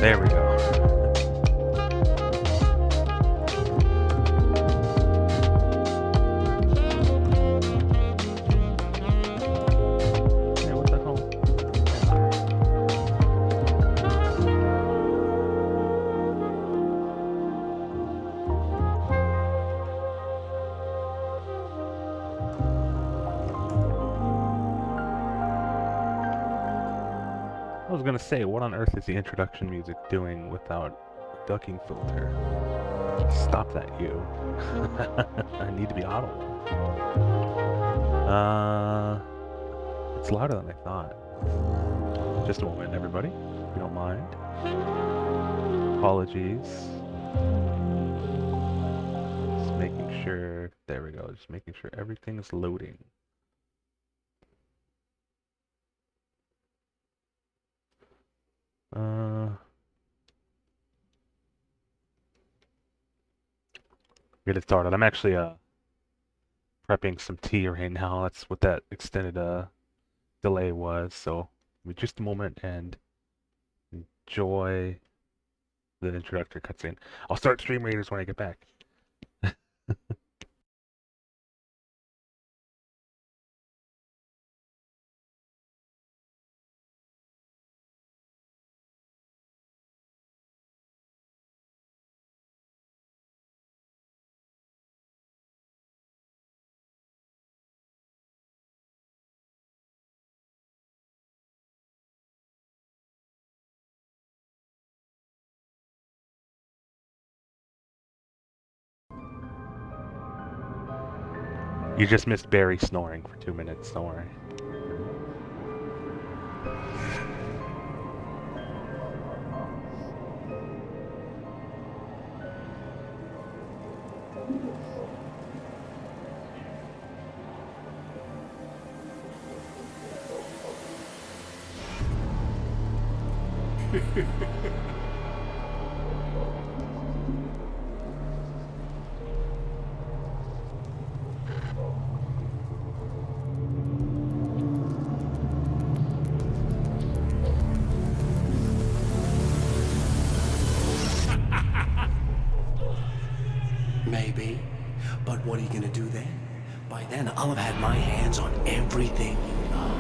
There we go. Hey, what the hell? I was gonna say, what on earth is the introduction music doing without a ducking filter? Stop that, you. I need to be audible. It's louder than I thought. Just a moment, everybody, if you don't mind. Apologies. Just making sure. There we go. Just making sure everything's loading. Get it started. I'm actually prepping some tea right now. That's what that extended delay was. So give me just a moment and enjoy the introductory cutscene. I'll start Stream Raiders when I get back. You just missed Barry snoring for 2 minutes. Don't worry. Maybe. But what are you gonna do then? By then, I'll have had my hands on everything you love.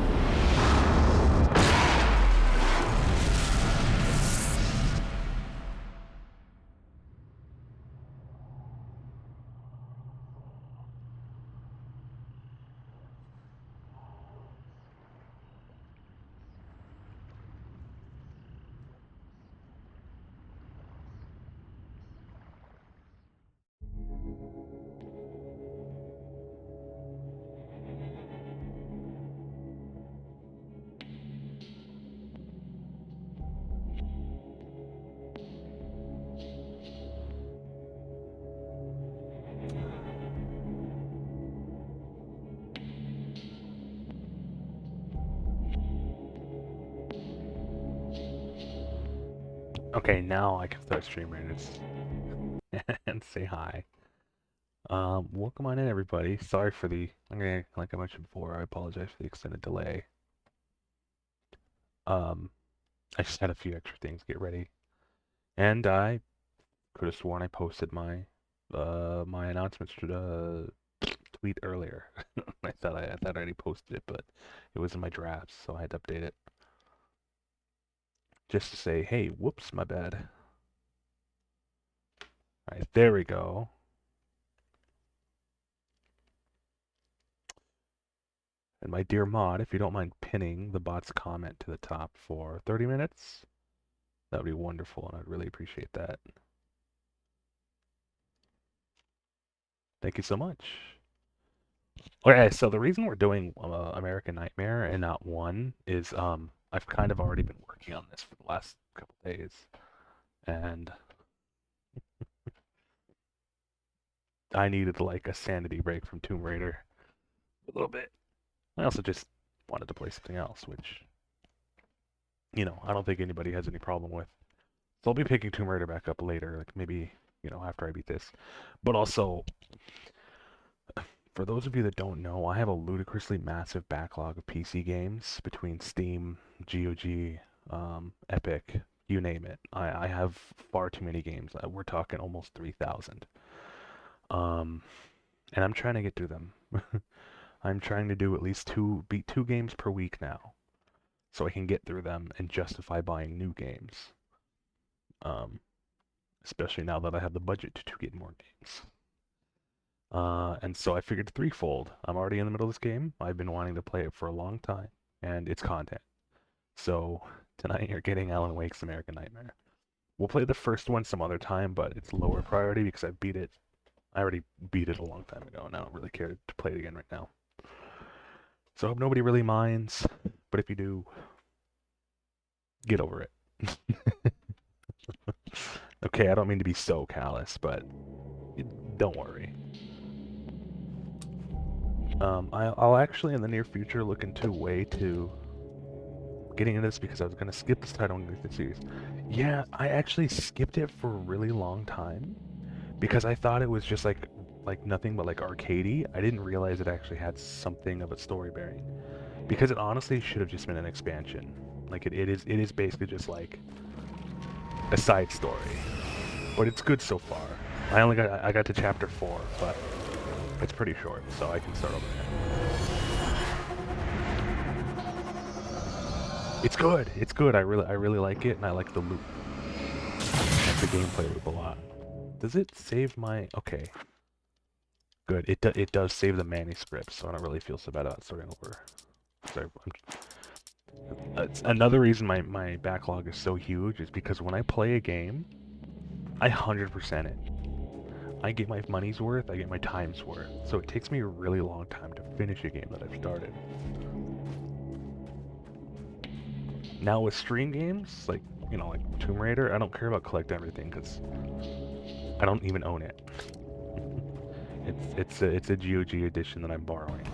Okay, now I can start Stream Raiders and say hi. Welcome on in, everybody. Sorry for the, like I mentioned before, I apologize for the extended delay. I just had a few extra things to get ready, and I could have sworn I posted my my announcements to the tweet earlier. I thought I already posted it, but it was in my drafts, so I had to update it. Just to say, hey, whoops, my bad. All right, there we go. And my dear mod, if you don't mind pinning the bot's comment to the top for 30 minutes, that would be wonderful, and I'd really appreciate that. Thank you so much. Okay, so the reason we're doing American Nightmare and not one is I've kind of already been working on this for the last couple days, and I needed like a sanity break from Tomb Raider a little bit. I also just wanted to play something else, which, you know, I don't think anybody has any problem with. So I'll be picking Tomb Raider back up later, like maybe, you know, after I beat this. But also, for those of you that don't know, I have a ludicrously massive backlog of PC games between Steam, GOG, Epic, you name it. I have far too many games. We're talking almost 3,000. Um, and I'm trying to get through them. I'm trying to do at least beat 2 games per week now, so I can get through them and justify buying new games. Um, especially now that I have the budget to get more games. And so I figured threefold. I'm already in the middle of this game. I've been wanting to play it for a long time, and it's content. So tonight you're getting Alan Wake's American Nightmare. We'll play the first one some other time, but it's lower priority because I beat it. I already beat it a long time ago, and I don't really care to play it again right now. So I hope nobody really minds, but if you do, get over it. Okay, I don't mean to be so callous, but don't worry. I'll actually in the near future look into a way to getting into this because I was gonna skip this title and go through the series. Yeah, I actually skipped it for a really long time because I thought it was just like nothing but like arcadey. I didn't realize it actually had something of a story bearing. Because it honestly should have just been an expansion. Like it is basically just like a side story. But it's good so far. I got to chapter 4, but it's pretty short, so I can start over there. It's good. It's good. I really like it, and I like the loop. The gameplay loop a lot. Does it save my... Okay. Good. It does save the manuscript, so I don't really feel so bad about starting over. Sorry. It's another reason my backlog is so huge is because when I play a game, I 100% it. I get my money's worth, I get my time's worth. So it takes me a really long time to finish a game that I've started. Now with stream games, like, you know, like Tomb Raider, I don't care about collecting everything because I don't even own it. It's a GOG edition that I'm borrowing.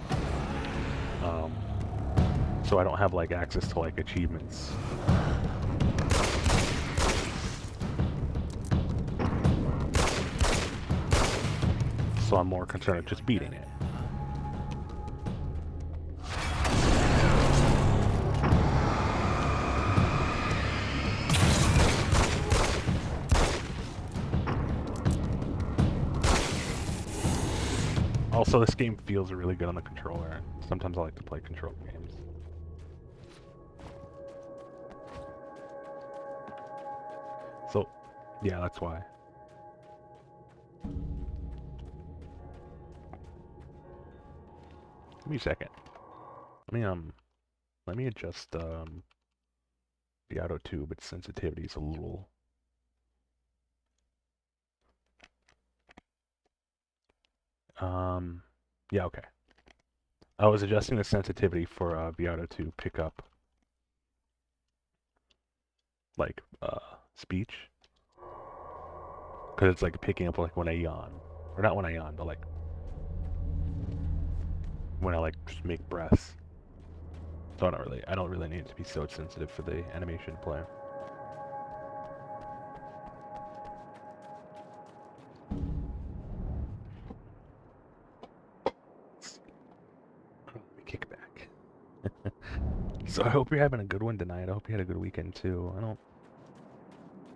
So I don't have like access to like achievements. So I'm more concerned with just beating it. Also, this game feels really good on the controller. Sometimes I like to play control games. So, yeah, that's why. Give me a second. Let me adjust the auto tube. Its sensitivity is a little. Yeah, okay. I was adjusting the sensitivity for Viato to pick up like speech, because it's like picking up like when I yawn, or not when I yawn, but like when I like just make breaths. So I don't really need it to be so sensitive for the animation to play. Kick back. So I hope you're having a good one tonight. I hope you had a good weekend too. I don't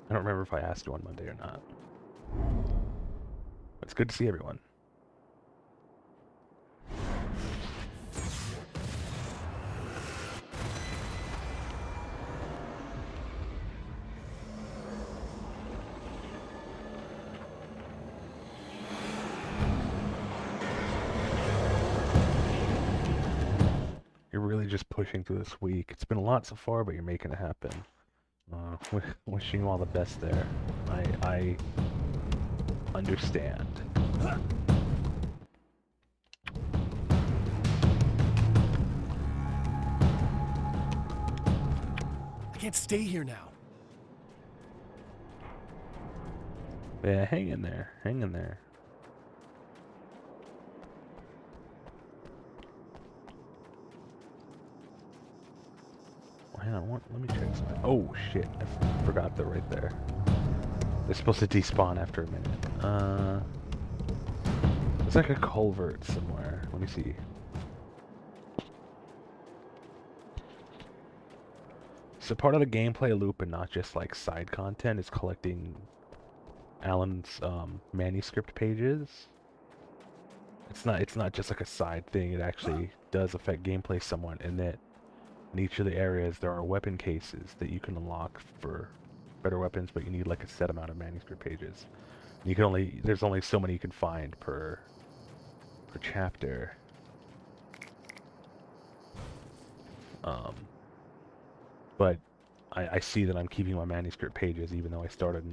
remember if I asked you on Monday or not. But it's good to see everyone. You're really just pushing through this week. It's been a lot so far, but you're making it happen. Wishing you all the best there. I understand. I can't stay here now. Yeah, hang in there. Hang in there. Hang on, let me check something. Oh shit, I forgot they're right there. They're supposed to despawn after a minute. There's like a culvert somewhere. Let me see. So part of the gameplay loop and not just like side content is collecting Alan's manuscript pages. It's not just like a side thing. It actually does affect gameplay somewhat in that in each of the areas there are weapon cases that you can unlock for better weapons, but you need like a set amount of manuscript pages. You can only there's only so many you can find per chapter. But I see that I'm keeping my manuscript pages even though I started a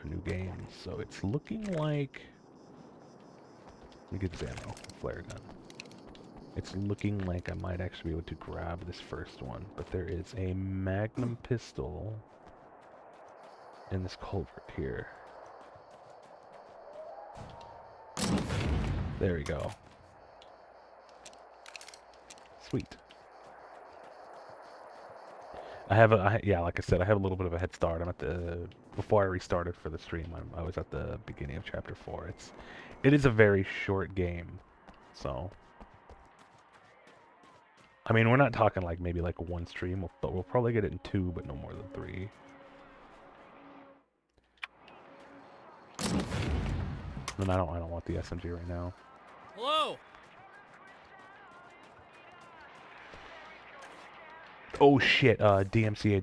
new game. So it's looking like, let me get this ammo, flare gun. It's looking like I might actually be able to grab this first one, but there is a Magnum pistol in this culvert here. There we go. Sweet. Yeah, like I said, I have a little bit of a head start. I'm at the, before I restarted for the stream, I was at the beginning of chapter 4. It is a very short game, so. I mean, we're not talking like maybe like one stream, but we'll probably get it in 2, but no more than 3. And I don't want the SMG right now. Hello. Oh shit, DMCA.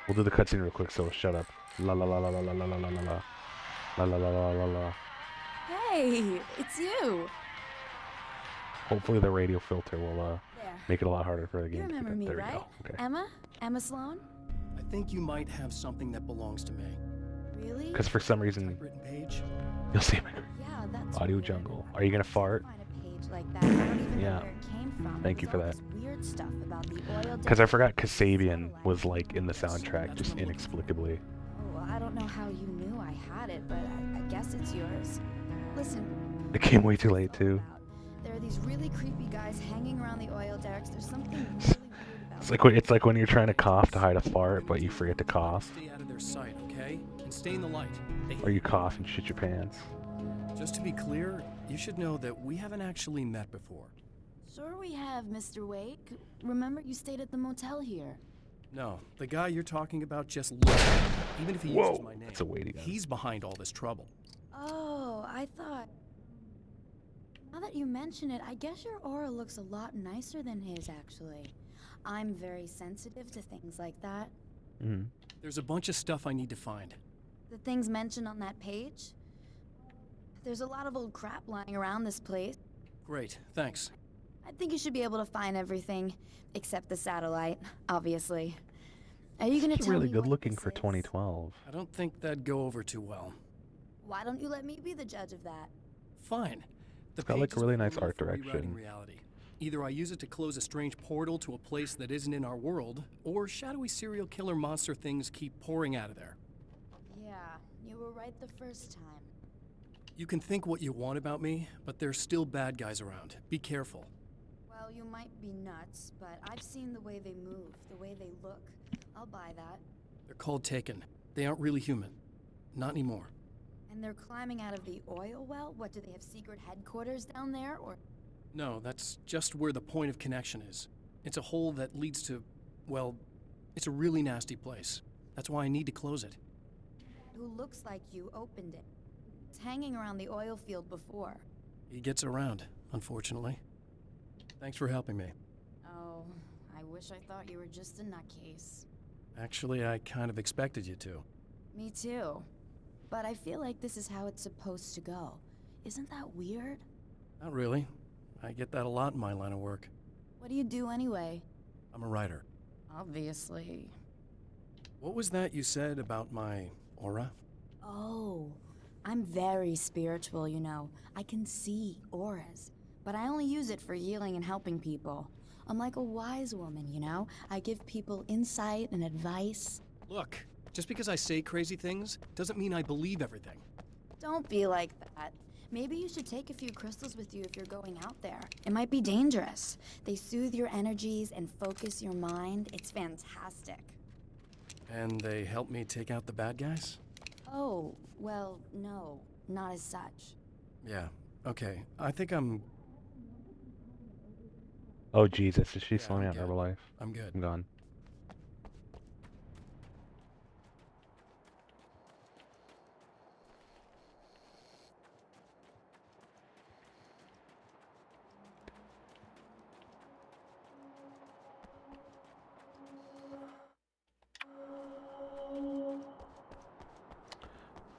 We'll do the cutscene real quick, so shut up. La la la la la la la la la la la. La la la la la la. Hey, it's you. Hopefully the radio filter will There. make it a lot harder for the game You to remember keep me, it. There right? we go. Okay. Emma? Emma Sloan? I think you might have something that belongs to me. Really? Because for some reason, Typewritten page. you'll see my Yeah, that's Audio weird. jungle. Are you gonna fart? Find a page like that. I don't even Yeah. know where it came from. Thank you It for was all that. this weird stuff about the oil Because I depth forgot of the Kasabian satellite. was like in the soundtrack just inexplicably. Oh, I don't know how you knew I had it, but I guess it's yours. Listen. It came way too what's late all too. about? There are these really creepy guys hanging around the oil derricks. There's something really weird about It's like when you're trying to cough to hide a fart, but you forget to cough, Stay out of their sight, okay? And stay in the light. They or you cough and shit your pants. Just to be clear, you should know that we haven't actually met before. Sure we have, Mr. Wake. Remember you stayed at the motel here. No, the guy you're talking about just left. Even if he uses Whoa, my name, that's a weighty gun. he's behind all this trouble. Oh, I thought... Now that you mention it, I guess your aura looks a lot nicer than his, actually. I'm very sensitive to things like that. Mm-hmm. There's a bunch of stuff I need to find. The things mentioned on that page? There's a lot of old crap lying around this place. Great, thanks. I think you should be able to find everything, except the satellite, obviously. Are you gonna She's tell really me good what looking this for is? 2012. I don't think that'd go over too well. Why don't you let me be the judge of that? Fine. The It's got, like, page is really nice formula art for rewriting direction. reality. Either I use it to close a strange portal to a place that isn't in our world, or shadowy serial killer monster things keep pouring out of there. Yeah, you were right the first time. You can think what you want about me, but there's still bad guys around. Be careful. Well, you might be nuts, but I've seen the way they move, the way they look. I'll buy that. They're called Taken. They aren't really human. Not anymore. And they're climbing out of the oil well? What, do they have secret headquarters down there, or...? No, that's just where the point of connection is. It's a hole that leads to, well, it's a really nasty place. That's why I need to close it. Who looks like you opened it. It's hanging around the oil field before. He gets around, unfortunately. Thanks for helping me. Oh, I wish I thought you were just a nutcase. Actually, I kind of expected you to. Me too. But I feel like this is how it's supposed to go. Isn't that weird? Not really. I get that a lot in my line of work. What do you do anyway? I'm a writer. Obviously. What was that you said about my aura? Oh, I'm very spiritual, you know. I can see auras, but I only use it for healing and helping people. I'm like a wise woman, you know? I give people insight and advice. Look, just because I say crazy things doesn't mean I believe everything. Don't be like that. Maybe you should take a few crystals with you if you're going out there. It might be dangerous. They soothe your energies and focus your mind. It's fantastic. And they help me take out the bad guys? Oh, well, no, not as such. Yeah, okay. I think I'm... Oh Jesus, is she Yeah, slowing I'm out good. Herbalife? I'm good. I'm gone.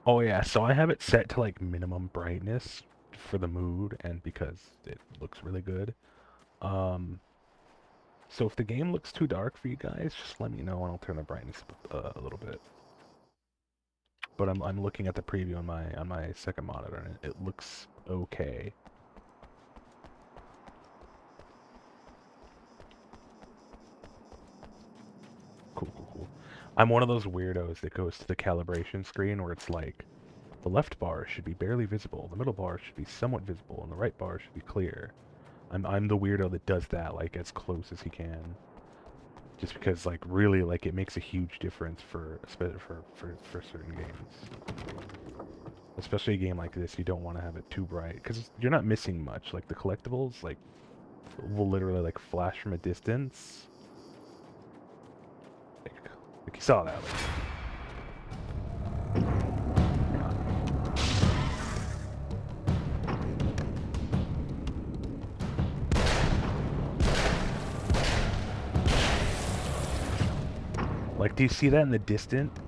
Oh yeah, so I have it set to like minimum brightness for the mood and because it looks really good. Um, so if the game looks too dark for you guys, just let me know and I'll turn the brightness up a little bit. But I'm looking at the preview on my second monitor and it looks okay. Cool, cool, cool. I'm one of those weirdos that goes to the calibration screen where it's like the left bar should be barely visible, the middle bar should be somewhat visible, and the right bar should be clear. I'm the weirdo that does that like as close as he can. Just because like really like it makes a huge difference for certain games. Especially a game like this, you don't want to have it too bright because you're not missing much. Like the collectibles like will literally like flash from a distance. Like you saw that. Like, like, do you see that in the distance?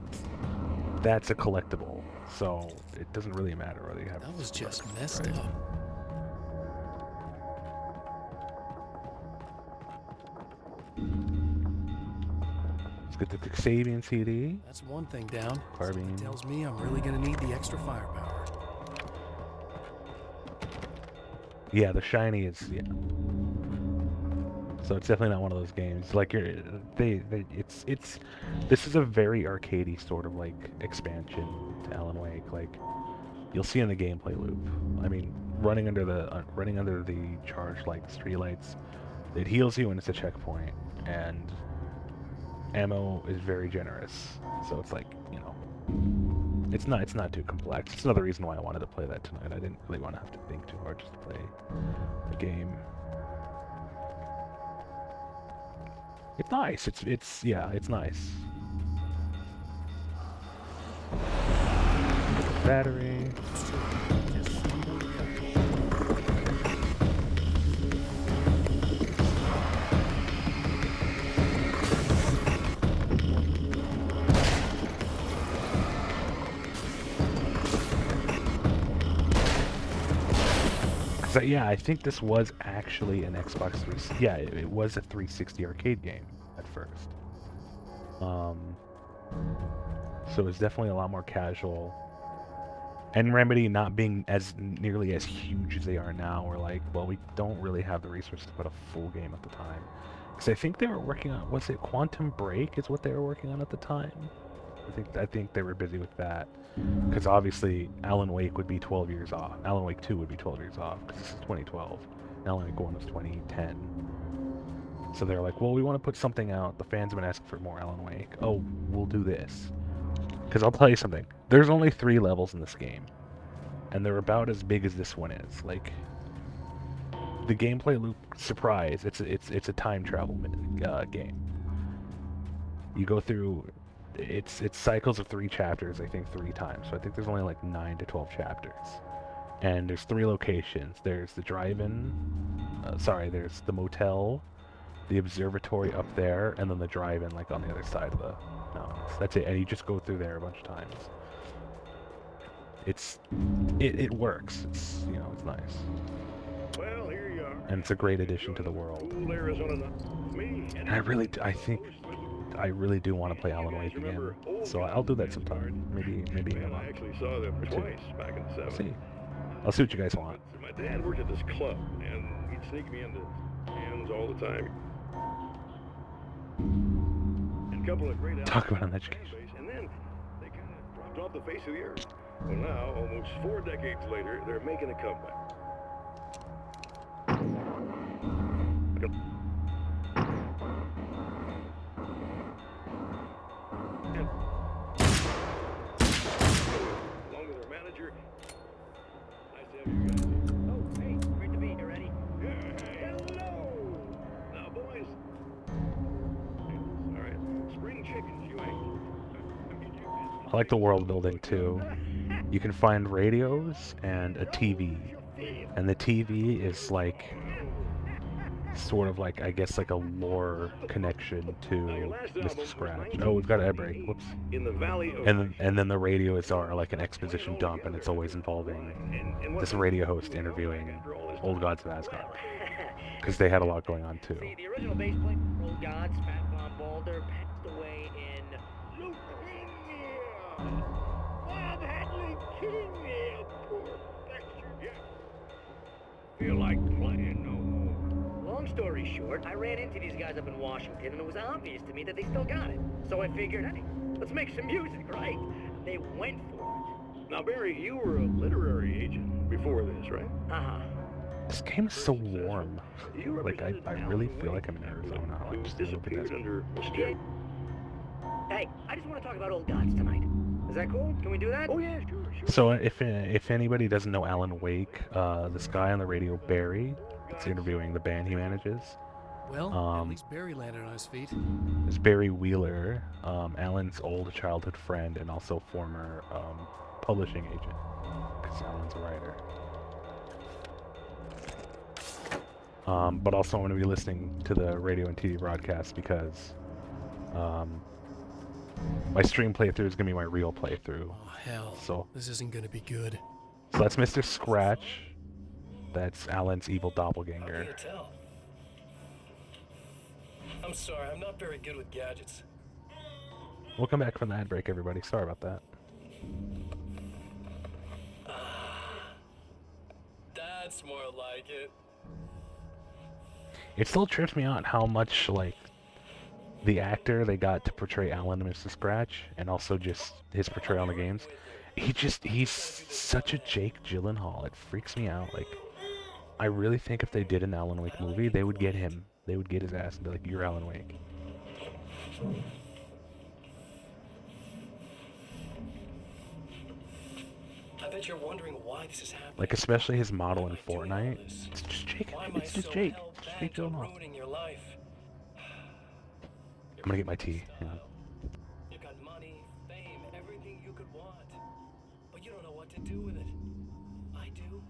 That's a collectible, so it doesn't really matter whether you have. That was just messed up. Let's get the Xavian CD. That's one thing down. Carbine. Something tells me I'm really gonna need the extra firepower. Yeah, the shiny is So it's definitely not one of those games. Like it's this is a very arcadey sort of like expansion to Alan Wake. Like you'll see in the gameplay loop. I mean, running under the charged like streetlights, it heals you when it's a checkpoint, and ammo is very generous. So it's like, you know, it's not too complex. It's another reason why I wanted to play that tonight. I didn't really want to have to think too hard just to play the game. It's nice. It's nice. Battery. So yeah, I think this was actually an Xbox 360. Yeah, it was a 360 arcade game at first. So it's definitely a lot more casual. And Remedy not being as nearly as huge as they are now, we're like, well, we don't really have the resources to put a full game at the time. Because I think they were working on, was it Quantum Break is what they were working on at the time? I think they were busy with that. Because obviously, Alan Wake would be 12 years off. Alan Wake 2 would be 12 years off, because this is 2012. Alan Wake 1 was 2010. So they're like, well, we want to put something out. The fans have been asking for more Alan Wake. Oh, we'll do this. Because I'll tell you something. There's only 3 levels in this game. And they're about as big as this one is. Like, the gameplay loop, surprise, it's a time travel game. You go through... It's cycles of 3 chapters, I think 3 times. So I think there's only like 9 to 12 chapters. And there's 3 locations. There's the drive-in, there's the motel, the observatory up there, and then the drive-in like on the other side of the mountains. That's it, and you just go through there a bunch of times. It works. It's, you know, it's nice. Well, here you are. And it's a great addition to the world. Cool Arizona. Me and And I really do want to play Alan Wake again. So I'll do that sometime. Maybe in a Man, I month. actually saw them Or 2. twice back in the 70s. See. I'll see what you guys want. My dad worked at this club, and he'd sneak me into hands all the time. And a couple of great Talk about albums an education. and then they kind of dropped off the face of the earth. Well, now, almost 4 decades later, they're making a comeback. And along with their manager, nice to have you guys here. Oh, hey, great to be here, Eddie. Hello! spring chickens, you ain't. I mean, you I like the world building too. You can find radios and a TV, and the TV is like sort of like, I guess, like a lore connection to Mr. Scratch. Oh, we've got an air brake. Whoops. in the valley of And then the radios are like an exposition dump, and it's always involving and this radio host interviewing old gods of Asgard, because they had a lot going on too. See, the original bass player, Old Gods, Fat Von Balder, passed away in Leukemia. Bob had leukemia, poor bastard. Yeah. Feel like playing no more. Long story short, I ran into these guys up in Washington, and it was obvious to me that they still got it. So I figured, hey, let's make some music, right? They went for Now, Barry, you were a literary agent before this, right? it. Uh-huh. This game is so warm. You Like, I represented really Alan feel Wake, like I'm in Arizona. who Like, just a little bit disappeared as- under mysterious. Hey, I just want to talk about Old Gods tonight. Is that cool? Can we do that? Oh yeah, sure, sure. So if anybody doesn't know Alan Wake, this guy on the radio, Barry, is interviewing the band he manages. Well, at Um, least Barry landed on his feet. Is Barry Wheeler, Alan's old childhood friend and also former publishing agent, because Alan's a writer. But also I'm going to be listening to the radio and TV broadcast because my stream playthrough is going to be my real playthrough. Oh, hell. So This isn't gonna be good. that's Mr. Scratch. That's Alan's evil doppelganger. Can't tell. I'm sorry, I'm not very good with gadgets. We'll come back from the ad break, everybody. Sorry about that. That's more like it. It still trips me out how much, like, the actor they got to portray Alan and Mr. Scratch, and also just his portrayal in the games, he's such a Jake Gyllenhaal. It freaks me out. Like, I really think if they did an Alan Wake movie, they would get him. They would get his ass and be like, "You're Alan Wake." I bet you're wondering why this is happening. Like, especially his model Why in am I doing all Fortnite. this? It's just Jake. Why am I It's just so Jake. hell It's Jake bent on Gyllenhaal. ruining your life? I'm gonna get my tea. Yeah. You've got money, fame, everything you could want. But you don't know what to do with it. I do.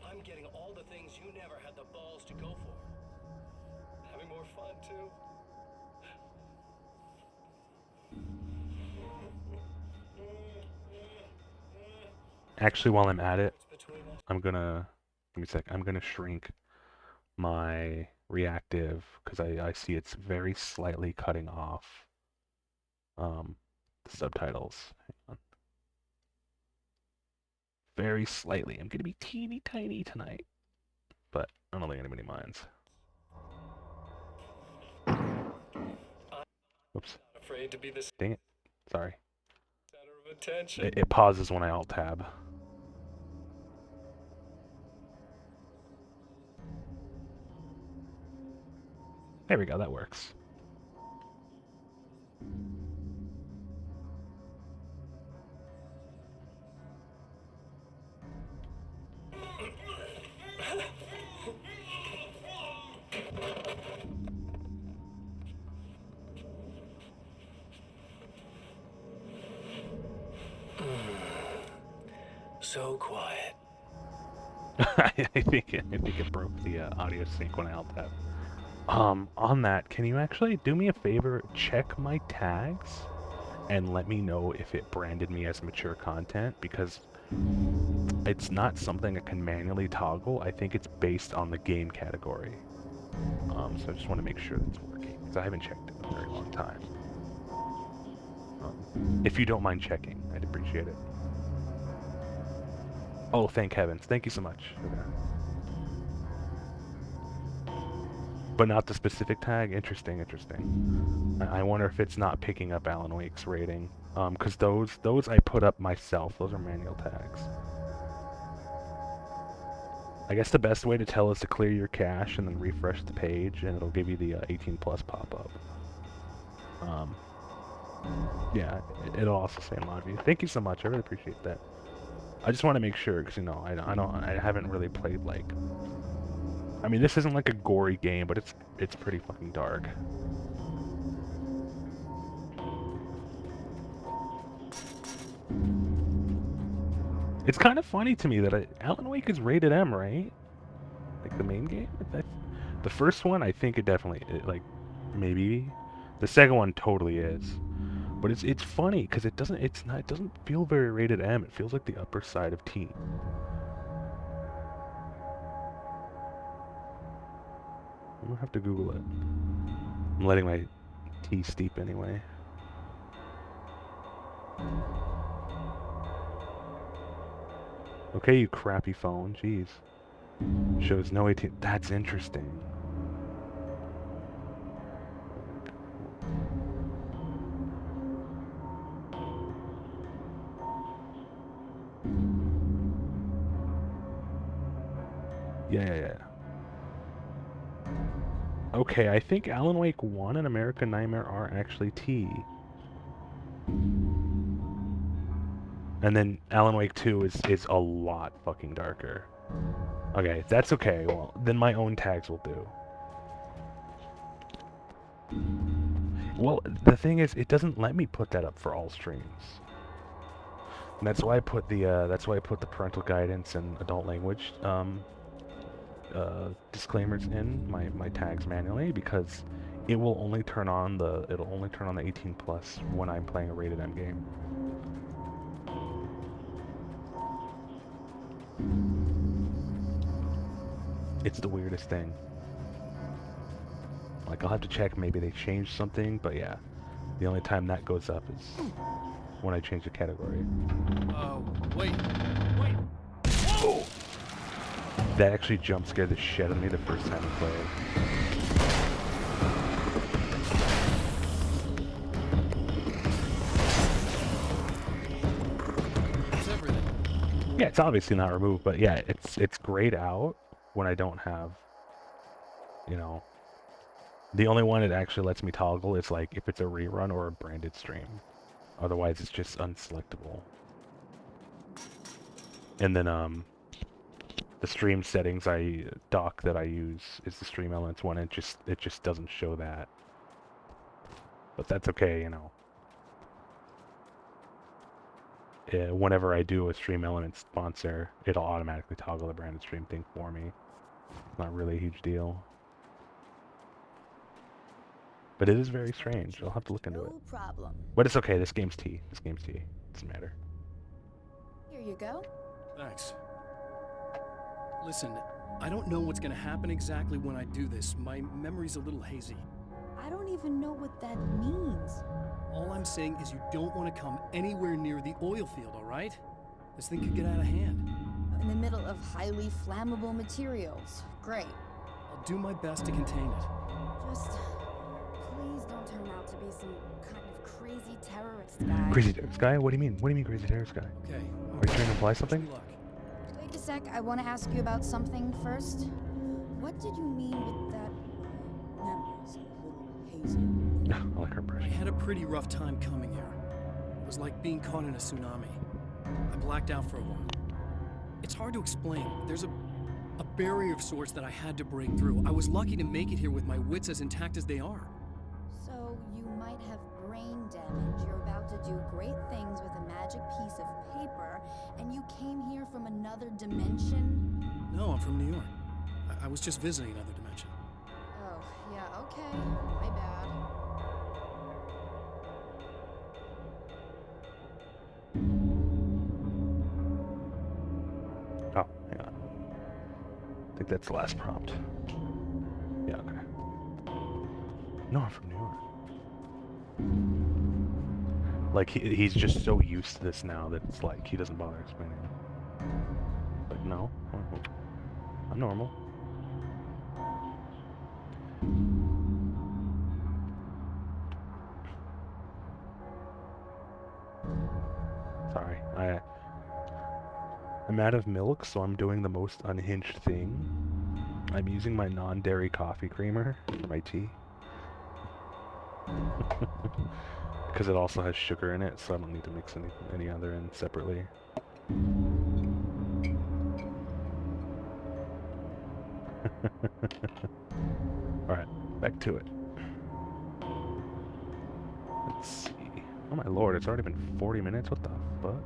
I'm getting all the things you never had the balls to go for. Having more fun, too. Actually, while I'm at it, What's between us? I'm gonna give me a sec. I'm gonna shrink my reactive because I see it's very slightly cutting off the subtitles. Hang on. Very slightly. I'm gonna be teeny tiny tonight, but I don't think anybody minds. Whoops. Afraid to be the Dang it. Sorry. center of attention. It pauses when I alt tab. There we go, that works. So quiet. I think it broke the audio sync when I alt tab. On that, can you actually do me a favor? Check my tags and let me know if it branded me as mature content, because it's not something I can manually toggle. I think it's based on the game category. So I just want to make sure that's working, because I haven't checked it in a very long time. If you don't mind checking, I'd appreciate it. Oh, thank heavens. Thank you so much. Okay. But not the specific tag? Interesting, interesting. I wonder if it's not picking up Alan Wake's rating. Because those I put up myself. Those are manual tags. I guess the best way to tell is to clear your cache and then refresh the page, and it'll give you the 18 plus pop-up. Yeah, it'll also say in live view. Thank you so much. I really appreciate that. I just want to make sure, because, you know, I haven't really played, like... I mean, this isn't like a gory game, but it's pretty fucking dark. It's kind of funny to me that Alan Wake is rated M, right? Like the main game? The first one, I think it definitely, maybe. The second one totally is. But it's funny because it doesn't feel very rated M. It feels like the upper side of T. I'm gonna have to Google it. I'm letting my tea steep anyway. Okay, you crappy phone. Jeez. Shows no 18. That's interesting. Yeah. Okay, I think Alan Wake 1 and American Nightmare are actually T. And then Alan Wake 2 is a lot fucking darker. Okay, that's okay. Well, then my own tags will do. Well, the thing is, it doesn't let me put that up for all streams. And that's why I put the parental guidance and adult language disclaimers in my tags manually, because it'll only turn on the 18 plus when I'm playing a rated M game. It's the weirdest thing. Like, I'll have to check, maybe they changed something, but yeah, the only time that goes up is when I change the category. Wait. Oh. That actually jump scared the shit out of me the first time I played. It's everything. Yeah, it's obviously not removed, but yeah, it's grayed out when I don't have, you know, the only one it actually lets me toggle is like if it's a rerun or a branded stream. Otherwise, it's just unselectable. And then the stream settings dock that I use is the Stream Elements one. It just doesn't show that. But that's okay, you know. Whenever I do a Stream Elements sponsor, it'll automatically toggle the branded stream thing for me. It's not really a huge deal. But it is very strange. I'll have to look into it. No problem. But it's okay. This game's T. Doesn't matter. Here you go. Thanks. Listen, I don't know what's gonna happen exactly when I do this. My memory's a little hazy. I don't even know what that means. All I'm saying is you don't want to come anywhere near the oil field, all right? This thing could get out of hand. In the middle of highly flammable materials. Great. I'll do my best to contain it. Just please don't turn out to be some kind of crazy terrorist guy. Crazy terrorist guy? What do you mean? What do you mean crazy terrorist guy? Okay. Are you trying to imply something? Wish me luck. Wait a sec, I want to ask you about something first. What did you mean with that? Memories a little hazy. I like her I impression. had a pretty rough time coming here. It was like being caught in a tsunami. I blacked out for a while. It's hard to explain. There's a barrier of sorts that I had to break through. I was lucky to make it here with my wits as intact as they are. So you might have brain damage. You're about to do great things with a magic piece of paper, and you came here from another dimension? No, I'm from New York. I was just visiting another dimension. Oh, yeah, okay. My bad. Oh, hang on. I think that's the last prompt. Yeah, okay. No, I'm from New York. Like, he's just so used to this now that it's like, he doesn't bother explaining it. Like, no. I'm normal. Sorry, I'm out of milk, so I'm doing the most unhinged thing. I'm using my non-dairy coffee creamer for my tea. Because it also has sugar in it, so I don't need to mix any other in separately. Alright, back to it. Let's see. Oh my lord, it's already been 40 minutes? What the fuck?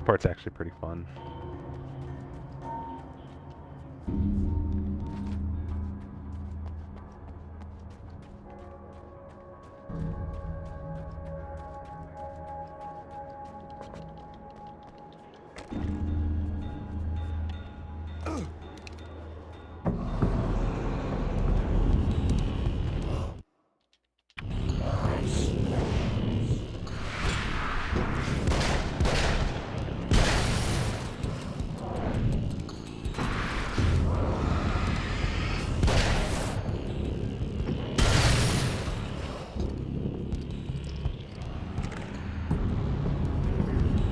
part's actually pretty fun.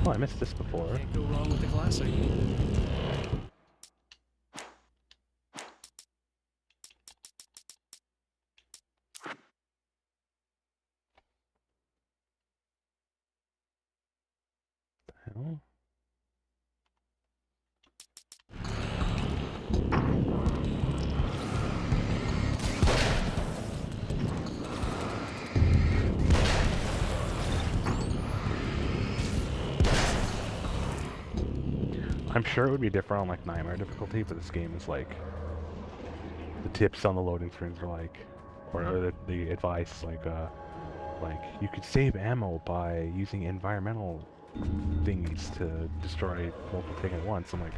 Oh, I missed this before. Can't go wrong with the classic. Hell? I'm sure it would be different on like Nightmare difficulty, but this game is like the tips on the loading screens are like, or the advice like you could save ammo by using environmental thingies to destroy multiple things at once. I'm like,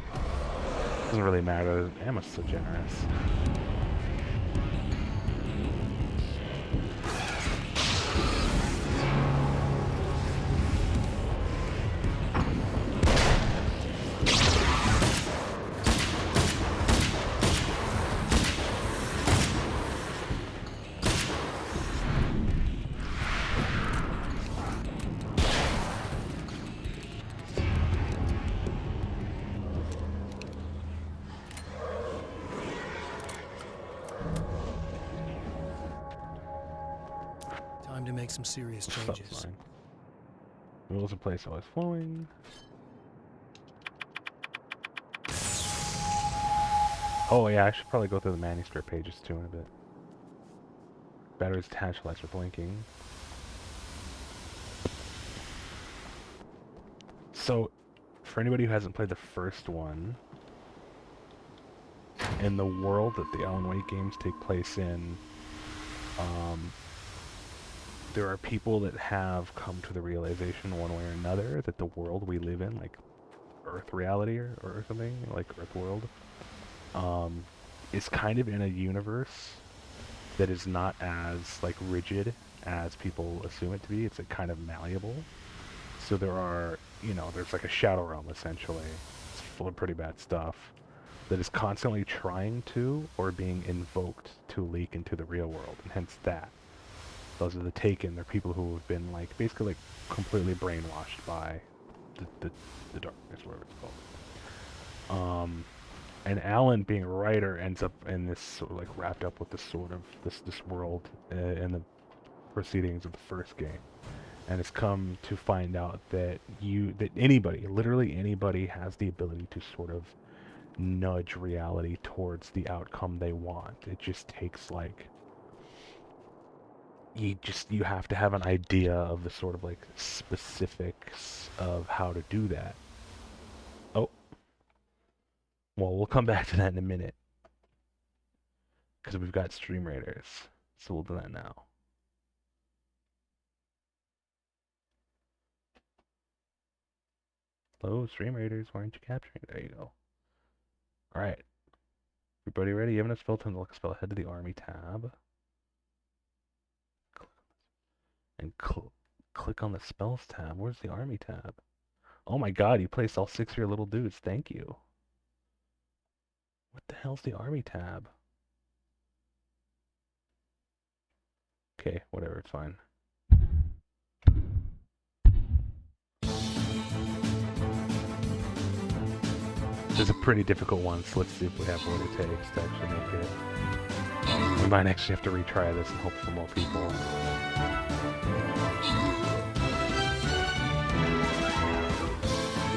doesn't really matter. Ammo's so generous. Time to make some serious Stuff's changes. fine. Rules of place always flowing. Oh yeah, I should probably go through the manuscript pages too in a bit. Batteries attached, lights are blinking. So, for anybody who hasn't played the first one, in the world that the Alan Wake games take place in, there are people that have come to the realization one way or another that the world we live in, like Earth reality or something, like Earth world, is kind of in a universe that is not as like rigid as people assume it to be. It's like kind of malleable. So there are, there's like a shadow realm essentially. It's full of pretty bad stuff that is constantly trying to or being invoked to leak into the real world, and hence that. Those are the Taken. They're people who have been like basically like completely brainwashed by the darkness, whatever it's called. And Alan, being a writer, ends up in this sort of like wrapped up with this sort of this world in the proceedings of the first game, and has come to find out that anybody, literally anybody, has the ability to sort of nudge reality towards the outcome they want. It just takes like you have to have an idea of the sort of like specifics of how to do that. Oh. Well, we'll come back to that in a minute. Because we've got Stream Raiders. So we'll do that now. Hello, Stream Raiders. Why aren't you capturing? There you go. Alright. Everybody ready? You have enough spell time to look a spell. Head to the Army tab. And click on the Spells tab. Where's the Army tab? Oh my god, you placed all 6 of your little dudes. Thank you. What the hell's the Army tab? Okay, whatever, it's fine. This is a pretty difficult one, so let's see if we have what it takes to actually make it. We might actually have to retry this and hope for more people.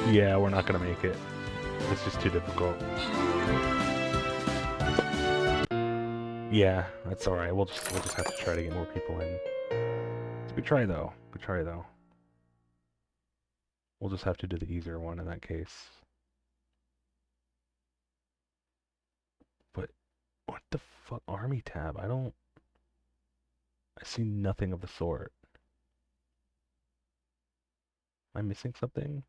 Yeah, we're not gonna make it. It's just too difficult. Yeah, that's alright. We'll just have to try to get more people in. It's a good try though. Good try though. We'll just have to do the easier one in that case. But what the fuck? Army tab? I see nothing of the sort. Am I missing something?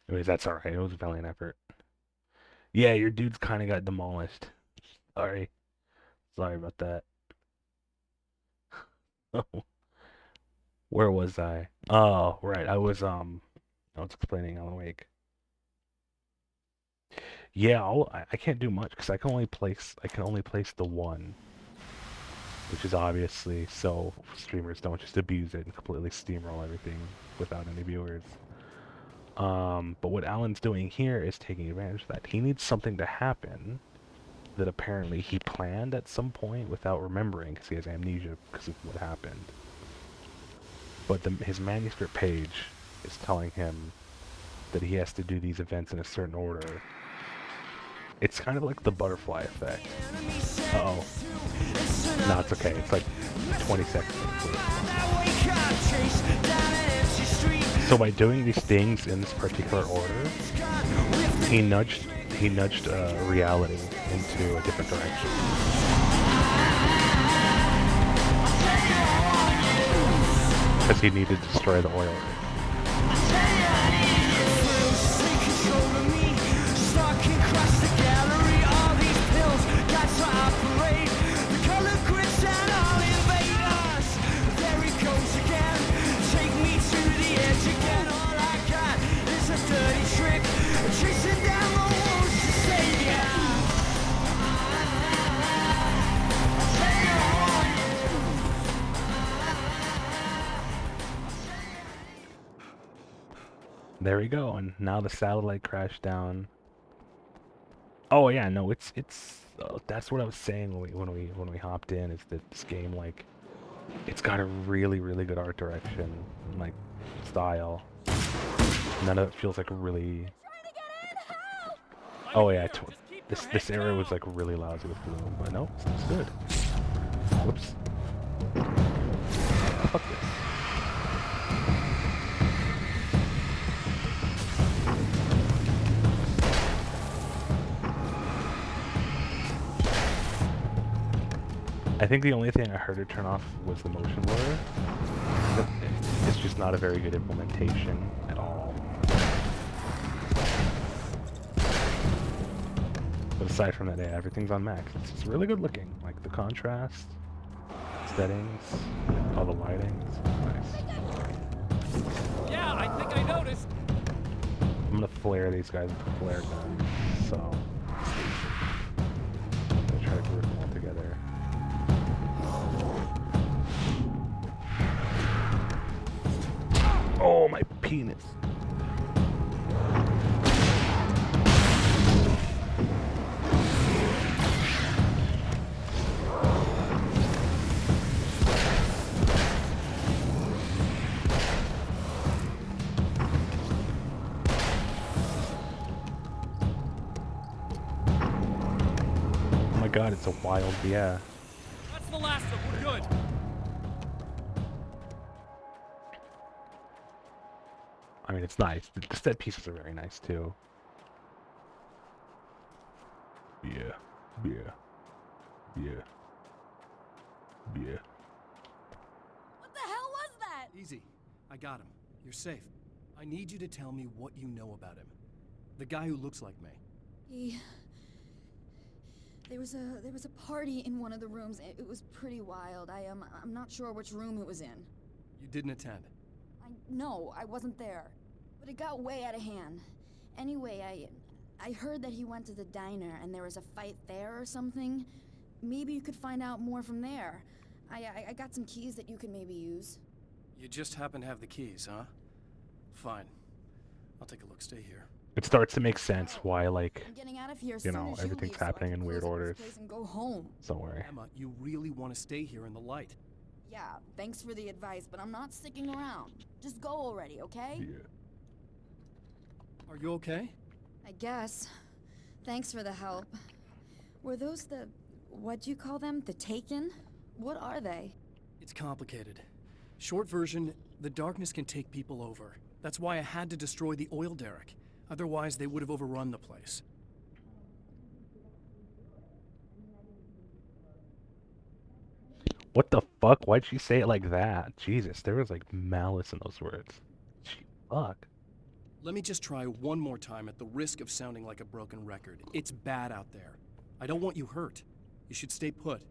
Anyways, that's alright. It was a valiant effort. Yeah, your dude's kind of got demolished. Sorry. Sorry about that. Where was I? Oh, right. I was explaining Alan Wake. Yeah, I can't do much because I can only place the one, which is obviously so streamers don't just abuse it and completely steamroll everything without any viewers. But what Alan's doing here is taking advantage of that. He needs something to happen that apparently he planned at some point without remembering because he has amnesia because of what happened. But his manuscript page is telling him that he has to do these events in a certain order. It's kind of like the butterfly effect. Uh-oh. No, it's okay. It's like 20 seconds. So by doing these things in this particular order, he nudged reality into a different direction. Because he needed to destroy the oil rig. There we go, and now the satellite crashed down. Oh yeah, no, it's that's what I was saying when we hopped in, is that this game, like, it's got a really good art direction, and, like, style. None of it feels like really. Oh yeah, this area was like really lousy with gloom, but no, it's good. Whoops. Fuck this. I think the only thing I heard her turn off was the motion blur. It's just not a very good implementation at all. But aside from that, yeah, everything's on max. It's really good looking. Like the contrast, settings, all the lighting. It's nice. Yeah, I think I noticed. I'm gonna flare these guys with a flare gun. So I'm gonna try to group them all together. Oh, my penis. Oh my god, it's a wild, yeah. That's the last of them. We're good. I mean, it's nice. The set pieces are very nice, too. Yeah. Yeah. Yeah. Yeah. What the hell was that? Easy. I got him. You're safe. I need you to tell me what you know about him. The guy who looks like me. There was a party in one of the rooms. It was pretty wild. I'm not sure which room it was in. You didn't attend. No, I wasn't there. But it got way out of hand. Anyway, I heard that he went to the diner and there was a fight there or something. Maybe you could find out more from there. I got some keys that you could maybe use. You just happen to have the keys, huh? Fine. I'll take a look. Stay here. It starts to make sense why, like, I'm getting out of here you know, everything's happening in weird orders. And go home. Don't worry. Emma, you really want to stay here in the light? Yeah, thanks for the advice, but I'm not sticking around. Just go already, okay? Yeah. Are you okay? I guess. Thanks for the help. Were those the... what'd you call them? The Taken? What are they? It's complicated. Short version, the darkness can take people over. That's why I had to destroy the oil derrick. Otherwise, they would have overrun the place. What the fuck? Why'd she say it like that? Jesus, there was like malice in those words. Fuck. Let me just try one more time at the risk of sounding like a broken record. It's bad out there. I don't want you hurt. You should stay put.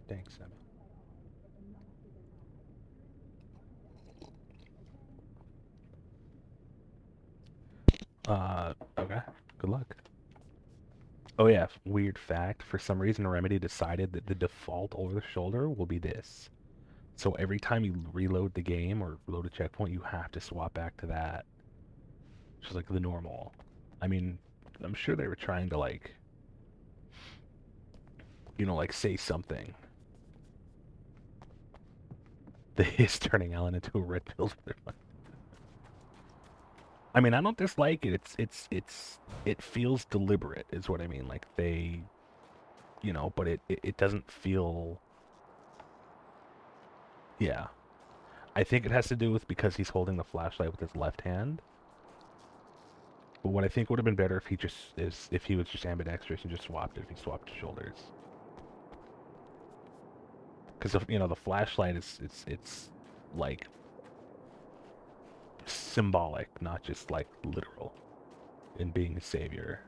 Thanks, Sammy. Okay. Good luck. Oh yeah, weird fact. For some reason, Remedy decided that the default over-the-shoulder will be this. So every time you reload the game or load a checkpoint, you have to swap back to that. Which is like the normal. I mean, I'm sure they were trying to like, you know, like say something. The hiss turning Alan into a red pill. I mean, I don't dislike it. It feels deliberate, is what I mean. Like they, you know, but it doesn't feel. Yeah, I think it has to do with because he's holding the flashlight with his left hand. But what I think would have been better if he was just ambidextrous and just swapped it. If he swapped shoulders. Because you know the flashlight it's like symbolic, not just like literal, in being a savior.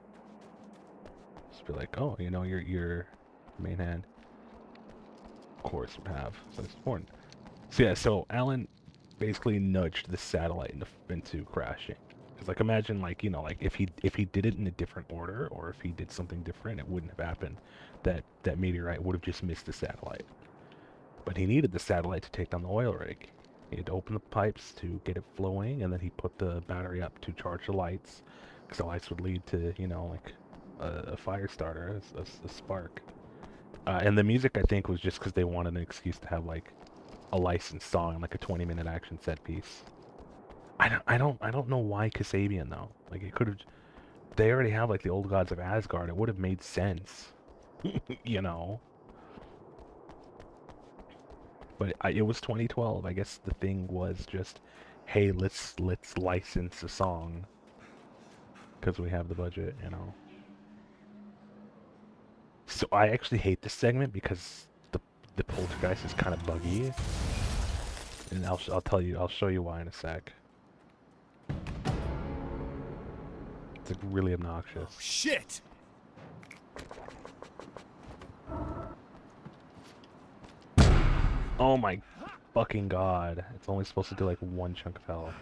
Just be like, oh, you know, your main hand, of course, would have. So it's important. So yeah, so Alan basically nudged the satellite into crashing. Because like imagine like, you know, like if he did it in a different order or if he did something different, it wouldn't have happened. That meteorite would have just missed the satellite. But he needed the satellite to take down the oil rig. He had to open the pipes to get it flowing, and then he put the battery up to charge the lights, because the lights would lead to, you know, like a fire starter, a spark. And the music, I think, was just because they wanted an excuse to have like a licensed song, like a 20-minute action set piece. I don't know why Kasabian though. Like it could have. They already have like the old gods of Asgard. It would have made sense, you know. But it was 2012. I guess the thing was just, hey, let's license a song because we have the budget, you know. So I actually hate this segment because the poltergeist is kind of buggy, and I'll show you why in a sec. It's like really obnoxious. Oh, shit! Oh my fucking god. It's only supposed to do like one chunk of health.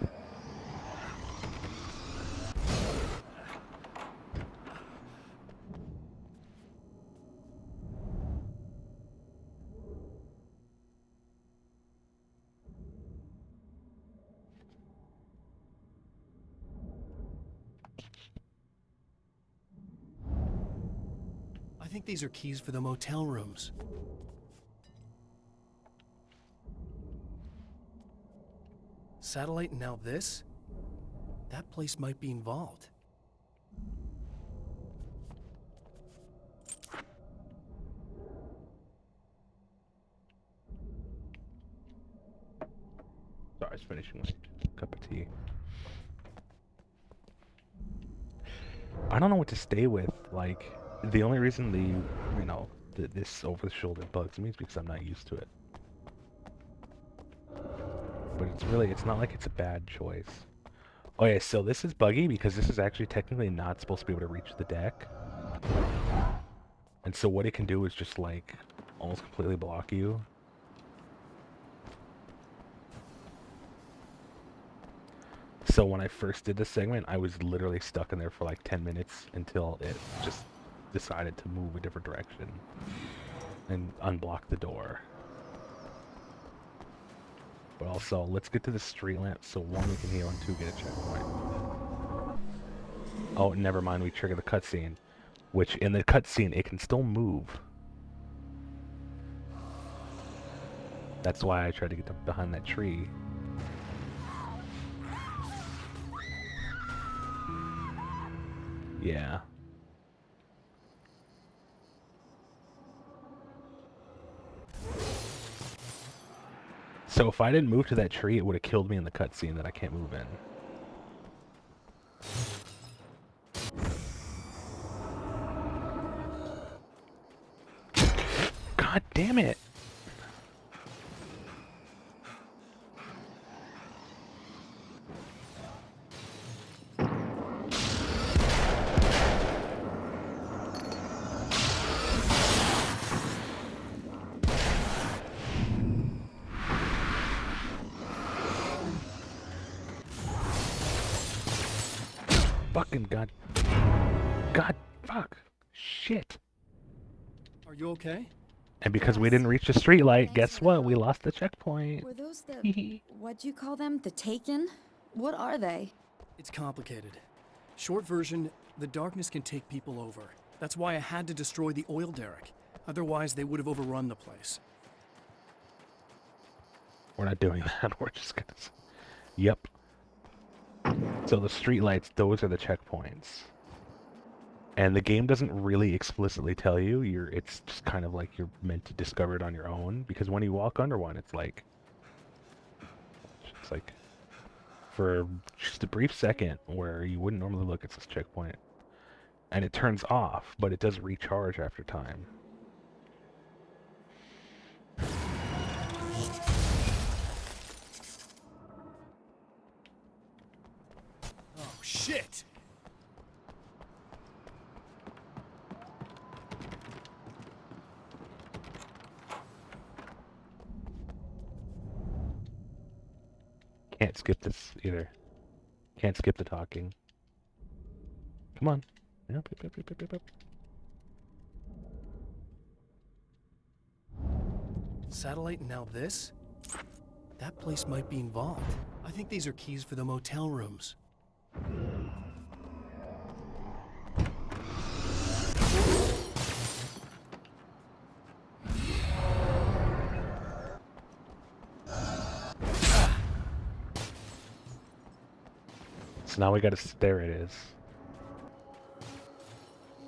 I think these are keys for the motel rooms. Satellite and now this? That place might be involved. Sorry, I was finishing my cup of tea. I don't know what to stay with. Like, the only reason this over-the-shoulder bugs me is because I'm not used to it. But it's not like it's a bad choice. Oh yeah, so this is buggy because this is actually technically not supposed to be able to reach the deck. And so what it can do is just like almost completely block you. So when I first did this segment, I was literally stuck in there for like 10 minutes until it just decided to move a different direction and unblock the door. But also, let's get to the street lamp so one, we can heal, and two, get a checkpoint. Oh, never mind, we trigger the cutscene. Which, in the cutscene, it can still move. That's why I tried to get behind that tree. Yeah. So if I didn't move to that tree, it would have killed me in the cutscene that I can't move in. God damn it! Fucking god. God, fuck. Shit. Are you okay? And because we didn't reach the street light, Thanks guess for the what? We help. lost the checkpoint. Were those the... what'd you call them? The Taken? What are they? It's complicated. Short version, the darkness can take people over. That's why I had to destroy the oil derrick. Otherwise, they would have overrun the place. We're not doing that. We're just gonna... Yep. So the streetlights, those are the checkpoints. And the game doesn't really explicitly tell you. It's just kind of like you're meant to discover it on your own. Because when you walk under one, it's like for just a brief second where you wouldn't normally look at this checkpoint. And it turns off, but it does recharge after time. Oh, shit! Can't skip this either. Can't skip the talking. Come on. Yep, yep, yep, yep, yep, yep. Satellite and now this? That place might be involved. I think these are keys for the motel rooms. So now we gotta... There it is.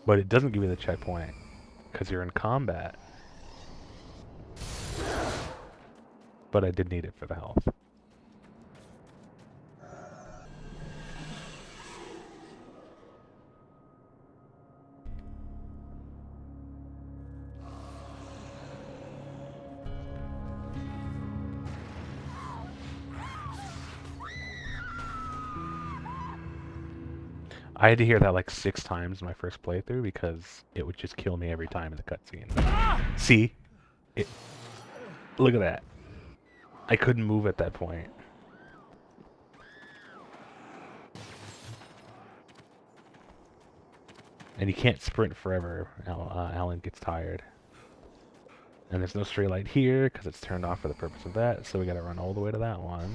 But it doesn't give you the checkpoint. Because you're in combat. But I did need it for the health. I had to hear that like 6 times in my first playthrough because it would just kill me every time in the cutscene. See? Look at that. I couldn't move at that point. And you can't sprint forever. Alan gets tired. And there's no straight light here because it's turned off for the purpose of that. So we gotta run all the way to that one.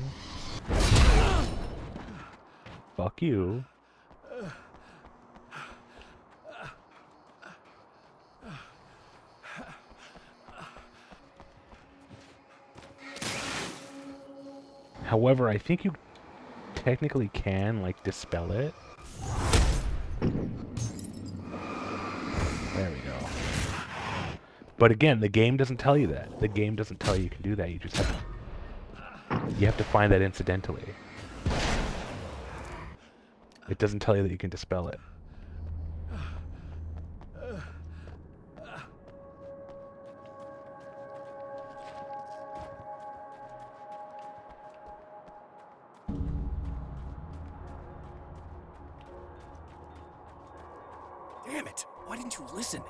Fuck you. However, I think you technically can, like, dispel it. There we go. But again, the game doesn't tell you that. The game doesn't tell you can do that. You just have to... You have to find that incidentally. It doesn't tell you that you can dispel it. Damn it! Why didn't you listen?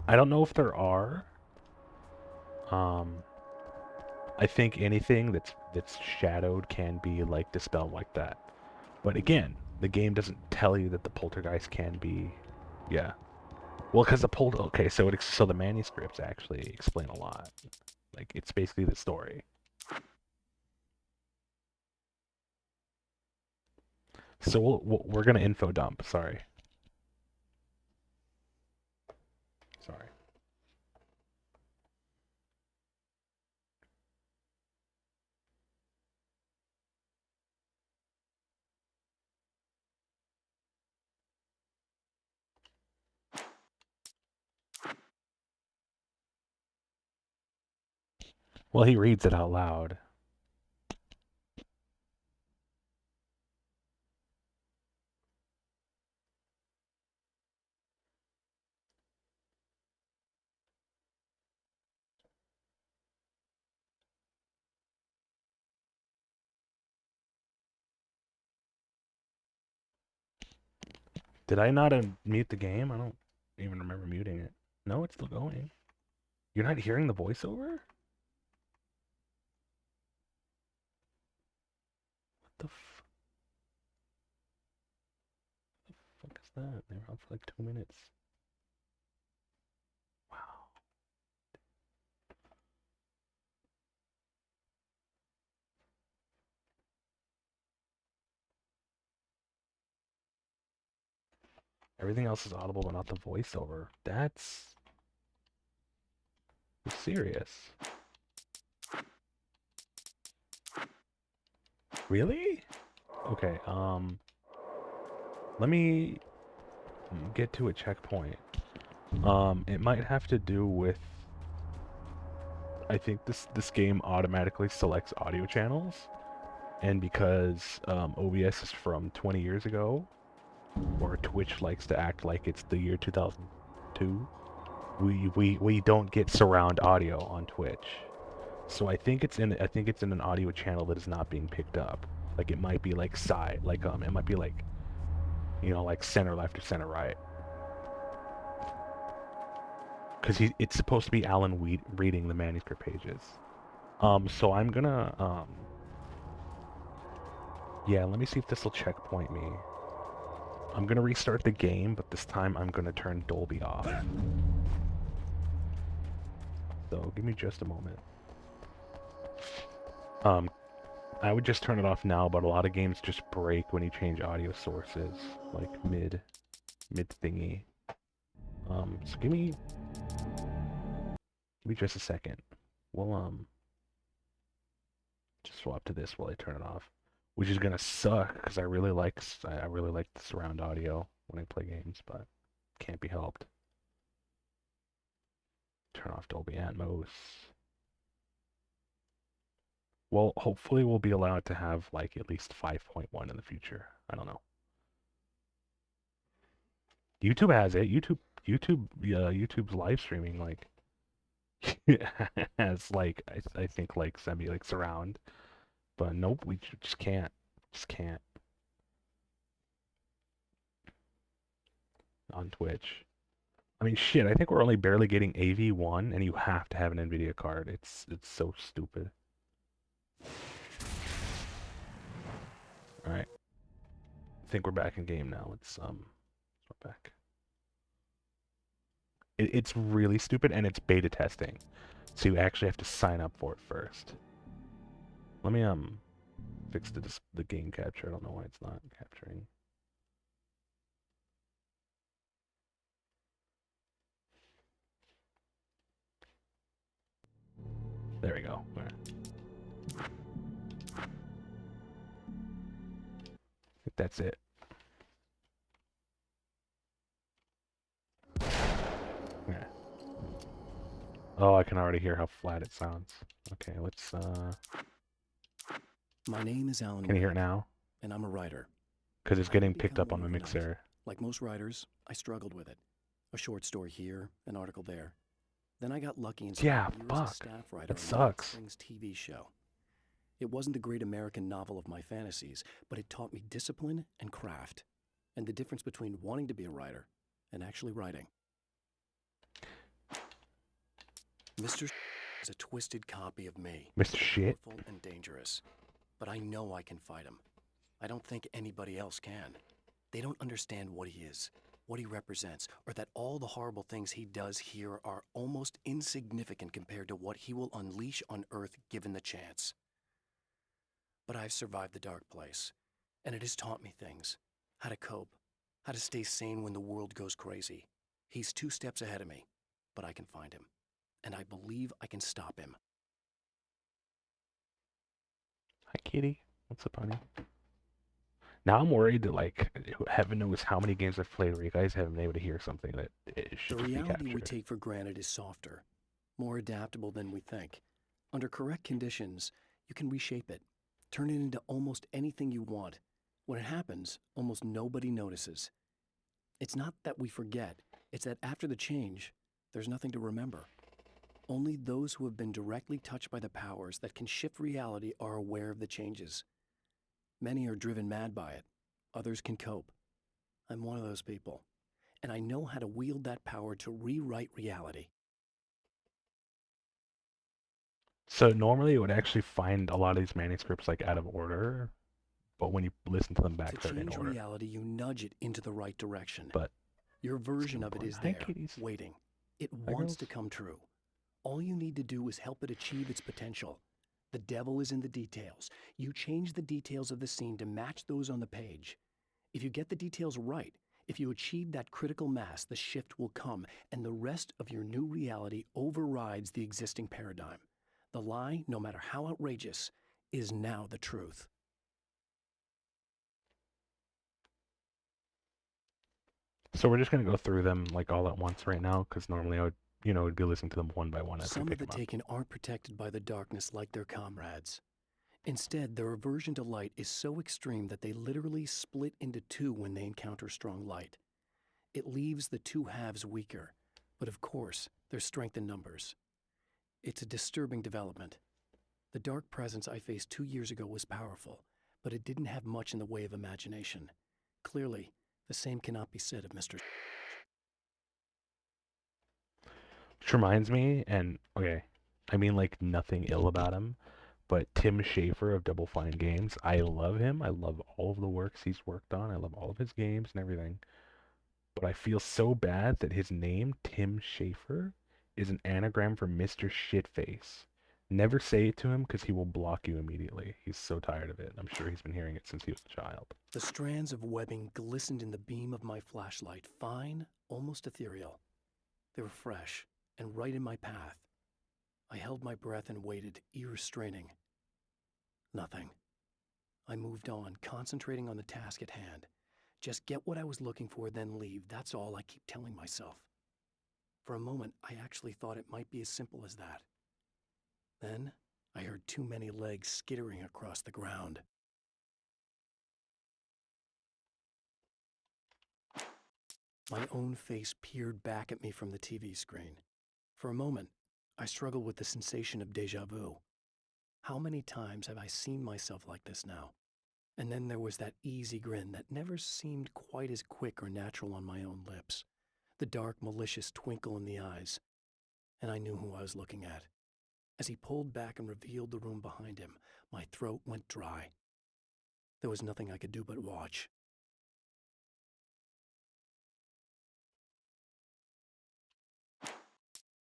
I don't know if there are. I think anything that's shadowed can be like dispelled like that. But again, the game doesn't tell you that the poltergeist can be, yeah. Well, because okay, so so the manuscripts actually explain a lot. Like it's basically the story. So we're gonna info dump. Sorry. Well, he reads it out loud. Did I not mute the game? I don't even remember muting it. No, it's still going. You're not hearing the voiceover? What the fuck is that? They were on for like 2 minutes. Wow. Everything else is audible, but not the voiceover. That's serious. Really? Okay, let me get to a checkpoint. It might have to do with, I think this game automatically selects audio channels, and because OBS is from 20 years ago, or Twitch likes to act like it's the year 2002, we don't get surround audio on Twitch. So I think it's in an audio channel that is not being picked up. Like it might be like side, like it might be like, you know, like center left or center right. Because it's supposed to be Alan reading the manuscript pages. So I'm gonna yeah, let me see if this will checkpoint me. I'm gonna restart the game, but this time I'm gonna turn Dolby off. So give me just a moment. I would just turn it off now, but a lot of games just break when you change audio sources, like mid thingy. So give me just a second. We'll just swap to this while I turn it off, which is gonna suck because I really like the surround audio when I play games, but can't be helped. Turn off Dolby Atmos. Well, hopefully we'll be allowed to have like at least 5.1 in the future. I don't know. YouTube has it. YouTube's live streaming like has like I think like semi like surround, but nope, we just can't. Just can't on Twitch. I mean, shit. I think we're only barely getting AV1, and you have to have an NVIDIA card. It's so stupid. All right. I think we're back in game now. Let's we're back. It's really stupid, and it's beta testing, so you actually have to sign up for it first. Let me fix the game capture. I don't know why it's not capturing. There we go. All right. I think that's it. Yeah. Oh, I can already hear how flat it sounds. Okay, let's My name is Alan. Can you hear it now? And I'm a writer. Because it's getting picked up on my mixer. Like most writers, I struggled with it. A short story here, an article there. Then I got lucky and Yeah, spent years as a fuck. staff writer That on sucks. Springs TV show. It wasn't the great American novel of my fantasies, but it taught me discipline and craft, and the difference between wanting to be a writer and actually writing. Mr. is a twisted copy of me. Mr. Shit. Powerful and dangerous. But I know I can fight him. I don't think anybody else can. They don't understand what he is, what he represents, or that all the horrible things he does here are almost insignificant compared to what he will unleash on Earth given the chance. But I've survived the dark place, and it has taught me things. How to cope, how to stay sane when the world goes crazy. He's 2 steps ahead of me, but I can find him. And I believe I can stop him. Hi, kitty. What's up, honey? Now I'm worried that, like, heaven knows how many games I've played where you guys haven't been able to hear something that it should The be reality we captured. take for granted is softer, more adaptable than we think. Under correct conditions, you can reshape it, turn it into almost anything you want. When it happens, almost nobody notices. It's not that we forget, it's that after the change, there's nothing to remember. Only those who have been directly touched by the powers that can shift reality are aware of the changes. Many are driven mad by it. Others can cope. I'm one of those people, and I know how to wield that power to rewrite reality. So normally it would actually find a lot of these manuscripts like out of order, but when you listen to them back, To they're in change order. reality, you nudge it into the right direction. But Your version of it is Hi, there, kitties. waiting. It Hi, wants to girls. come true. All you need to do is help it achieve its potential. The devil is in the details. You change the details of the scene to match those on the page. If you get the details right, if you achieve that critical mass, the shift will come, and the rest of your new reality overrides the existing paradigm. The lie, no matter how outrageous, is now the truth. So we're just gonna go through them like all at once right now, because normally I would, would be listening to them one by one as we Some of pick the them up. Taken aren't protected by the darkness like their comrades. Instead, their aversion to light is so extreme that they literally split into two when they encounter strong light. It leaves the two halves weaker, but of course, there's strength in numbers. It's a disturbing development. The dark presence I faced 2 years ago was powerful, but it didn't have much in the way of imagination. Clearly, the same cannot be said of Mr. Which reminds me, and okay, I mean like nothing ill about him, but Tim Schafer of Double Fine Games, I love him. I love all of the works he's worked on. I love all of his games and everything. But I feel so bad that his name, Tim Schafer, is an anagram for Mr. Shitface. Never say it to him because he will block you immediately. He's so tired of it. I'm sure he's been hearing it since he was a child. The strands of webbing glistened in the beam of my flashlight, fine, almost ethereal. They were fresh and right in my path. I held my breath and waited, ears straining. Nothing. I moved on, concentrating on the task at hand. Just get what I was looking for, then leave. That's all I keep telling myself. For a moment, I actually thought it might be as simple as that. Then, I heard too many legs skittering across the ground. My own face peered back at me from the TV screen. For a moment, I struggled with the sensation of déjà vu. How many times have I seen myself like this now? And then there was that easy grin that never seemed quite as quick or natural on my own lips. The dark, malicious twinkle in the eyes. And I knew who I was looking at. As he pulled back and revealed the room behind him, my throat went dry. There was nothing I could do but watch.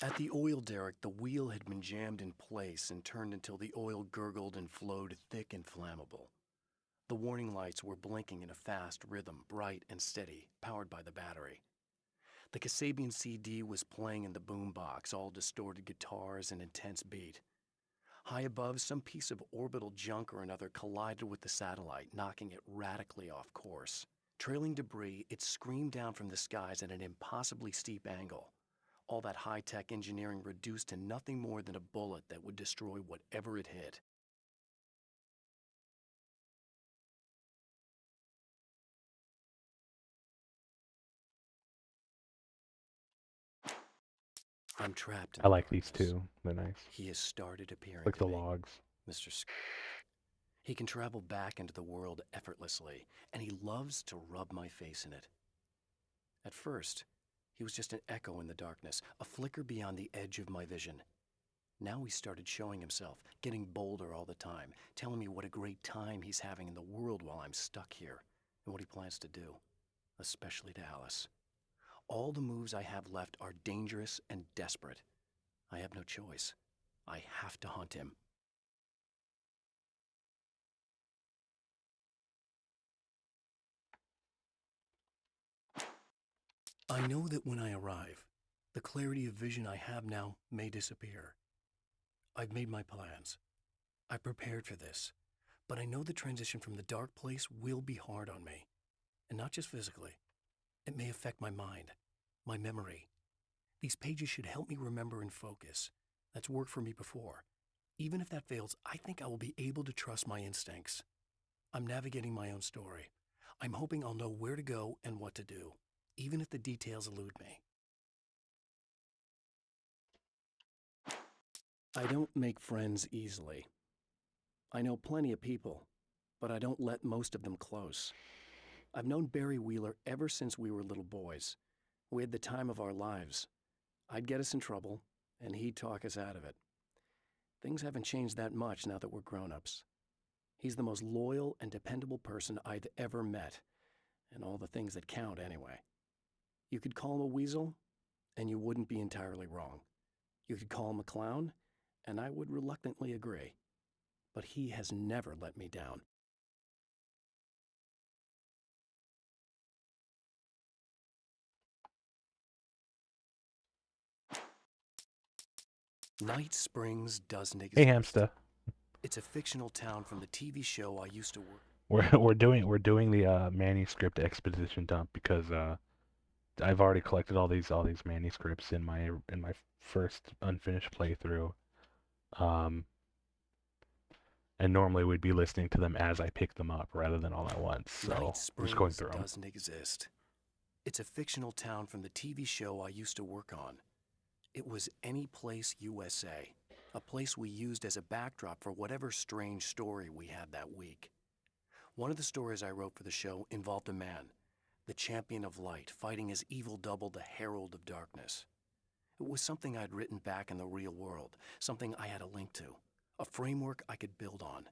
At the oil derrick, the wheel had been jammed in place and turned until the oil gurgled and flowed thick and flammable. The warning lights were blinking in a fast rhythm, bright and steady, powered by the battery. The Kasabian CD was playing in the boombox, all distorted guitars and intense beat. High above, some piece of orbital junk or another collided with the satellite, knocking it radically off course. Trailing debris, it screamed down from the skies at an impossibly steep angle. All that high-tech engineering reduced to nothing more than a bullet that would destroy whatever it hit. I'm trapped in I the like these darkness. two. They're nice. He has started appearing Like to the me, logs. Mr. He can travel back into the world effortlessly, and he loves to rub my face in it. At first, he was just an echo in the darkness, a flicker beyond the edge of my vision. Now he started showing himself, getting bolder all the time, telling me what a great time he's having in the world while I'm stuck here, and what he plans to do, especially to Alice. All the moves I have left are dangerous and desperate. I have no choice. I have to hunt him. I know that when I arrive, the clarity of vision I have now may disappear. I've made my plans. I prepared for this, but I know the transition from the dark place will be hard on me, and not just physically. It may affect my mind, my memory. These pages should help me remember and focus. That's worked for me before. Even if that fails, I think I will be able to trust my instincts. I'm navigating my own story. I'm hoping I'll know where to go and what to do, even if the details elude me. I don't make friends easily. I know plenty of people, but I don't let most of them close. I've known Barry Wheeler ever since we were little boys. We had the time of our lives. I'd get us in trouble, and he'd talk us out of it. Things haven't changed that much now that we're grown-ups. He's the most loyal and dependable person I've ever met, and all the things that count anyway. You could call him a weasel, and you wouldn't be entirely wrong. You could call him a clown, and I would reluctantly agree. But he has never let me down. Night Springs doesn't exist. Hey, Hamster. It's a fictional town from the TV show I used to work. We're doing the manuscript exposition dump because I've already collected all these manuscripts in my first unfinished playthrough. And normally we'd be listening to them as I pick them up rather than all at once. So Night I'm Springs just going through them. doesn't exist. It's a fictional town from the TV show I used to work on. It was Any Place USA, a place we used as a backdrop for whatever strange story we had that week. One of the stories I wrote for the show involved a man, the champion of light, fighting his evil double, the Herald of Darkness. It was something I'd written back in the real world, something I had a link to, a framework I could build on.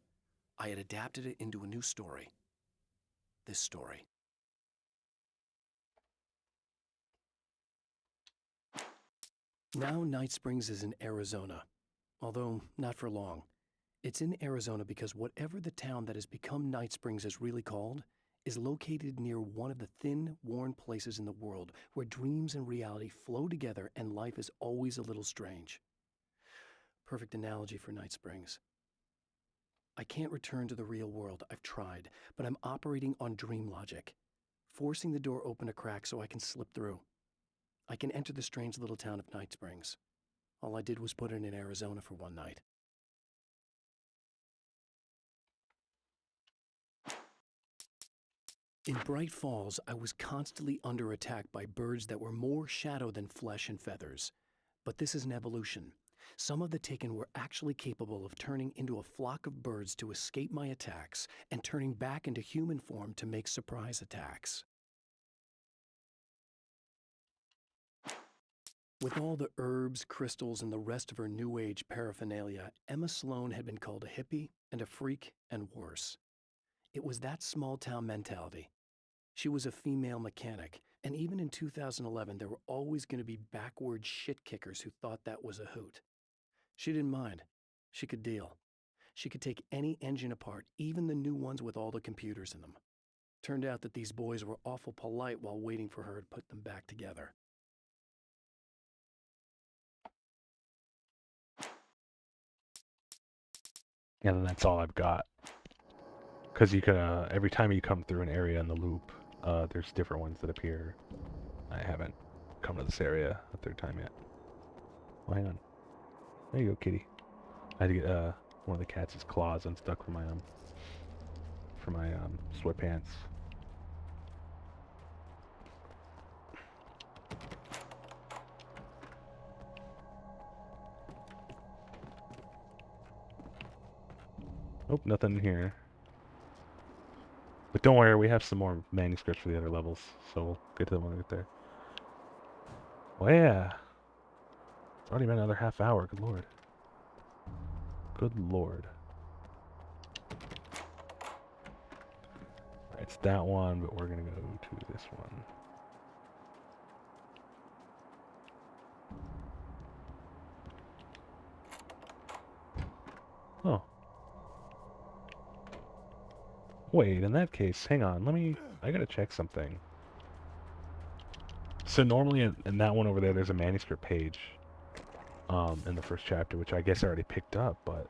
I had adapted it into a new story. This story. Now Night Springs is in Arizona, although not for long. It's in Arizona because whatever the town that has become Night Springs is really called is located near one of the thin, worn places in the world where dreams and reality flow together and life is always a little strange. Perfect analogy for Night Springs. I can't return to the real world. I've tried, but I'm operating on dream logic, forcing the door open a crack so I can slip through. I can enter the strange little town of Night Springs. All I did was put it in Arizona for one night. In Bright Falls, I was constantly under attack by birds that were more shadow than flesh and feathers. But this is an evolution. Some of the Taken were actually capable of turning into a flock of birds to escape my attacks and turning back into human form to make surprise attacks. With all the herbs, crystals, and the rest of her New Age paraphernalia, Emma Sloan had been called a hippie and a freak and worse. It was that small-town mentality. She was a female mechanic, and even in 2011, there were always going to be backward shit-kickers who thought that was a hoot. She didn't mind. She could deal. She could take any engine apart, even the new ones with all the computers in them. Turned out that these boys were awful polite while waiting for her to put them back together. And that's all I've got. Because you can, every time you come through an area in the loop, there's different ones that appear. I haven't come to this area a third time yet. Well, hang on. There you go, kitty. I had to get one of the cat's claws unstuck from my sweatpants. Nope, nothing in here. But don't worry, we have some more manuscripts for the other levels, so we'll get to them when we get there. Well, yeah. It's already been another half hour, good lord. Good lord. Alright, it's that one, but we're gonna go to this one. Oh. Wait, in that case, hang on, I gotta check something. So normally in that one over there, there's a manuscript page, in the first chapter, which I guess I already picked up, but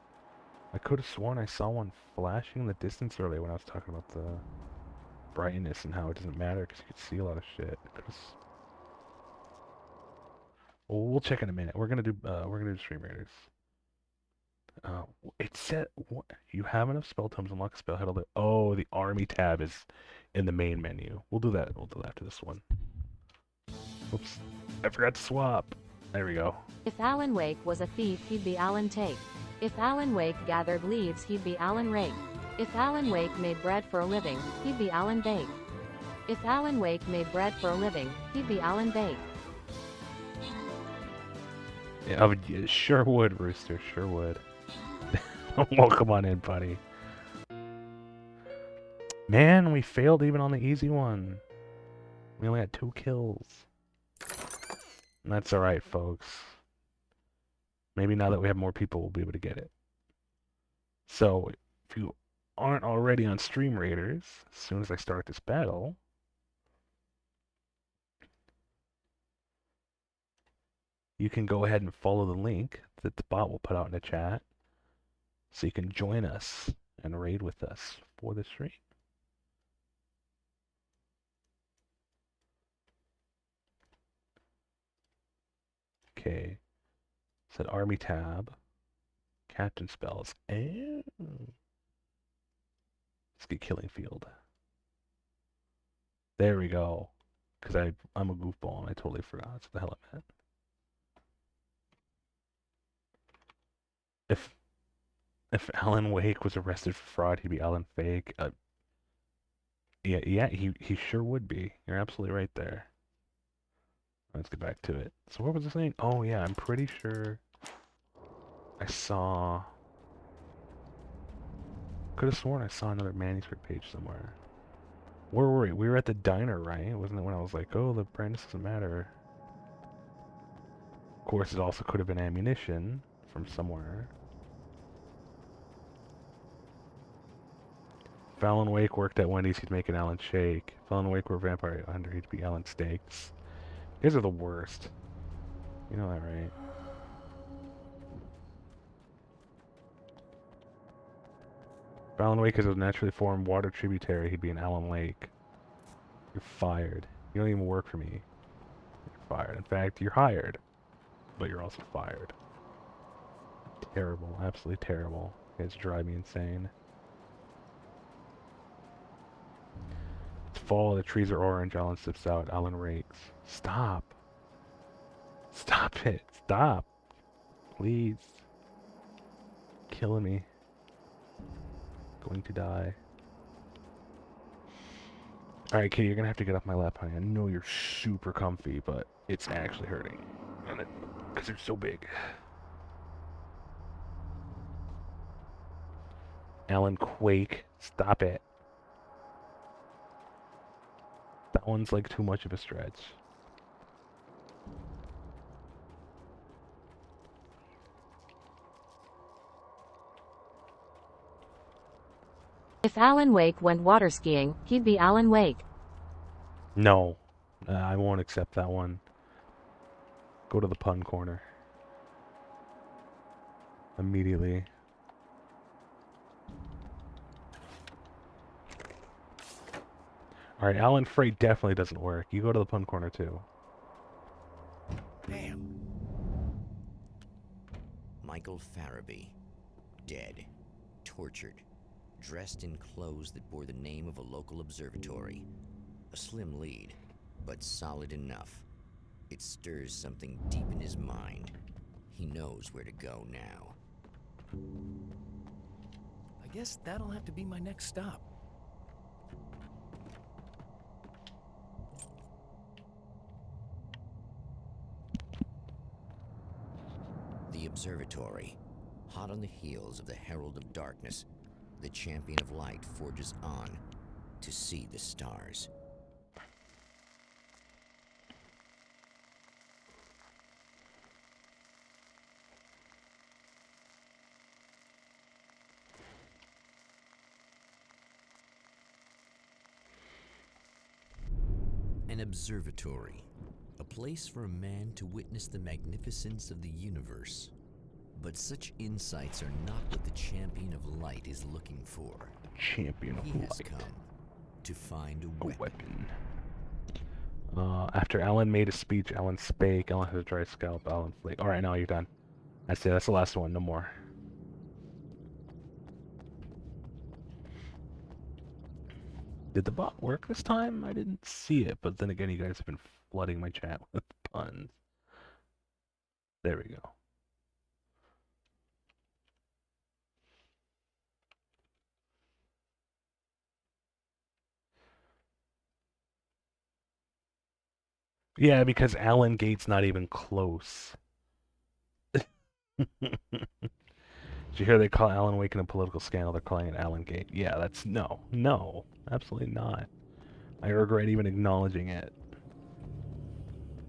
I could have sworn I saw one flashing in the distance earlier when I was talking about the brightness and how it doesn't matter because you can see a lot of shit. Well, we'll check in a minute. We're gonna do Stream Raiders. It said you have enough spell tomes to unlock a spell. Oh, the army tab is in the main menu. We'll do that. We'll do that after this one. Oops, I forgot to swap. There we go. If Alan Wake was a thief, he'd be Alan Take. If Alan Wake gathered leaves, he'd be Alan Rake. If Alan Wake made bread for a living, he'd be Alan Bake. If Alan Wake made bread for a living, he'd be Alan Bake. Yeah, sure would, Rooster. Sure would. Welcome on in, buddy. Man, we failed even on the easy one. We only had 2 kills. And that's alright, folks. Maybe now that we have more people, we'll be able to get it. So, if you aren't already on Stream Raiders, as soon as I start this battle, you can go ahead and follow the link that the bot will put out in the chat, so you can join us and raid with us for the stream. Okay. Said army tab. Captain spells. And let's get killing field. There we go. Because I'm a goofball and I totally forgot. That's what the hell I meant. If Alan Wake was arrested for fraud, he'd be Alan Fake. Yeah, he sure would be. You're absolutely right there. Let's get back to it. So what was I saying? Oh yeah, I'm pretty sure I saw... Could have sworn I saw another manuscript page somewhere. Where were we? We were at the diner, right? Wasn't it when I was like, oh, the brightness doesn't matter. Of course, it also could have been ammunition from somewhere. If Alan Wake worked at Wendy's, he'd make an Alan Shake. If Alan Wake were a vampire hunter, he'd be Alan Steaks. You guys are the worst. You know that, right? If Alan Wake is a naturally formed water tributary, he'd be an Alan Lake. You're fired. You don't even work for me. You're fired. In fact, you're hired. But you're also fired. Terrible. Absolutely terrible. You guys drive me insane. It's fall, the trees are orange, Alan sips out, Alan rakes. Stop. Stop it. Stop. Please. Killing me. Going to die. Alright, Kitty, you're gonna have to get off my lap, honey. I know you're super comfy, but it's actually hurting. Because they're so big. Alan Quake. Stop it. That one's like too much of a stretch. If Alan Wake went water skiing, he'd be Alan Wake. No. I won't accept that one. Go to the pun corner. Immediately. Alright, Alan Freight definitely doesn't work. You go to the pun corner too. Damn. Michael Farabee. Dead. Tortured. Dressed in clothes that bore the name of a local observatory. A slim lead, but solid enough. It stirs something deep in his mind. He knows where to go now. I guess that'll have to be my next stop. The observatory. Hot on the heels of the Herald of Darkness, the Champion of Light forges on to see the stars. An observatory. A place for a man to witness the magnificence of the universe. But such insights are not what the Champion of Light is looking for. Champion of He has Light. come to find a A weapon. weapon. After Alan made a speech, Alan spake. Alan has a dry scalp. Alan flake. Alright, now you're done. That's it. That's the last one. No more. Did the bot work this time? I didn't see it, but then again, you guys have been flooding my chat with puns. There we go. Yeah, because Alan Gate's not even close. Did you hear they call Alan Wake in a political scandal? They're calling it Alan Gate. Yeah, that's no, absolutely not. I regret even acknowledging it.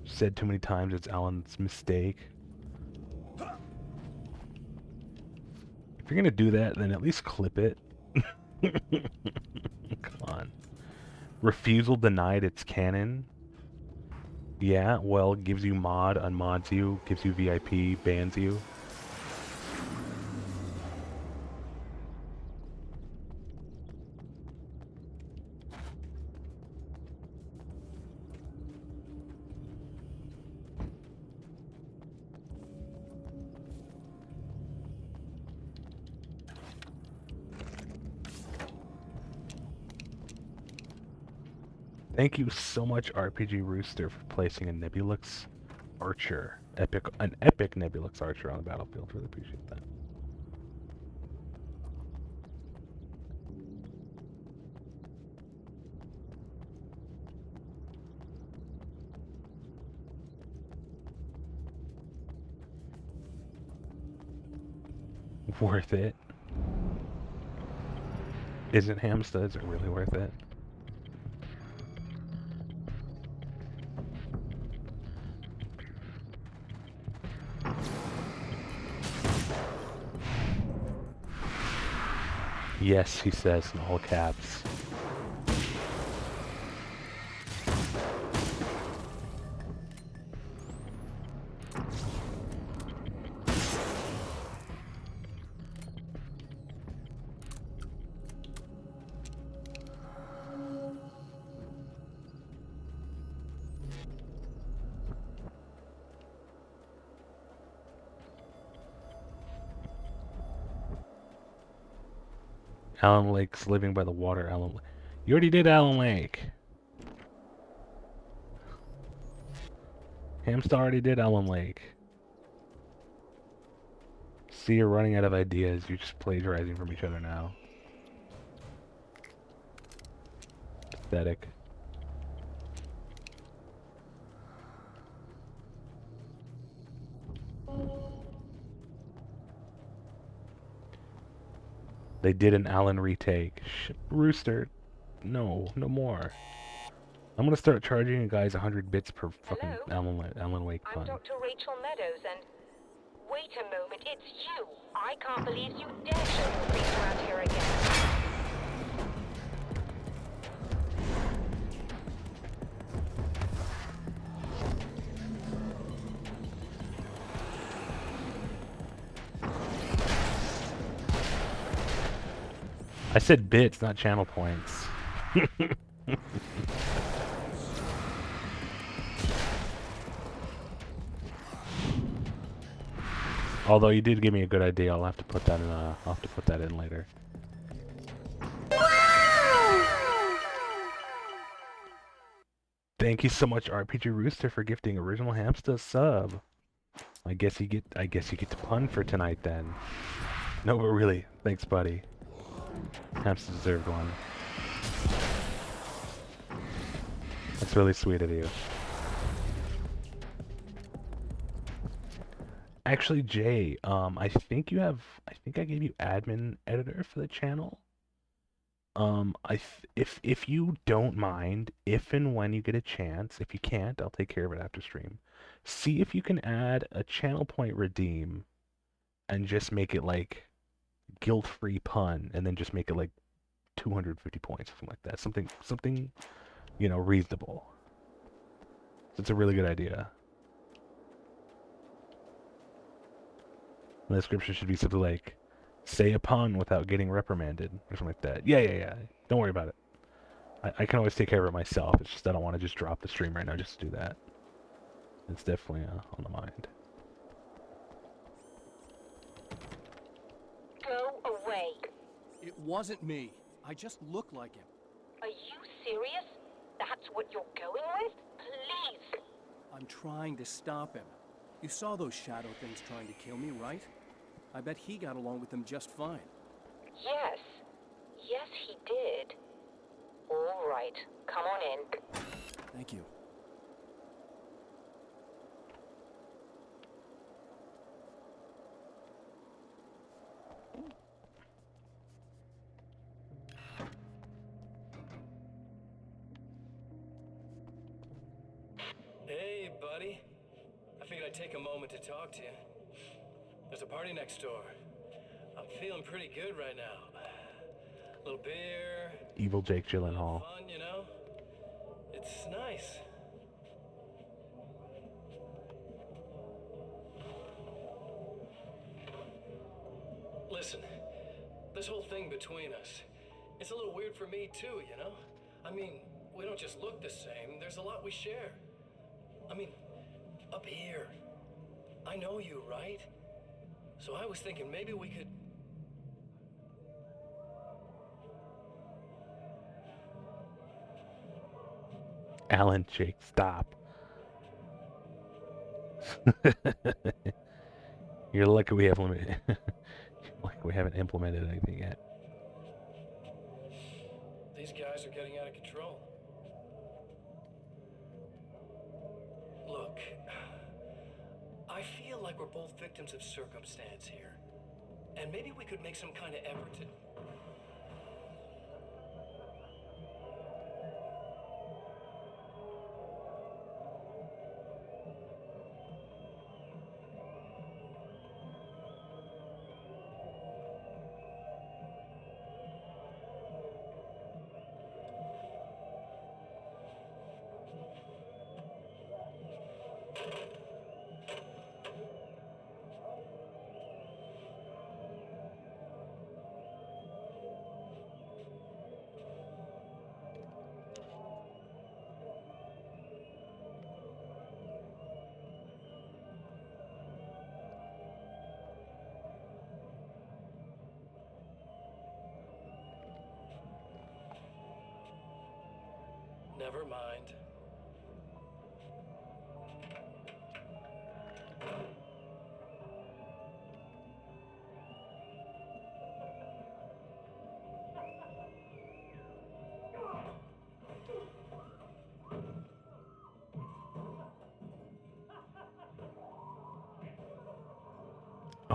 Said too many times it's Alan's mistake. If you're gonna do that, then at least clip it. Come on. Refusal denied, it's canon. Yeah, well, gives you mod, unmods you, gives you VIP, bans you. Thank you so much, RPG Rooster, for placing a Nebulux Archer. An epic Nebulux Archer on the battlefield. Really appreciate that. Worth it. Isn't Hamsta? Is it really worth it? Yes, he says in all caps. Allen Lake's living by the water. You already did Allen Lake. Hamster already did Allen Lake. See, you're running out of ideas. You're just plagiarizing from each other now. Pathetic. They did an Alan retake. Rooster, no more. I'm gonna start charging you guys 100 bits per fucking Alan Wake fun. I'm Dr. Rachel Meadows, and wait a moment, it's you. I can't believe you dare show your face around here again. I said bits, not channel points. Although you did give me a good idea, I'll have to put that in. I'll have to put that in later. Thank you so much, RPG Rooster, for gifting Original Hamster sub. I guess you get to pun for tonight then. No, but really, thanks, buddy. Hamster deserved one. That's really sweet of you. Actually, Jay, I think I gave you admin editor for the channel. If you don't mind, if and when you get a chance, if you can't, I'll take care of it after stream. See if you can add a channel point redeem and just make it like guilt-free pun, and then just make it like 250 points, something like that. Something, you know, reasonable. It's a really good idea. And the description should be something like, say a pun without getting reprimanded, or something like that. Yeah. Don't worry about it. I can always take care of it myself. It's just I don't want to just drop the stream right now just to do that. It's definitely on the mind. Go away. It wasn't me. I just look like him. Are you serious? That's what you're going with? Please. I'm trying to stop him. You saw those shadow things trying to kill me, right? I bet he got along with them just fine. Yes. Yes, he did. All right. Come on in. Thank you. Hey, buddy. I figured I'd take a moment to talk to you. There's a party next door. I'm feeling pretty good right now. A little beer, Evil Jake Gyllenhaal. fun, you know? It's nice. Listen, this whole thing between us, it's a little weird for me too, you know? I mean, we don't just look the same, there's a lot we share. I mean, up here, I know you, right? So I was thinking maybe we could... Alan, Jake, stop. You're lucky we haven't implemented anything yet. These guys are getting out of control. Look, I feel like we're both victims of circumstance here. And maybe we could make some kind of effort to... Never mind.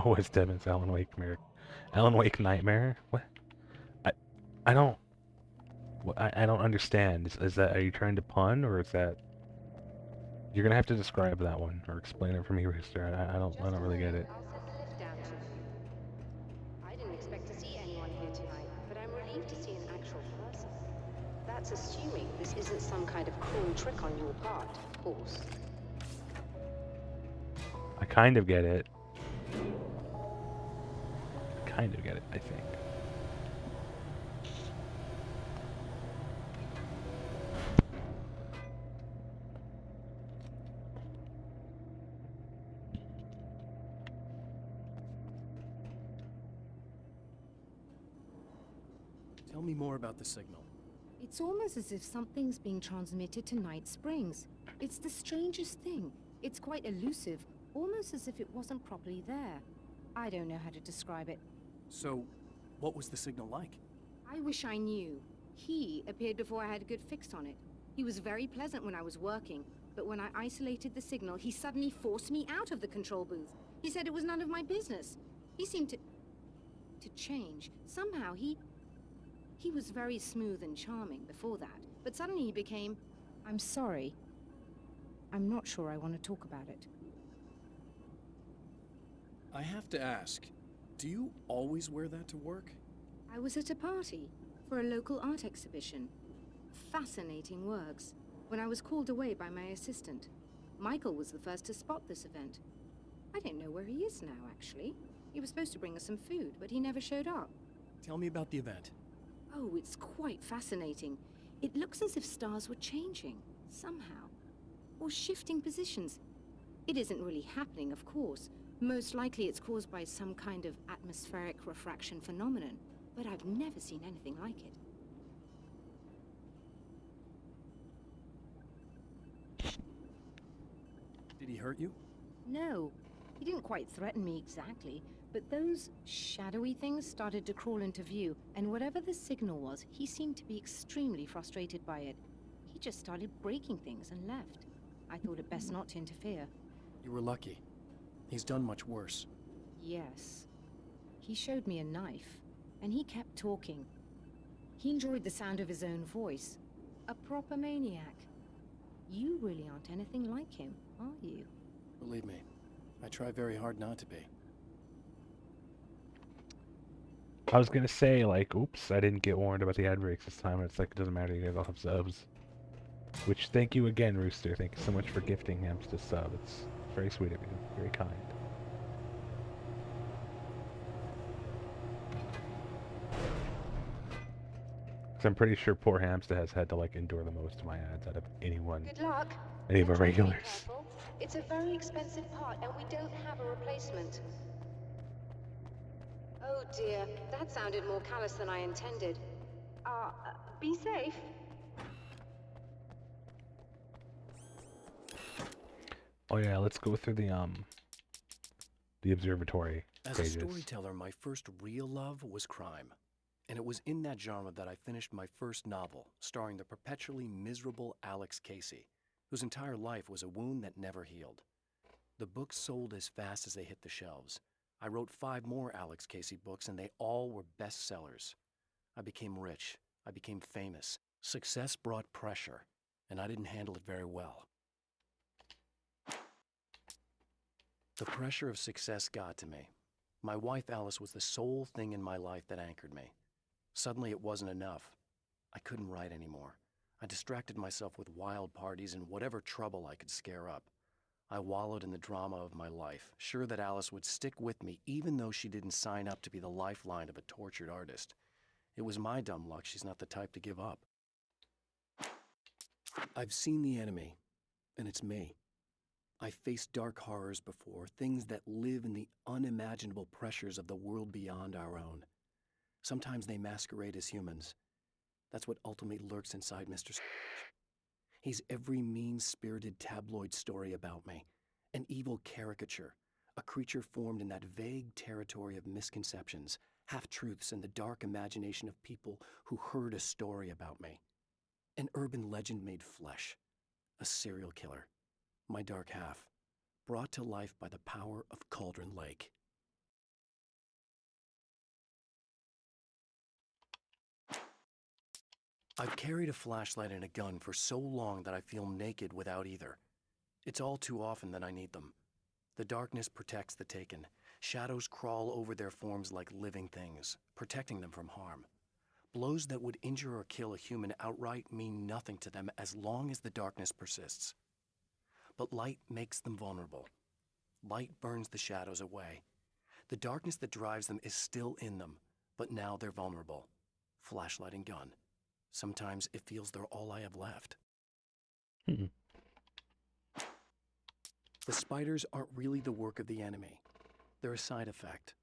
Oh, it's Devin's Alan Wake Alan Wake Nightmare? What? I don't... I don't understand. Is that... Are you trying to pun, or is that... You're gonna have to describe that one, or explain it for me, Rooster. I don't really get it. I'll set the lift down to you. I didn't expect to see anyone here tonight, but I'm relieved to see an actual person. That's assuming this isn't some kind of cruel trick on your part, of course. I kind of get it. I think. Tell me more about the signal. It's almost as if something's being transmitted to Night Springs. It's the strangest thing. It's quite elusive, almost as if it wasn't properly there. I don't know how to describe it. So, what was the signal like? I wish I knew. He appeared before I had a good fix on it. He was very pleasant when I was working, but when I isolated the signal, he suddenly forced me out of the control booth. He said it was none of my business. He seemed to change. Somehow he was very smooth and charming before that, but suddenly he became... I'm sorry. I'm not sure I want to talk about it. I have to ask, do you always wear that to work? I was at a party for a local art exhibition. Fascinating works. When I was called away by my assistant, Michael was the first to spot this event. I don't know where he is now, actually. He was supposed to bring us some food, but he never showed up. Tell me about the event. Oh, it's quite fascinating. It looks as if stars were changing, somehow. Or shifting positions. It isn't really happening, of course. Most likely it's caused by some kind of atmospheric refraction phenomenon, but I've never seen anything like it. he hurt you? No, he didn't quite threaten me exactly, but those shadowy things started to crawl into view, and whatever the signal was, he seemed to be extremely frustrated by it. He just started breaking things and left. I thought it best not to interfere. You were lucky. He's done much worse. Yes. He showed me a knife, and he kept talking. He enjoyed the sound of his own voice. A proper maniac. You really aren't anything like him, are you? Believe me, I try very hard not to be. I was gonna say, like, oops, I didn't get warned about the ad breaks this time. It's like, it doesn't matter, you guys all have subs. Which, thank you again, Rooster. Thank you so much for gifting him to sub. It's very sweet of you. Very kind. Because I'm pretty sure poor Hamster has had to, like, endure the most of my ads out of anyone. Good luck. Any of our Try to be regulars. careful. It's a very expensive part, and we don't have a replacement. Oh dear, that sounded more callous than I intended. Be safe. Oh yeah, let's go through the observatory As pages. a storyteller, my first real love was crime. And it was in that genre that I finished my first novel, starring the perpetually miserable Alex Casey, whose entire life was a wound that never healed. The books sold as fast as they hit the shelves. I wrote 5 more Alex Casey books, and they all were bestsellers. I became rich. I became famous. Success brought pressure, and I didn't handle it very well. The pressure of success got to me. My wife Alice was the sole thing in my life that anchored me. Suddenly it wasn't enough. I couldn't write anymore. I distracted myself with wild parties and whatever trouble I could scare up. I wallowed in the drama of my life, sure that Alice would stick with me even though she didn't sign up to be the lifeline of a tortured artist. It was my dumb luck she's not the type to give up. I've seen the enemy, and it's me. I've faced dark horrors before, things that live in the unimaginable pressures of the world beyond our own. Sometimes they masquerade as humans. That's what ultimately lurks inside Mr. Scrooge. He's every mean-spirited tabloid story about me, an evil caricature, a creature formed in that vague territory of misconceptions, half-truths, and the dark imagination of people who heard a story about me. An urban legend made flesh, a serial killer, my dark half, brought to life by the power of Cauldron Lake. I've carried a flashlight and a gun for so long that I feel naked without either. It's all too often that I need them. The darkness protects the taken. Shadows crawl over their forms like living things, protecting them from harm. Blows that would injure or kill a human outright mean nothing to them as long as the darkness persists. But light makes them vulnerable. Light burns the shadows away. The darkness that drives them is still in them, but now they're vulnerable. Flashlight and gun. Sometimes it feels they're all I have left. Hmm. The spiders aren't really the work of the enemy. They're a side effect.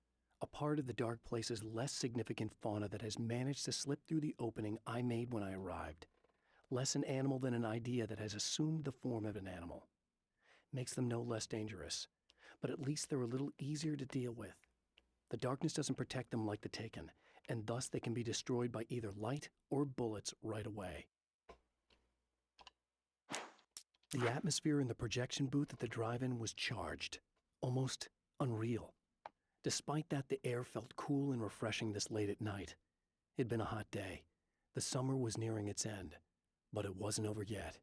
A part of the dark place's less significant fauna that has managed to slip through the opening I made when I arrived. Less an animal than an idea that has assumed the form of an animal. Makes them no less dangerous, but at least they're a little easier to deal with. The darkness doesn't protect them like the Taken, and thus they can be destroyed by either light or bullets right away. The atmosphere in the projection booth at the drive-in was charged, almost unreal. Despite that, the air felt cool and refreshing this late at night. It'd been a hot day. The summer was nearing its end, but it wasn't over yet.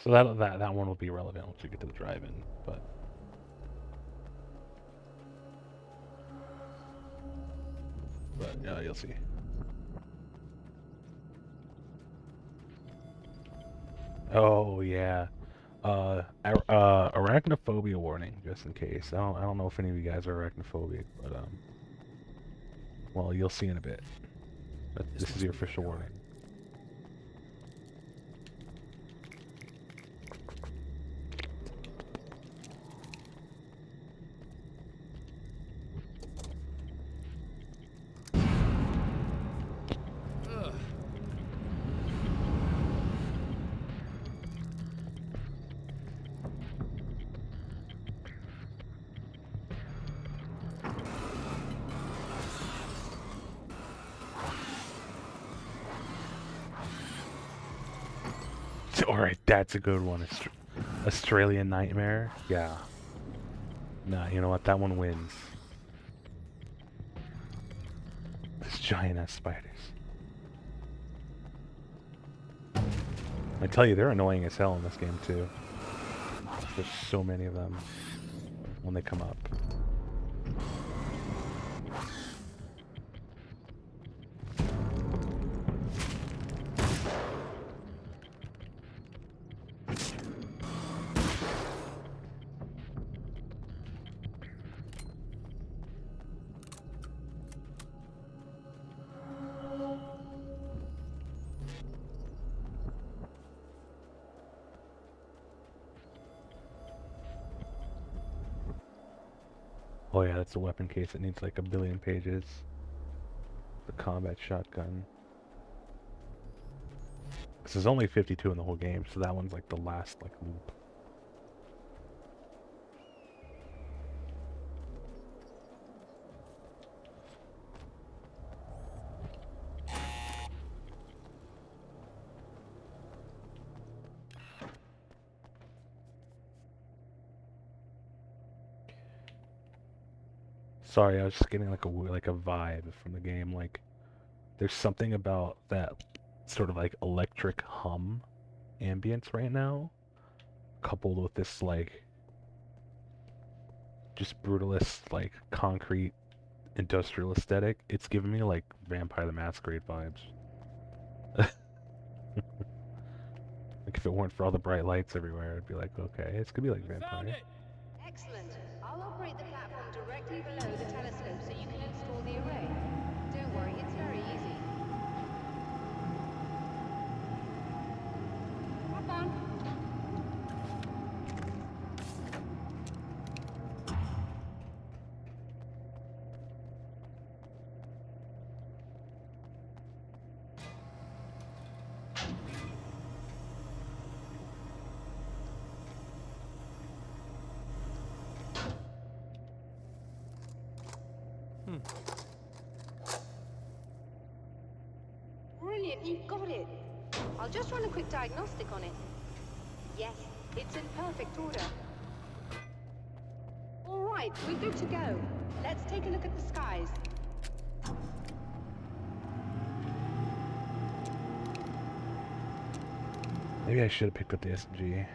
So that one will be relevant once we get to the drive-in, but yeah, you'll see. Oh yeah, arachnophobia warning, just in case. I don't know if any of you guys are arachnophobic, but well, you'll see in a bit. But this is your official warning. Alright, that's a good one. Australian Nightmare? Yeah. Nah, you know what? That one wins. This giant ass spiders. I tell you, they're annoying as hell in this game too. There's so many of them when they come up. Oh yeah, that's a weapon case. It needs like a billion pages. The combat shotgun. Because there's only 52 in the whole game, so that one's like the last like loop. Sorry, I was just getting like a vibe from the game. Like, there's something about that sort of like electric hum ambience right now, coupled with this like just brutalist like concrete industrial aesthetic. It's giving me like Vampire the Masquerade vibes. Like if it weren't for all the bright lights everywhere, I'd be like, okay, it's gonna be like Vampire. Excellent. I'll operate the platform directly below the telescope so you can install the array. Don't worry, it's very easy. Hop on. Brilliant, you got it. I'll just run a quick diagnostic on it. Yes, it's in perfect order. All right, we're good to go. Let's take a look at the skies. Maybe I should have picked up the SMG.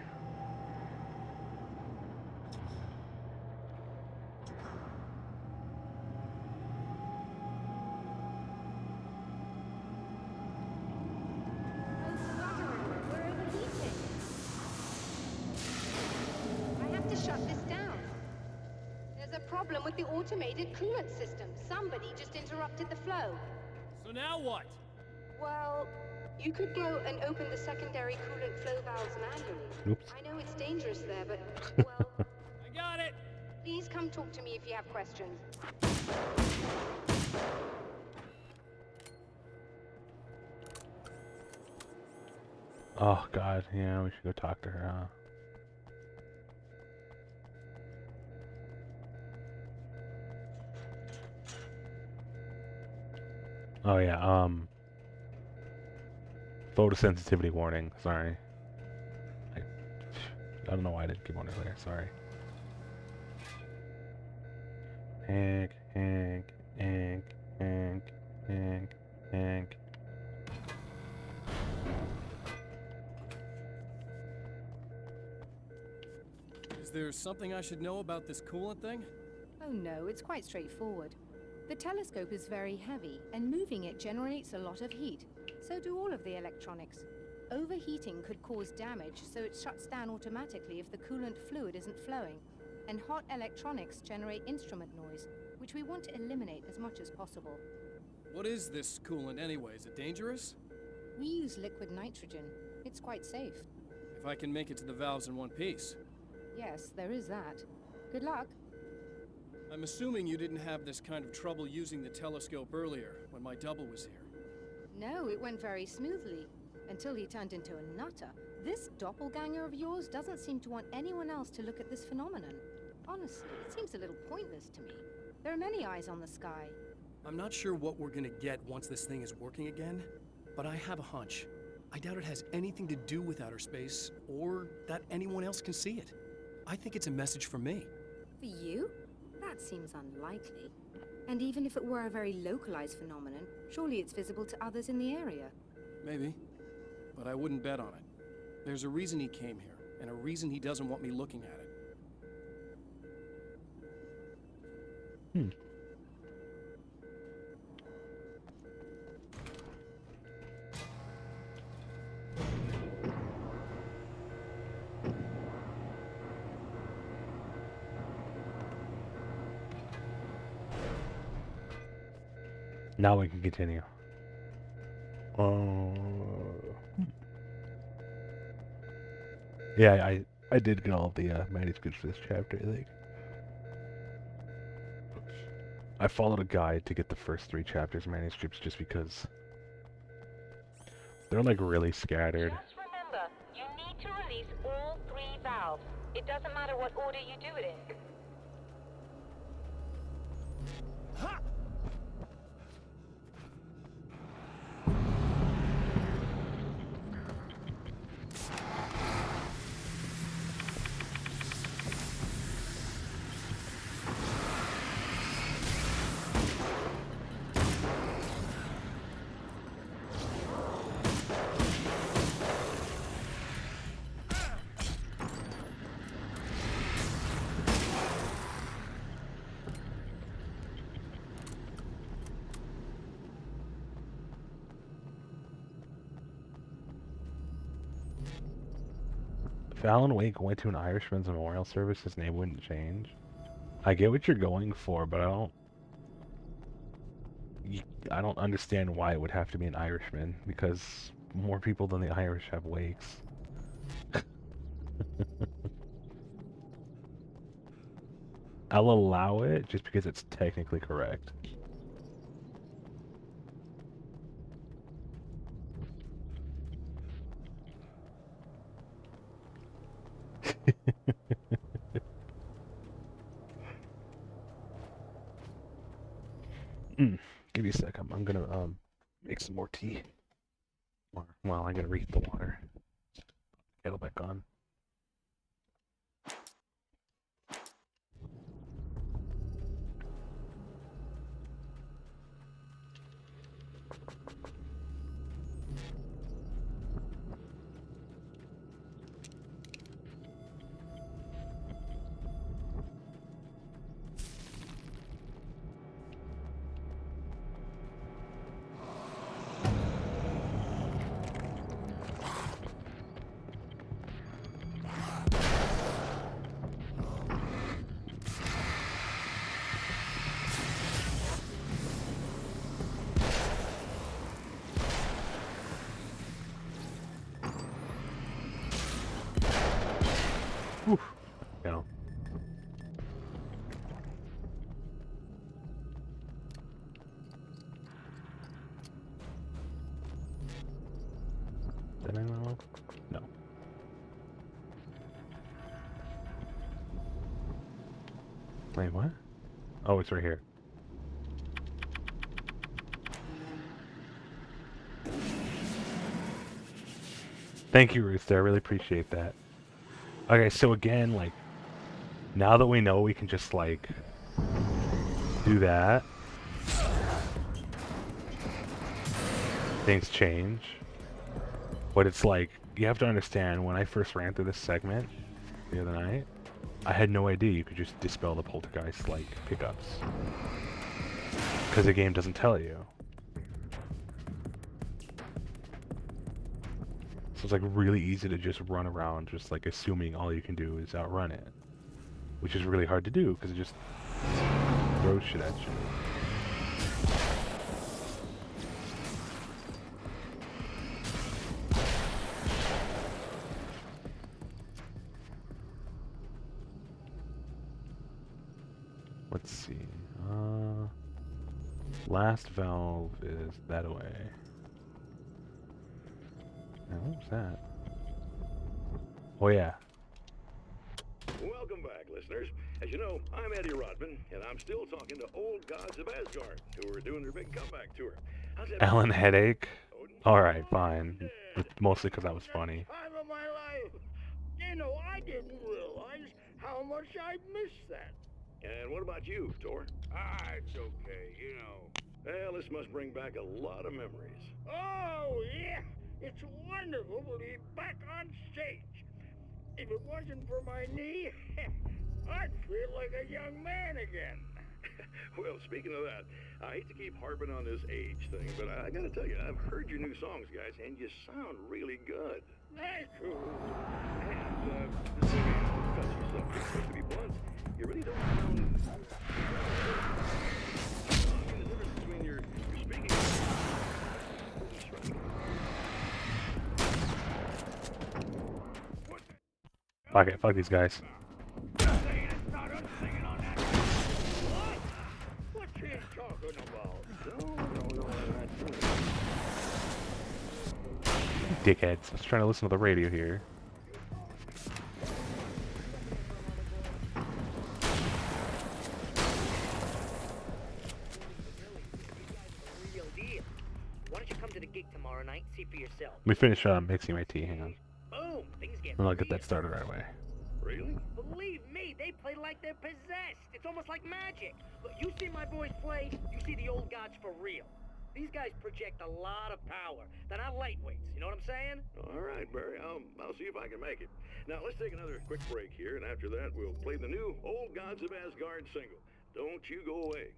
With the automated coolant system. Somebody just interrupted the flow. So now what? Well, you could go and open the secondary coolant flow valves manually. Oops. I know it's dangerous there, but, well... I got it! Please come talk to me if you have questions. Oh god, yeah, we should go talk to her, huh? Oh yeah, photosensitivity warning, sorry. I don't know why I didn't keep on earlier, sorry. Hank. Is there something I should know about this coolant thing? Oh no, it's quite straightforward. The telescope is very heavy, and moving it generates a lot of heat. So do all of the electronics. Overheating could cause damage, so it shuts down automatically if the coolant fluid isn't flowing. And hot electronics generate instrument noise, which we want to eliminate as much as possible. What is this coolant anyway? Is it dangerous? We use liquid nitrogen. It's quite safe. If I can make it to the valves in one piece. Yes, there is that. Good luck. I'm assuming you didn't have this kind of trouble using the telescope earlier, when my double was here. No, it went very smoothly. Until he turned into a nutter. This doppelganger of yours doesn't seem to want anyone else to look at this phenomenon. Honestly, it seems a little pointless to me. There are many eyes on the sky. I'm not sure what we're gonna get once this thing is working again, but I have a hunch. I doubt it has anything to do with outer space, or that anyone else can see it. I think it's a message for me. For you? That seems unlikely. And even if it were a very localized phenomenon, surely it's visible to others in the area. Maybe. But I wouldn't bet on it. There's a reason he came here, and a reason he doesn't want me looking at it. Now we can continue. Yeah, I did get all the manuscripts for this chapter, I think. I followed a guide to get the first 3 chapters manuscripts just because they're like really scattered. Just remember, you need to release all 3 valves. It doesn't matter what order you do it in. If Alan Wake went to an Irishman's memorial service, his name wouldn't change. I get what you're going for, but I don't understand why it would have to be an Irishman, because more people than the Irish have wakes. I'll allow it just because it's technically correct. Give me a sec. I'm gonna make some more tea. Well, I'm gonna reheat the water. Kettle back on. Oof. No. Did I know? No. Wait, what? Oh, it's right here. Thank you, Rooster. I really appreciate that. Okay, so again, like, now that we know we can just, like, do that, things change. But it's like, you have to understand, when I first ran through this segment the other night, I had no idea you could just dispel the poltergeist, like, pickups. Because the game doesn't tell you. So it's like really easy to just run around just like assuming all you can do is outrun it. Which is really hard to do because it just throws shit at you. Let's see. Last valve is that away. Now, what was that? Oh, yeah. Welcome back, listeners. As you know, I'm Eddie Rodman, and I'm still talking to old gods of Asgard, who are doing their big comeback tour. How's that? Alan Headache? Alright, fine. Mostly because I was funny. Time of my life. You know, I didn't realize how much I missed that. And what about you, Tor? It's okay, you know. Well, this must bring back a lot of memories. Oh, yeah. It's wonderful to be back on stage. If it wasn't for my knee, I'd feel like a young man again. Well, speaking of that, I hate to keep harping on this age thing, but I gotta tell you, I've heard your new songs, guys, and you sound really good. Thank you. And, this thing ain't touchy subject, but to be blunt, you really don't sound... I mean, the difference between your speaking... Fuck it, fuck these guys. What's he talking about? No, Dickheads. I was trying to listen to the radio here. Real deal. Why don't you come to the gig tomorrow night and see for yourself? Let me finish mixing my tea. Hang on. Boom! Things get And I'll get that started right away. Really? Believe me, they play like they're possessed. It's almost like magic. Look, you see my boys play, you see the old gods for real. These guys project a lot of power. They're not lightweights, you know what I'm saying? All right, Barry, I'll see if I can make it. Now, let's take another quick break here, and after that, we'll play the new Old Gods of Asgard single. Don't you go away.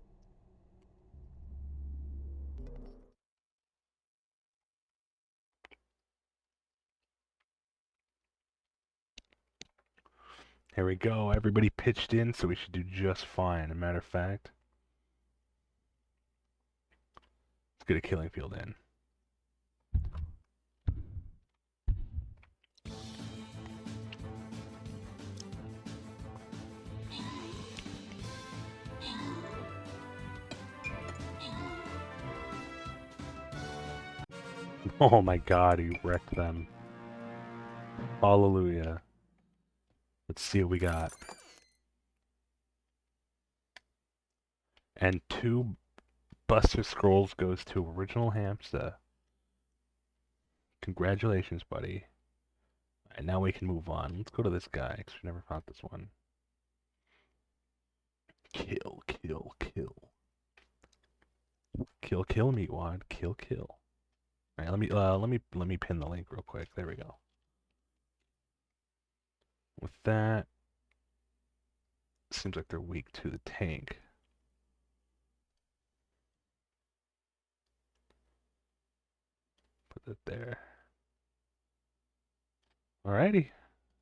Here we go. Everybody pitched in, so we should do just fine. As a matter of fact, let's get a killing field in. Oh my god, he wrecked them. Hallelujah. Let's see what we got. And 2 Buster Scrolls goes to Original Hamster. Congratulations, buddy. Alright, now we can move on. Let's go to this guy, because we never found this one. Kill, kill, kill. Kill, kill, Meatwad. Kill, kill. Alright, let me pin the link real quick. There we go. With that, seems like they're weak to the tank. Put it there. Alrighty,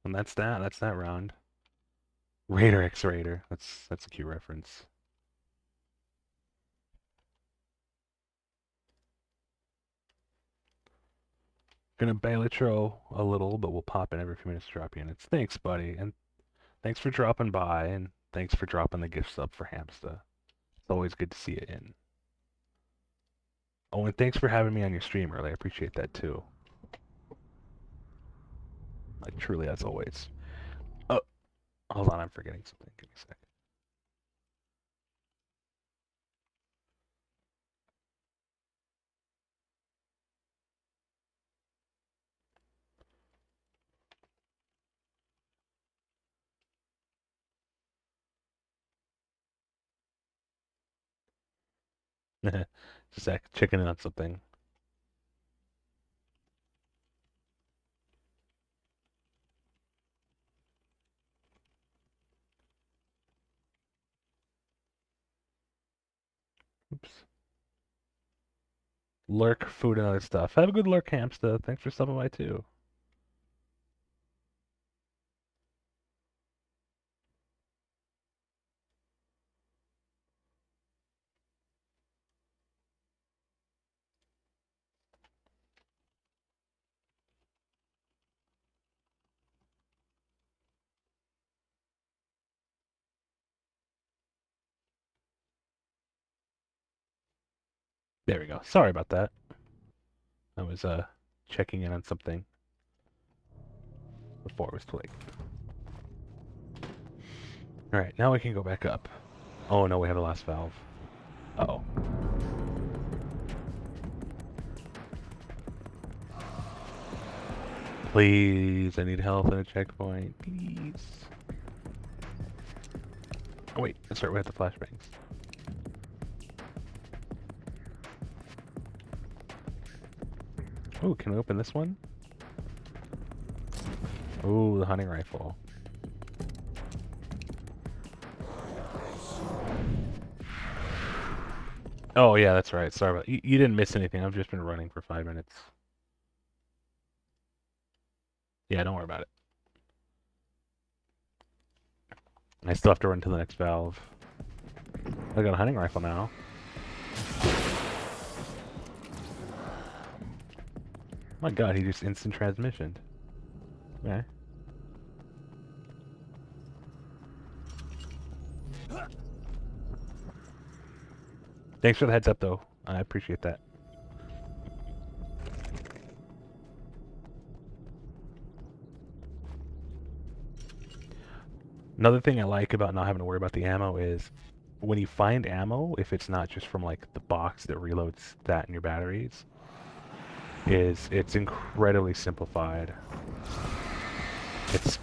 and that's that. That's that round. Raider X Raider. That's a cute reference. Gonna Bailitro a little, but we'll pop in every few minutes to drop units. Thanks, buddy, and thanks for dropping by, and thanks for dropping the gift sub for Hamsta. It's always good to see it in. Oh, and thanks for having me on your stream early. I appreciate that too. Like truly, as always. Oh, hold on, I'm forgetting something. Give me a sec. Just checking in on something. Oops. Lurk, food, and other stuff. Have a good lurk, Hamsta. Thanks for stopping by too. There we go. Sorry about that. I was checking in on something before it was too late. Alright, now we can go back up. Oh no, we have the last valve. Uh-oh. Please, I need health and a checkpoint. Please. Oh wait, that's right, we have the flashbangs. Oh, can we open this one? Oh, the hunting rifle. Oh yeah, that's right. Sorry about you didn't miss anything. I've just been running for 5 minutes. Yeah, don't worry about it. I still have to run to the next valve. I got a hunting rifle now. My god, he just instant transmissioned. Okay. Thanks for the heads up, though. I appreciate that. Another thing I like about not having to worry about the ammo is when you find ammo, if it's not just from like the box that reloads that and your batteries, it's incredibly simplified. It's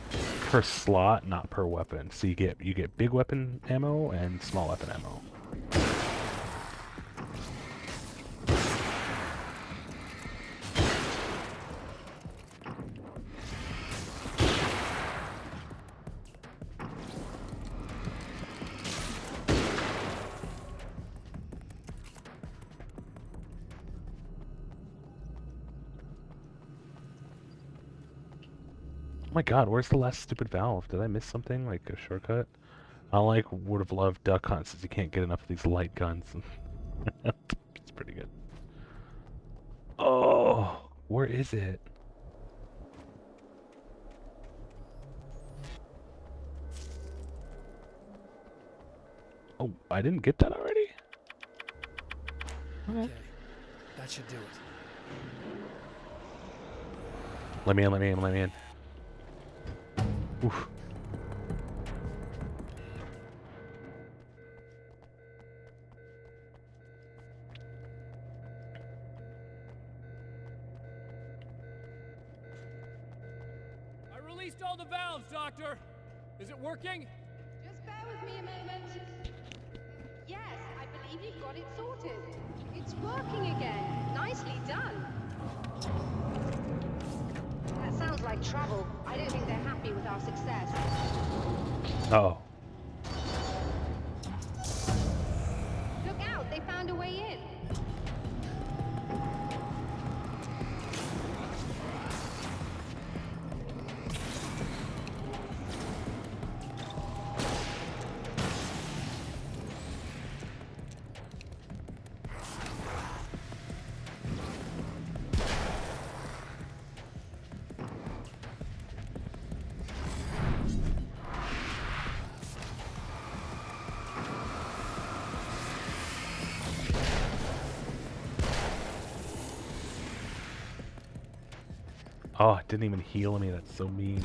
per slot, not per weapon. So you get big weapon ammo and small weapon ammo. Oh my god, where's the last stupid valve? Did I miss something? Like a shortcut? I would have loved Duck Hunt since you can't get enough of these light guns. It's pretty good. Oh, where is it? Oh, I didn't get that already? Okay, that should do it. Let me in, let me in, let me in. Oof. I released all the valves, Doctor. Is it working? Just bear with me a moment. Yes, I believe you've got it sorted. It's working again. Nicely done. That sounds like trouble. I don't think they're happy with our success. Oh. Look out, they found a way in. Oh, it didn't even heal me. That's so mean.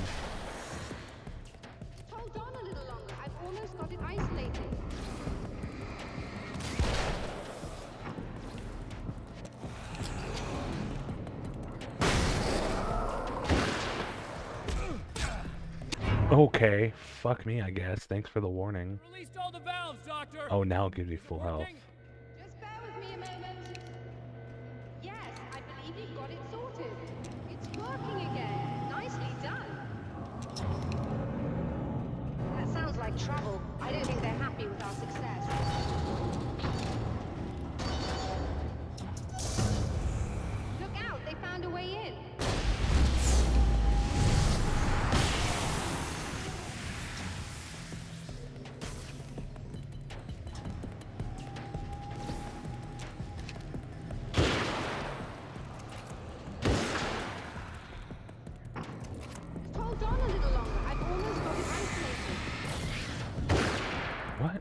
Hold on a little longer. I've almost got it isolated. Okay, fuck me, I guess. Thanks for the warning. Released all the valves, Doctor. Oh, now it gives me full health. Just bear with me a moment. Yes, I believe you've got it sorted. It's working again. Nicely done. That sounds like trouble. I don't think they're happy with our success. Look out, they found a way in. Hold on a little longer. I've almost got it isolated. What?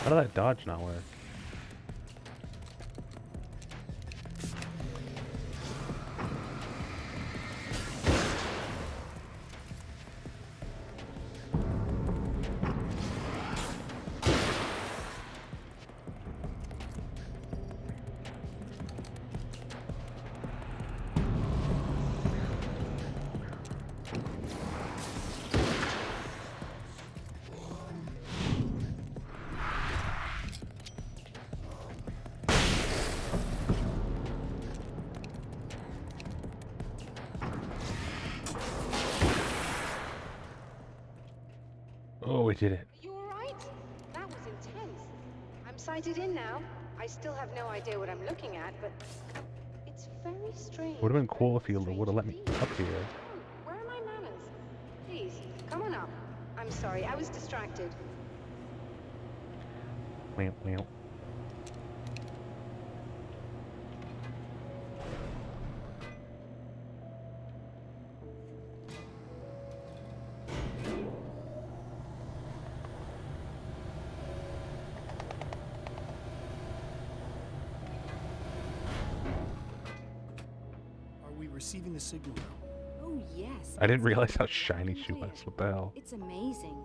How did that dodge not work? we did it. Are you alright? That was intense. I'm sighted in now. I still have no idea what I'm looking at, but it's very strange. Would have been cool if you would have let me up here. Where are my manners? Please, come on up. I'm sorry, I was distracted. Wamp, wamp. Are we receiving the signal now? Oh, yes. I didn't it's realize how clear. shiny she was. What the hell? It's amazing.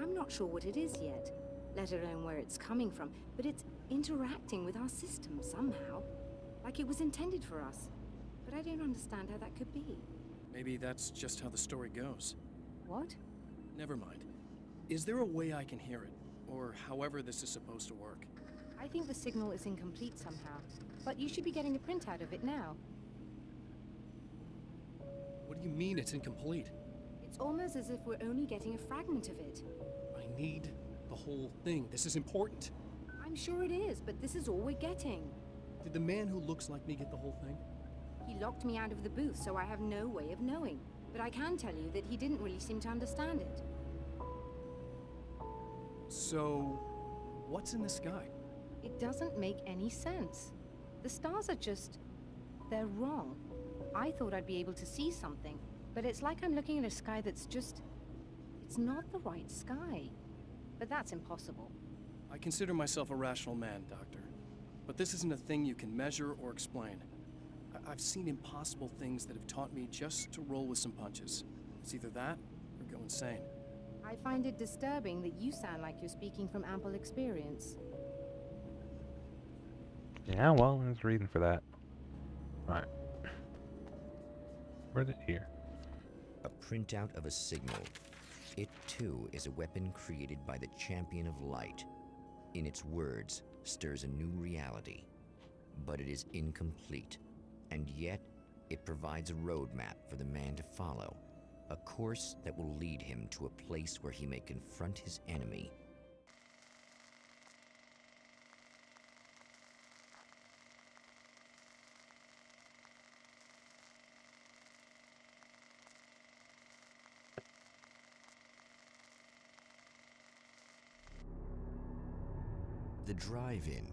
I'm not sure what it is yet, let alone where it's coming from, but it's interacting with our system somehow. Like it was intended for us. But I don't understand how that could be. Maybe that's just how the story goes. What? Never mind. Is there a way I can hear it? Or however this is supposed to work? I think the signal is incomplete somehow, but you should be getting a printout of it now. What do you mean it's incomplete? It's almost as if we're only getting a fragment of it. I need the whole thing. This is important. I'm sure it is, but this is all we're getting. Did the man who looks like me get the whole thing? He locked me out of the booth, so I have no way of knowing. But I can tell you that he didn't really seem to understand it. So, what's in the sky? It doesn't make any sense. The stars are just... they're wrong. I thought I'd be able to see something, but it's like I'm looking at a sky that's just... it's not the right sky. But that's impossible. I consider myself a rational man, Doctor. But this isn't a thing you can measure or explain. I've seen impossible things that have taught me just to roll with some punches. It's either that or go insane. I find it disturbing that you sound like you're speaking from ample experience. Yeah, well, there's a reason for that. Alright. Where's it here? A printout of a signal. It too is a weapon created by the Champion of Light. In its words, stirs a new reality. But it is incomplete. And yet, it provides a roadmap for the man to follow. A course that will lead him to a place where he may confront his enemy. The drive-in.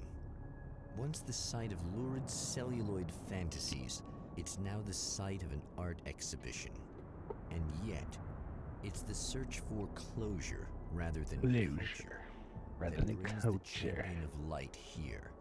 Once the site of lurid celluloid fantasies, it's now the site of an art exhibition. And yet, it's the search for closure rather than culture rather that than brings culture. the Champion of Light here.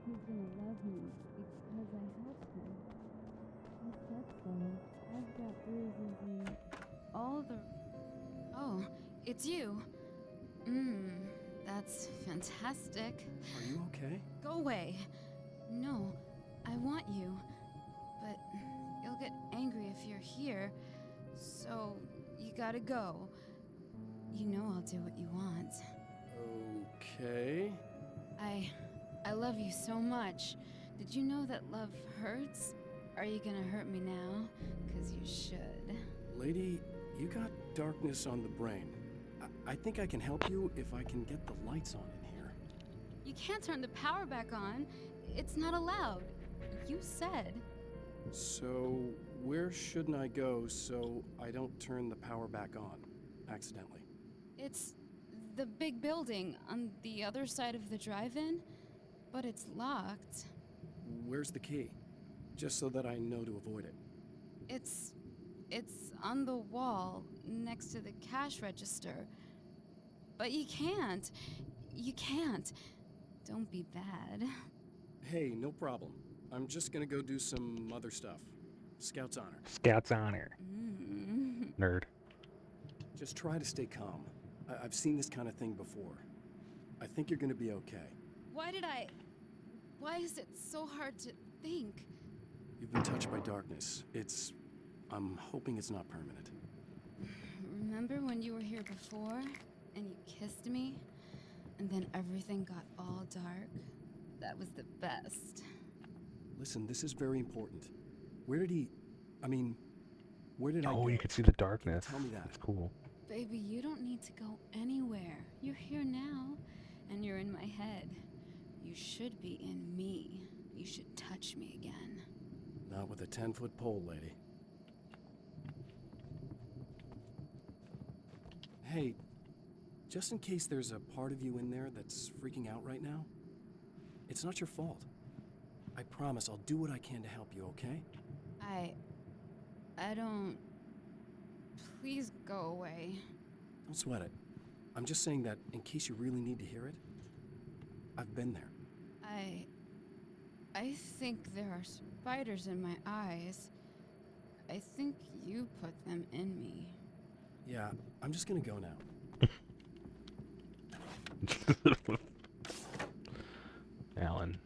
He's gonna love me because I helped him. He said so. I've got bruises and all the... Oh, it's you. That's fantastic. Are you okay? Go away. No, I want you. But you'll get angry if you're here. So, you gotta go. You know I'll do what you want. Okay. I love you so much. Did you know that love hurts? Are you gonna hurt me now? 'Cause you should. Lady, you got darkness on the brain. I think I can help you if I can get the lights on in here. You can't turn the power back on. It's not allowed. You said. So, where shouldn't I go so I don't turn the power back on accidentally? It's the big building on the other side of the drive-in, but it's locked. Where's the key? Just so that I know to avoid it. It's on the wall next to the cash register. But you can't. You can't. Don't be bad. Hey, no problem. I'm just gonna go do some other stuff. Scout's honor. Scout's honor. Nerd. Just try to stay calm. I've seen this kind of thing before. I think you're gonna be okay. Why is it so hard to think? You've been touched by darkness. I'm hoping it's not permanent. Remember when you were here before and you kissed me? And then everything got all dark? That was the best. Listen, this is very important. Where did I go? Oh, you can see the darkness. Tell me that. It's cool. Baby, you don't need to go anywhere. You're here now, and you're in my head. You should be in me. You should touch me again. Not with a 10-foot pole, lady. Hey, just in case there's a part of you in there that's freaking out right now, it's not your fault. I promise I'll do what I can to help you, okay? I don't... Please go away. Don't sweat it. I'm just saying that in case you really need to hear it, I've been there. I think there are spiders in my eyes. I think you put them in me. Yeah, I'm just gonna go now. Alan.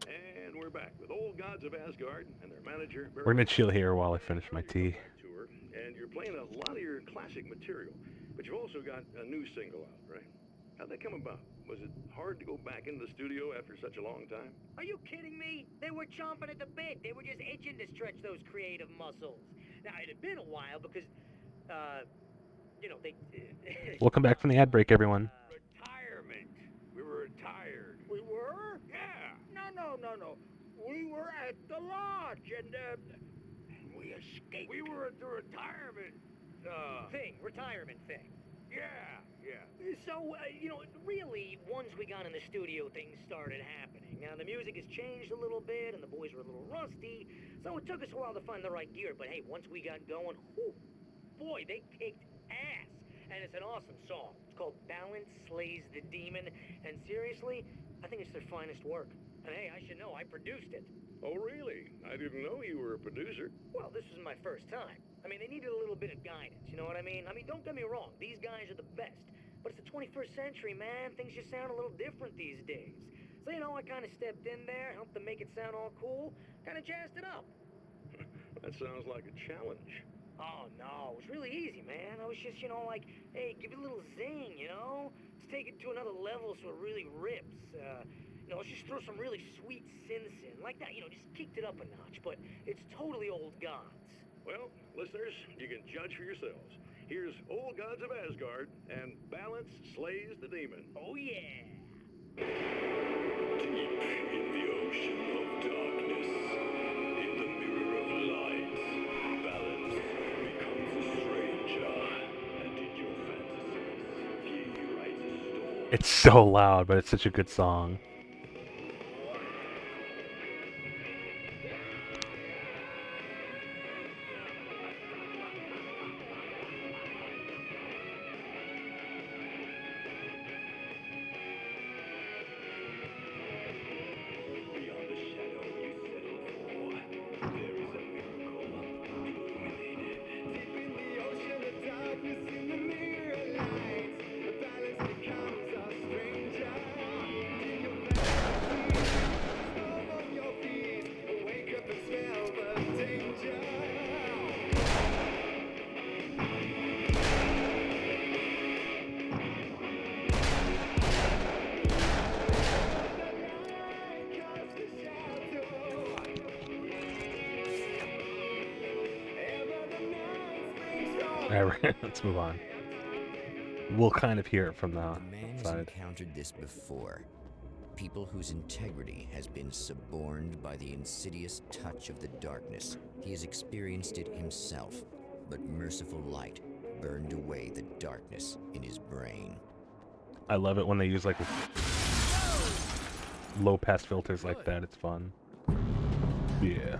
And we're back with Old Gods of Asgard and their manager. We're gonna chill here while I finish my tea. Tour, and you're playing a lot of your classic material, but you've also got a new single out, right? How'd that come about? Was it hard to go back into the studio after such a long time? Are you kidding me? They were chomping at the bit. They were just itching to stretch those creative muscles. Now, it had been a while because, they... Welcome back from the ad break, everyone. Retirement. We were retired. We were? Yeah. No. We were at the lodge, and we escaped. We were at the retirement retirement thing. Yeah. So, really, once we got in the studio, things started happening. Now, the music has changed a little bit, and the boys were a little rusty, so it took us a while to find the right gear. But hey, once we got going, boy, they kicked ass. And it's an awesome song. It's called Balance Slays the Demon, and seriously, I think it's their finest work. And hey, I should know, I produced it. Oh, really? I didn't know you were a producer. Well, this was my first time. I mean, they needed a little bit of guidance, you know what I mean? Don't get me wrong, these guys are the best. But it's the 21st century, man. Things just sound a little different these days. So, I kind of stepped in there, helped them make it sound all cool, kind of jazzed it up. That sounds like a challenge. Oh, no, it was really easy, man. I was just, hey, give it a little zing, Let's take it to another level so it really rips. Let's just throw some really sweet synths in. Like that, just kicked it up a notch. But it's totally Old Gods. Well, listeners, you can judge for yourselves. Here's Old Gods of Asgard, and Balance Slays the Demon. Oh, yeah. Deep in the ocean of darkness, in the mirror of light, Balance becomes a stranger, and in your fantasies, he rides a storm. It's so loud, but it's such a good song. Alright, let's move on. We'll kind of hear it from the man has side. encountered this before. People whose integrity has been suborned by the insidious touch of the darkness. He has experienced it himself, but merciful light burned away the darkness in his brain. I love it when they use like low pass filters like that. It's fun. Yeah.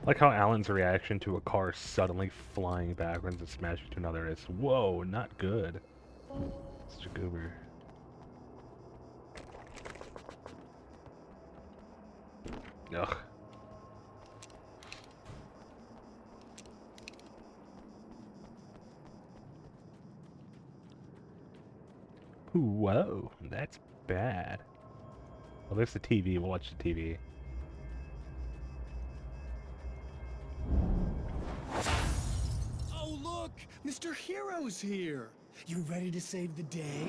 Like how Alan's reaction to a car suddenly flying backwards and smashing into another is, whoa, not good. Such a goober. Ugh. Whoa, that's bad. Well, there's the TV. We'll watch the TV. Oh, look! Mr. Hero's here! You ready to save the day?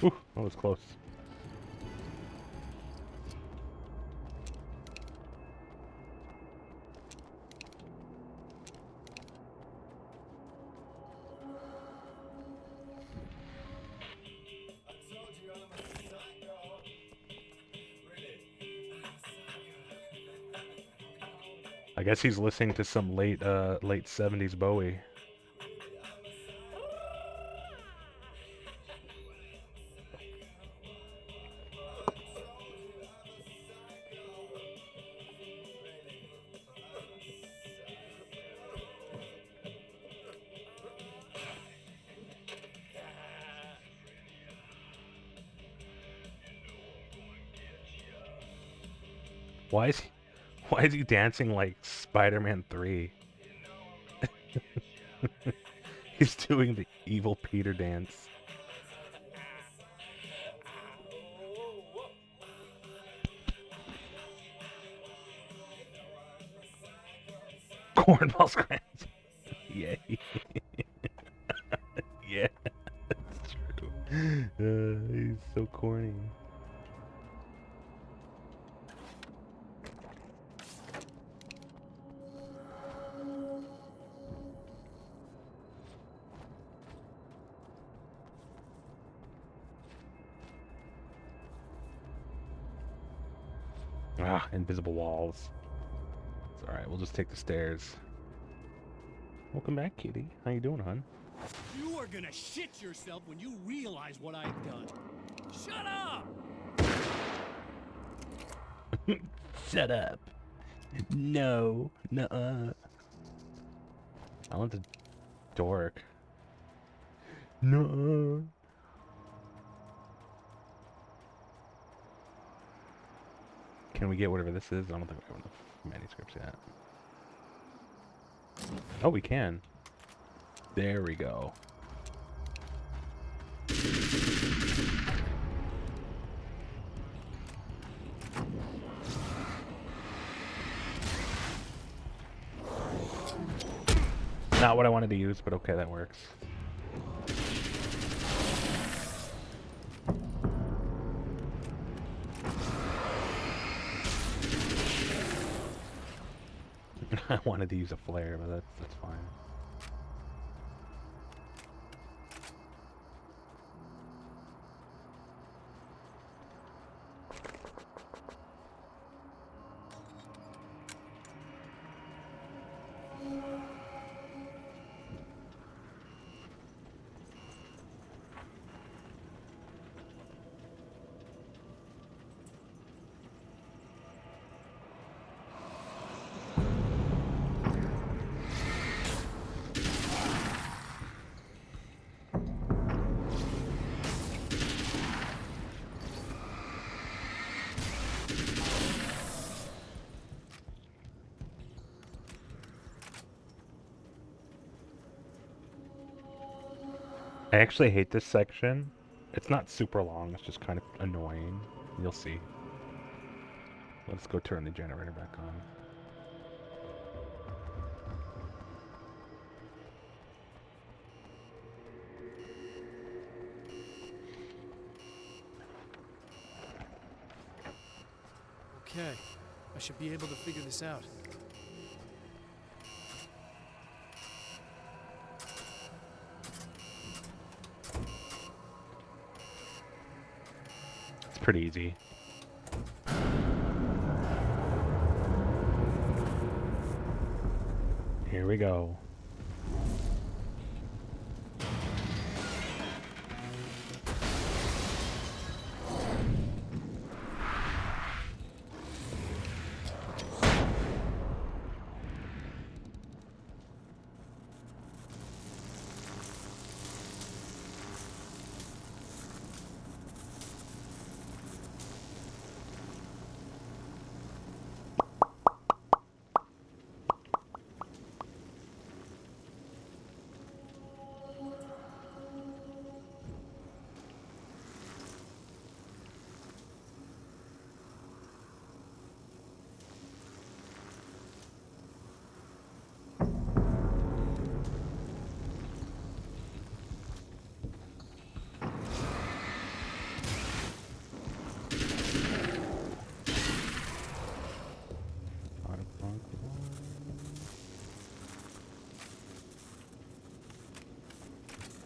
Ooh, that was close. I guess he's listening to some late 70s Bowie. Why is he dancing like Spider-Man 3? He's doing the evil Peter dance. Cornball scratch. Yay. Yeah, that's true. He's so corny. Ah, invisible walls. It's alright, we'll just take the stairs. Welcome back, kitty. How you doing, hon? You are gonna shit yourself when you realize what I've done. Shut up! Shut up. No. Nuh-uh. I want the dork. No. Can we get whatever this is? I don't think we have enough manuscripts yet. Oh, we can. There we go. Not what I wanted to use, but okay, that works. I wanted to use a flare, but that's fine. I actually hate this section. It's not super long, it's just kind of annoying. You'll see. Let's go turn the generator back on. Okay. I should be able to figure this out. It's pretty easy. Here we go.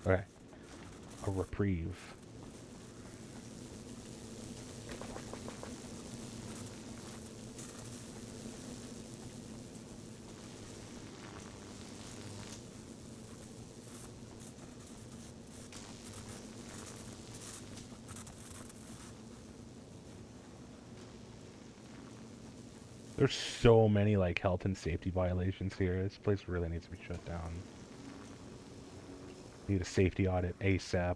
Okay. A reprieve. There's so many like health and safety violations here. This place really needs to be shut down. Need a safety audit ASAP.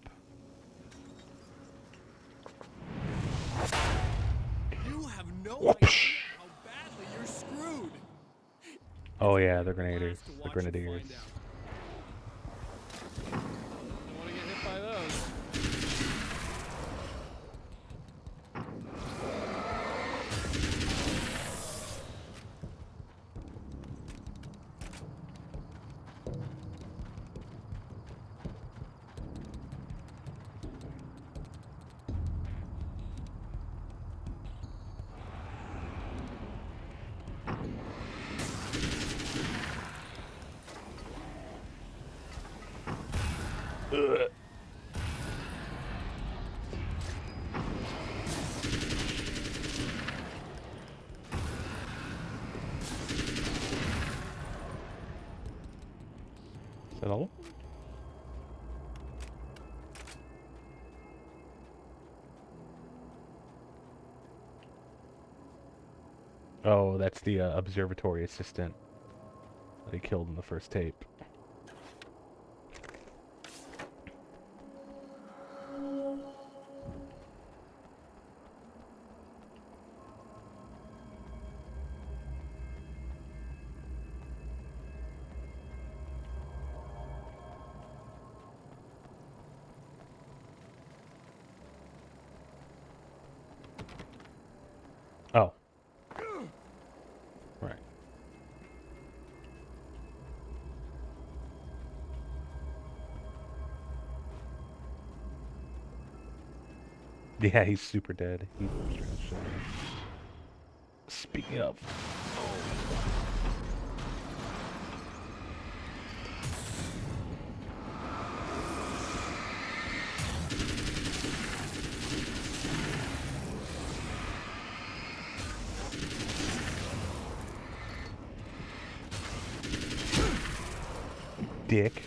You have no idea how badly you're screwed. Oh yeah, the grenadiers. The grenadiers. Don't want to get hit by those. Ugh. Is that all? Oh, that's the observatory assistant that he killed in the first tape. Oh. Right. Yeah, he's super dead. He's speaking of. Dick.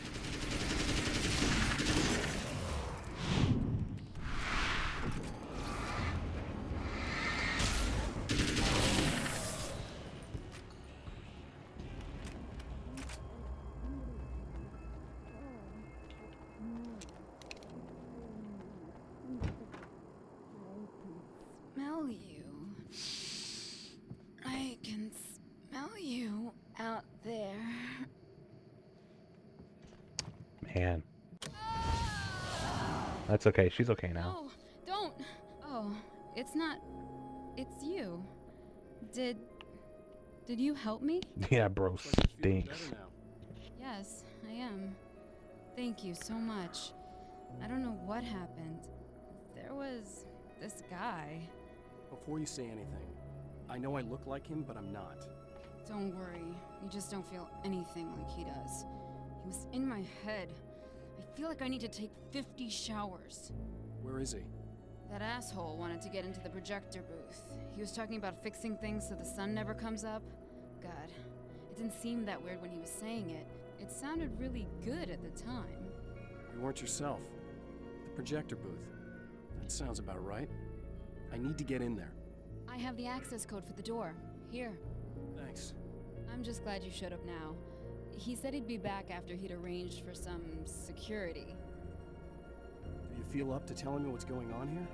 Smell you. I can smell you out there. Man. That's okay. She's okay now. No, don't. Oh, it's not. It's you. Did you help me? Yeah, bro, stinks. Yes, I am. Thank you so much. I don't know what happened. There was this guy. Before you say anything, I know I look like him, but I'm not. Don't worry. You just don't feel anything like he does. He was in my head. I feel like I need to take 50 showers. Where is he? That asshole wanted to get into the projector booth. He was talking about fixing things so the sun never comes up. God, it didn't seem that weird when he was saying it. It sounded really good at the time. You weren't yourself. The projector booth. That sounds about right. I need to get in there. I have the access code for the door. Here. Thanks. I'm just glad you showed up now. He said he'd be back after he'd arranged for some security. Do you feel up to telling me what's going on here?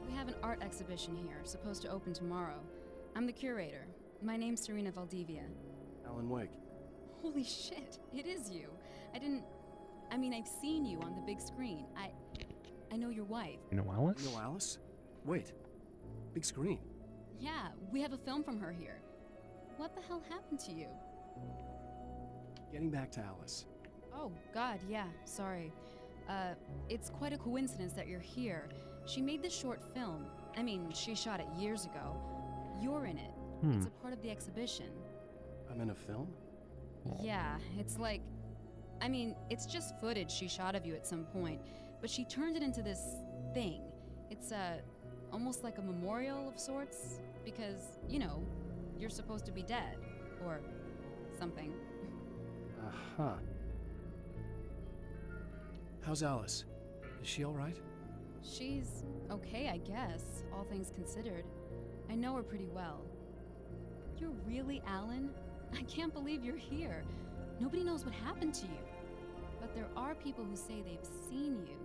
We have an art exhibition here, supposed to open tomorrow. I'm the curator. My name's Serena Valdivia. Alan Wake. Holy shit, it is you. I mean, I've seen you on the big screen. I know your wife. You know Alice? You know Alice? Wait. Big screen. Yeah, we have a film from her here. What the hell happened to you? Getting back to Alice. Oh, God, yeah, sorry. It's quite a coincidence that you're here. She made this short film. I mean, she shot it years ago. You're in it. It's a part of the exhibition. I'm in a film? Yeah, it's like... I mean, it's just footage she shot of you at some point, but she turned it into this thing. It's, almost like a memorial of sorts, because, you know, you're supposed to be dead, or something. Uh-huh. How's Alice? Is she alright? She's okay, I guess, all things considered. I know her pretty well. You're really Alan? I can't believe you're here. Nobody knows what happened to you. But there are people who say they've seen you.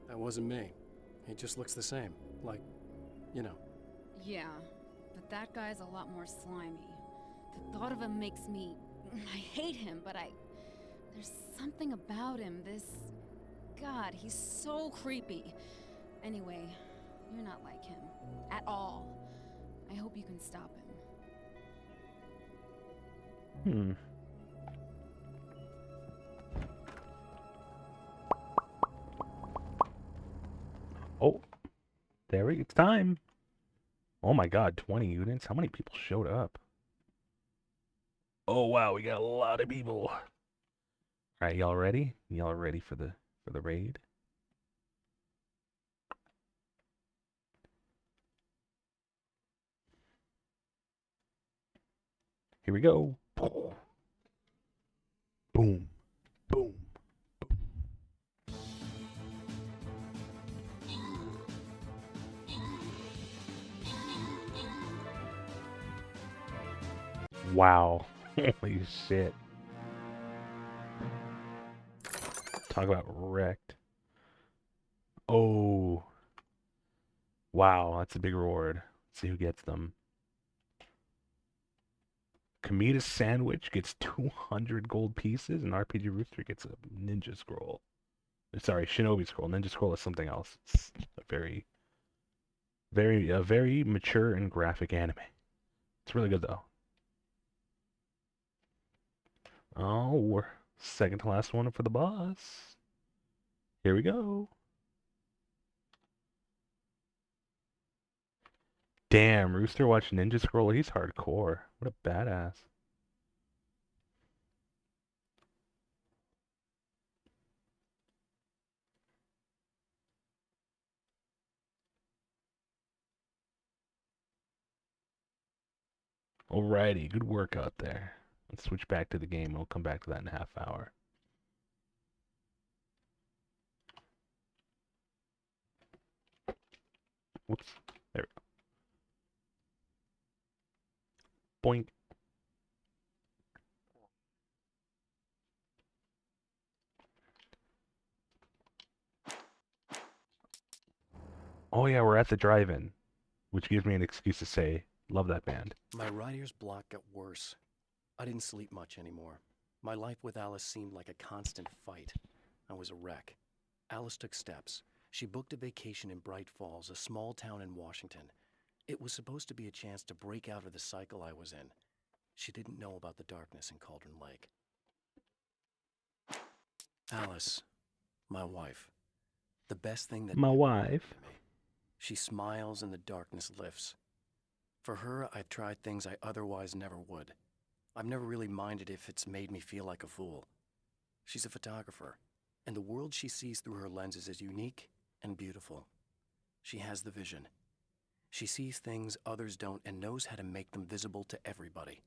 That wasn't me. He just looks the same. Like, you know. Yeah, but that guy's a lot more slimy. The thought of him makes me... I hate him, but there's something about him, this... God, he's so creepy. Anyway, you're not like him. At all. I hope you can stop him. Oh, it's time. Oh my God, 20 units. How many people showed up? Oh wow, we got a lot of people. All right, y'all ready? Y'all ready for the raid? Here we go. Boom. Boom. Wow. Holy shit. Talk about wrecked. Oh. Wow, that's a big reward. Let's see who gets them. Kamita Sandwich gets 200 gold pieces, and RPG Rooster gets a Ninja Scroll. Sorry, Shinobi Scroll. Ninja Scroll is something else. It's a very mature and graphic anime. It's really good though. Oh, we're second to last one for the boss. Here we go. Damn, Rooster watched Ninja Scroll. He's hardcore. What a badass. Alrighty, good work out there. Let's switch back to the game. We'll come back to that in a half hour. Whoops. There we go. Boink. Oh yeah, we're at the drive-in, which gives me an excuse to say, love that band. My right ear's block got worse. I didn't sleep much anymore. My life with Alice seemed like a constant fight. I was a wreck. Alice took steps. She booked a vacation in Bright Falls, a small town in Washington. It was supposed to be a chance to break out of the cycle I was in. She didn't know about the darkness in Cauldron Lake. Alice, my wife. The best thing that... My wife. She smiles and the darkness lifts. For her, I've tried things I otherwise never would. I've never really minded if it's made me feel like a fool. She's a photographer, and the world she sees through her lenses is unique and beautiful. She has the vision. She sees things others don't and knows how to make them visible to everybody.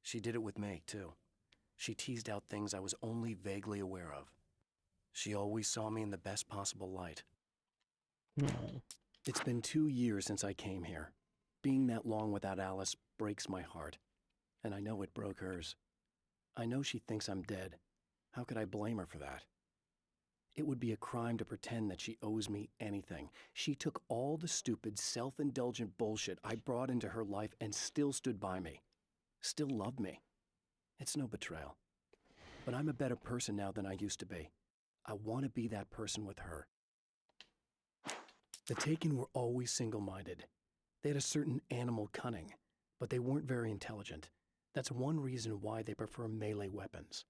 She did it with me, too. She teased out things I was only vaguely aware of. She always saw me in the best possible light. It's been 2 years since I came here. Being that long without Alice breaks my heart, and I know it broke hers. I know she thinks I'm dead. How could I blame her for that? It would be a crime to pretend that she owes me anything. She took all the stupid, self-indulgent bullshit I brought into her life and still stood by me. Still loved me. It's no betrayal. But I'm a better person now than I used to be. I want to be that person with her. The Taken were always single-minded. They had a certain animal cunning, but they weren't very intelligent. That's one reason why they prefer melee weapons.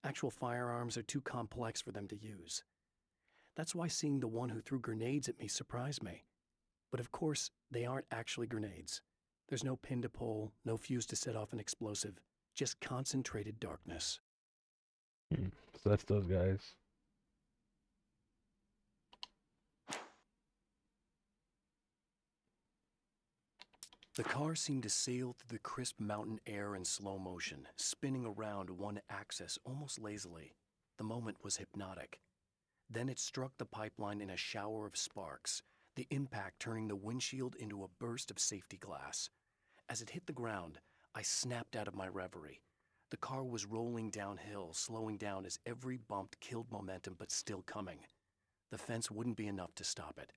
Actual firearms are too complex for them to use. That's why seeing the one who threw grenades at me surprised me. But of course, they aren't actually grenades. There's no pin to pull, no fuse to set off an explosive, just concentrated darkness. So that's those guys. The car seemed to sail through the crisp mountain air in slow motion, spinning around one axis almost lazily. The moment was hypnotic. Then it struck the pipeline in a shower of sparks, the impact turning the windshield into a burst of safety glass. As it hit the ground, I snapped out of my reverie. The car was rolling downhill, slowing down as every bump killed momentum but still coming. The fence wouldn't be enough to stop it.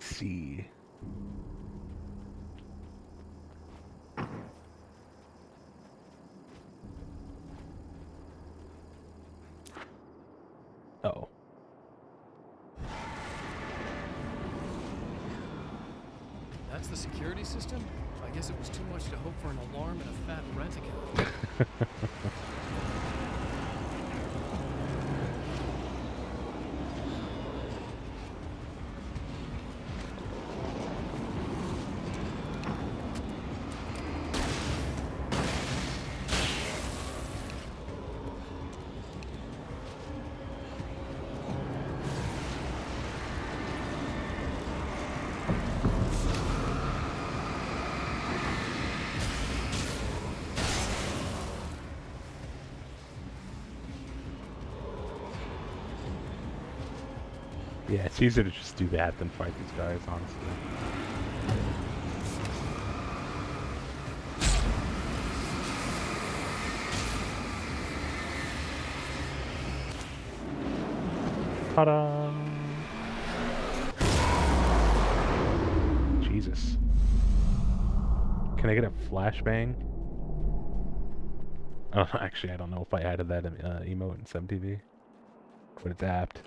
See. Oh. That's the security system? I guess it was too much to hope for an alarm and a fat rent-a-car. Yeah, it's easier to just do that than fight these guys, honestly. Ta-da! Jesus. Can I get a flashbang? Oh, actually, I don't know if I added that emote in SemTV, but it's apt.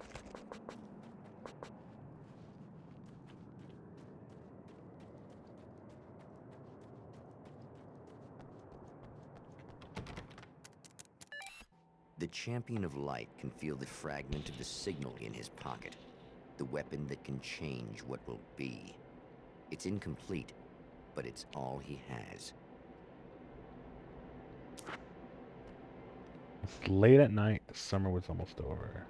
The Champion of Light can feel the fragment of the signal in his pocket. The weapon that can change what will be. It's incomplete, but it's all he has. It's late at night. The summer was almost over.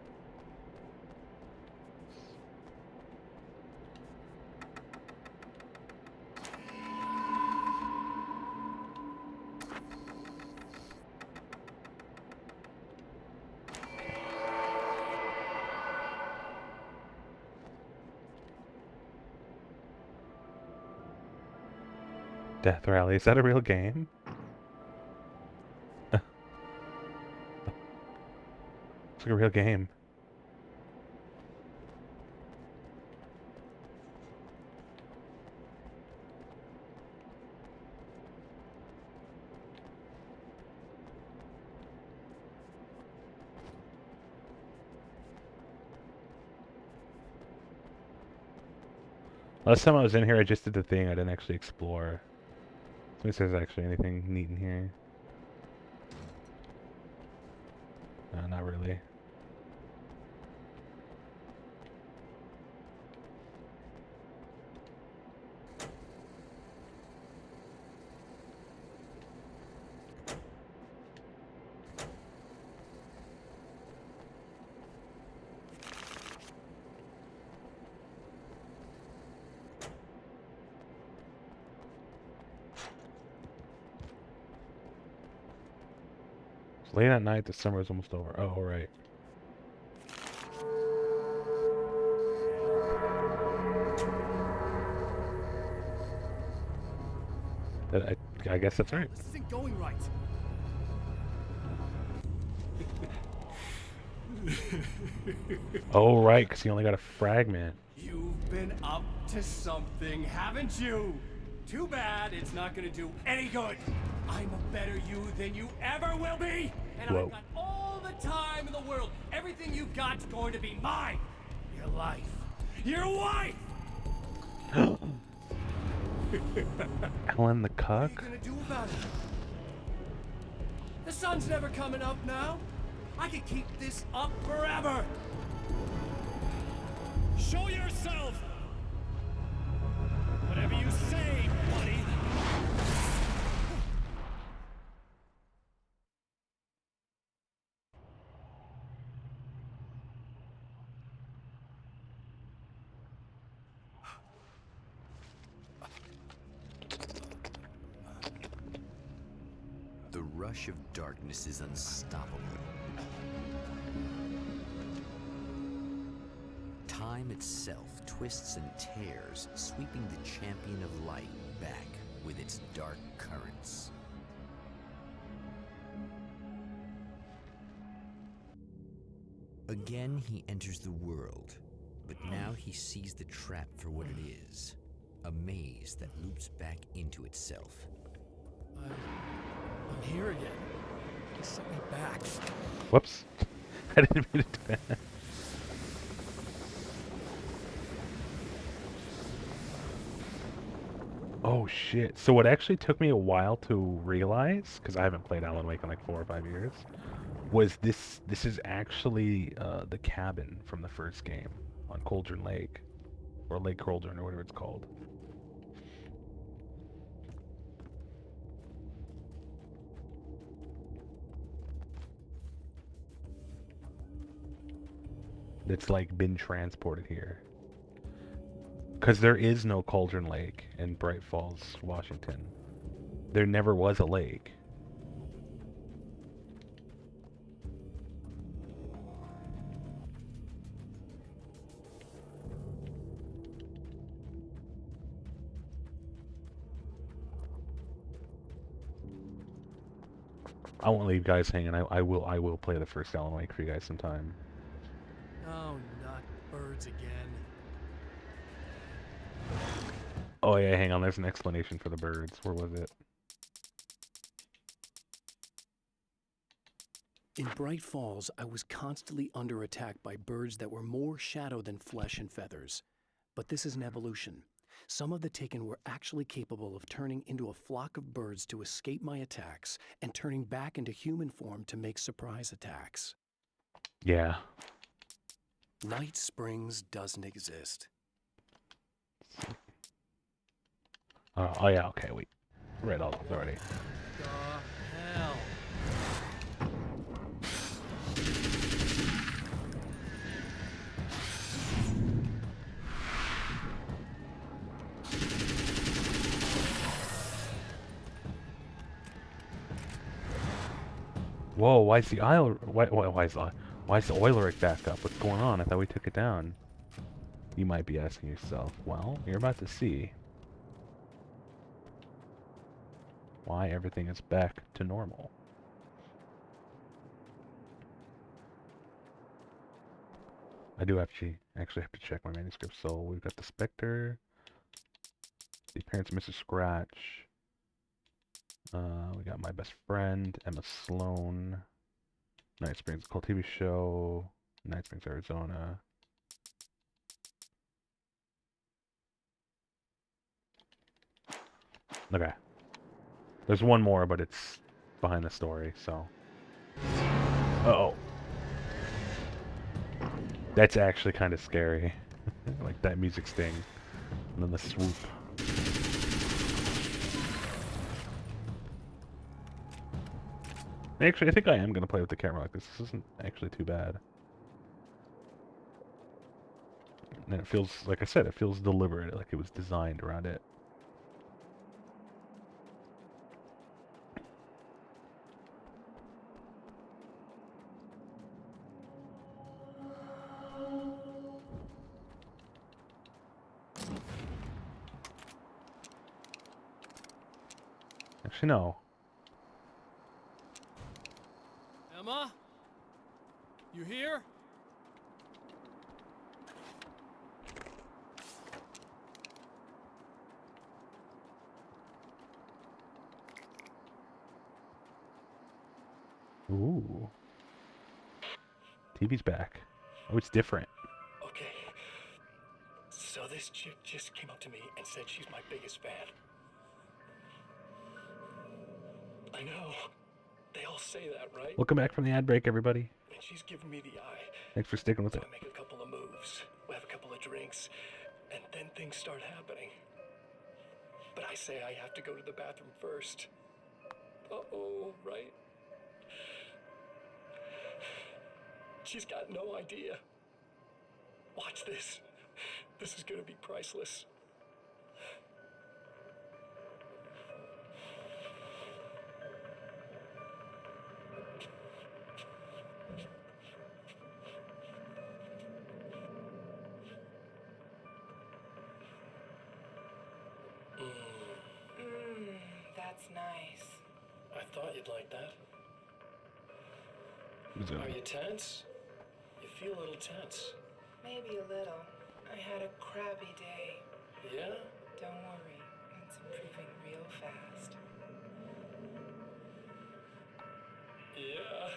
Death Rally, is that a real game? It's like a real game. Last time I was in here, I just did the thing. I didn't actually explore. So if there's actually anything neat in here. No, not really. It's late at night, the summer is almost over. Oh, right. I guess that's right. This isn't going right. Oh, right, because he only got a fragment. You've been up to something, haven't you? Too bad it's not gonna do any good. I'm a better you than you ever will be, and Whoa. I've got all the time in the world. Everything you've got's going to be mine. Your life, your wife. Alan the What are you cuck? gonna do about it? The sun's never coming up now. I can keep this up forever. Show yourself! Whatever you say, buddy. The rush of darkness is unstoppable. Time itself twists and tears, sweeping the champion of light back with its dark currents. Again, he enters the world, but now he sees the trap for what it is. A maze that loops back into itself. I'm here again. You sent me back. Whoops. I didn't mean to do that. Oh shit. So what actually took me a while to realize, because I haven't played Alan Wake in like 4 or 5 years, was this is actually the cabin from the first game on Cauldron Lake. Or Lake Cauldron or whatever it's called. That's like been transported here. Because there is no Cauldron Lake in Bright Falls, Washington. There never was a lake. I won't leave you guys hanging. I will play the first Alan Wake for you guys sometime. Oh, not birds again. Oh yeah, hang on. There's an explanation for the birds. Where was it? In Bright Falls, I was constantly under attack by birds that were more shadow than flesh and feathers. But this is an evolution. Some of the Taken were actually capable of turning into a flock of birds to escape my attacks and turning back into human form to make surprise attacks. Yeah. Night Springs doesn't exist. Oh yeah, okay, wait. Read all those already. The hell? Whoa, why is the why is the oil rig back up? What's going on? I thought we took it down. You might be asking yourself, well, you're about to see why everything is back to normal. I do actually have to check my manuscript. So we've got the Spectre, the appearance of Mrs. Scratch. We got My Best Friend, Emma Sloan, Night Springs, Cold TV Show, Night Springs, Arizona. Okay. There's one more, but it's behind the story, so. Uh-oh. That's actually kind of scary. Like that music sting. And then the swoop. Actually, I think I am going to play with the camera like this. This isn't actually too bad. And it feels, like I said, it feels deliberate, like it was designed around it. Actually, no. Emma? You here? Ooh. TV's back. Oh, it's different. Okay. So this chick just came up to me and said she's my biggest fan. I know. They all say that, right? Welcome back from the ad break, everybody. And she's giving me the eye. Thanks for sticking with So it. I make a couple of moves. We have a couple of drinks. And then things start happening. But I say I have to go to the bathroom first. Uh-oh, right? She's got no idea. Watch this. This is gonna be priceless. That's nice. I thought you'd like that. Are you tense? You feel a little tense. Maybe a little. I had a crappy day. Yeah? Don't worry, it's improving real fast. Yeah.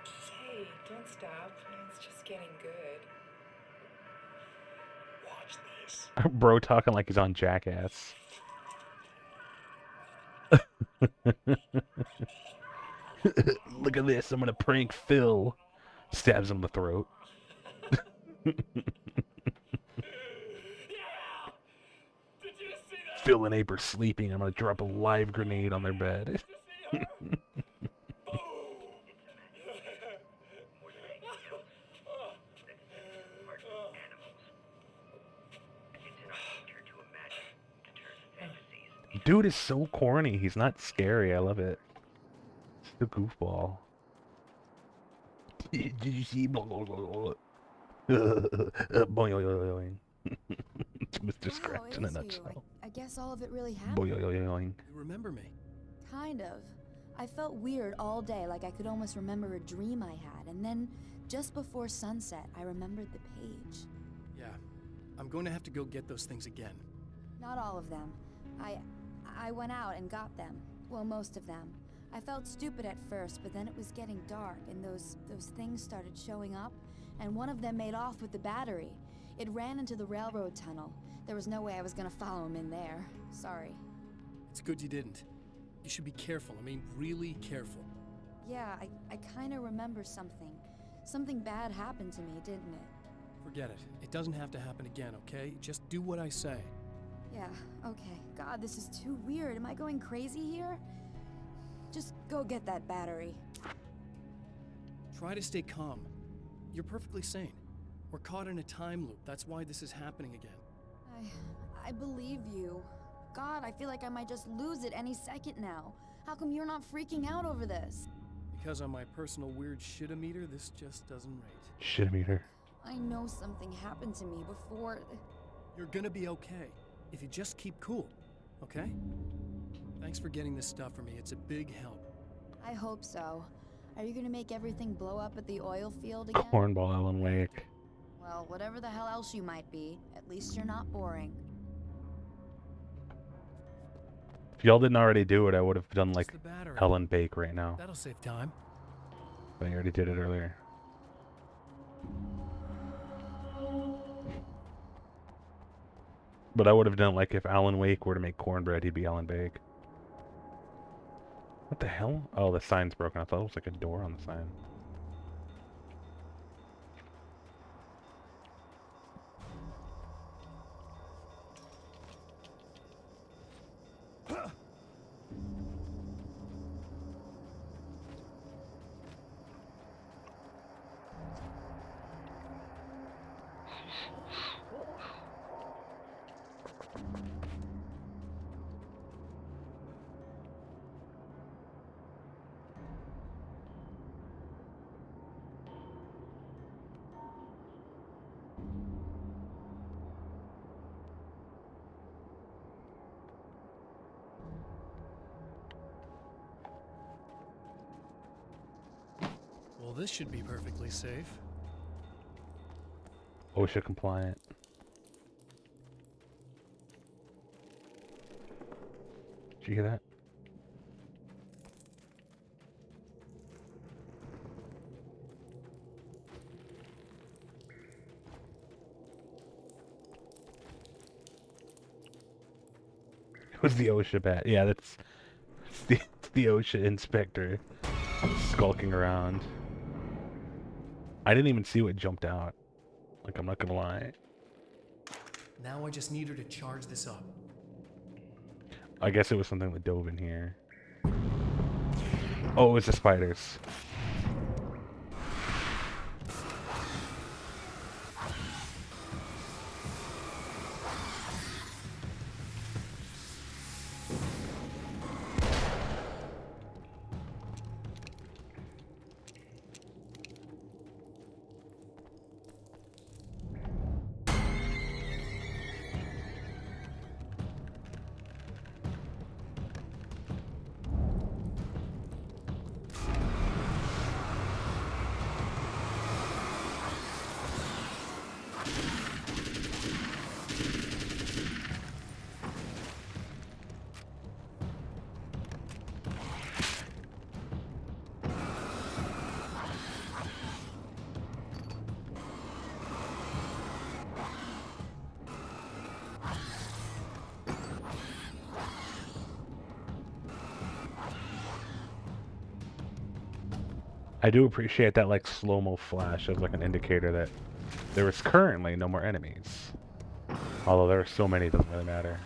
Hey, don't stop. It's just getting good. Watch this. Bro talking like he's on Jackass. Look at this, I'm gonna prank Phil. Stabs him in the throat. Phil and Abe are sleeping. I'm gonna drop a live grenade on their bed. Dude is so corny. He's not scary. I love it. It's the goofball. Did you see? Blah, blah, blah, blah. Boing. It's Mr. Scratch in a nutshell. I guess all of it really happened. Boing. You remember me? Kind of. I felt weird all day, like I could almost remember a dream I had, and then, just before sunset, I remembered the page. Yeah. I'm going to have to go get those things again. Not all of them. I went out and got them. Well, most of them. I felt stupid at first, but then it was getting dark, and those things started showing up, and one of them made off with the battery. It ran into the railroad tunnel. There was no way I was gonna follow him in there. Sorry. It's good you didn't. You should be careful. I mean, really careful. Yeah, I kinda remember something. Something bad happened to me, didn't it? Forget it. It doesn't have to happen again, okay? Just do what I say. Yeah, okay. God, this is too weird. Am I going crazy here? Just go get that battery. Try to stay calm. You're perfectly sane. We're caught in a time loop. That's why this is happening again. I believe you. God, I feel like I might just lose it any second now. How come you're not freaking out over this? Because on my personal weird shit-o-meter, this just doesn't rate. Shit-o-meter. I know something happened to me before. You're gonna be okay. If you just keep cool, okay? Thanks for getting this stuff for me. It's a big help. I hope so. Are you gonna make everything blow up at the oil field again? Cornball Alan Wake. Well, whatever the hell else you might be, at least you're not boring. If y'all didn't already do it, I would have done like Ellen Bake right now. That'll save time. But I already did it earlier. But I would have done like if Alan Wake were to make cornbread, he'd be Alan Bake. What the hell? Oh, the sign's broken. I thought it was like a door on the sign. Well, this should be perfectly safe. OSHA compliant. Did you hear that? It was the OSHA bat. Yeah, it's the OSHA inspector skulking around. I didn't even see what jumped out. Like, I'm not gonna lie. Now I just need her to charge this up. I guess it was something that dove in here. Oh, it was the spiders. I do appreciate that like slow-mo flash as like an indicator that there is currently no more enemies. Although there are so many, it doesn't really matter.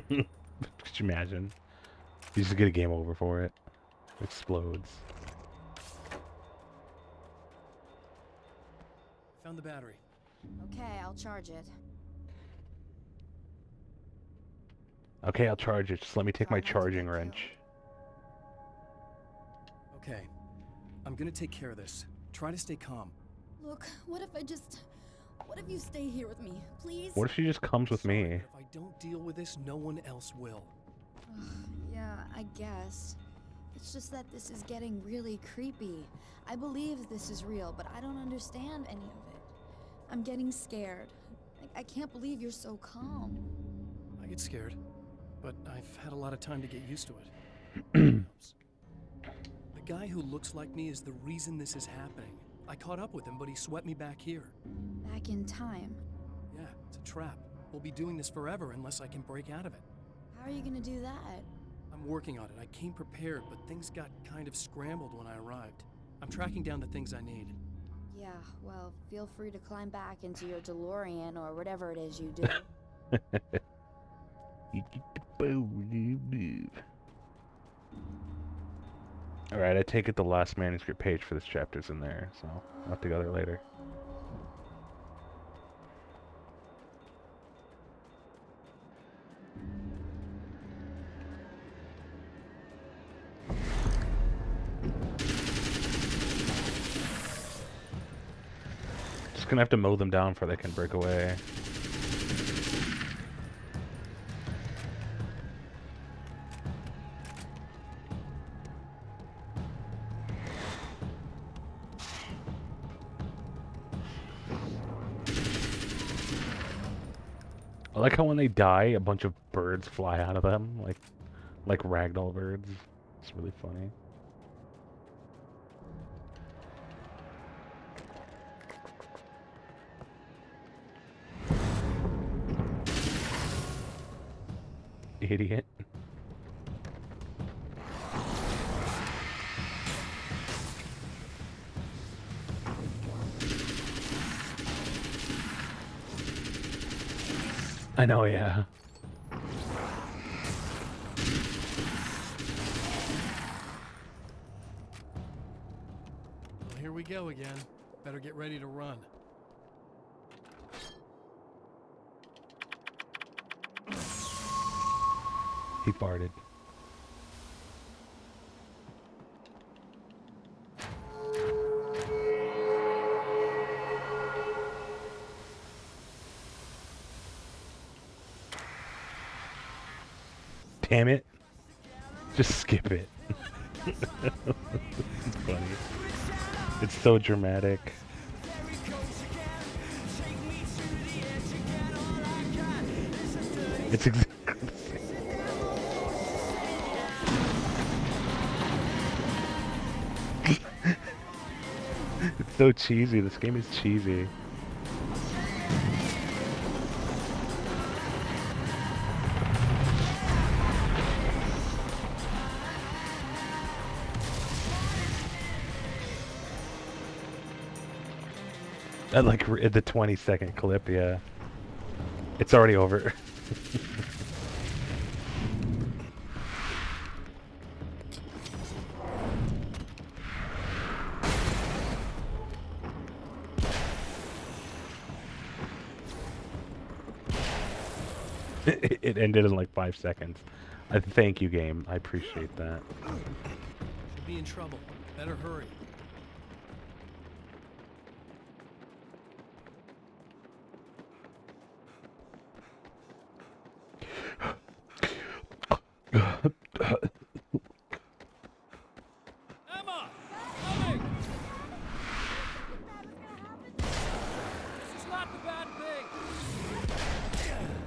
Could you imagine? You just get a game over for it. It explodes. Found the battery. Okay, I'll charge it. Okay, I'll charge it. Just let me take my charging wrench. Okay. I'm gonna take care of this. Try to stay calm. Look, what if you stay here with me, please? What if she just comes with me? If I don't deal with this, no one else will. Yeah, I guess. It's just that this is getting really creepy. I believe this is real, but I don't understand any of it. I'm getting scared. I can't believe you're so calm. I get scared, but I've had a lot of time to get used to it. The guy who looks like me is the reason this is happening. I caught up with him, but he swept me back here. Back in time. Yeah, it's a trap. We'll be doing this forever unless I can break out of it. How are you gonna do that? I'm working on it. I came prepared, but things got kind of scrambled when I arrived. I'm tracking down the things I need. Yeah, well, feel free to climb back into your DeLorean or whatever it is you do. Alright, I take it the last manuscript page for this chapter's in there, so I'll have to go there later. Just gonna have to mow them down before they can break away. I like how when they die, a bunch of birds fly out of them, like ragdoll birds. It's really funny. Idiot. I know, yeah. Well, here we go again. Better get ready to run. He farted. Damn it. Just skip it. It's funny. It's so dramatic. It's exactly the same. It's so cheesy. This game is cheesy. At like the 20-second clip, yeah. It's already over. It ended in like 5 seconds. Thank you, game. I appreciate that. We'll be in trouble. Better hurry. Emma! Coming! This is not the bad thing!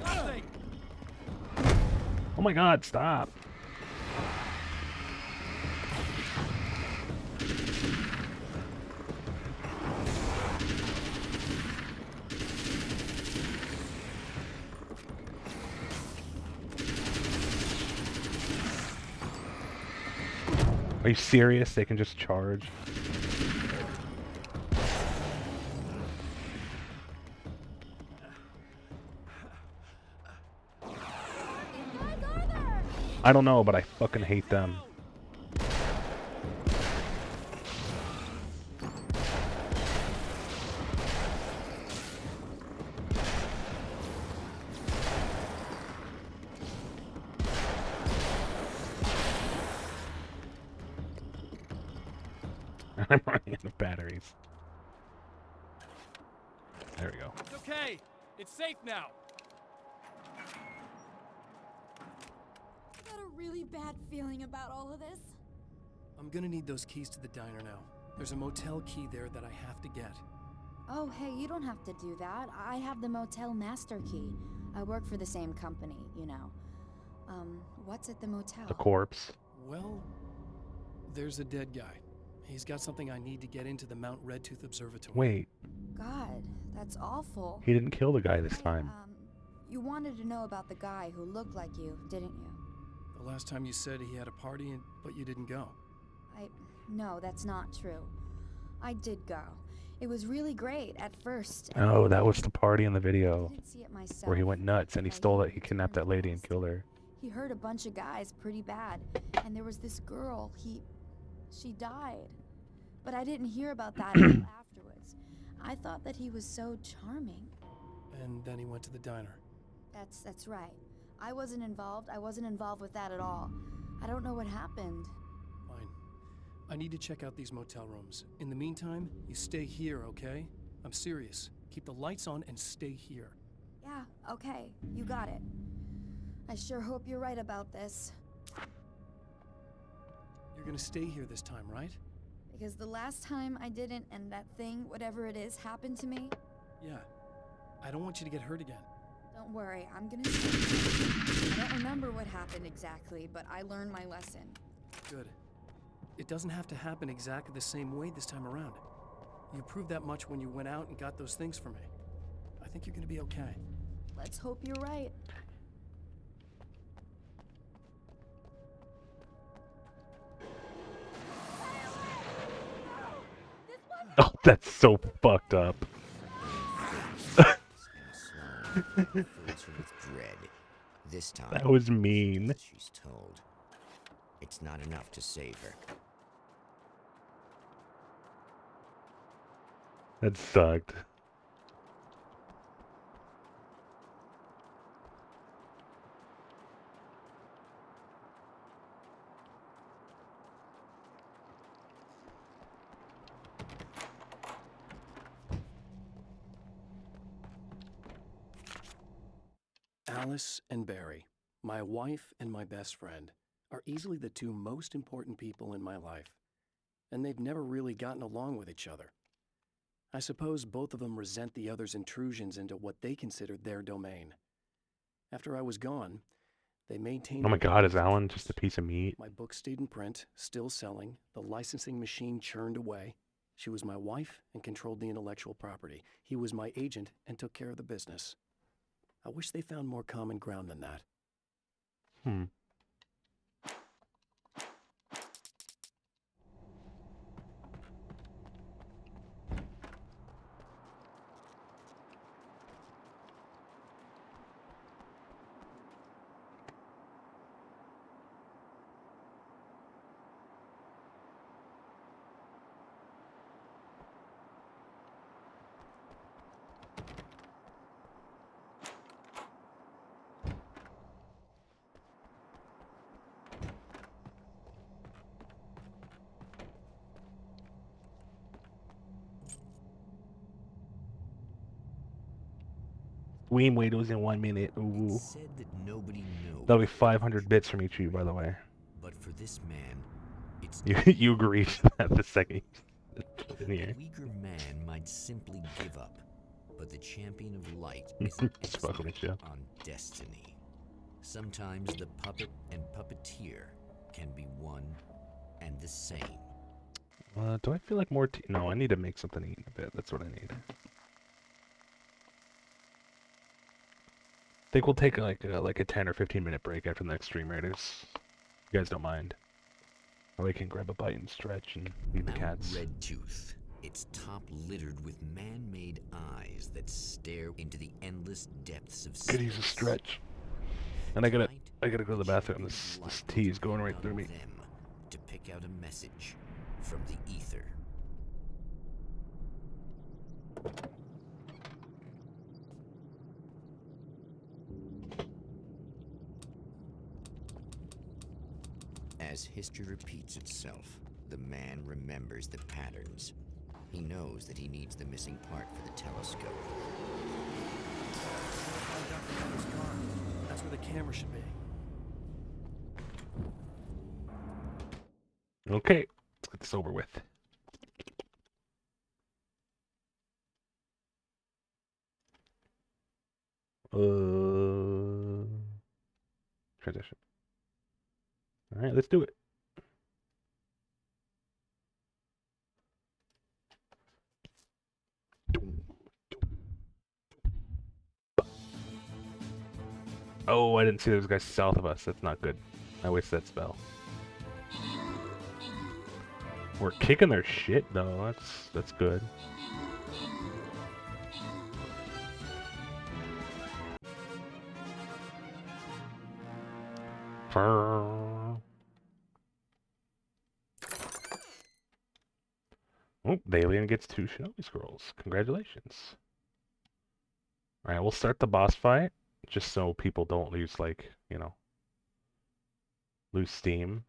Nothing! Oh my god, stop. Are you serious? They can just charge? I don't know, but I fucking hate them. I'm running out of batteries. There we go. It's okay. It's safe now. I got a really bad feeling about all of this. I'm gonna need those keys to the diner now. There's a motel key there that I have to get. Oh, hey, you don't have to do that. I have the motel master key. I work for the same company, you know. What's at the motel? The corpse. Well, there's a dead guy. He's got something I need to get into the Mount Redtooth Observatory. Wait, God, that's awful. he didn't kill the guy this time. You wanted to know about the guy who looked like you, didn't you? The last time you said he had a party, but you didn't go. No, that's not true. I did go. It was really great at first. Oh, that was the party in the video. I didn't see it myself. Where he went nuts and he stole that, he kidnapped that lady and killed her. He hurt a bunch of guys pretty bad. And there was this girl, she died. But I didn't hear about that until afterwards. I thought that he was so charming. And then he went to the diner. That's right. I wasn't involved. I wasn't involved with that at all. I don't know what happened. Fine. I need to check out these motel rooms. In the meantime, you stay here, okay? I'm serious. Keep the lights on and stay here. Yeah, okay. You got it. I sure hope you're right about this. You're gonna stay here this time, right? Because the last time I didn't, and that thing, whatever it is, happened to me. Yeah. I don't want you to get hurt again. Don't worry, I'm gonna I don't remember what happened exactly, but I learned my lesson. Good. It doesn't have to happen exactly the same way this time around. You proved that much when you went out and got those things for me. I think you're gonna be okay. Let's hope you're right. Oh, that's so fucked up. Fills her with dread. This time, That was mean. she's told. It's not enough to save her. That sucked. Alice and Barry, my wife and my best friend, are easily the two most important people in my life, and they've never really gotten along with each other. I suppose both of them resent the other's intrusions into what they considered their domain. After I was gone, they maintained... Oh my god, is Alan just a piece of meat? My book stayed in print, still selling, the licensing machine churned away. She was my wife and controlled the intellectual property. He was my agent and took care of the business. I wish they found more common ground than that. Weem Wados in 1 minute. Ooh. It's said that nobody knows. That'll be 500 bits from each of you, by the way. But for this man, it's You agreed to that the second you put in a here. weaker man might simply give up. But the champion of light is an Just fucking with you. expert on destiny. Sometimes the puppet and puppeteer can be one and the same. Do I feel like more tea? No, I need to make something to eat in a bit. That's what I need. I think we'll take like a 10 or 15 minute break after the next Stream Raiders. You guys don't mind? Or we can grab a bite and stretch and feed the cats. Redtooth. Its top littered with man-made eyes that stare into the endless depths of Could use a space. stretch. And I gotta go to the bathroom. This tea is going right through me. Them to pick out a message from the ether. As history repeats itself, the man remembers the patterns. He knows that he needs the missing part for the telescope. That's where the camera should be. Okay, let's get this over with. Transition. All right, let's do it. Oh, I didn't see those guys south of us. That's not good. I wasted that spell. We're kicking their shit though. That's good. Oh, the alien gets 2 Shinobi Scrolls. Congratulations. Alright, we'll start the boss fight, just so people don't lose, like, you know, lose steam.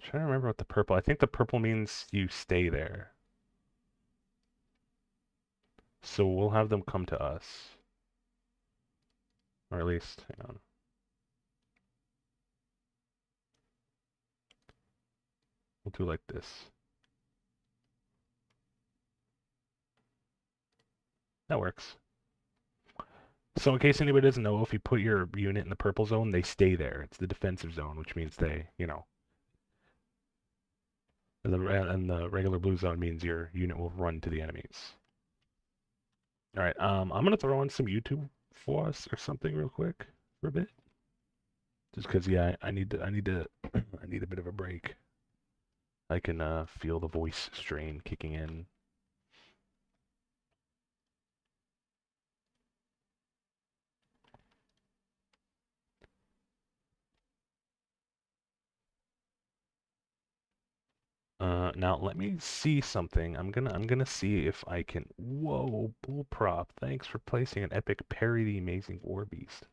Trying to remember what the purple... I think the purple means you stay there. So we'll have them come to us. Or at least, hang on. We'll do like this. That works. So in case anybody doesn't know, if you put your unit in the purple zone, they stay there. It's the defensive zone, which means they, you know. And the regular blue zone means your unit will run to the enemies. All right, I'm gonna throw in some YouTube for us or something real quick for a bit. Just because, yeah, I need a bit of a break. I can feel the voice strain kicking in. Now let me see something. I'm gonna see if I can. Whoa, Bullprop! Thanks for placing an epic parry the Amazing War Beast.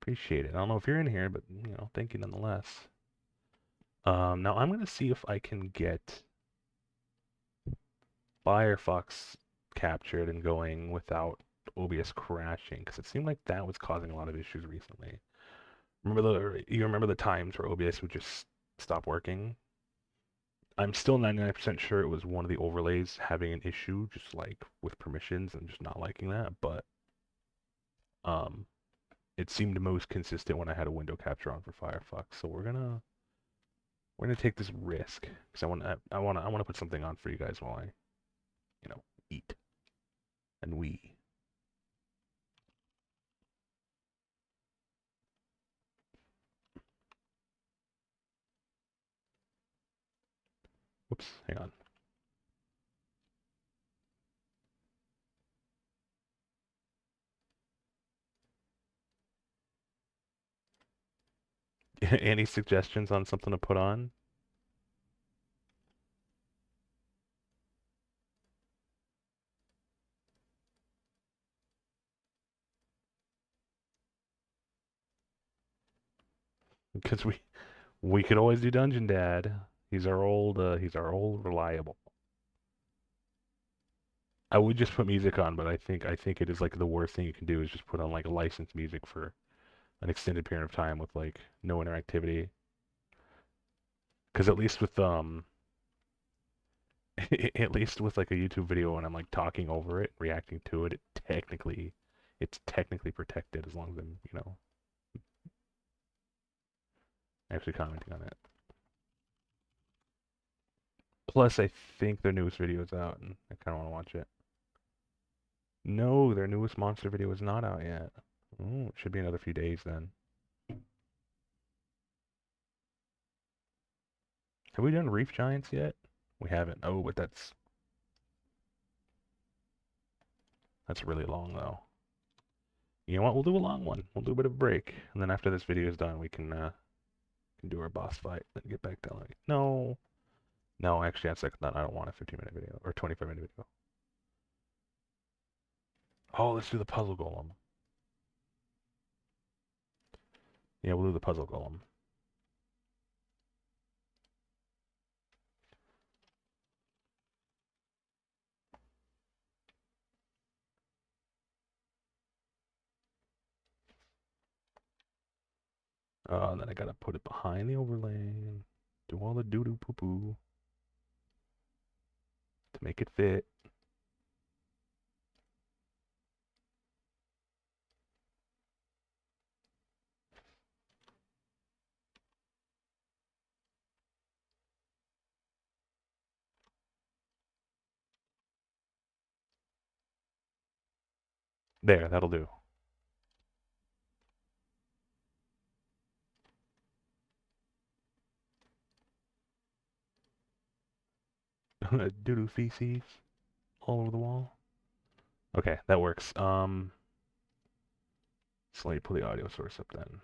Appreciate it. I don't know if you're in here, but you know, thank you nonetheless. Now I'm gonna see if I can get Firefox captured and going without OBS crashing, because it seemed like that was causing a lot of issues recently. You remember the times where OBS would just stop working? I'm still 99% sure it was one of the overlays having an issue, just like with permissions and just not liking that, but it seemed most consistent when I had a window capture on for Firefox. So we're gonna take this risk because I wanna put something on for you guys while I, you know, eat and we. Whoops, hang on. Any suggestions on something to put on? Because we could always do Dungeon Dad. He's our old reliable. I would just put music on, but I think it is like the worst thing you can do is just put on like licensed music for an extended period of time with like no interactivity. Because at least with like a YouTube video when I'm like talking over it, reacting to it, it's technically protected as long as I'm, you know, actually commenting on it. Plus, I think their newest video is out, and I kind of want to watch it. No, their newest monster video is not out yet. Oh, it should be another few days then. Have we done Reef Giants yet? We haven't. Oh, but that's really long, though. You know what? We'll do a long one. We'll do a bit of a break, and then after this video is done, we can do our boss fight, then get back to LA. No, actually, that's like that. I don't want a 15-minute video or 25-minute video. Oh, let's do the puzzle golem. Yeah, we'll do the puzzle golem. And then I gotta put it behind the overlay. Do all the doo-doo poo-poo to make it fit. There, that'll do. Doo-doo feces all over the wall. Okay, that works. So let me pull the audio source up then.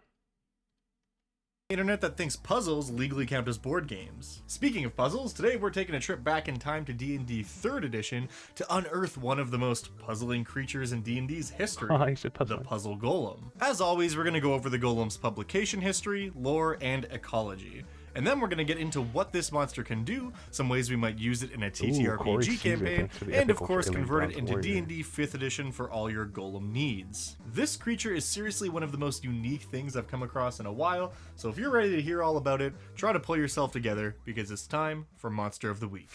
Internet that thinks puzzles legally count as board games. Speaking of puzzles, today we're taking a trip back in time to D&D 3rd edition to unearth one of the most puzzling creatures in D&D's history, the Puzzle Golem. As always, we're going to go over the Golem's publication history, lore, and ecology. And then we're going to get into what this monster can do, some ways we might use it in a TTRPG Corey Caesar, campaign, thanks for the and of epical course alien convert it bronze into warrior. D&D 5th edition for all your golem needs. This creature is seriously one of the most unique things I've come across in a while, so if you're ready to hear all about it, try to pull yourself together because it's time for Monster of the Week.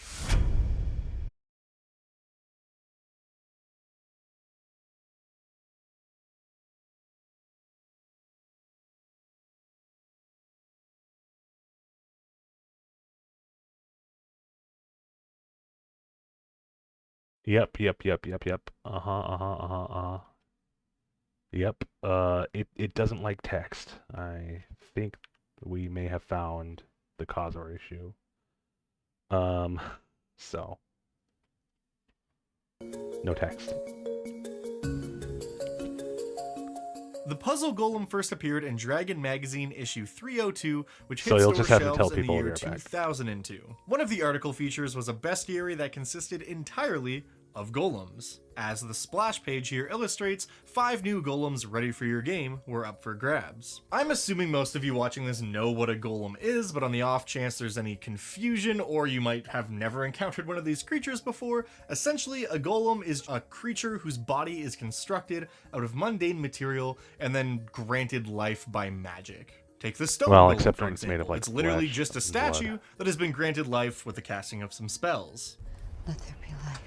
Yep. Yep. It doesn't like text. I think we may have found the cause or issue. So no text. The Puzzle Golem first appeared in Dragon Magazine issue 302, which hit So you'll store just have to shelves tell in the people year we'll be right back. 2002. One of the article features was a bestiary that consisted entirely of golems. As the splash page here illustrates, 5 new golems ready for your game were up for grabs. I'm assuming most of you watching this know what a golem is, but on the off chance there's any confusion or you might have never encountered one of these creatures before, essentially a golem is a creature whose body is constructed out of mundane material and then granted life by magic. Take the stone Well, golem, except for when it's made example. of, like, It's literally flesh just a and blood. statue that has been granted life with the casting of some spells. Let there be life.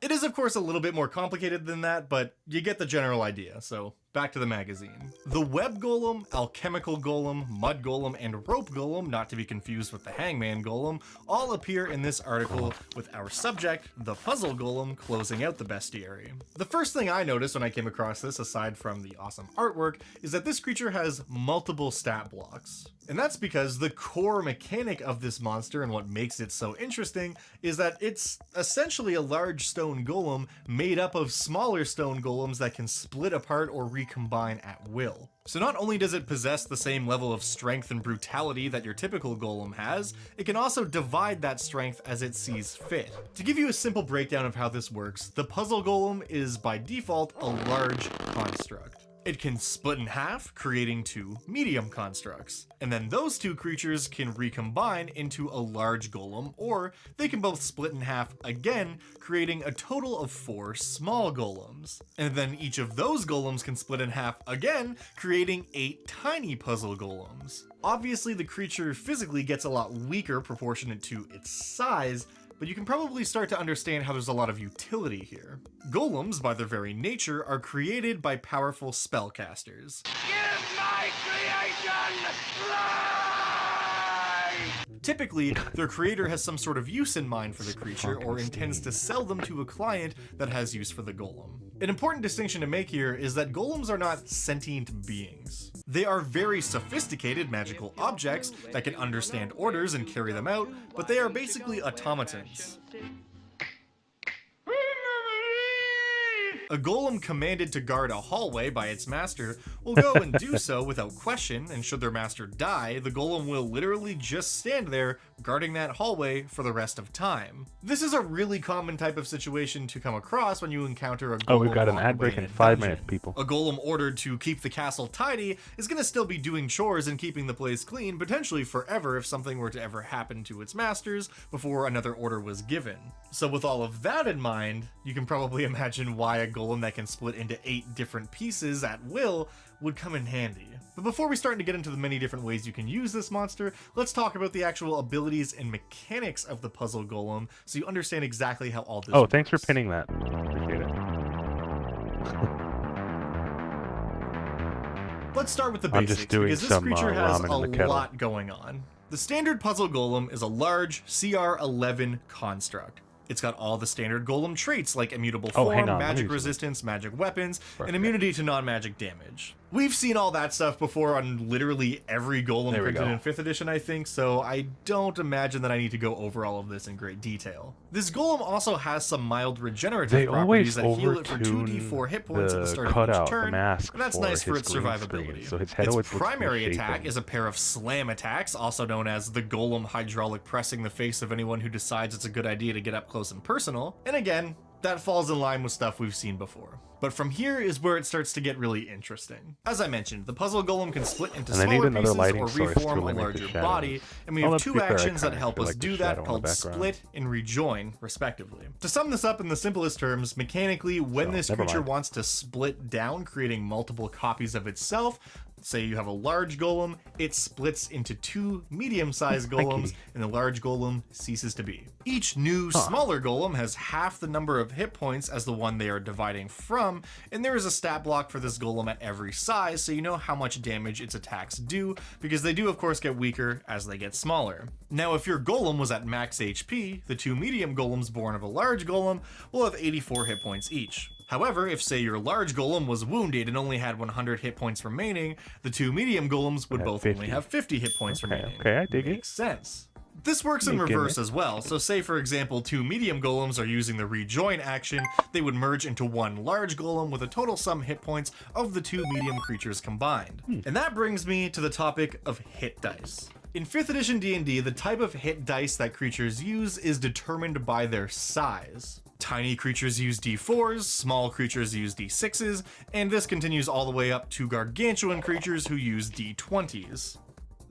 It is, of course, a little bit more complicated than that, but you get the general idea, so back to the magazine. The Web Golem, Alchemical Golem, Mud Golem, and Rope Golem, not to be confused with the Hangman Golem, all appear in this article with our subject, the Puzzle Golem, closing out the bestiary. The first thing I noticed when I came across this, aside from the awesome artwork, is that this creature has multiple stat blocks. And that's because the core mechanic of this monster and what makes it so interesting is that it's essentially a large stone golem made up of smaller stone golems that can split apart or recombine at will. So not only does it possess the same level of strength and brutality that your typical golem has, it can also divide that strength as it sees fit. To give you a simple breakdown of how this works, the Puzzle Golem is by default a large construct. It can split in half, creating 2 medium constructs. And then those 2 creatures can recombine into a large golem, or they can both split in half again, creating a total of 4 small golems. And then each of those golems can split in half again, creating 8 tiny puzzle golems. Obviously, the creature physically gets a lot weaker proportionate to its size, but you can probably start to understand how there's a lot of utility here. Golems, by their very nature, are created by powerful spellcasters. Give my creation life! Typically, their creator has some sort of use in mind for the creature or intends to sell them to a client that has use for the golem. An important distinction to make here is that golems are not sentient beings. They are very sophisticated magical objects that can understand orders and carry them out, but they are basically automatons. A golem commanded to guard a hallway by its master will go and do so without question, and should their master die, the golem will literally just stand there guarding that hallway for the rest of time. This is a really common type of situation to come across when you encounter a golem. Oh, we've got an locked ad break away in a 5 dungeon. minutes, people. A golem ordered to keep the castle tidy is going to still be doing chores and keeping the place clean, potentially forever if something were to ever happen to its masters before another order was given. So with all of that in mind, you can probably imagine why a golem that can split into 8 different pieces at will would come in handy. But before we start to get into the many different ways you can use this monster, let's talk about the actual abilities and mechanics of the Puzzle Golem so you understand exactly how all this Oh, works. thanks for pinning that. Appreciate it. Let's start with the I'm basics, just doing because this some, creature has ramen in a the kettle. lot going on. The standard Puzzle Golem is a large CR11 construct. It's got all the standard golem traits like immutable Oh, form, hang on, let me magic do some- resistance, magic weapons, Perfect. and immunity to non-magic damage. We've seen all that stuff before on literally every golem There we printed go. in 5th edition, I think, so I don't imagine that I need to go over all of this in great detail. This golem also has some mild regenerative They properties always that heal it for overtune 2d4 hit points at the start of cutout, each the turn, mask and that's for nice for his its green survivability. screen, so his head its always looks primary misshapen. attack is a pair of slam attacks, also known as the golem hydraulic pressing the face of anyone who decides it's a good idea to get up close and personal. And again, That falls in line with stuff we've seen before. But from here is where it starts to get really interesting. As I mentioned, the puzzle golem can split into And I need smaller another pieces lighting or source to reform a eliminate the larger shadows. body, and we Well, have to two be fair, I actions that kinda help feel us like the do shadow that in called the background. split and rejoin, respectively. To sum this up in the simplest terms, mechanically, when this never creature mind. wants to split down, creating multiple copies of itself, say you have a large golem, it splits into two medium-sized golems, and the large golem ceases to be. Each new, smaller golem has half the number of hit points as the one they are dividing from, and there is a stat block for this golem at every size, so you know how much damage its attacks do, because they do of course get weaker as they get smaller. Now if your golem was at max HP, the two medium golems born of a large golem will have 84 hit points each. However, if say your large golem was wounded and only had 100 hit points remaining, the two medium golems would both only have 50 hit points remaining. Okay, I dig it. Makes sense. This works in Making reverse it. as well, so say for example two medium golems are using the rejoin action, they would merge into one large golem with a total sum hit points of the two medium creatures combined. And that brings me to the topic of hit dice. In 5th edition D&D, the type of hit dice that creatures use is determined by their size. Tiny creatures use D4s, small creatures use D6s, and this continues all the way up to gargantuan creatures who use D20s.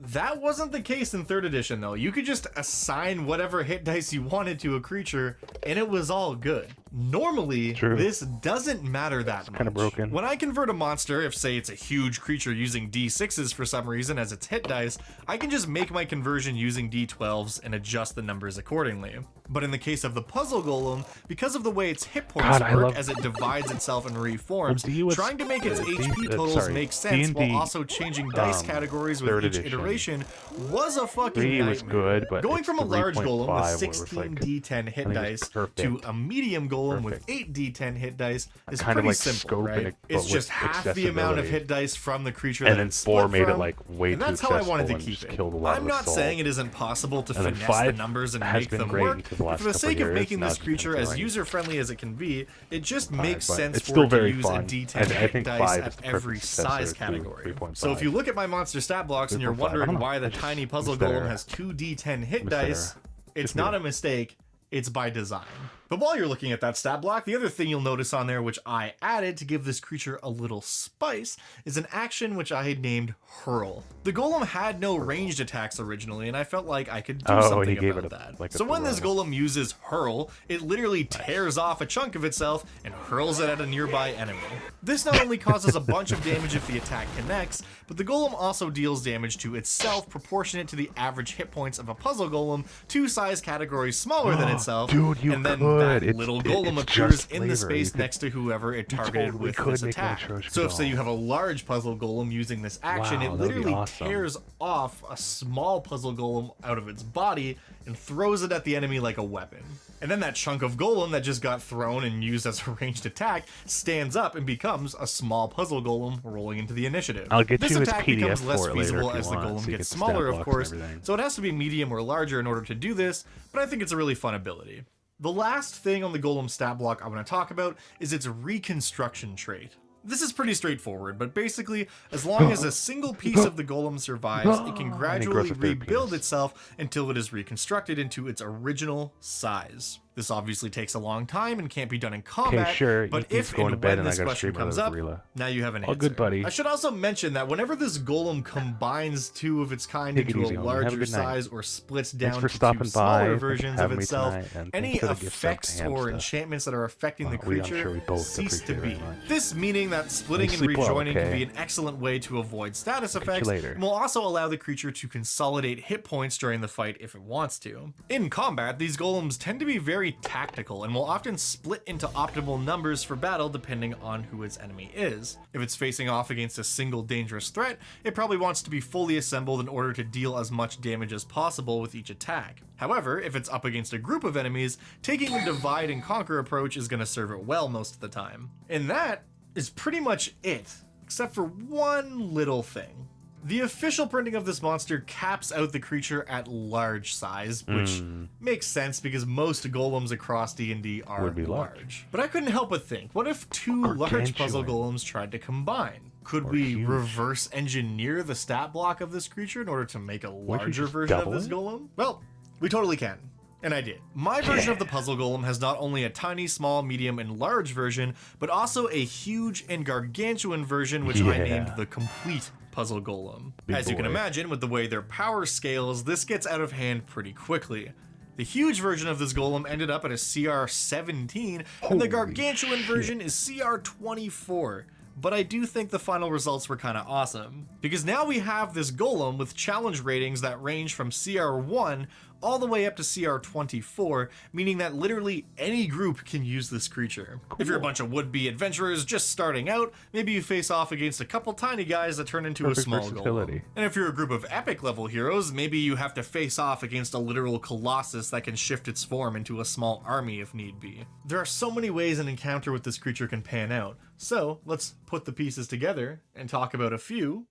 That wasn't the case in 3rd edition though. You could just assign whatever hit dice you wanted to a creature and it was all good. Normally, this doesn't matter that much. Kind of broken. When I convert a monster, if say it's a huge creature using D6s for some reason as its hit dice, I can just make my conversion using D12s and adjust the numbers accordingly. But in the case of the puzzle golem, because of the way its hit points work as it divides itself and reforms, trying to make its HP totals make sense while also changing dice categories with 3rd each edition. iteration was a fucking 3 nightmare. was good, but Going it's from a large 3.5 golem where with it was 16 like- D10 hit I think it dice was perfect. to a medium golem with Perfect. 8 D10 hit dice is Kind of pretty like simple, scope right? and It's but just with half the amount of accessibility. hit dice from the creature And that then it's 4 split made it from, like way and too that's how I wanted to accessible and keep just it. killed a lot I'm of not the saying soul. it isn't possible to And then finesse the 5 numbers and has make been them great work, for the but last for the couple sake of years, making now this it's been creature as killing. user-friendly as it can be, it just makes but sense it's for still it to very use a fun. D10 I hit think dice 5 is at the every perfect size successor to category. 3.5. So if you look at my monster stat blocks and you're 3.5, I don't wondering know. why the I just- tiny puzzle Mr. golem has 2 D10 hit Mr. dice, it's Just not me. a mistake. It's by design. But while you're looking at that stat block, the other thing you'll notice on there, which I added to give this creature a little spice, is an action which I had named Hurl. The golem had no ranged attacks originally, and I felt like I could do Oh, something he gave about it a- that. like a So when this throw. golem uses Hurl, it literally tears off a chunk of itself and hurls it at a nearby enemy. This not only causes a bunch of damage if the attack connects, but the golem also deals damage to itself proportionate to the average hit points of a puzzle golem, 2 size categories smaller than itself, Dude, you and then could. that It's- little it- golem it's appears just in the flavor. You space could- next to whoever it targeted totally with could this make an attack. atrocious So if say doll. you have a large puzzle golem using this action, Wow, it that'd be literally awesome. tears off a small puzzle golem out of its body and throws it at the enemy like a weapon. And then that chunk of golem that just got thrown and used as a ranged attack stands up and becomes a small puzzle golem rolling into the initiative. I'll get this you his attack PDF becomes less for it later feasible if you as the want, golem so you gets get the stat smaller, of blocks and course, everything. so it has to be medium or larger in order to do this, but I think it's a really fun ability. The last thing on the golem stat block I want to talk about is its reconstruction trait. This is pretty straightforward, but basically, as long as a single piece of the golem survives, it can gradually a third rebuild piece. itself until it is reconstructed into its original size. This obviously takes a long time and can't be done in combat, sure, but he's if going and to bed when and I this gotta question stream comes another up, gorilla. now you have an All answer. good, buddy. I should also mention that whenever this golem combines 2 of its kind Take it into easy, a homie. Have a larger good night. size or splits Thanks down for to stopping 2 smaller by, versions of having me itself, tonight, and any thanks for the gift sub effects to or Hamster. enchantments that are affecting the I'm creature sure we both cease to appreciate be. very much. This meaning that splitting and sleep well, rejoining can okay? be an excellent way to avoid status you effects, later. and will also allow the creature to consolidate hit points during the fight if it wants to. In combat, these golems tend to be very tactical and will often split into optimal numbers for battle depending on who its enemy is. If it's facing off against a single dangerous threat, it probably wants to be fully assembled in order to deal as much damage as possible with each attack. However, if it's up against a group of enemies, taking a divide and conquer approach is going to serve it well most of the time. And that is pretty much it, except for one little thing. The official printing of this monster caps out the creature at large size, which makes sense because most golems across D&D are Would be large. But I couldn't help but think, what if 2 large puzzle Gargantuan. golems tried to combine? Could Or we huge. reverse engineer the stat block of this creature in order to make a larger just version of double this it? golem? Well, we totally can. And I did. My version of the puzzle golem has not only a tiny, small, medium, and large version, but also a huge and gargantuan version, which I named the complete puzzle golem. As you can imagine, with the way their power scales, this gets out of hand pretty quickly. The huge version of this golem ended up at a CR 17, and the gargantuan version is CR 24. But I do think the final results were kind of awesome, because now we have this golem with challenge ratings that range from CR 1 all the way up to CR 24, meaning that literally any group can use this creature. Cool. If you're a bunch of would-be adventurers just starting out, maybe you face off against a couple tiny guys that turn into a small golem. And if you're a group of epic level heroes, maybe you have to face off against a literal colossus that can shift its form into a small army if need be. There are so many ways an encounter with this creature can pan out, so let's put the pieces together and talk about a few.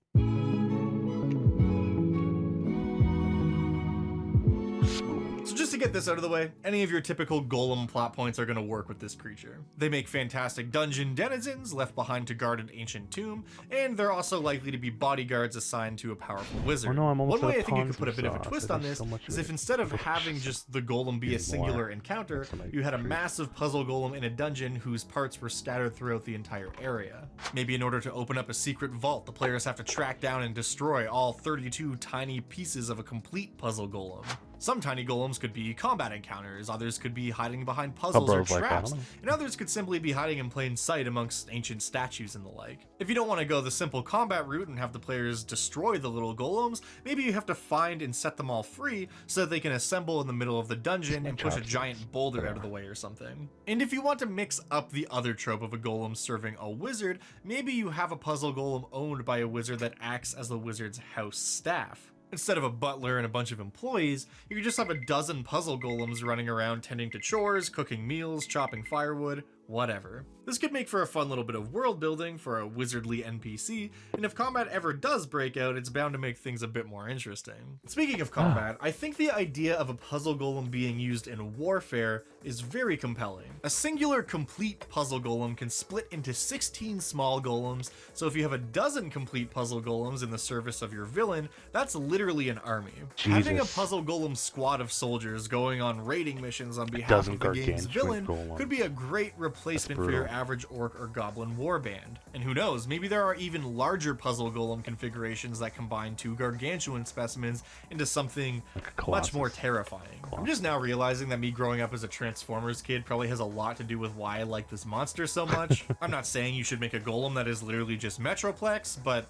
So just to get this out of the way, any of your typical golem plot points are going to work with this creature. They make fantastic dungeon denizens left behind to guard an ancient tomb, and they're also likely to be bodyguards assigned to a powerful wizard. One way I think you could put a bit of a twist on this is if instead of having just the golem be a singular encounter, you had a massive puzzle golem in a dungeon whose parts were scattered throughout the entire area. Maybe in order to open up a secret vault, the players have to track down and destroy all 32 tiny pieces of a complete puzzle golem. Some tiny golems could be combat encounters, others could be hiding behind puzzles or traps, and others could simply be hiding in plain sight amongst ancient statues and the like. If you don't want to go the simple combat route and have the players destroy the little golems, maybe you have to find and set them all free so that they can assemble in the middle of the dungeon and push a giant boulder out of the way or something. And if you want to mix up the other trope of a golem serving a wizard, maybe you have a puzzle golem owned by a wizard that acts as the wizard's house staff. Instead of a butler and a bunch of employees, you could just have a dozen puzzle golems running around tending to chores, cooking meals, chopping firewood, whatever. This could make for a fun little bit of world building for a wizardly NPC, and if combat ever does break out, it's bound to make things a bit more interesting. Speaking of combat, I think the idea of a puzzle golem being used in warfare is very compelling. A singular complete puzzle golem can split into 16 small golems, so if you have a dozen complete puzzle golems in the service of your villain, that's literally an army. Having a puzzle golem squad of soldiers going on raiding missions on behalf of the game's villain could be a great replacement for your average orc or goblin warband. And who knows, maybe there are even larger puzzle golem configurations that combine two gargantuan specimens into something much more terrifying. I'm just now realizing that me growing up as a Transformers kid probably has a lot to do with why I like this monster so much. I'm not saying you should make a golem that is literally just Metroplex, but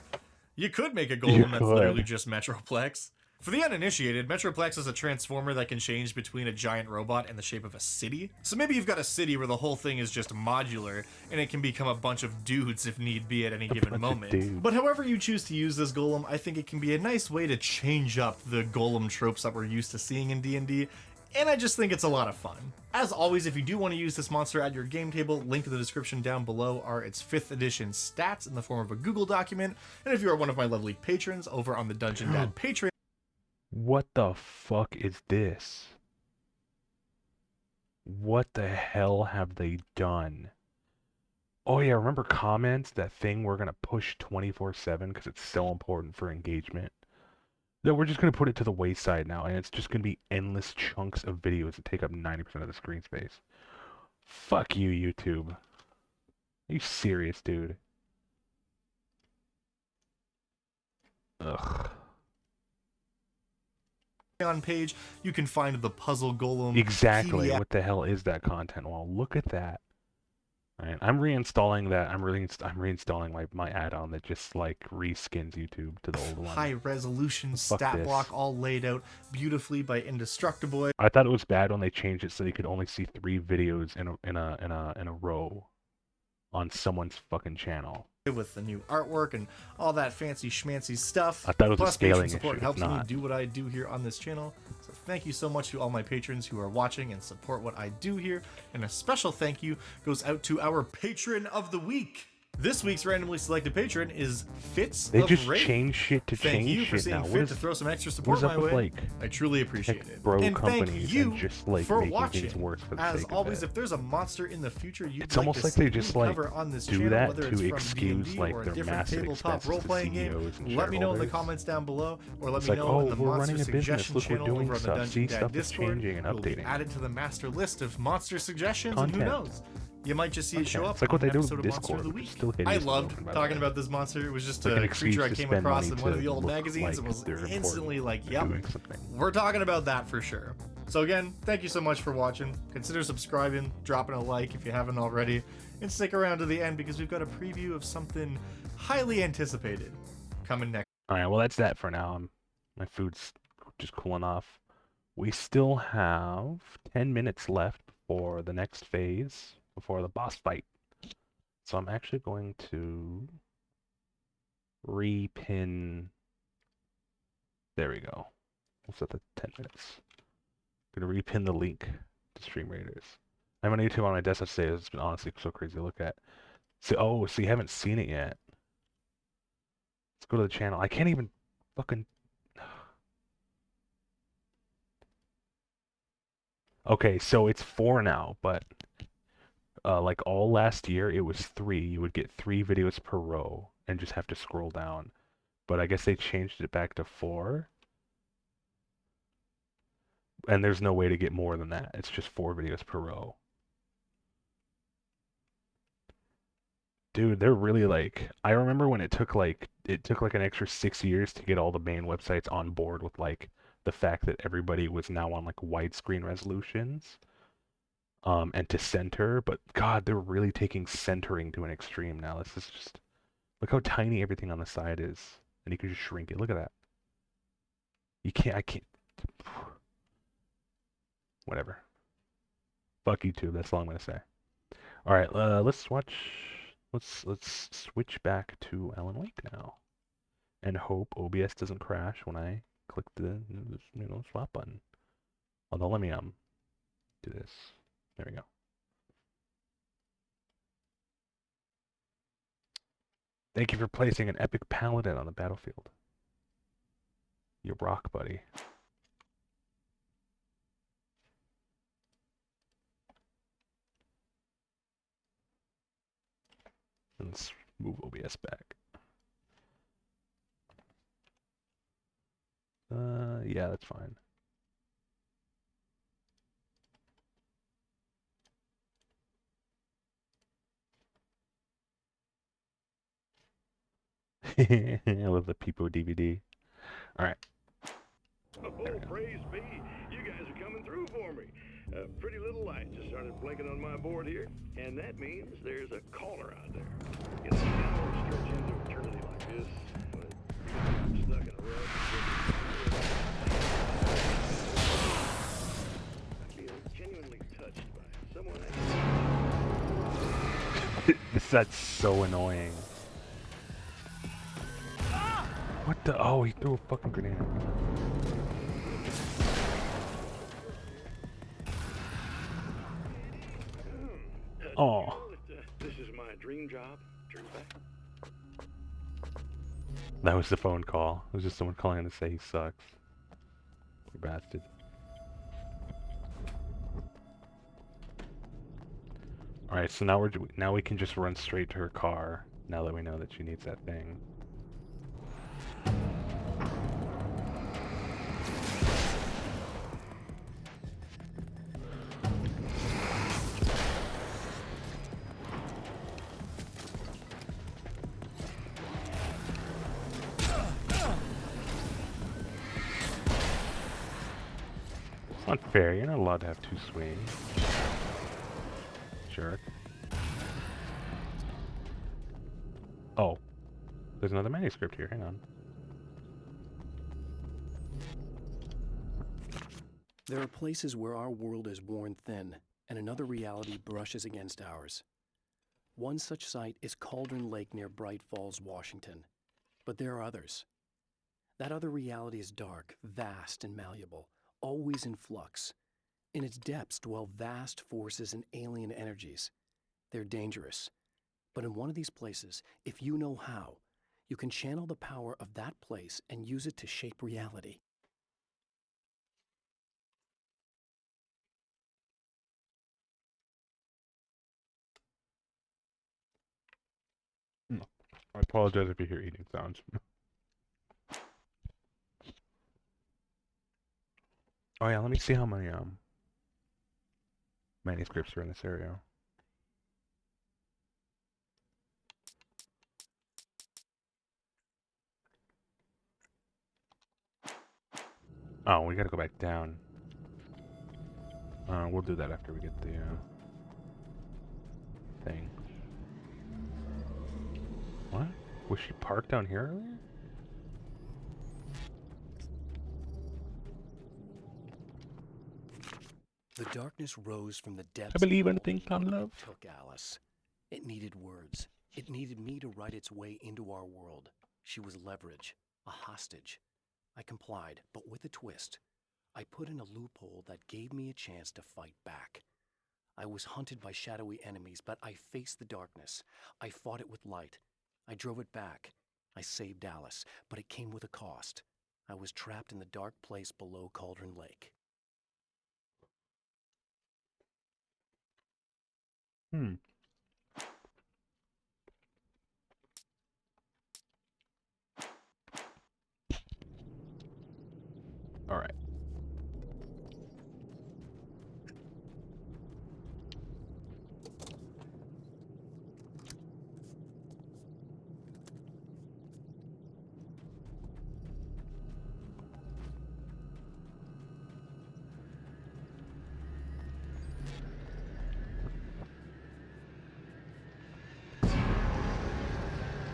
you could make a golem that's literally just Metroplex. For the uninitiated, Metroplex is a transformer that can change between a giant robot and the shape of a city. So maybe you've got a city where the whole thing is just modular, and it can become a bunch of dudes if need be at any given moment. But however you choose to use this golem, I think it can be a nice way to change up the golem tropes that we're used to seeing in D&D, and I just think it's a lot of fun. As always, if you do want to use this monster at your game table, link to the description down below are its 5th edition stats in the form of a Google document, and if you are one of my lovely patrons over on the Dungeon Dad Patreon, what the fuck is this? What the hell have they done? Oh yeah, remember comments? That thing we're gonna push 24/7 because it's so important for engagement. No, we're just gonna put it to the wayside now, and it's just gonna be endless chunks of videos that take up 90% of the screen space. Fuck you, YouTube. Are you serious, dude? Ugh. Page, you can find the puzzle golem. Exactly. PDF. What the hell is that content? Well, look at that. All right, I'm reinstalling that. I'm reinstalling my add-on that just like reskins YouTube to the old one. High resolution stat block, all laid out beautifully by Indestructiboy. I thought it was bad when they changed it so you could only see 3 videos in a row on someone's fucking channel. With the new artwork and all that fancy schmancy stuff. I thought it was Plus, a scaling patron support issue. helps It's me not. do what I do here on this channel. So thank you so much to all my patrons who are watching and support what I do here. And a special thank you goes out to our patron of the week, This week's randomly selected patron is Fitz They of just Raid. change shit to Thank change you for shit seeing now. fit What to is, throw some extra what support is up my with way. like I truly appreciate it. bro And thank companies you and just like for making watching. things worse for the As sake always, of it? if there's a monster in the future you'd It's like almost to like see they just me like cover on this do channel, that whether to it's from excuse D&D like or a their different massive tabletop expenses to role-playing game, CEOs and let me know in the shareholders. comments down below, or let It's me like, know in oh, the we're monster running a business. suggestion Look, we're channel doing over on the stuff. Dungeon See, Dad stuff is Discord. changing and It will be updating. added to the master list of monster suggestions, and who Content. knows? You might just see it show Content. up It's like on what an they do with episode of Monster of Discord, the which Week. is still hideous I and loved broken, by the talking way. about this monster. It was just Like an a creature I excuse to came spend across money in one of to the old look magazines like and was they're important. instantly like, They're yep, doing something. we're talking about that for sure. So again, thank you so much for watching. Consider subscribing, dropping a like if you haven't already, and stick around to the end because we've got a preview of something highly anticipated coming next. All right, well that's that for now. My food's just cooling off. We still have 10 minutes left before the next phase, before the boss fight. So I'm actually going to repin. There we go. We'll set the 10 minutes. I'm gonna repin the link to Stream Raiders. I'm on YouTube on my desktop today. It's been honestly so crazy to look at. So you haven't seen it yet. Let's go to the channel. I can't even fucking. Okay, so it's 4 now, but like all last year it was 3. You would get 3 videos per row and just have to scroll down. But I guess they changed it back to 4. And there's no way to get more than that. It's just 4 videos per row. Dude, they're really like, I remember when it took like an extra 6 years to get all the main websites on board with like the fact that everybody was now on like widescreen resolutions. And to center, but God, they're really taking centering to an extreme now. This is just, look how tiny everything on the side is. And you can just shrink it. Look at that. I can't. Whatever. Fuck YouTube, that's all I'm gonna say. Alright, let's switch back to Alan Wake now. And hope OBS doesn't crash when I click the swap button. Although let me do this. There we go. Thank you for placing an epic paladin on the battlefield. You rock, buddy. Let's move OBS back. Yeah, that's fine. I love the Peepo DVD. Alright. Oh, praise be. You guys are coming through for me. A pretty little light just started blinking on my board here, and that means there's a caller out there. You know, you can't always stretch into eternity like this, but I'm stuck in a rut. I feel genuinely touched by someone That's so annoying. What the? Oh, he threw a fucking grenade. Oh. This is my dream job. Dream back. That was the phone call. It was just someone calling to say he sucks. You bastard. Alright, so now we can just run straight to her car, now that we know that she needs that thing. It's not fair, you're not allowed to have 2 swings. Jerk. Oh. There's another manuscript here, hang on. There are places where our world is worn thin, and another reality brushes against ours. One such site is Cauldron Lake near Bright Falls, Washington. But there are others. That other reality is dark, vast, and malleable, always in flux. In its depths dwell vast forces and alien energies. They're dangerous, But in one of these places, if you know how, you can channel the power of that place and use it to shape reality. No. I apologize if you hear eating sounds. Oh yeah, let me see how many manuscripts are in this area. Oh, we gotta go back down. We'll do that after we get the thing. What? Was she parked down here earlier? The darkness rose from the depths. I believe of in a thing called love. Took Alice. It needed words. It needed me to write its way into our world. She was leverage, a hostage. I complied, but with a twist. I put in a loophole that gave me a chance to fight back. I was hunted by shadowy enemies, but I faced the darkness. I fought it with light. I drove it back. I saved Alice, but it came with a cost. I was trapped in the dark place below Cauldron Lake. All right.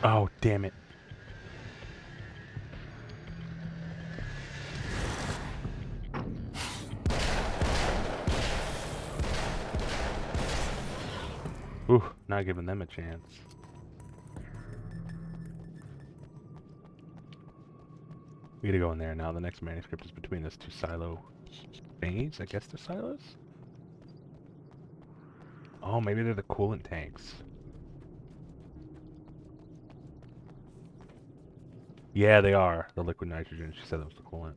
Oh, damn it. Ooh, not giving them a chance. We gotta go in there now. The next manuscript is between those two silo thingies. I guess they're silos? Oh, maybe they're the coolant tanks. Yeah, they are. The liquid nitrogen. She said that was the coolant.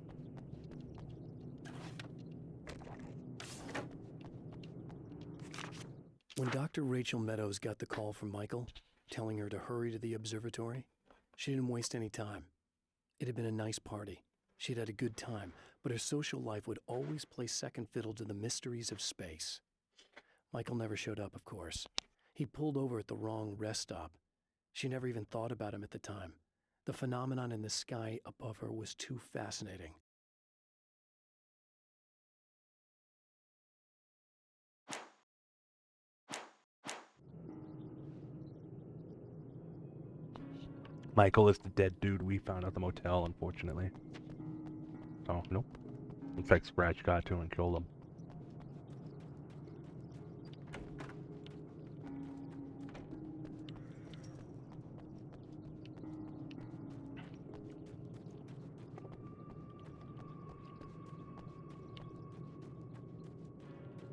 When Dr. Rachel Meadows got the call from Michael, telling her to hurry to the observatory, she didn't waste any time. It had been a nice party. She'd had a good time, but her social life would always play second fiddle to the mysteries of space. Michael never showed up, of course. He pulled over at the wrong rest stop. She never even thought about him at the time. The phenomenon in the sky above her was too fascinating. Michael is the dead dude we found at the motel, unfortunately. Oh, nope. Looks like Scratch got to him and killed him.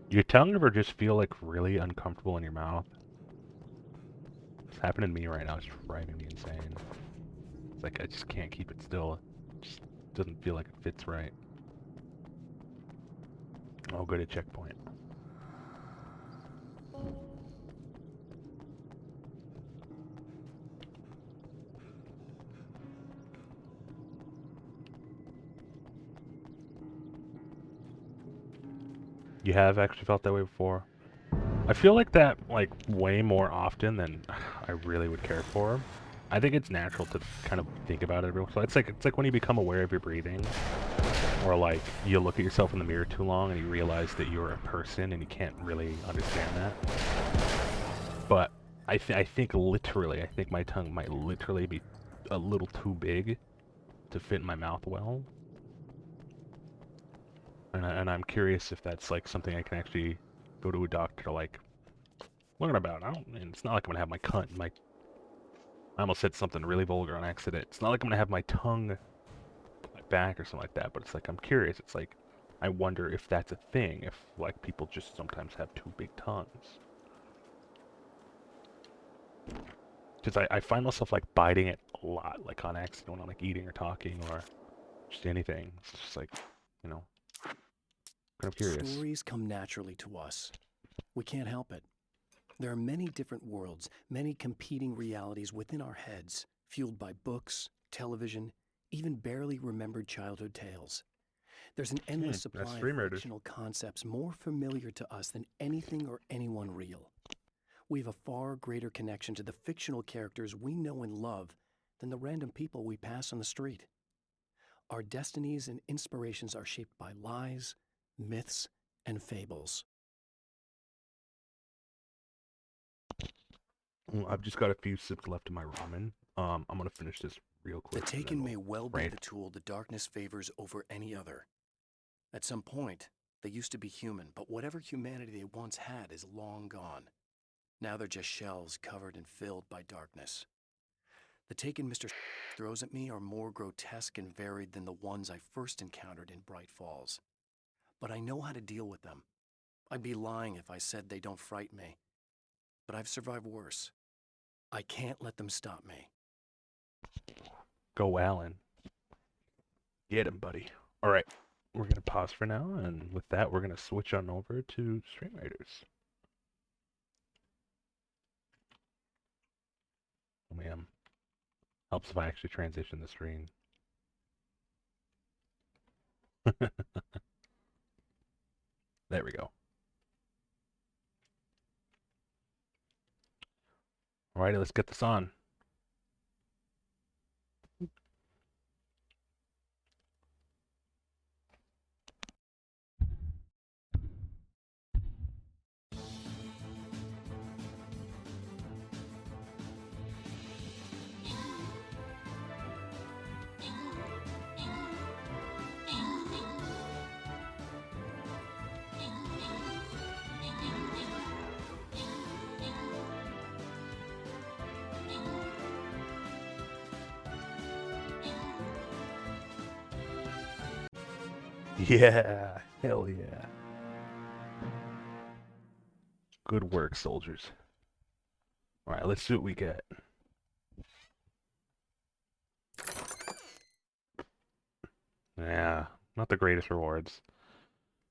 Your tongue ever just feel like really uncomfortable in your mouth? It's happening to me right now. It's driving me insane. It's like I just can't keep it still. It just doesn't feel like it fits right. Oh, good at checkpoint. You have actually felt that way before? I feel like that, like, way more often than I really would care for. I think it's natural to kind of think about it real. So it's like when you become aware of your breathing, or like you look at yourself in the mirror too long and you realize that you're a person and you can't really understand that. But I think literally, I think my tongue might literally be a little too big to fit in my mouth well. And I'm curious if that's like something I can actually go to a doctor to like learn about. And it's not like I'm gonna have my cunt, I almost said something really vulgar on accident. It's not like I'm gonna have my tongue my back or something like that, but it's like I'm curious. It's like I wonder if that's a thing, if like people just sometimes have too big tongues. Because I find myself like biting it a lot, like on accident when I'm like eating or talking or just anything. It's just like, you know, kind of curious. Stories come naturally to us. We can't help it. There are many different worlds, many competing realities within our heads, fueled by books, television, even barely remembered childhood tales. There's an endless supply of fictional concepts more familiar to us than anything or anyone real. We have a far greater connection to the fictional characters we know and love than the random people we pass on the street. Our destinies and inspirations are shaped by lies, myths, and fables. I've just got a few sips left in my ramen. I'm gonna finish this real quick. The Taken may well be the tool the darkness favors over any other. At some point, they used to be human, but whatever humanity they once had is long gone. Now they're just shells covered and filled by darkness. The Taken Mr. throws at me are more grotesque and varied than the ones I first encountered in Bright Falls. But I know how to deal with them. I'd be lying if I said they don't frighten me. But I've survived worse. I can't let them stop me. Go, Alan. Get him, buddy. All right, we're gonna pause for now, and with that, we're gonna switch on over to Stream Raiders. Oh man, helps if I actually transition the screen. There we go. Alrighty, let's get this on. Yeah, hell yeah. Good work, soldiers. Alright, let's see what we get. Yeah, not the greatest rewards.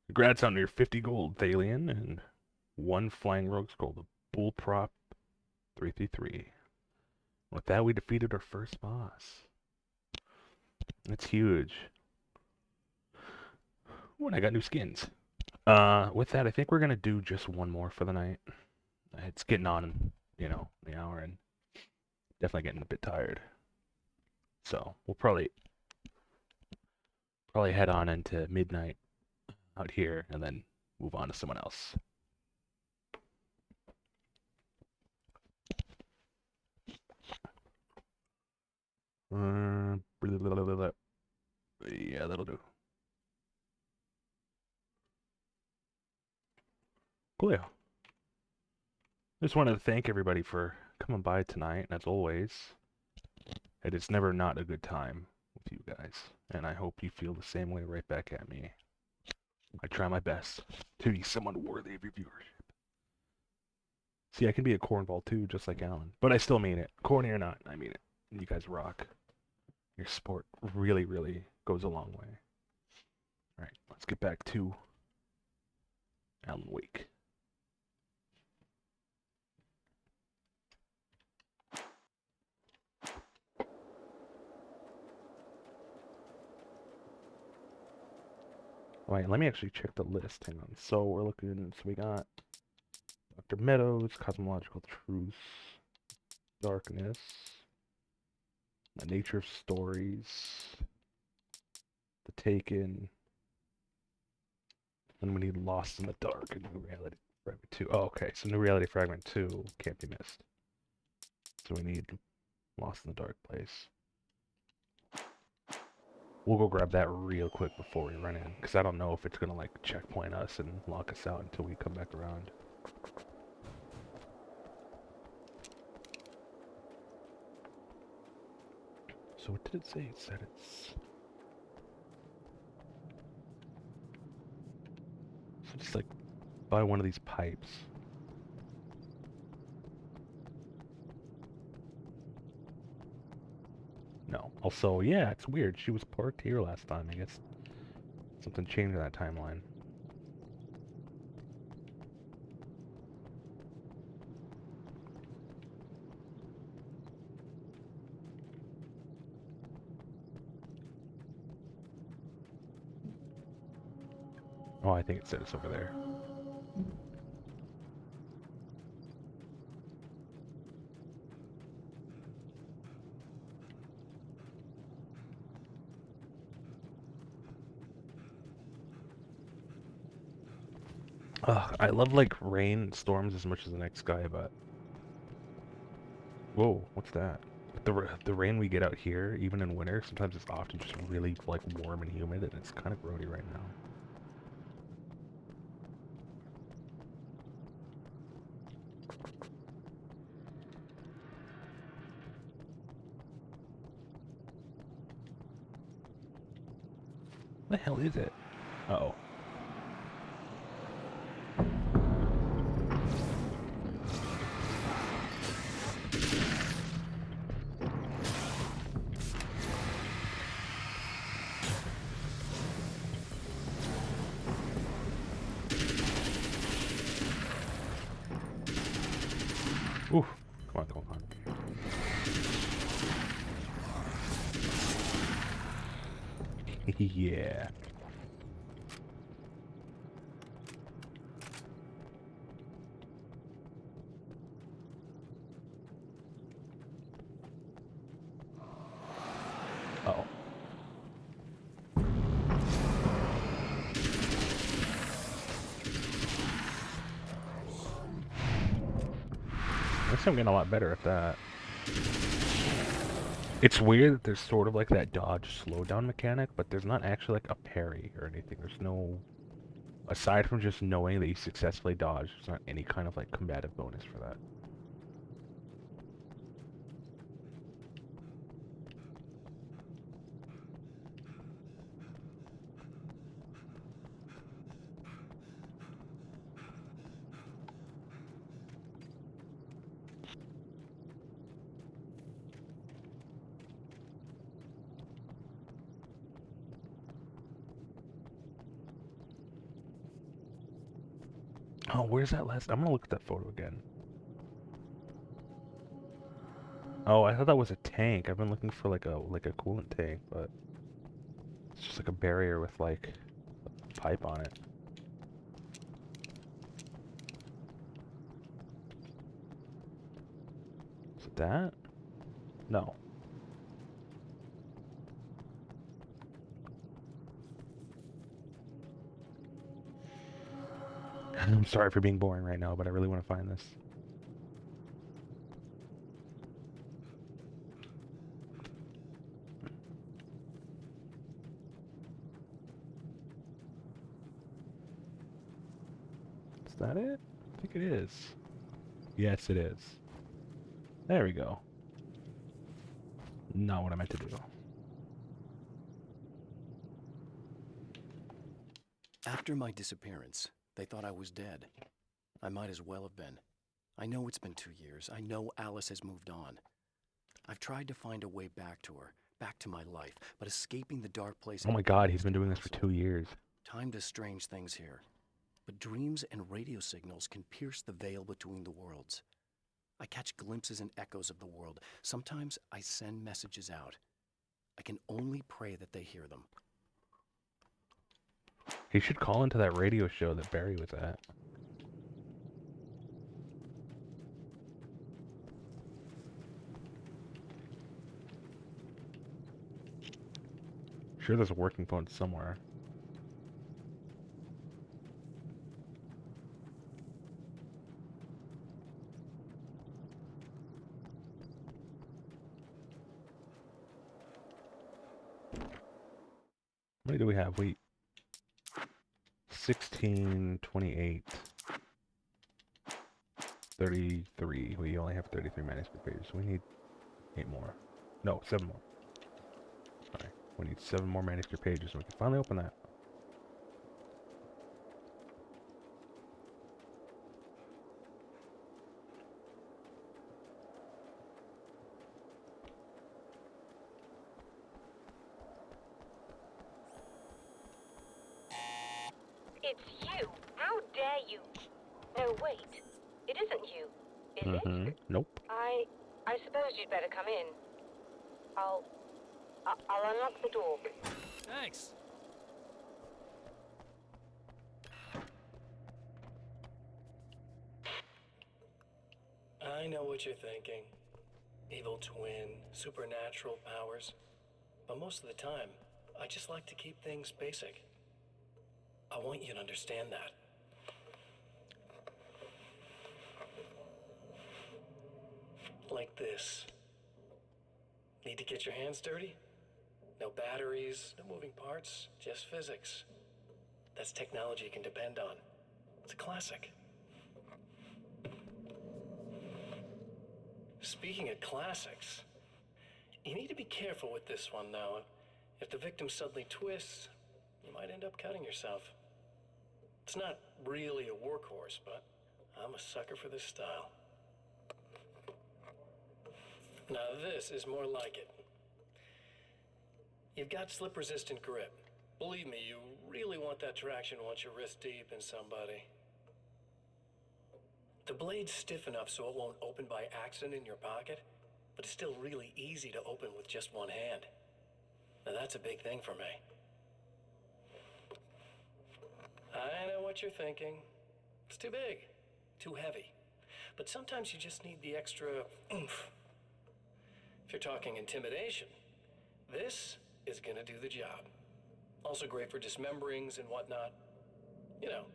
Congrats on your 50 gold, Thalian, and 1 flying rogue scroll, the Bullprop 333. With that, we defeated our first boss. That's huge. Ooh, and I got new skins. With that, I think we're gonna do just one more for the night. It's getting on, you know, the hour, and definitely getting a bit tired. So we'll probably head on into midnight out here, and then move on to someone else. Yeah, that'll do. Coolio. Just wanted to thank everybody for coming by tonight, as always. It is never not a good time with you guys, and I hope you feel the same way right back at me. I try my best to be someone worthy of your viewership. See, I can be a cornball too, just like Alan, but I still mean it. Corny or not, I mean it. You guys rock. Your sport really, really goes a long way. Alright, let's get back to Alan Wake. Alright, let me actually check the list. Hang on. So we're looking, so we got Dr. Meadows, Cosmological Truth, Darkness, The Nature of Stories, The Taken, and we need Lost in the Dark and New Reality Fragment 2. Oh, okay, so New Reality Fragment 2 can't be missed. So we need Lost in the Dark Place. We'll go grab that real quick before we run in, because I don't know if it's going to like checkpoint us and lock us out until we come back around. So what did it say? It said it's... So just like buy one of these pipes. No. Also, yeah, it's weird. She was parked here last time. I guess something changed in that timeline. Oh, I think it said it's over there. Ugh, I love like rain storms as much as the next guy, but whoa, what's that? The rain we get out here, even in winter, sometimes it's often just really like warm and humid, and it's kind of grody right now. What the hell is it? Uh-oh. Oof. Come on, come on, come on. Yeah. Uh-oh. I guess I'm getting a lot better at that. It's weird that there's sort of like that dodge slowdown mechanic, but there's not actually like a parry or anything. There's no... Aside from just knowing that you successfully dodged, there's not any kind of like combative bonus for that. Oh, where's that last... I'm gonna look at that photo again. Oh, I thought that was a tank. I've been looking for like a coolant tank, but it's just like a barrier with like a pipe on it. Is it that? No. I'm sorry for being boring right now, but I really want to find this. Is that it? I think it is. Yes, it is. There we go. Not what I meant to do. After my disappearance, they thought I was dead. I might as well have been. I know it's been 2 years. I know Alice has moved on. I've tried to find a way back to her, back to my life, but escaping the dark place... Oh my god, he's been doing this for 2 years. Time does strange things here. But dreams and radio signals can pierce the veil between the worlds. I catch glimpses and echoes of the world. Sometimes I send messages out. I can only pray that they hear them. He should call into that radio show that Barry was at. Sure, there's a working phone somewhere. How many do we have? 16, 28, 33. We only have 33 manuscript pages, so we need 8 more. No, 7 more. Alright, we need 7 more manuscript pages, so we can finally open that. It's you. How dare you? No, wait. It isn't you. Is it? Nope. I suppose you'd better come in. I'll unlock the door. Thanks. I know what you're thinking. Evil twin, supernatural powers. But most of the time, I just like to keep things basic. I want you to understand that. Like this. Need to get your hands dirty? No batteries, no moving parts, just physics. That's technology you can depend on. It's a classic. Speaking of classics, you need to be careful with this one, though. If the victim suddenly twists, you might end up cutting yourself. It's not really a workhorse, but I'm a sucker for this style. Now this is more like it. You've got slip-resistant grip. Believe me, you really want that traction once you're wrist deep in somebody. The blade's stiff enough so it won't open by accident in your pocket, but it's still really easy to open with just one hand. Now that's a big thing for me. I know what you're thinking. It's too big, too heavy. But sometimes you just need the extra oomph. If you're talking intimidation, this is gonna do the job. Also great for dismemberings and whatnot. You know,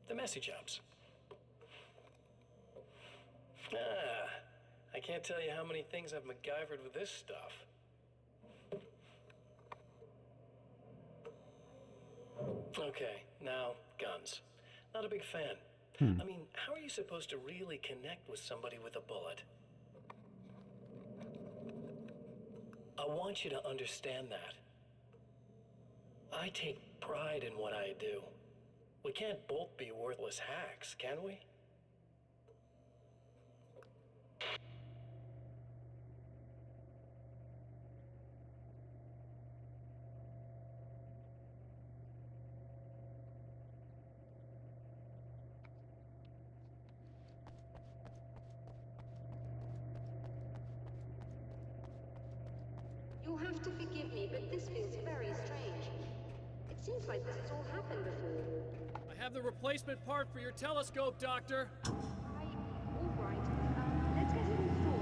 the messy jobs. I can't tell you how many things I've MacGyvered with this stuff. Okay, now, guns. Not a big fan. I mean, how are you supposed to really connect with somebody with a bullet? I want you to understand that. I take pride in what I do. We can't both be worthless hacks, can we? You'll have to forgive me, but this feels very strange. It seems like this has all happened before. I have the replacement part for your telescope, Doctor. All right. Let's get it installed.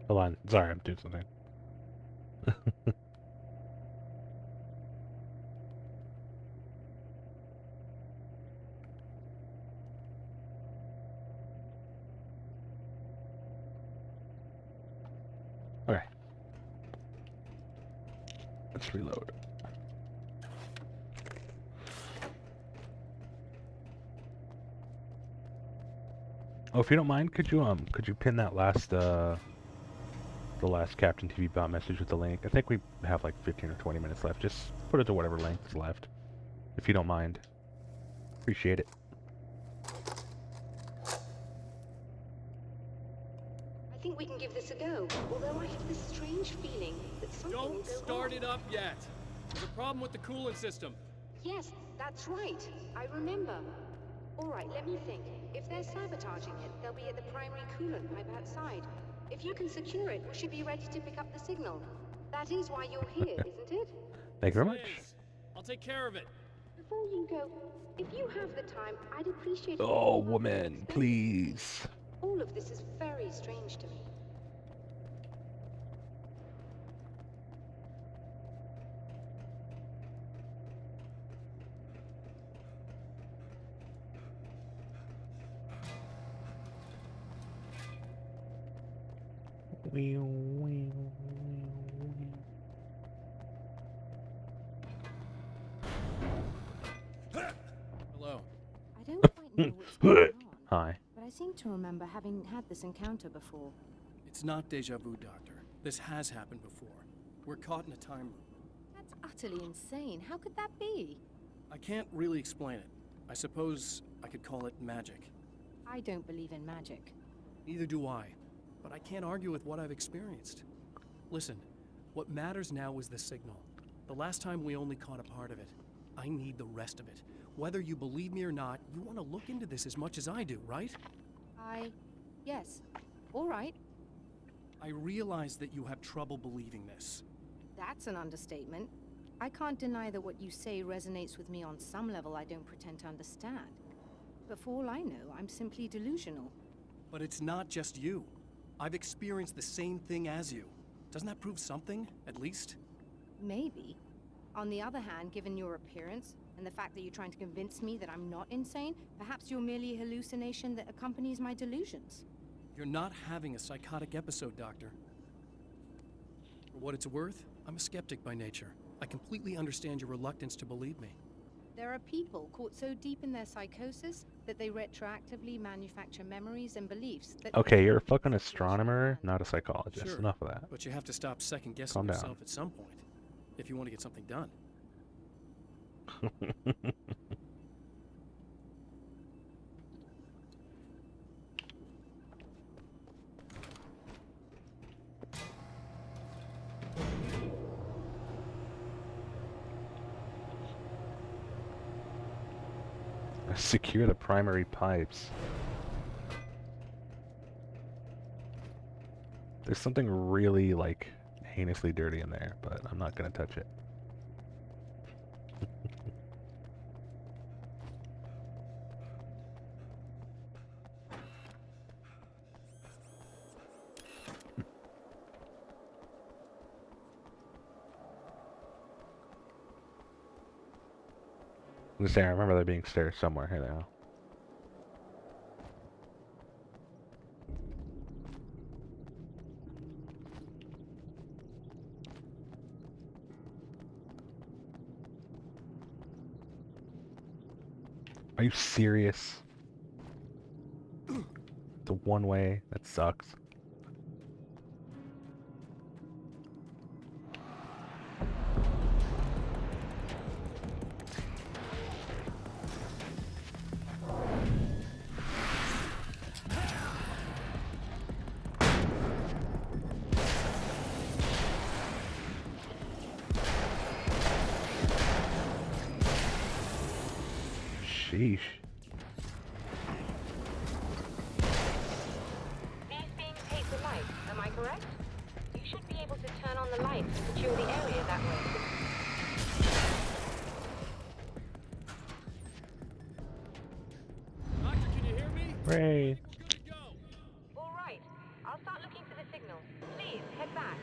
Hold on. Sorry, I'm doing something. Okay. Let's reload. Oh, if you don't mind, could you pin that last the last Captain TV Bot message with the link? I think we have like 15 or 20 minutes left. Just put it to whatever length is left, if you don't mind. Appreciate it. I think we can give this a go, although I have this strange feeling that something will Don't go start wrong. it up yet. There's a problem with the coolant system. Yes, that's right. I remember. All right, let me think. If they're sabotaging it, they'll be at the primary coolant pipe outside. If you can secure it, we should be ready to pick up the signal. That is why you're here, isn't it? Thank you very much. Yes. I'll take care of it. Before you go, if you have the time, I'd appreciate it. Oh, woman, please. All of this is very strange to me. Hello. I don't quite know what's going on, Hi. but I seem to remember having had this encounter before. It's not deja vu, Doctor. This has happened before. We're caught in a time loop. That's utterly insane. How could that be? I can't really explain it. I suppose I could call it magic. I don't believe in magic. Neither do I. But I can't argue with what I've experienced. Listen, what matters now is the signal. The last time we only caught a part of it. I need the rest of it. Whether you believe me or not, you want to look into this as much as I do, right? Yes. All right. I realize that you have trouble believing this. That's an understatement. I can't deny that what you say resonates with me on some level I don't pretend to understand. But for all I know, I'm simply delusional. But it's not just you. I've experienced the same thing as you. Doesn't that prove something, at least? Maybe. On the other hand, given your appearance, and the fact that you're trying to convince me that I'm not insane, perhaps you're merely a hallucination that accompanies my delusions. You're not having a psychotic episode, Doctor. For what it's worth, I'm a skeptic by nature. I completely understand your reluctance to believe me. There are people caught so deep in their psychosis that they retroactively manufacture memories and beliefs that... Okay, you're a fucking astronomer, not a psychologist. Sure, Enough of that. but you have to stop second-guessing Calm down. yourself at some point, if you want to get something done. Secure the primary pipes. There's something really, like, heinously dirty in there, but I'm not gonna touch it. I'm just saying, I remember there being stairs somewhere here now. Are you serious? The one way, that sucks. Sheesh. These beams hate the light, am I correct? You should be able to turn on the lights and secure the area that way. Doctor, can you hear me? Hooray. All right, I'll start looking for the signal. Please, head back.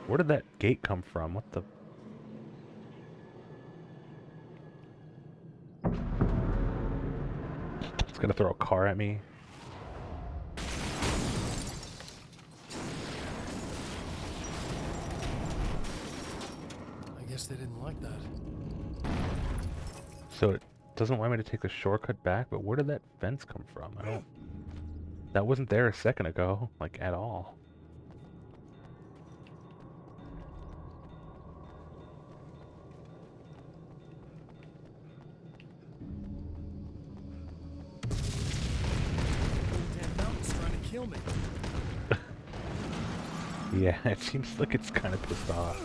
Where did that gate come from? What the... It's gonna throw a car at me. I guess they didn't like that. So it doesn't want me to take the shortcut back, but where did that fence come from? I don't... That wasn't there a second ago, like, at all. Damn mountain's trying to kill me. Yeah, it seems like it's kind of pissed off.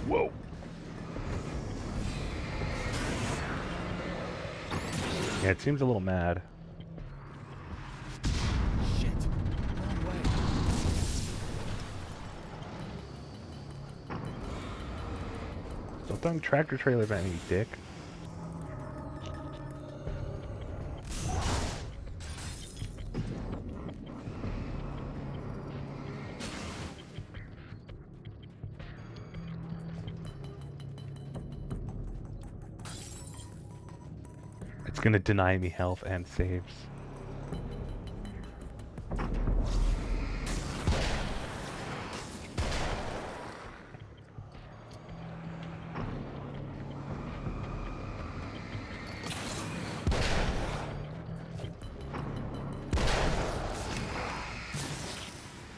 Whoa. Yeah, it seems a little mad. Shit. Wrong way. Stop throwing tractor trailers at me, you dick. It's gonna deny me health and saves.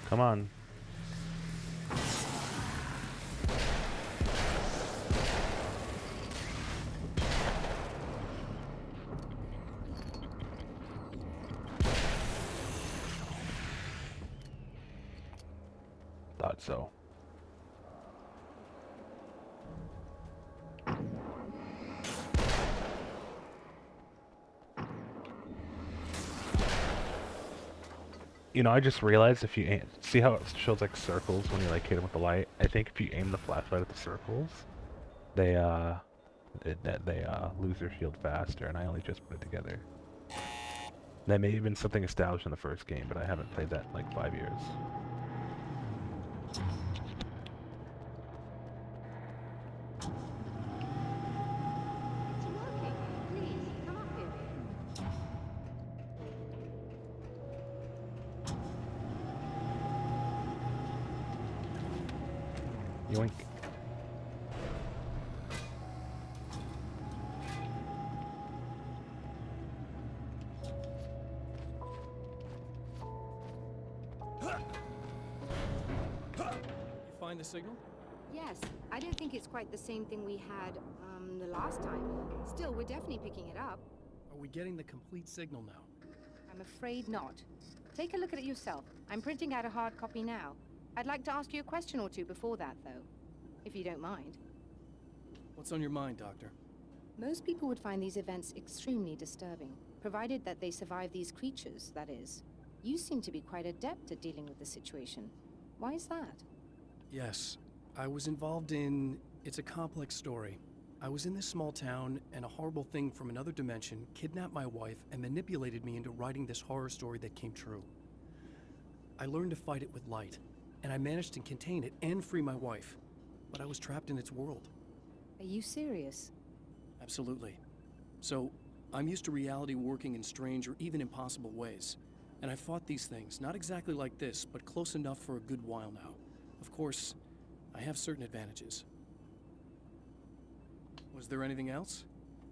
Come on. Thought so. You know, I just realized if you aim, see how it shows like circles when you like hit them with the light? I think if you aim the flashlight at the circles, they lose their shield faster, and I only just put it together. That may have been something established in the first game, but I haven't played that in like 5 years. Yoink. You find the signal? Yes, I don't think it's quite the same thing we had, the last time. Still, we're definitely picking it up. Are we getting the complete signal now? I'm afraid not. Take a look at it yourself. I'm printing out a hard copy now. I'd like to ask you a question or two before that, though, if you don't mind. What's on your mind, Doctor? Most people would find these events extremely disturbing, provided that they survive these creatures, that is. You seem to be quite adept at dealing with the situation. Why is that? Yes, I was involved in... It's a complex story. I was in this small town, and a horrible thing from another dimension kidnapped my wife and manipulated me into writing this horror story that came true. I learned to fight it with light, and I managed to contain it and free my wife. But I was trapped in its world. Are you serious? Absolutely. So, I'm used to reality working in strange or even impossible ways. And I fought these things, not exactly like this, but close enough for a good while now. Of course, I have certain advantages. Was there anything else?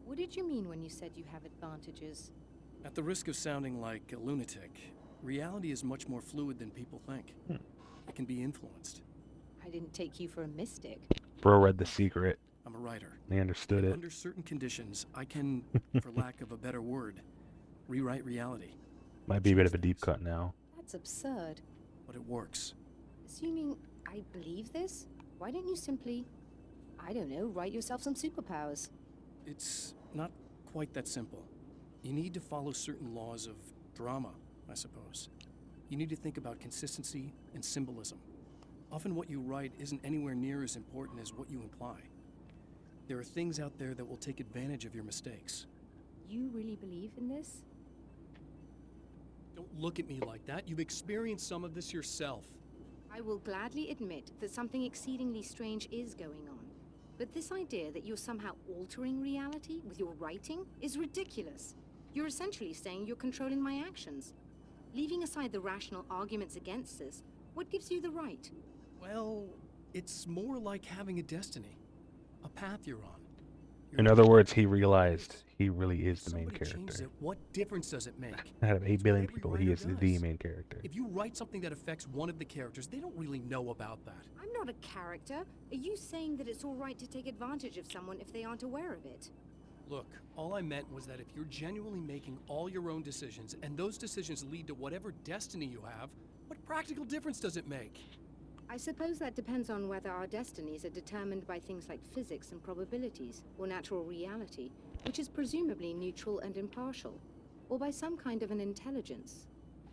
What did you mean when you said you have advantages? At the risk of sounding like a lunatic, reality is much more fluid than people think. It can be influenced. I didn't take you for a mystic. Bro read The Secret. I'm a writer. They understood it. Under certain conditions, I can, for lack of a better word, rewrite reality. Might be a bit of a deep cut now. That's absurd. But it works. Assuming I believe this, why don't you simply, I don't know, write yourself some superpowers? It's not quite that simple. You need to follow certain laws of drama, I suppose. You need to think about consistency and symbolism. Often what you write isn't anywhere near as important as what you imply. There are things out there that will take advantage of your mistakes. You really believe in this? Don't look at me like that. You've experienced some of this yourself. I will gladly admit that something exceedingly strange is going on. But this idea that you're somehow altering reality with your writing is ridiculous. You're essentially saying you're controlling my actions. Leaving aside the rational arguments against this, what gives you the right? Well, it's more like having a destiny. A path you're on. In other words, he realized he really is the main Somebody changes character. it, what difference does it make? Out of 8 billion Every people, writer he is does. the main character. If you write something that affects one of the characters, they don't really know about that. I'm not a character. Are you saying that it's all right to take advantage of someone if they aren't aware of it? Look, all I meant was that if you're genuinely making all your own decisions, and those decisions lead to whatever destiny you have, what practical difference does it make? I suppose that depends on whether our destinies are determined by things like physics and probabilities, or natural reality, which is presumably neutral and impartial, or by some kind of an intelligence.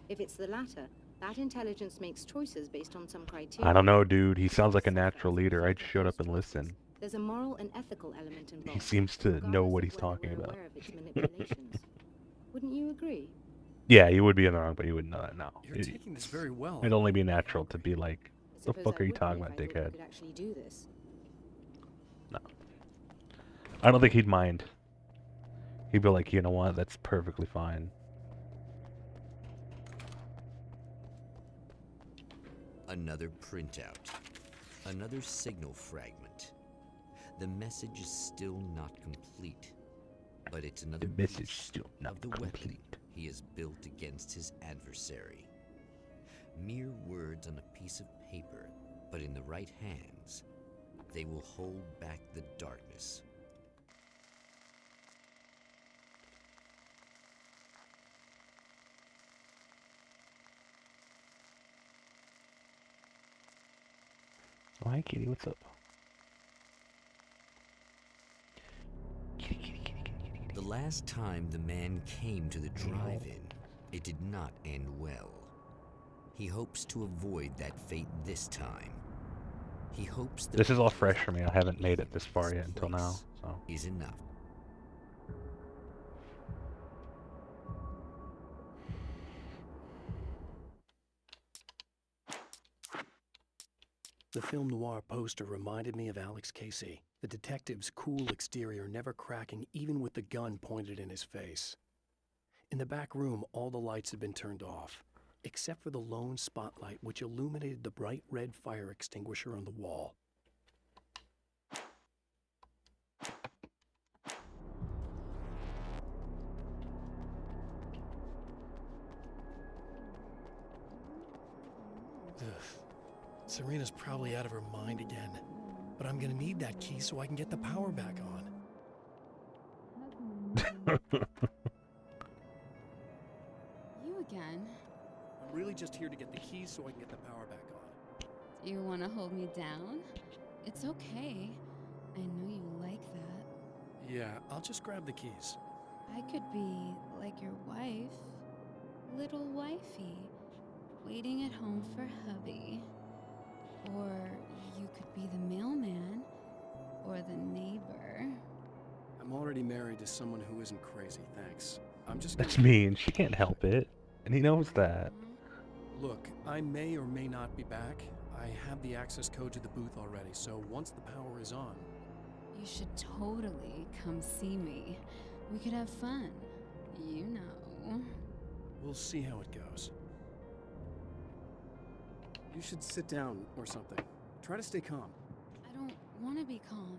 If it's the latter, that intelligence makes choices based on some criteria. I don't know, dude. He sounds like a natural leader. I just showed up and listened. There's a moral and ethical element involved. He seems to know what he's talking about. Aware of its manipulations. Wouldn't you agree? Yeah, you would be in the wrong, but you wouldn't know that now. You're taking this very well. It'd only be natural to be like, the Suppose fuck I are you would talking be if about, I thought dickhead? you could actually do this. No. I don't think he'd mind. He'd be like, you know what, that's perfectly fine. Another printout. Another signal fragment. The message is still not complete, but it's another message piece still not of the weapon complete. he has built against his adversary. Mere words on a piece of paper, but in the right hands, they will hold back the darkness. Oh, hi, kitty. What's up? The last time the man came to the drive-in, it did not end well. He hopes to avoid that fate this time. He hopes that This is all fresh for me. I haven't made it this far yet until now. So. is enough. The film noir poster reminded me of Alex Casey, the detective's cool exterior never cracking even with the gun pointed in his face. In the back room, all the lights had been turned off, except for the lone spotlight which illuminated the bright red fire extinguisher on the wall. Ugh. Serena's probably out of her mind again, but I'm gonna need that key so I can get the power back on. You again? I'm really just here to get the keys so I can get the power back on. Do you want to hold me down? It's okay. I know you like that. Yeah, I'll just grab the keys. I could be like your wife, little wifey, waiting at home for hubby. Or you could be the mailman, or the neighbor. I'm already married to someone who isn't crazy, thanks. I'm just That's gonna... mean. She can't help it. And he knows that. Look, I may or may not be back. I have the access code to the booth already, so once the power is on... You should totally come see me. We could have fun. You know. We'll see how it goes. You should sit down or something. Try to stay calm. I don't want to be calm.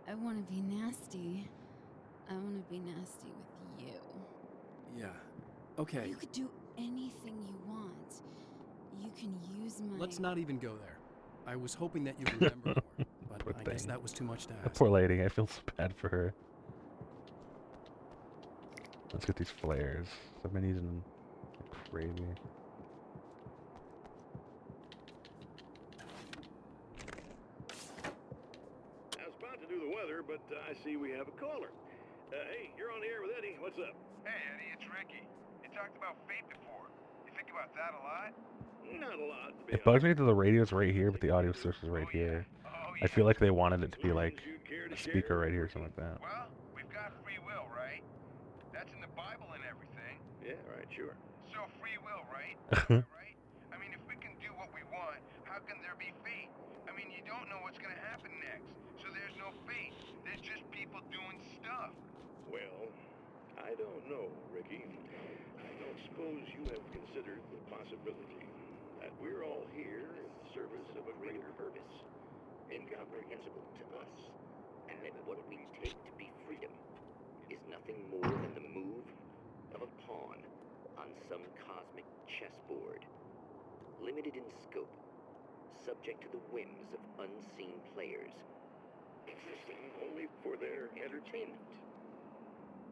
I want to be nasty. I want to be nasty with you. Yeah. Okay. You could do anything you want. You can use my... Let's not even go there. I was hoping that you'd remember more, but Poor I guess thing. that was too much to The ask. poor lady. I feel so bad for her. Let's get these flares. I've been using them like crazy. I was about to do the weather, but I see we have a caller. Hey, you're on the air with Eddie. What's up? Hey, Eddie, it's Ricky. You talked about fate before. You think about that a lot? Not a lot, to be It bugs me that the radio's right here, but the audio source is right here. I feel like they wanted it to be like a speaker right here or something like that. Well, we've got free will, right? That's in the Bible and everything. Yeah, right, sure. So free will, right? Right? I mean, if we can do what we want, how can there be fate? I mean, you don't know what's gonna happen next, so there's no fate. There's just people doing stuff. Well, I don't know, Ricky. I don't suppose you have considered the possibility that we're all here in the service of a greater purpose, incomprehensible to us, and that what we take to be freedom is nothing more than the move of a pawn on some cosmic chessboard, limited in scope, subject to the whims of unseen players, existing only for their entertainment.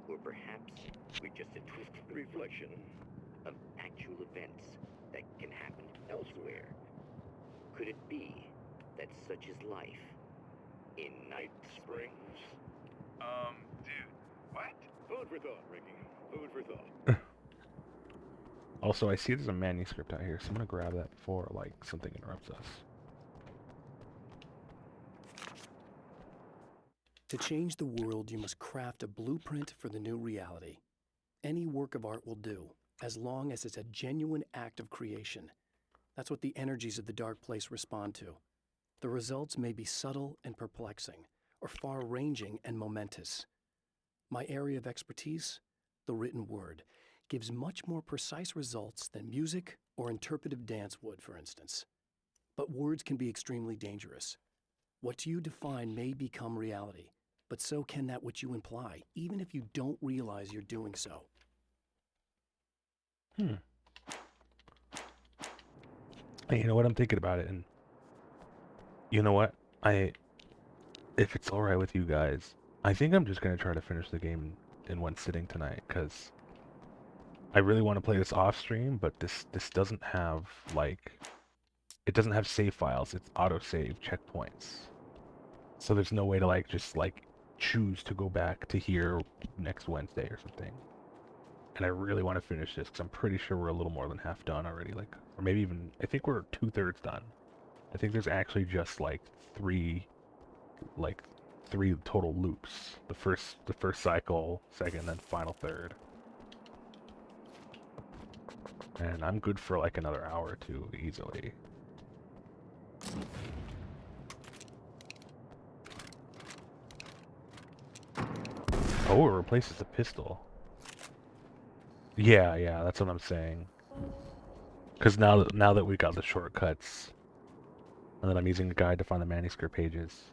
Or perhaps we're just a twisted reflection of actual events that can happen elsewhere. Could it be that such is life in Night Springs? Dude, what? Food for thought, Ricky. Food for thought. Also, I see there's a manuscript out here, so I'm gonna grab that before like something interrupts us. To change the world, you must craft a blueprint for the new reality. Any work of art will do, as long as it's a genuine act of creation. That's what the energies of the dark place respond to. The results may be subtle and perplexing, or far-ranging and momentous. My area of expertise, the written word, gives much more precise results than music or interpretive dance would, for instance. But words can be extremely dangerous. What you define may become reality, but so can that which you imply, even if you don't realize you're doing so. Hey, you know what? I'm thinking about it, and you know what? If it's alright with you guys, I think I'm just gonna try to finish the game in one sitting tonight, because I really want to play this off stream, but this doesn't have, like, it doesn't have save files. It's auto-save checkpoints. So there's no way to, like, just, like, choose to go back to here next Wednesday or something. And I really want to finish this, because I'm pretty sure we're a little more than half done already, like, or maybe even, I think we're 2/3 done. I think there's actually just, like, three total loops. The first cycle, second, then final third. And I'm good for like another hour or two easily. Oh, it replaces the pistol. Yeah, that's what I'm saying. Because now that we got the shortcuts, and that I'm using the guide to find the manuscript pages.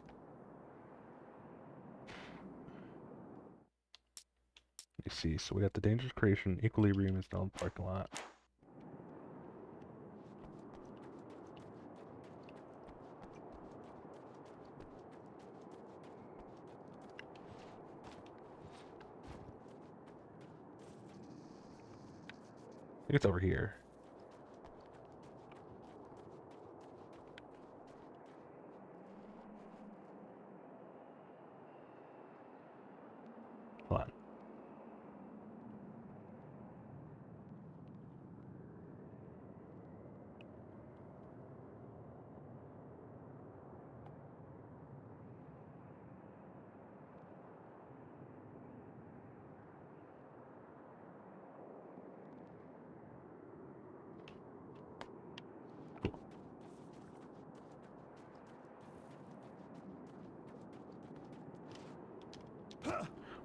Let me see. So we got the Dangerous Creation, Equilibrium is now in the parking lot. I think it's over here. Hold on.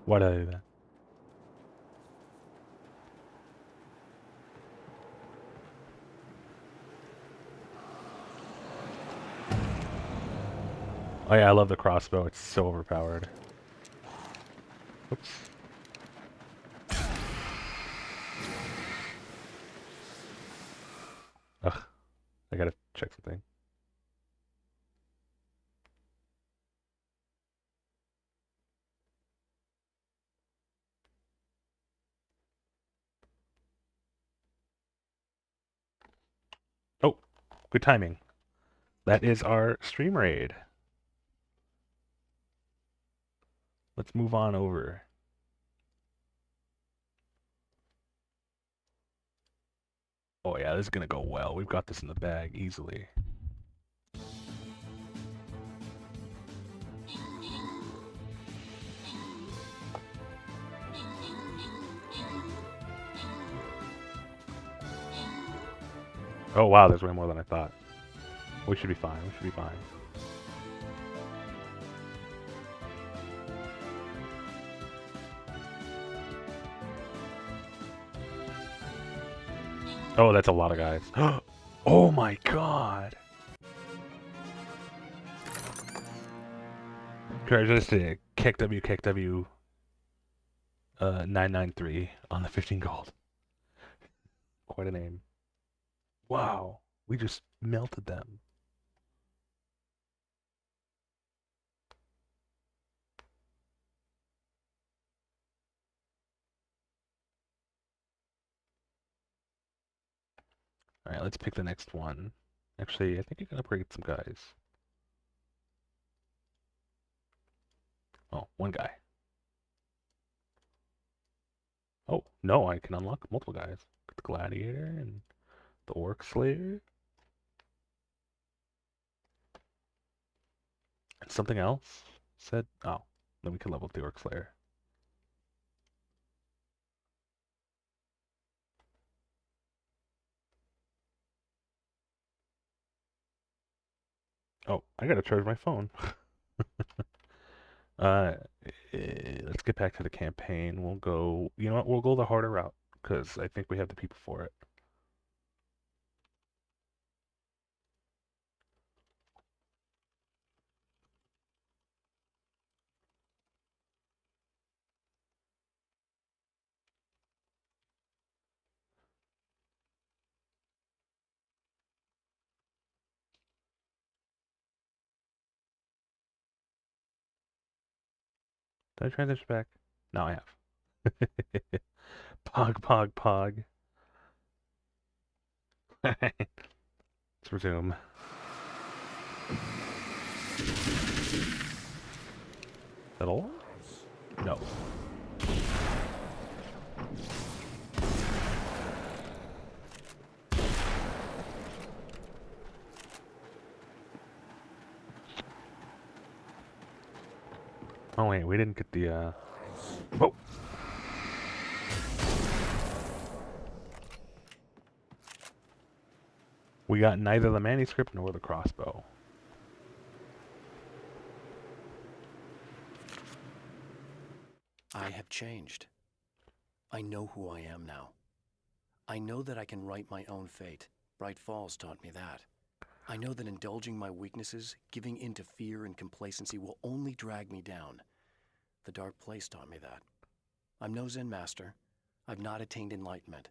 Why did I do that? Oh yeah, I love the crossbow. It's so overpowered. Oops. Ugh. I gotta check something. Oh, good timing. That is our stream raid. Let's move on over. Oh yeah, this is gonna go well. We've got this in the bag easily. Oh wow, there's way more than I thought. We should be fine. We should be fine. Oh, that's a lot of guys. Oh my god! Congratulations to KW 993 on the 15 gold. Quite a name. Wow, we just melted them. Alright, let's pick the next one. Actually, I think you can upgrade some guys. Oh, one guy. Oh, no, I can unlock multiple guys. The Gladiator and the Orc Slayer. And something else said, oh, then we can level up the Orc Slayer. Oh, I gotta charge my phone. Let's get back to the campaign. We'll go, you know what, we'll go the harder route, because I think we have the people for it. Did I transition back? No, I have. Pog, pog, pog. Alright, let's resume. Is that all? No. Oh wait, we didn't get the, Whoa! We got neither the manuscript nor the crossbow. I have changed. I know who I am now. I know that I can write my own fate. Bright Falls taught me that. I know that indulging my weaknesses, giving in to fear and complacency will only drag me down. The Dark Place taught me that. I'm no Zen master. I've not attained enlightenment.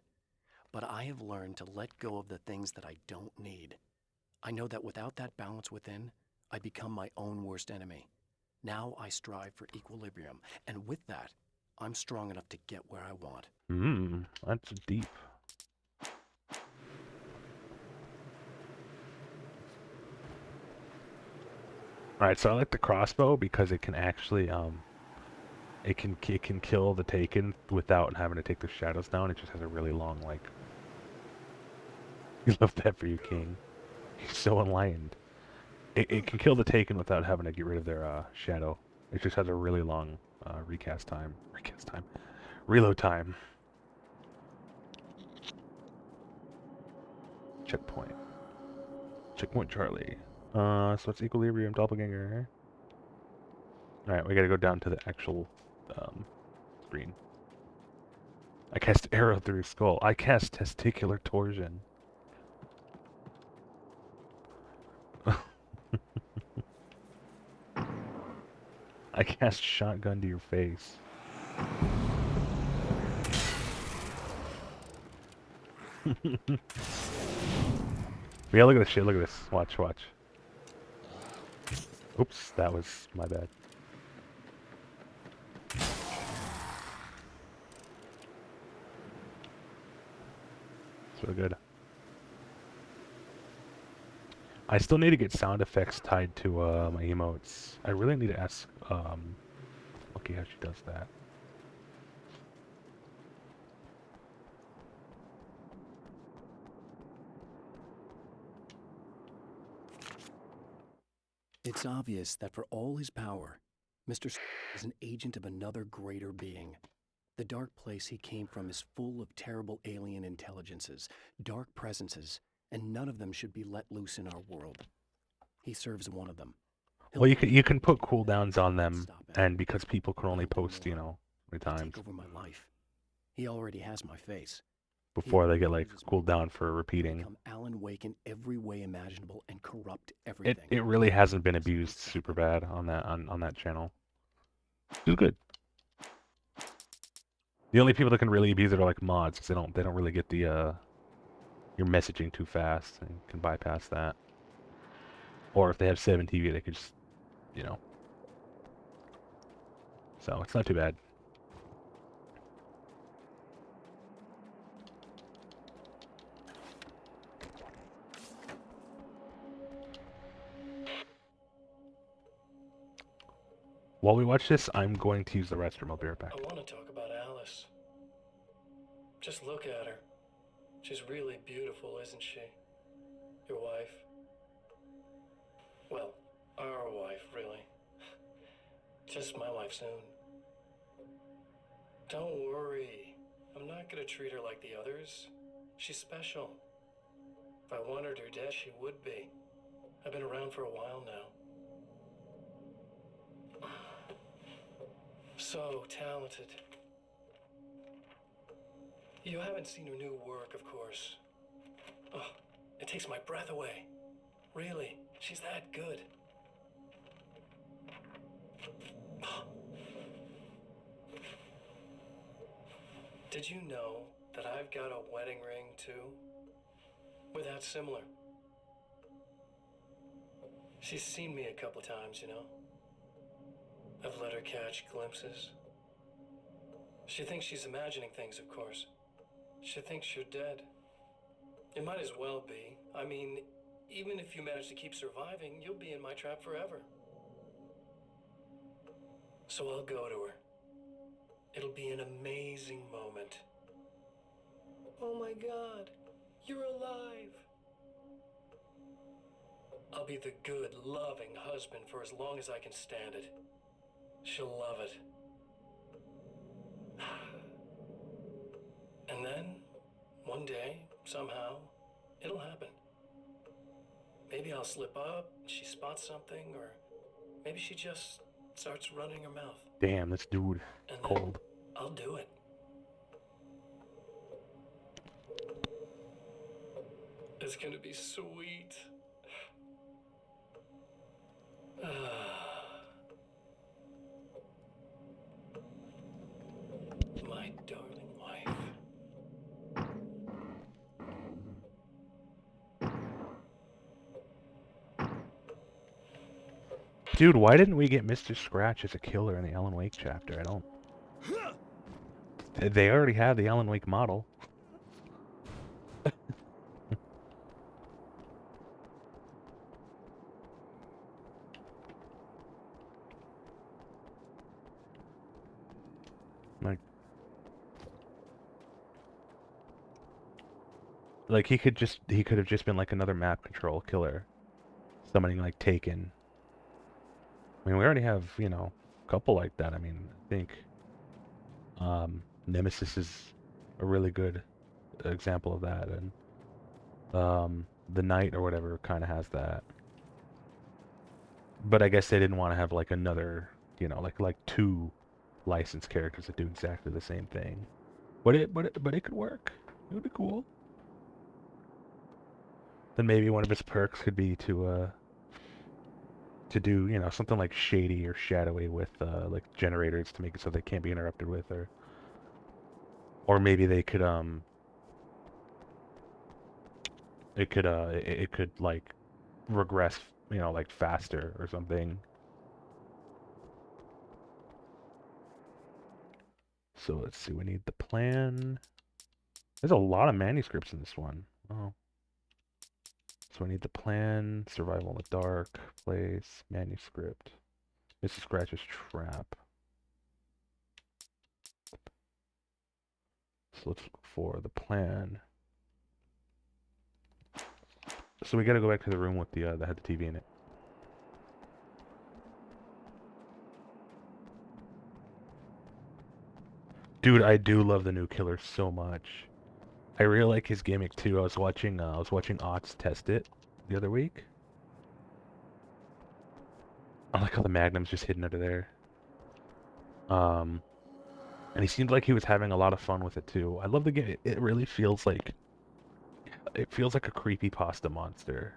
But I have learned to let go of the things that I don't need. I know that without that balance within, I become my own worst enemy. Now I strive for equilibrium, and with that, I'm strong enough to get where I want. That's deep. Alright, so I like the crossbow because it can actually, it can kill the Taken without having to take the shadows down. It just has a really long, like... I love that for you, King. He's so enlightened. It can kill the Taken without having to get rid of their, shadow. It just has a really long, reload time. Checkpoint. Checkpoint Charlie. So it's Equilibrium, Doppelganger. Alright, we gotta go down to the actual, screen. I cast arrow through skull. I cast testicular torsion. I cast shotgun to your face. Yeah, look at this shit, look at this. Watch, watch. Oops, that was my bad. So good. I still need to get sound effects tied to my emotes. I really need to ask Lucky how she does that. It's obvious that for all his power, Mr. is an agent of another greater being. The dark place he came from is full of terrible alien intelligences, dark presences, and none of them should be let loose in our world. He serves one of them. Well, you can put cooldowns on them, and because people can only post, you know, 3 times. Take over my life. He already has my face. Before they get like cooled down for repeating. Become Alan Wake in every way imaginable and corrupt everything. It really hasn't been abused super bad on that channel. It's good. The only people that can really abuse it are like mods, because they don't really get the your messaging too fast and can bypass that. Or if they have 7 TV, they could just, you know. So it's not too bad. While we watch this, I'm going to use the restroom. I'll be right back. I want to talk about Alice. Just look at her. She's really beautiful, isn't she? Your wife. Well, our wife, really. Just my wife soon. Don't worry. I'm not gonna treat her like the others. She's special. If I wanted her dead, she would be. I've been around for a while now. So talented. You haven't seen her new work, of course. Oh, it takes my breath away. Really, she's that good. Did you know that I've got a wedding ring, too? We're that similar. She's seen me a couple times, you know? I've let her catch glimpses. She thinks she's imagining things, of course. She thinks you're dead. It might as well be. I mean, even if you manage to keep surviving, you'll be in my trap forever. So I'll go to her. It'll be an amazing moment. Oh my God, you're alive. I'll be the good, loving husband for as long as I can stand it. She'll love it. And then, one day, somehow, it'll happen. Maybe I'll slip up, she spots something, or maybe she just starts running her mouth. Damn, this dude And cold. I'll do it. It's gonna be sweet. My darling wife. Dude, why didn't we get Mr. Scratch as a killer in the Alan Wake chapter? I don't... They already have the Alan Wake model. Like he could have just been like another map control killer. Summoning like Taken. I mean, we already have, you know, a couple like that. I mean, I think Nemesis is a really good example of that, and the Knight or whatever kind of has that. But I guess they didn't want to have like another, you know, like two licensed characters that do exactly the same thing. But it could work. It would be cool. Then maybe one of his perks could be to do, you know, something like shady or shadowy with like generators to make it so they can't be interrupted with, or maybe they could it could like regress, you know, like faster or something. So let's see, we need the plan. There's a lot of manuscripts in this one. Oh. So we need the plan, survival in the dark, place, manuscript, Mrs. Scratch's trap. So let's look for the plan. So we gotta go back to the room with the that had the TV in it. Dude, I do love the new killer so much. I really like his gimmick too. I was watching Ots test it the other week. I like how the Magnum's just hidden under there. And he seemed like he was having a lot of fun with it too. I love the game. It really feels like a creepypasta monster.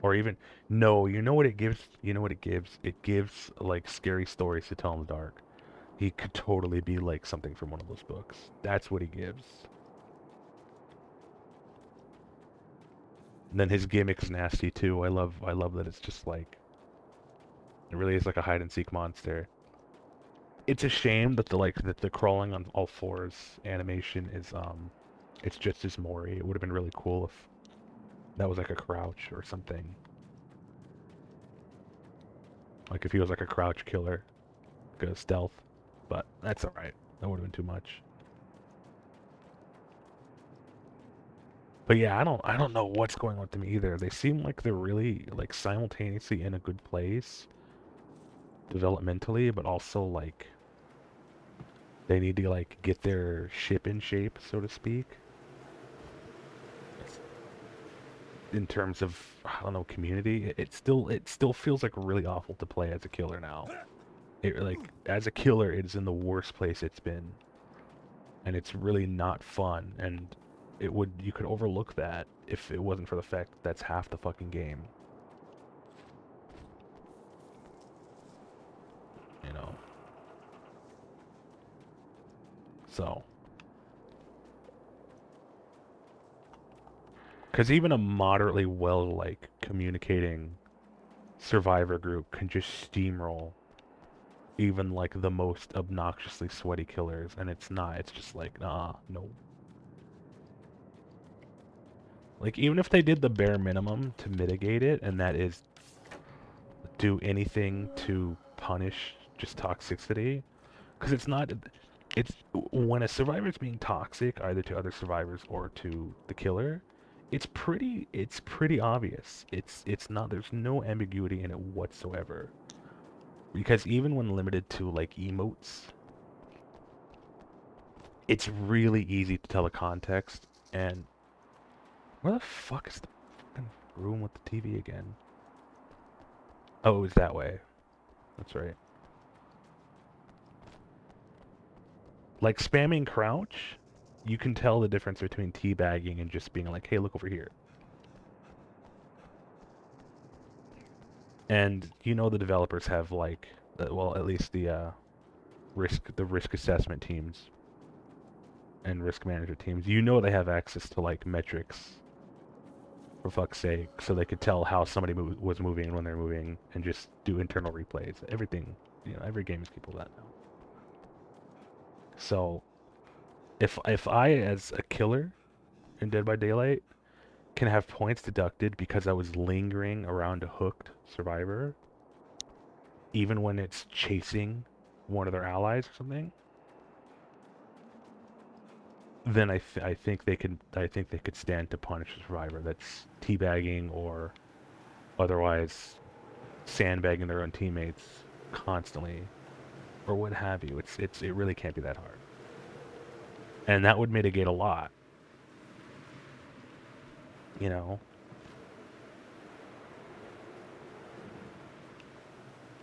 Or even no, you know what it gives? You know what it gives? It gives like scary stories to tell in the dark. He could totally be like something from one of those books. That's what he gives. And then his gimmick's nasty too. I love that it's just like it really is like a hide and seek monster. It's a shame that the crawling on all fours animation is it's just as Mori. It would have been really cool if that was like a crouch or something. Like if he was like a crouch killer, like a stealth. But that's alright. That would have been too much. But yeah, I don't know what's going on with them either. They seem like they're really like simultaneously in a good place developmentally, but also like they need to like get their ship in shape, so to speak. In terms of, I don't know, community, it still feels like really awful to play as a killer now. like, as a killer, it's in the worst place it's been. And it's really not fun, and you could overlook that if it wasn't for the fact that that's half the fucking game. You know? So. Because even a moderately well, like, communicating survivor group can just steamroll even, like, the most obnoxiously sweaty killers, and it's just like, nah, no. Like, even if they did the bare minimum to mitigate it, and that is do anything to punish just toxicity, because it's when a survivor is being toxic, either to other survivors or to the killer, it's pretty obvious. It's not, there's no ambiguity in it whatsoever. Because even when limited to, like, emotes, it's really easy to tell the context. And where the fuck is the fucking room with the TV again? Oh, it was that way. That's right. Like, spamming crouch, you can tell the difference between teabagging and just being like, hey, look over here. And you know the developers have, like, well, at least the risk assessment teams and risk management teams, you know they have access to, like, metrics, for fuck's sake, so they could tell how somebody was moving and when they're moving, and just do internal replays. Everything, you know, every game is capable of that now. So, if I, as a killer in Dead by Daylight, can have points deducted because I was lingering around a hooked survivor, even when it's chasing one of their allies or something, then I think they could stand to punish a survivor that's teabagging or otherwise sandbagging their own teammates constantly, or what have you. It really can't be that hard, and that would mitigate a lot. You know?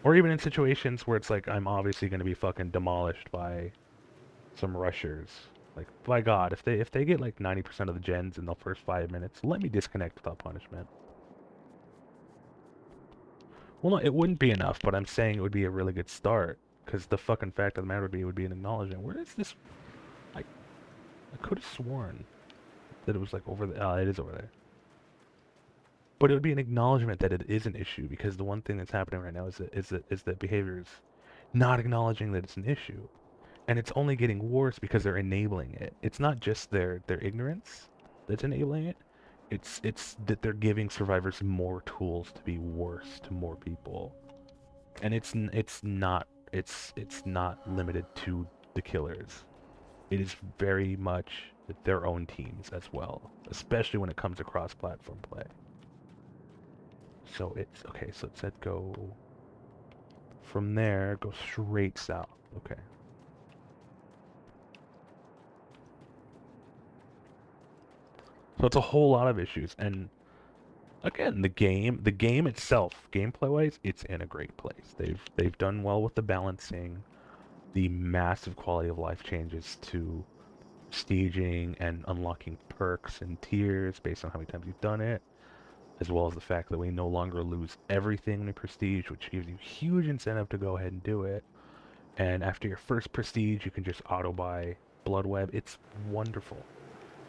Or even in situations where it's like, I'm obviously going to be fucking demolished by some rushers. Like, by God, if they get like 90% of the gens in the first 5 minutes, let me disconnect without punishment. Well, no, it wouldn't be enough, but I'm saying it would be a really good start. Because the fucking fact of the matter would be an acknowledgement. Where is this? I could have sworn that it was like over there. It is over there. But it would be an acknowledgement that it is an issue, because the one thing that's happening right now is that behavior is not acknowledging that it's an issue, and it's only getting worse because they're enabling it. It's not just their ignorance that's enabling it. It's that they're giving survivors more tools to be worse to more people, and it's not limited to the killers. It is very much their own teams as well, especially when it comes to cross-platform play. So it's, okay, so it said go from there, go straight south. Okay. So it's a whole lot of issues, and again, the game itself, gameplay-wise, it's in a great place. They've done well with the balancing, the massive quality of life changes to staging and unlocking perks and tiers based on how many times you've done it, as well as the fact that we no longer lose everything in prestige, which gives you huge incentive to go ahead and do it. And after your first prestige, you can just auto-buy Bloodweb. It's wonderful.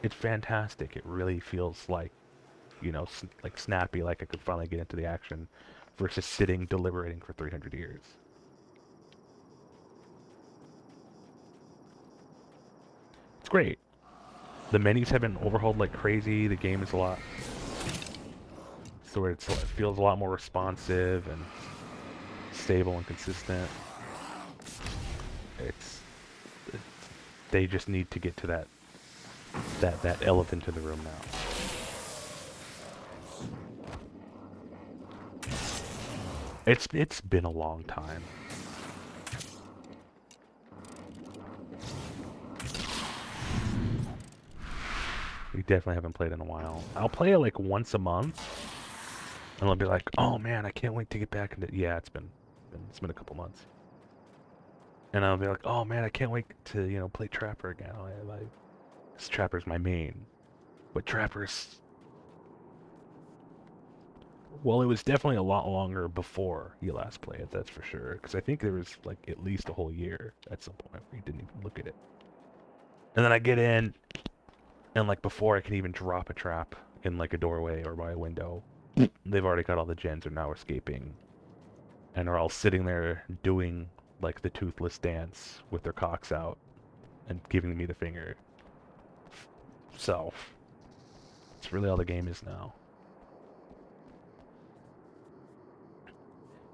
It's fantastic. It really feels like, you know, like snappy, like I could finally get into the action, versus sitting deliberating for 300 years. It's great. The menus have been overhauled like crazy. The game is a lot... So it feels a lot more responsive and stable and consistent. They just need to get to that elephant in the room now. It's been a long time. We definitely haven't played in a while. I'll play it like once a month. And I'll be like, oh man, I can't wait to get back into... Yeah, it's been a couple months. And I'll be like, oh man, I can't wait to, you know, play Trapper again. This Trapper's my main. But Trapper's... Well, it was definitely a lot longer before you last played it, that's for sure. Because I think there was, like, at least a whole year at some point where you didn't even look at it. And then I get in, and, like, before I can even drop a trap in, like, a doorway or by a window, they've already got all the gens are now escaping. And are all sitting there doing, like, the toothless dance with their cocks out and giving me the finger. So, it's really all the game is now.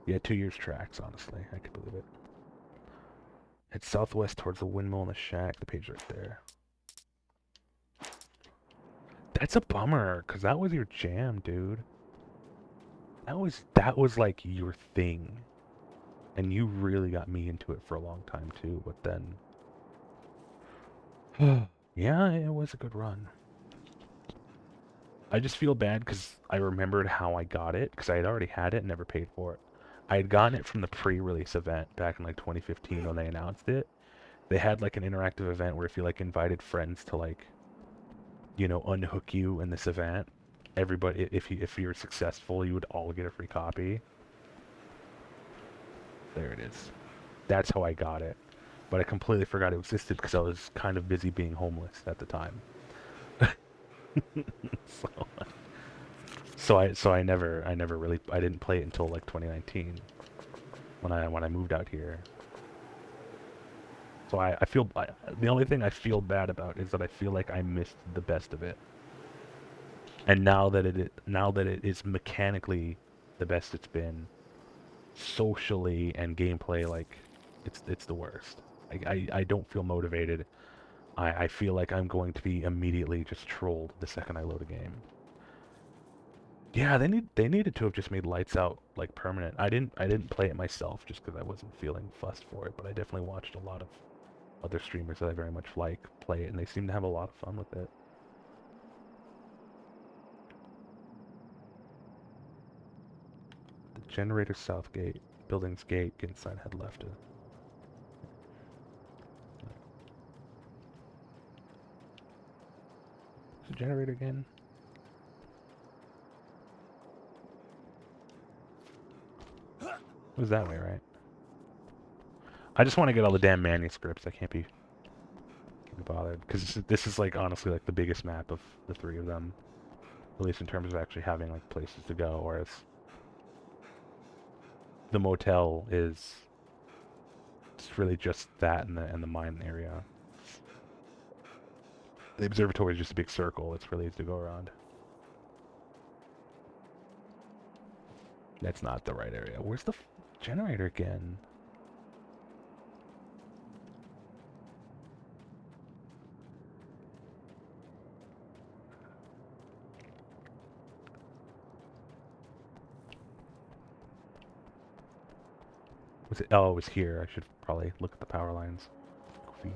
Yeah, 2 years tracks, honestly. I could believe it. Head southwest towards the windmill and the shack. The page right there. That's a bummer, because that was your jam, dude. That was like your thing. And you really got me into it for a long time too, but then yeah, it was a good run. I just feel bad because I remembered how I got it, because I had already had it and never paid for it. I had gotten it from the pre-release event back in like 2015 when they announced it. They had like an interactive event where if you like invited friends to like, you know, unhook you in this event, everybody, if you're successful, you would all get a free copy. There it is. That's how I got it. But I completely forgot it existed because I was kind of busy being homeless at the time. So I never really, I didn't play it until like 2019 when I moved out here. So I feel, the only thing I feel bad about is that I feel like I missed the best of it. And now that it is mechanically the best it's been, socially and gameplay, like it's the worst. I don't feel motivated. I feel like I'm going to be immediately just trolled the second I load a game. Yeah, they needed to have just made Lights Out like permanent. I didn't play it myself just because I wasn't feeling fussed for it, but I definitely watched a lot of other streamers that I very much like play it, and they seem to have a lot of fun with it. The generator south gate, building's gate, get inside, head left. Is the generator again? It was that way, right? I just want to get all the damn manuscripts. I can't be bothered because this is like honestly like the biggest map of the three of them, at least in terms of actually having like places to go. Whereas the motel is it's really just that and the mine area. The observatory is just a big circle. It's really easy to go around. That's not the right area. Where's the generator again? Was it? Oh, it was here. I should probably look at the power lines. Goofy.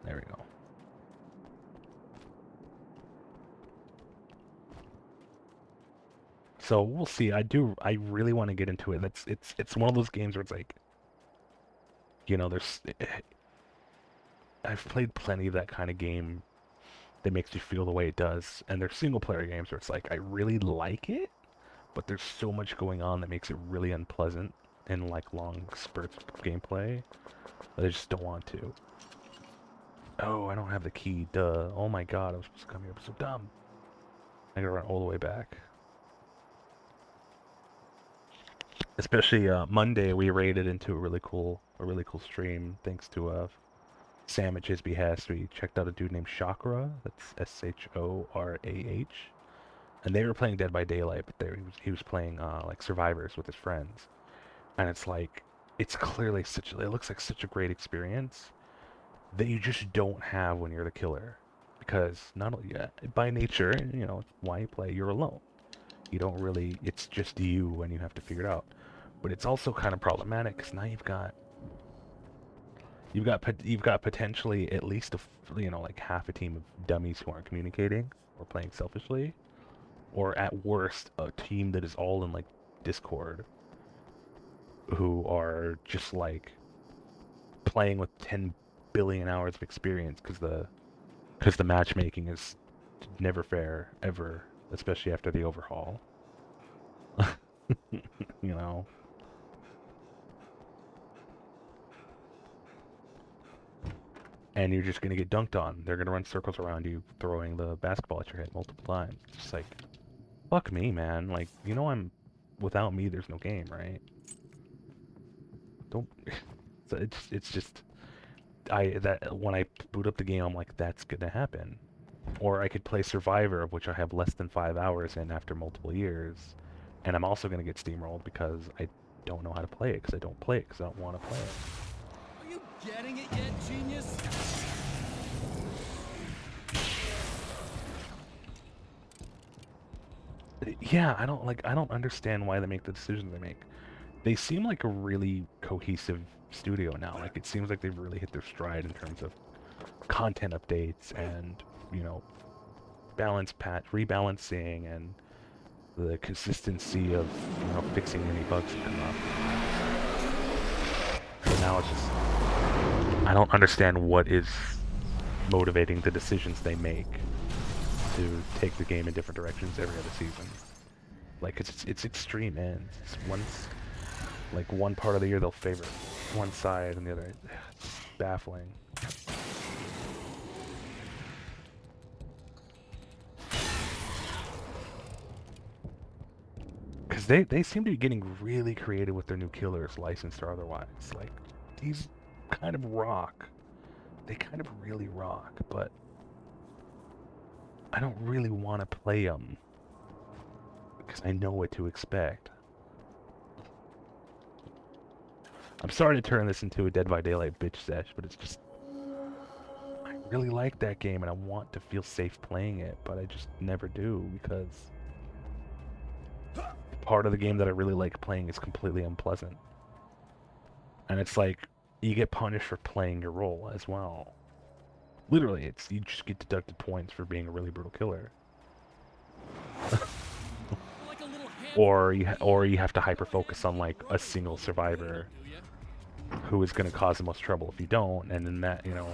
There we go. So we'll see. I really want to get into it. It's one of those games where it's like, you know, I've played plenty of that kind of game that makes you feel the way it does, and there's single player games where it's like I really like it, but there's so much going on that makes it really unpleasant in like long spurts of gameplay that I just don't want to. Oh, I don't have the key. Duh. Oh my god, I was supposed to come here. I'm so dumb. I gotta run all the way back. Especially Monday, we raided into a really cool stream thanks to Sam at his behest. We checked out a dude named Shakra. That's Shorah, and they were playing Dead by Daylight, but he was playing like Survivors with his friends, and it's like it's clearly it looks like such a great experience that you just don't have when you're the killer, because not only by nature, you know, why you play, you're alone. You don't really, it's just you and you have to figure it out. But it's also kind of problematic because now you've got potentially at least like half a team of dummies who aren't communicating or playing selfishly, or at worst, a team that is all in like Discord, who are just like playing with 10 billion hours of experience because the matchmaking is never fair ever, especially after the overhaul. You know. And you're just gonna get dunked on. They're gonna run circles around you, throwing the basketball at your head multiple times. It's just like, fuck me, man. Like, you know, without me, there's no game, right? Don't. So it's just, when I boot up the game, I'm like, that's gonna happen. Or I could play Survivor, of which I have less than 5 hours in after multiple years, and I'm also gonna get steamrolled because I don't know how to play it, because I don't play it, because I don't want to play it. Are you getting it yet, genius? Yeah, I don't understand why they make the decisions they make. They seem like a really cohesive studio now. Like, it seems like they've really hit their stride in terms of content updates and, you know, rebalancing, and the consistency of, you know, fixing any bugs that come up. So now it's just, I don't understand what is motivating the decisions they make to take the game in different directions every other season. Like, it's extreme ends. It's like one part of the year they'll favor one side and the other. It's baffling. Because they seem to be getting really creative with their new killers, licensed or otherwise. Like, these kind of rock. They kind of really rock, but I don't really want to play them because I know what to expect. I'm sorry to turn this into a Dead by Daylight bitch sesh, but it's just, I really like that game and I want to feel safe playing it, but I just never do because part of the game that I really like playing is completely unpleasant. And it's like, you get punished for playing your role as well. Literally, you just get deducted points for being a really brutal killer. Or you have to hyper focus on like a single survivor who is going to cause the most trouble if you don't, and in that, you know,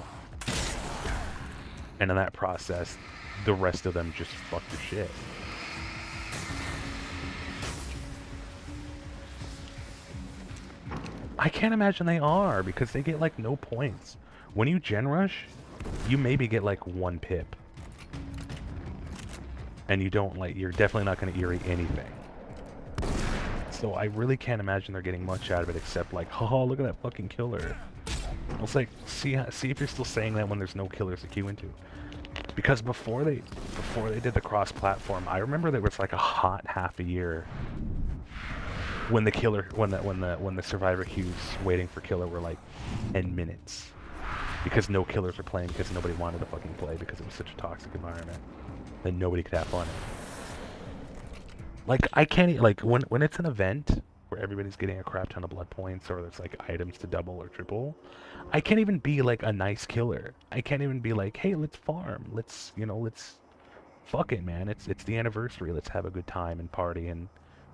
and in that process, the rest of them just fuck your shit. I can't imagine they are, because they get like no points. When you gen rush, you maybe get like 1 pip. And you don't, like, you're definitely not going to eerie anything. So I really can't imagine they're getting much out of it except like, oh, look at that fucking killer. It's like, see if you're still saying that when there's no killers to queue into. Because before they did the cross-platform, I remember there was like a hot half a year when the killer, when the survivor queues waiting for killer were like 10 minutes. Because no killers were playing, because nobody wanted to fucking play, because it was such a toxic environment that nobody could have fun in. Like, I can't, like, when it's an event where everybody's getting a crap ton of blood points, or there's like items to double or triple, I can't even be like a nice killer. I can't even be like, hey, let's farm, let's fuck it, man, it's the anniversary, let's have a good time and party and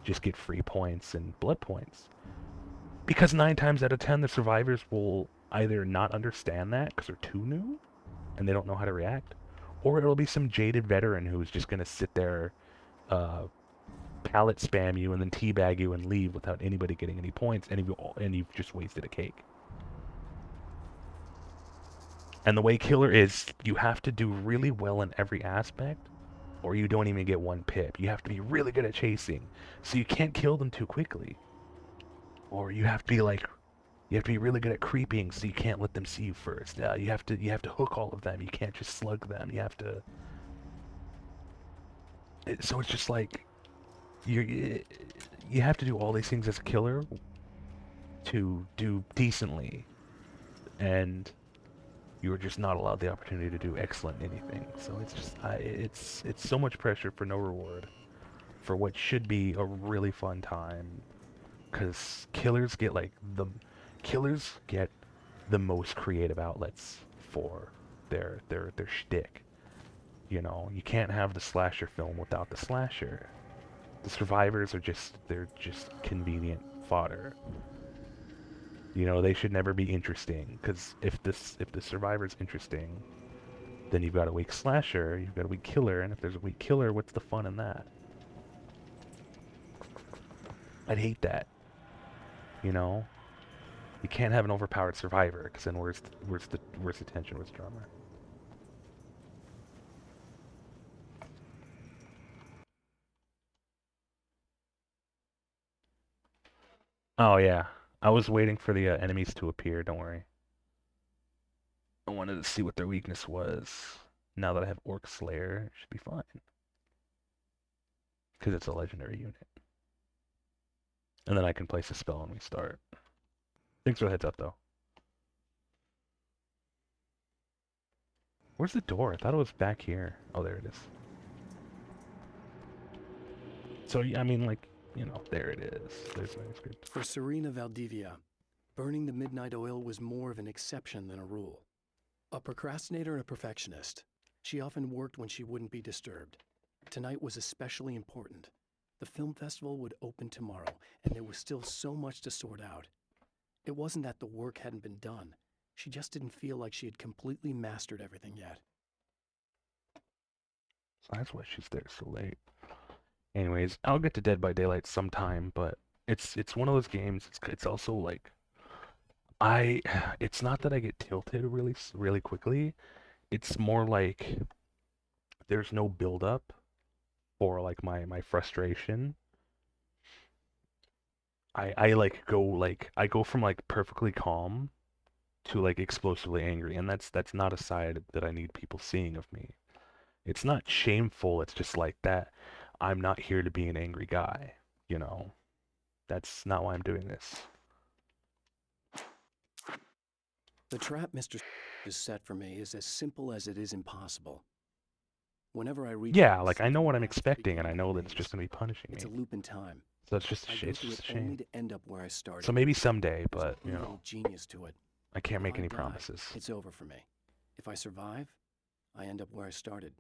just get free points and blood points. Because 9 times out of 10 the survivors will either not understand that because they're too new and they don't know how to react, or it'll be some jaded veteran who's just gonna sit there, pallet spam you and then teabag you and leave without anybody getting any points, and you've just wasted a cake. And the way killer is, you have to do really well in every aspect, or you don't even get 1 pip. You have to be really good at chasing, so you can't kill them too quickly. Or you have to be like, you have to be really good at creeping, so you can't let them see you first. You have to hook all of them. You can't just slug them. You have to. So it's just like, you have to do all these things as a killer to do decently, and you're just not allowed the opportunity to do excellent anything. So it's just, it's so much pressure for no reward, for what should be a really fun time, because killers get the most creative outlets for their shtick. You know, you can't have the slasher film without the slasher. The survivors are they're just convenient fodder. You know, they should never be interesting, because if the survivor's interesting, then you've got a weak slasher, you've got a weak killer, and if there's a weak killer, what's the fun in that? I'd hate that. You know? You can't have an overpowered survivor, because then where's the tension, where's the drama? Oh yeah, I was waiting for the enemies to appear, don't worry. I wanted to see what their weakness was. Now that I have Orc Slayer, it should be fine. Because it's a legendary unit. And then I can place a spell when we start. Thanks for the heads up, though. Where's the door? I thought it was back here. Oh, there it is. So, I mean, like, you know, there it is. There's the manuscript. For Serena Valdivia, burning the midnight oil was more of an exception than a rule. A procrastinator and a perfectionist, she often worked when she wouldn't be disturbed. Tonight was especially important. The film festival would open tomorrow, and there was still so much to sort out. It wasn't that the work hadn't been done. She just didn't feel like she had completely mastered everything yet. So that's why she's there so late. Anyways, I'll get to Dead by Daylight sometime, but it's one of those games. It's also like it's not that I get tilted really quickly. It's more like there's no build up for like my frustration. I go from like perfectly calm to like explosively angry, and that's not a side that I need people seeing of me. It's not shameful, it's just like that. I'm not here to be an angry guy, you know. That's not why I'm doing this. The trap Mr. is set for me is as simple as it is impossible. Whenever I reach... Yeah, like I know what I'm expecting, and I know that it's just going to be punishing me. It's a loop in time. So it's just I go through a it shame. only to end up where I started. So maybe someday, There's but, a you little know, genius to it. I can't make If I any die, promises. It's over for me. If I survive, I end up where I started.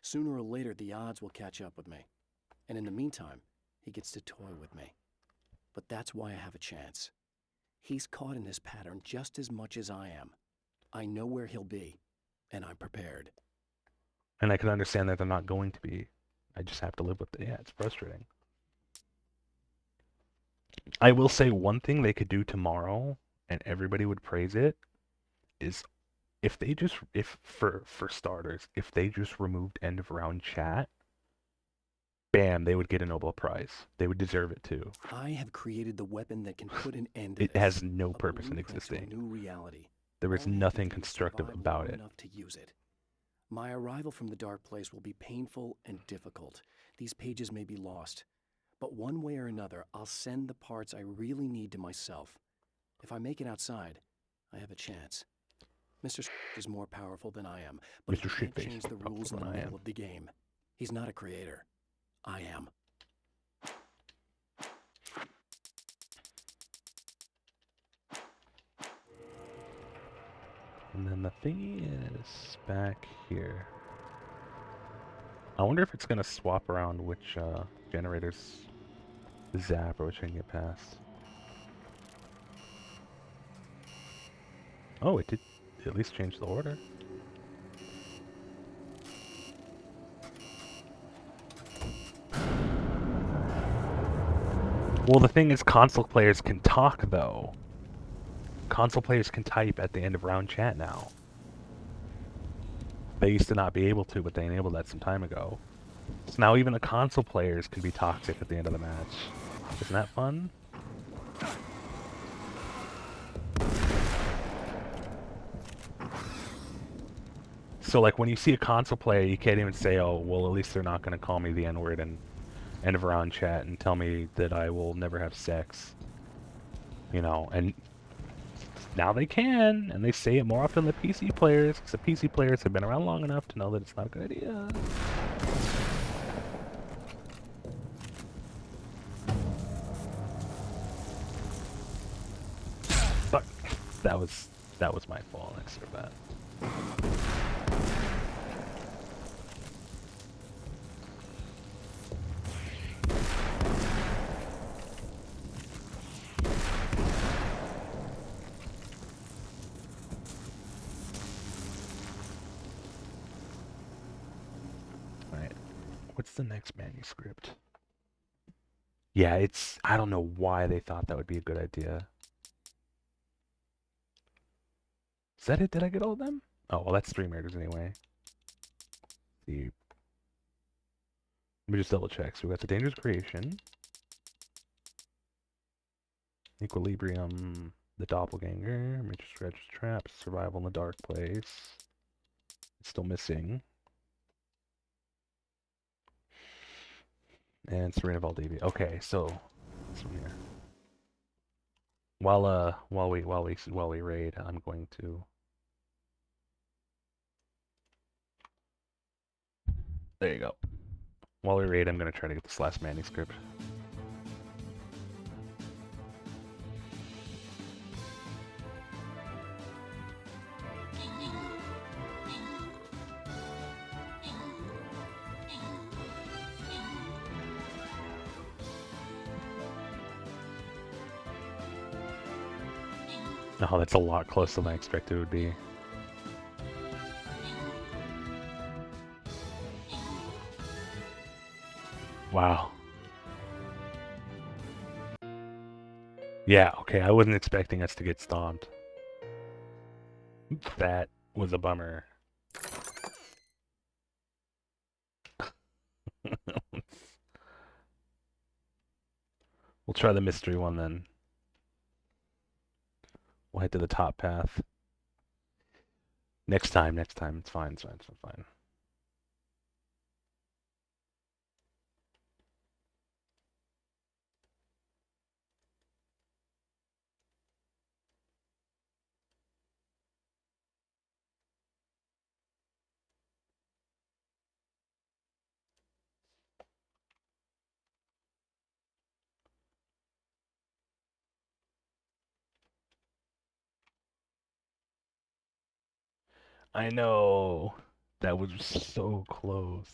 Sooner or later, the odds will catch up with me. And in the meantime, he gets to toy with me. But that's why I have a chance. He's caught in this pattern just as much as I am. I know where he'll be, and I'm prepared. And I can understand that they're not going to be. I just have to live with it. Yeah, it's frustrating. I will say one thing they could do tomorrow, and everybody would praise it, is for starters, if they just removed end of round chat, bam, they would get a Nobel Prize. They would deserve it too. I have created the weapon that can put an end to It this. has no A purpose in blueprint to a existing. new reality. There is All I have to nothing do is constructive survive about long it. enough to use it. My arrival from the dark place will be painful and difficult. These pages may be lost. But one way or another, I'll send the parts I really need to myself. If I make it outside, I have a chance. Mr. is more powerful than I am, but he Mr. can't Shitface change is the more rules in powerful the than I middle am. of the game. He's not a creator. I am. And then the thingy is back here. I wonder if it's going to swap around which generators zap or which I can get past. Oh, it did at least change the order. Well, the thing is, console players can talk, though. Console players can type at the end of round chat now. They used to not be able to, but they enabled that some time ago. So now even the console players can be toxic at the end of the match. Isn't that fun? So like when you see a console player, you can't even say, oh, well, at least they're not going to call me the N-word and end of round chat and tell me that I will never have sex. You know, and now they can, and they say it more often than the PC players, because the PC players have been around long enough to know that it's not a good idea. Fuck. That was my fault, extra bad. What's the next manuscript? Yeah, it's... I don't know why they thought that would be a good idea. Is that it? Did I get all of them? Oh, well, that's 3 murders anyway. See. Let me just double check. So we got the Dangerous Creation. Equilibrium. The Doppelganger. Major Scratch Traps. Survival in the Dark Place. It's still missing. And Serena Valdivia. Okay, so this one here. While we raid, I'm going to... There you go. While we raid, I'm going to try to get this last manuscript. Oh, that's a lot closer than I expected it would be. Wow. Yeah, okay, I wasn't expecting us to get stomped. That was a bummer. We'll try the mystery one then. We'll head to the top path. Next time. It's fine, it's fine, it's fine. I know. That was so close.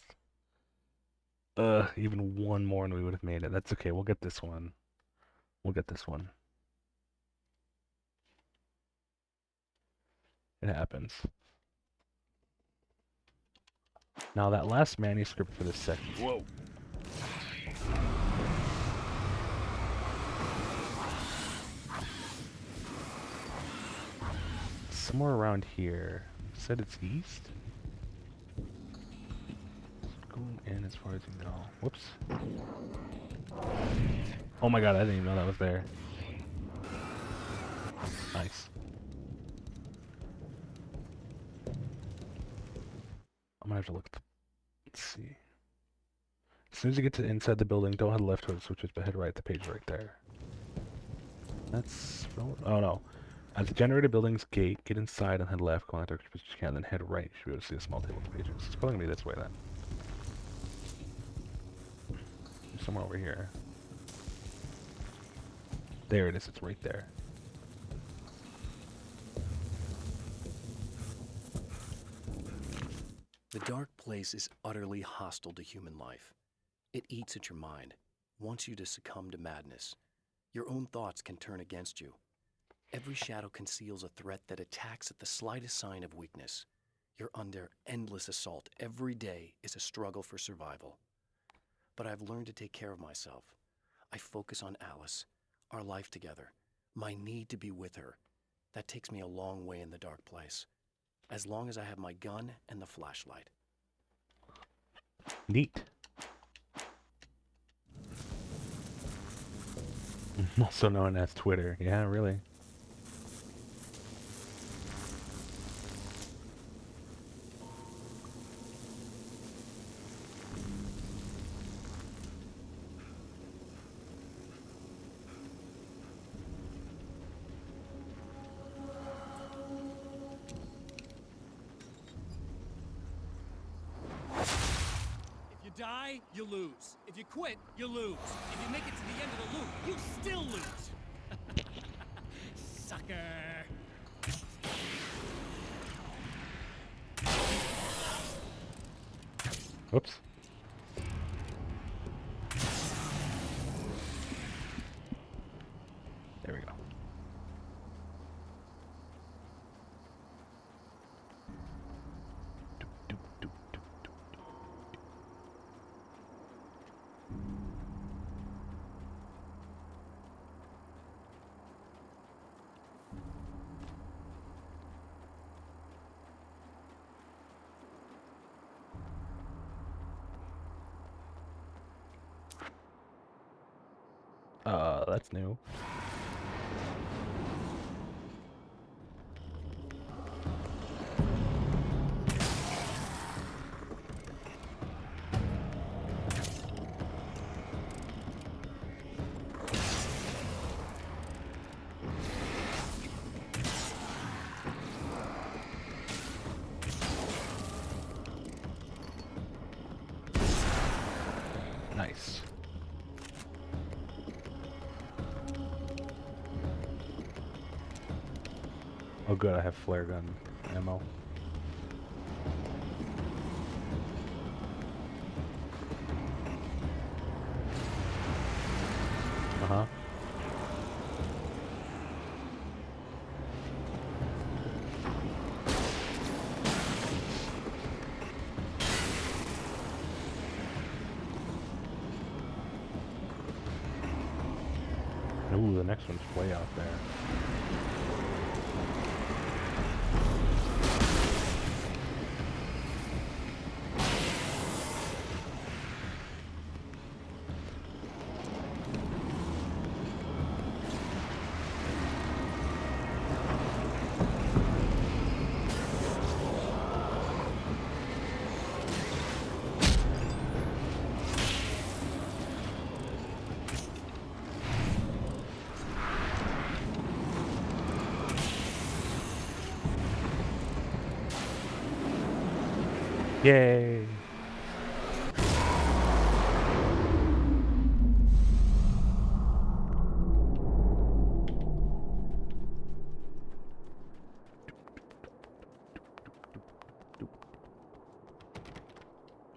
Even one more and we would have made it. That's okay, we'll get this one. We'll get this one. It happens. Now that last manuscript for this section... Whoa! Somewhere around here. Said it's east? Going in as far as you know. Whoops. Oh my god, I didn't even know that was there. Nice. I'm gonna have to look at the... Let's see. As soon as you get to inside the building, don't head left towards the switches, but head right. The page is right there. That's... Oh no. At the generator building's gate, get inside and head left, go in that direction as you can, then head right. You should be able to see a small table with pages. It's probably gonna be this way then. Somewhere over here. There it is, it's right there. The dark place is utterly hostile to human life. It eats at your mind, wants you to succumb to madness. Your own thoughts can turn against you. Every shadow conceals a threat that attacks at the slightest sign of weakness. You're under endless assault. Every day is a struggle for survival. But I've learned to take care of myself. I focus on Alice, our life together, my need to be with her. That takes me a long way in the dark place. As long as I have my gun and the flashlight. Neat. Also known as Twitter. Yeah, really. Die, you lose. If you quit, you lose. If you make it to the end of the loop, you still lose. Sucker. Whoops. There we go. that's new. Nice. Oh good, I have flare gun ammo. Uh-huh. Ooh, the next one's way out there. Yay!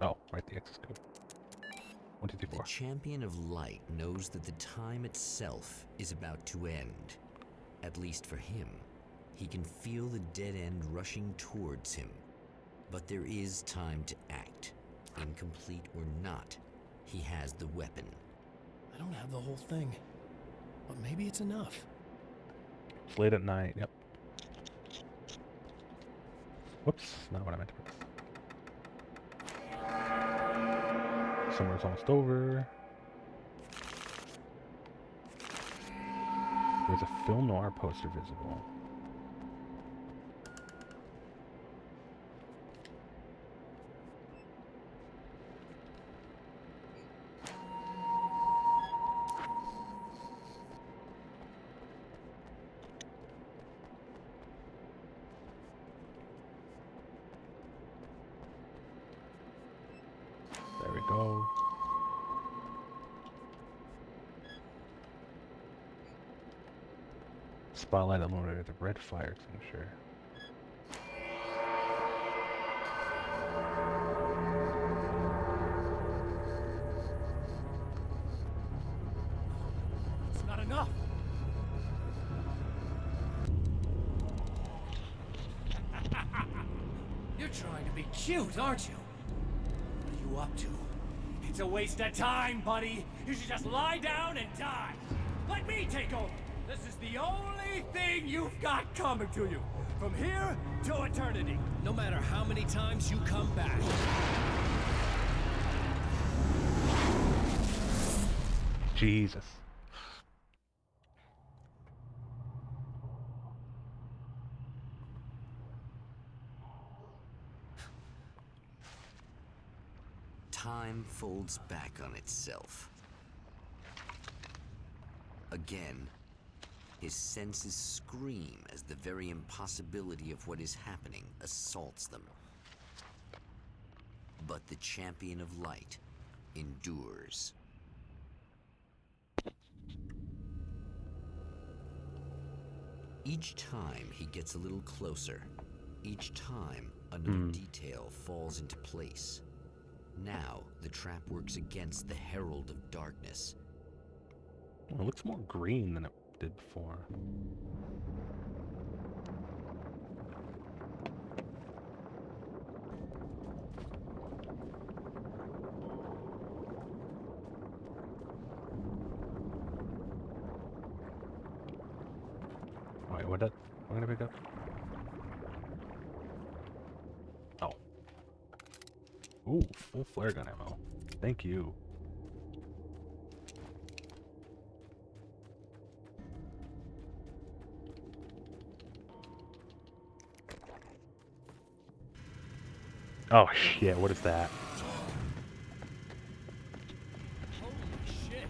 Oh, right, the X code. 1, 2, 3, 4. The Champion of Light knows that the time itself is about to end. At least for him. He can feel the dead end rushing towards him. But there is time to act. Incomplete or not, he has the weapon. I don't have the whole thing, but maybe it's enough. It's late at night, yep. Whoops, not what I meant to press. Summer's almost over. There's a film noir poster visible. There we go. Spotlight illuminator, the red fire extinguisher. It's not enough. You're trying to be cute, aren't you? What are you up to? It's a waste of time, buddy. You should just lie down and die. Let me take over. This is the only thing you've got coming to you. From here to eternity. No matter how many times you come back. Jesus. Time folds back on itself. Again, his senses scream as the very impossibility of what is happening assaults them. But the Champion of Light endures. Each time he gets a little closer. Each time another detail falls into place. Now the trap works against the Herald of Darkness. Well, it looks more green than it did before. Wait, what did I'm gonna pick up? Oh. Ooh, full flare gun ammo. Thank you. Oh shit, what is that? Holy shit!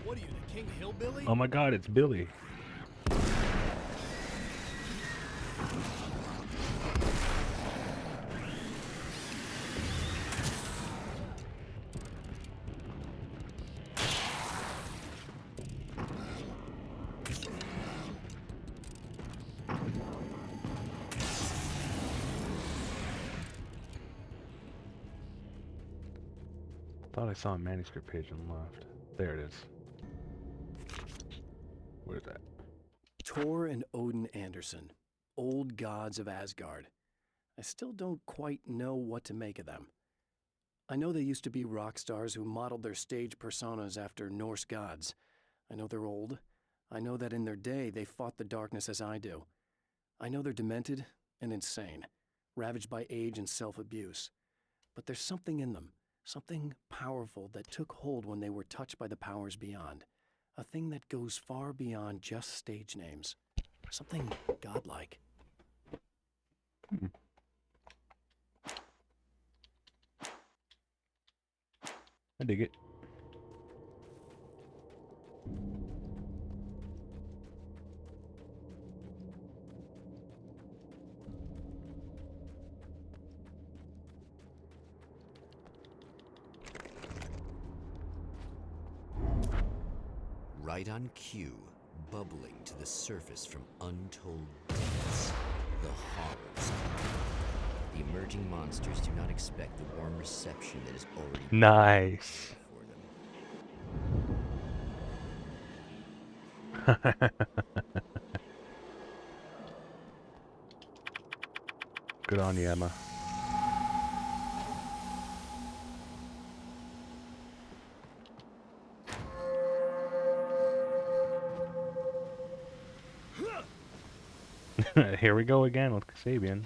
What are you, the King Hillbilly? Oh my god, it's Billy. Thought I saw a manuscript page on the left. There it is. Where's that? Thor and Odin Anderson, old gods of Asgard. I still don't quite know what to make of them. I know they used to be rock stars who modeled their stage personas after Norse gods. I know they're old. I know that in their day they fought the darkness as I do. I know they're demented and insane, ravaged by age and self-abuse. But there's something in them, something powerful that took hold when they were touched by the powers beyond. A thing that goes far beyond just stage names. Something godlike. I dig it. Right on cue, bubbling to the surface from untold depths, the horrors. The emerging monsters do not expect the warm reception that is already nice. Good on you, Emma. Here we go again with Kasabian.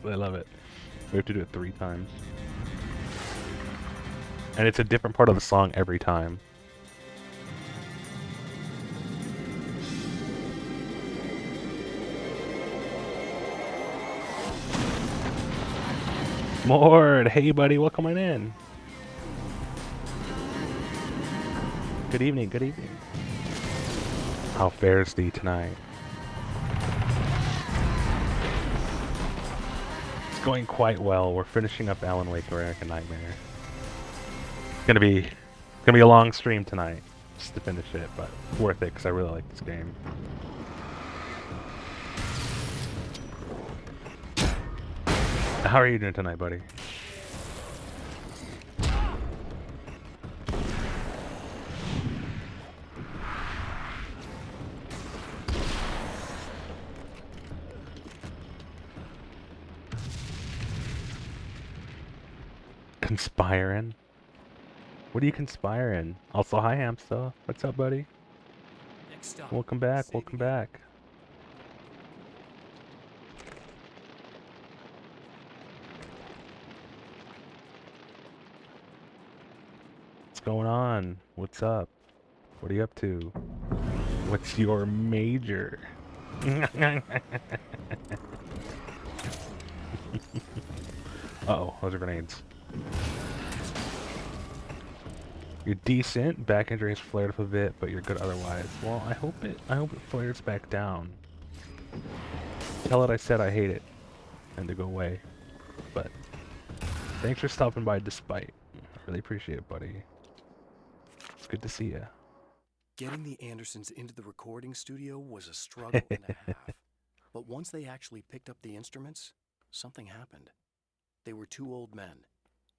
I love it. We have to do it 3 times. And it's a different part of the song every time. Mord! Hey buddy, welcome on in. Good evening, good evening. How fares thee tonight? It's going quite well. We're finishing up Alan Wake American Nightmare. It's gonna be a long stream tonight, just to finish it, but worth it because I really like this game. How are you doing tonight, buddy? Conspiring? What are you conspiring? Also, hi Hamsta. What's up, buddy? Next stop. Welcome back, welcome back. What's going on? What's up? What are you up to? What's your major? Uh-oh, those are grenades. You're decent. Back injury has flared up a bit, but you're good otherwise. Well, I hope it flares back down. Tell it I said I hate it, and to go away. But thanks for stopping by despite. I really appreciate it, buddy. It's good to see you. Getting the Andersons into the recording studio was a struggle and a half. But once they actually picked up the instruments, something happened. They were 2 old men,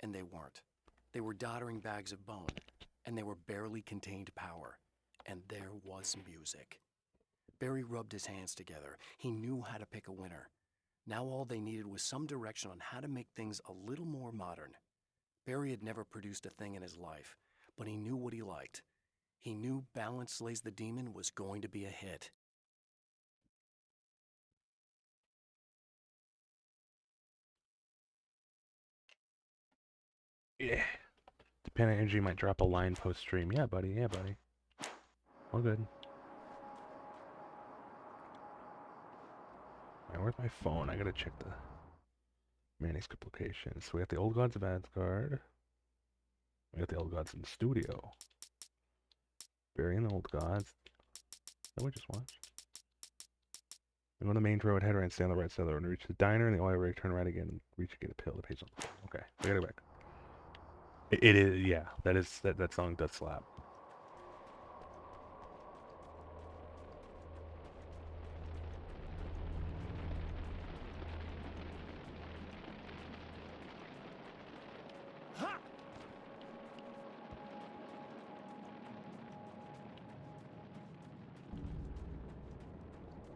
and they weren't. They were doddering bags of bone, and they were barely contained power. And there was music. Barry rubbed his hands together. He knew how to pick a winner. Now all they needed was some direction on how to make things a little more modern. Barry had never produced a thing in his life, but he knew what he liked. He knew Balance Slays the Demon was going to be a hit. Yeah. Depending on energy, might drop a line post stream. Yeah, buddy. Yeah, buddy. All good. Alright, where's my phone? I gotta check the manuscript location. So we have the Old Gods of Asgard. We got the Old Gods in the studio. Barry and the Old Gods. That we just watched. We go on the main road, head right, stay on the right side of the road, and reach the diner, and the oil rig, turn right again, and reach and get a pill. The page on the floor. Okay, we gotta go back. It is, yeah. That song does slap.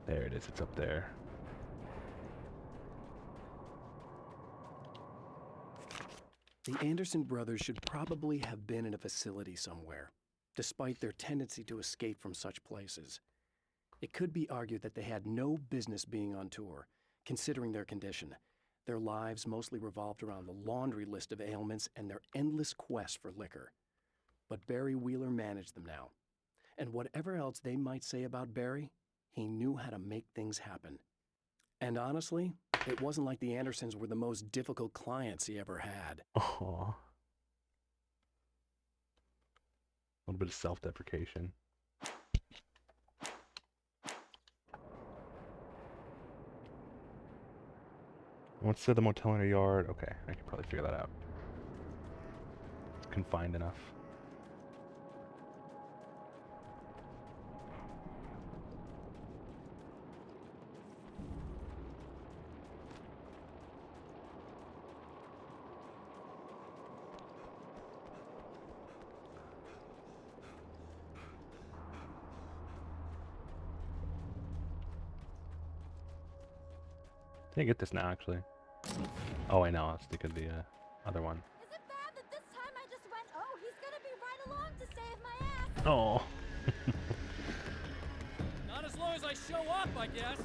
There it is. It's up there. The Anderson brothers should probably have been in a facility somewhere, despite their tendency to escape from such places. It could be argued that they had no business being on tour, considering their condition. Their lives mostly revolved around the laundry list of ailments and their endless quest for liquor. But Barry Wheeler managed them now. And whatever else they might say about Barry, he knew how to make things happen. And honestly, it wasn't like the Andersons were the most difficult clients he ever had. Aww. A little bit of self-deprecation. What's the motel in our yard? Okay, I can probably figure that out. It's confined enough. I think I get this now, actually. Oh, I know. I was thinking the other one. Is it bad that this time I just went, oh, he's gonna be right along to save my ass? Oh. Not as long as I show up, I guess.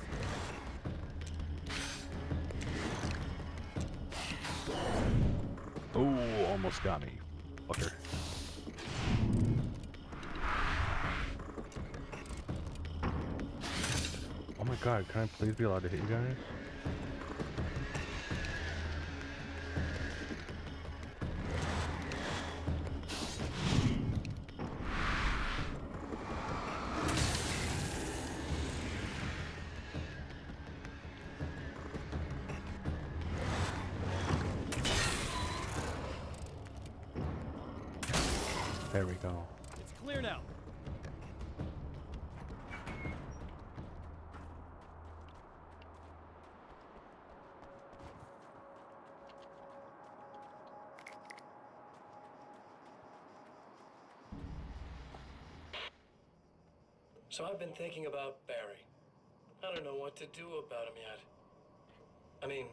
Oh, almost got me. Fucker. Oh my god, can I please be allowed to hit you guys? There we go. It's clear now. So I've been thinking about Barry. I don't know what to do about him yet. I mean,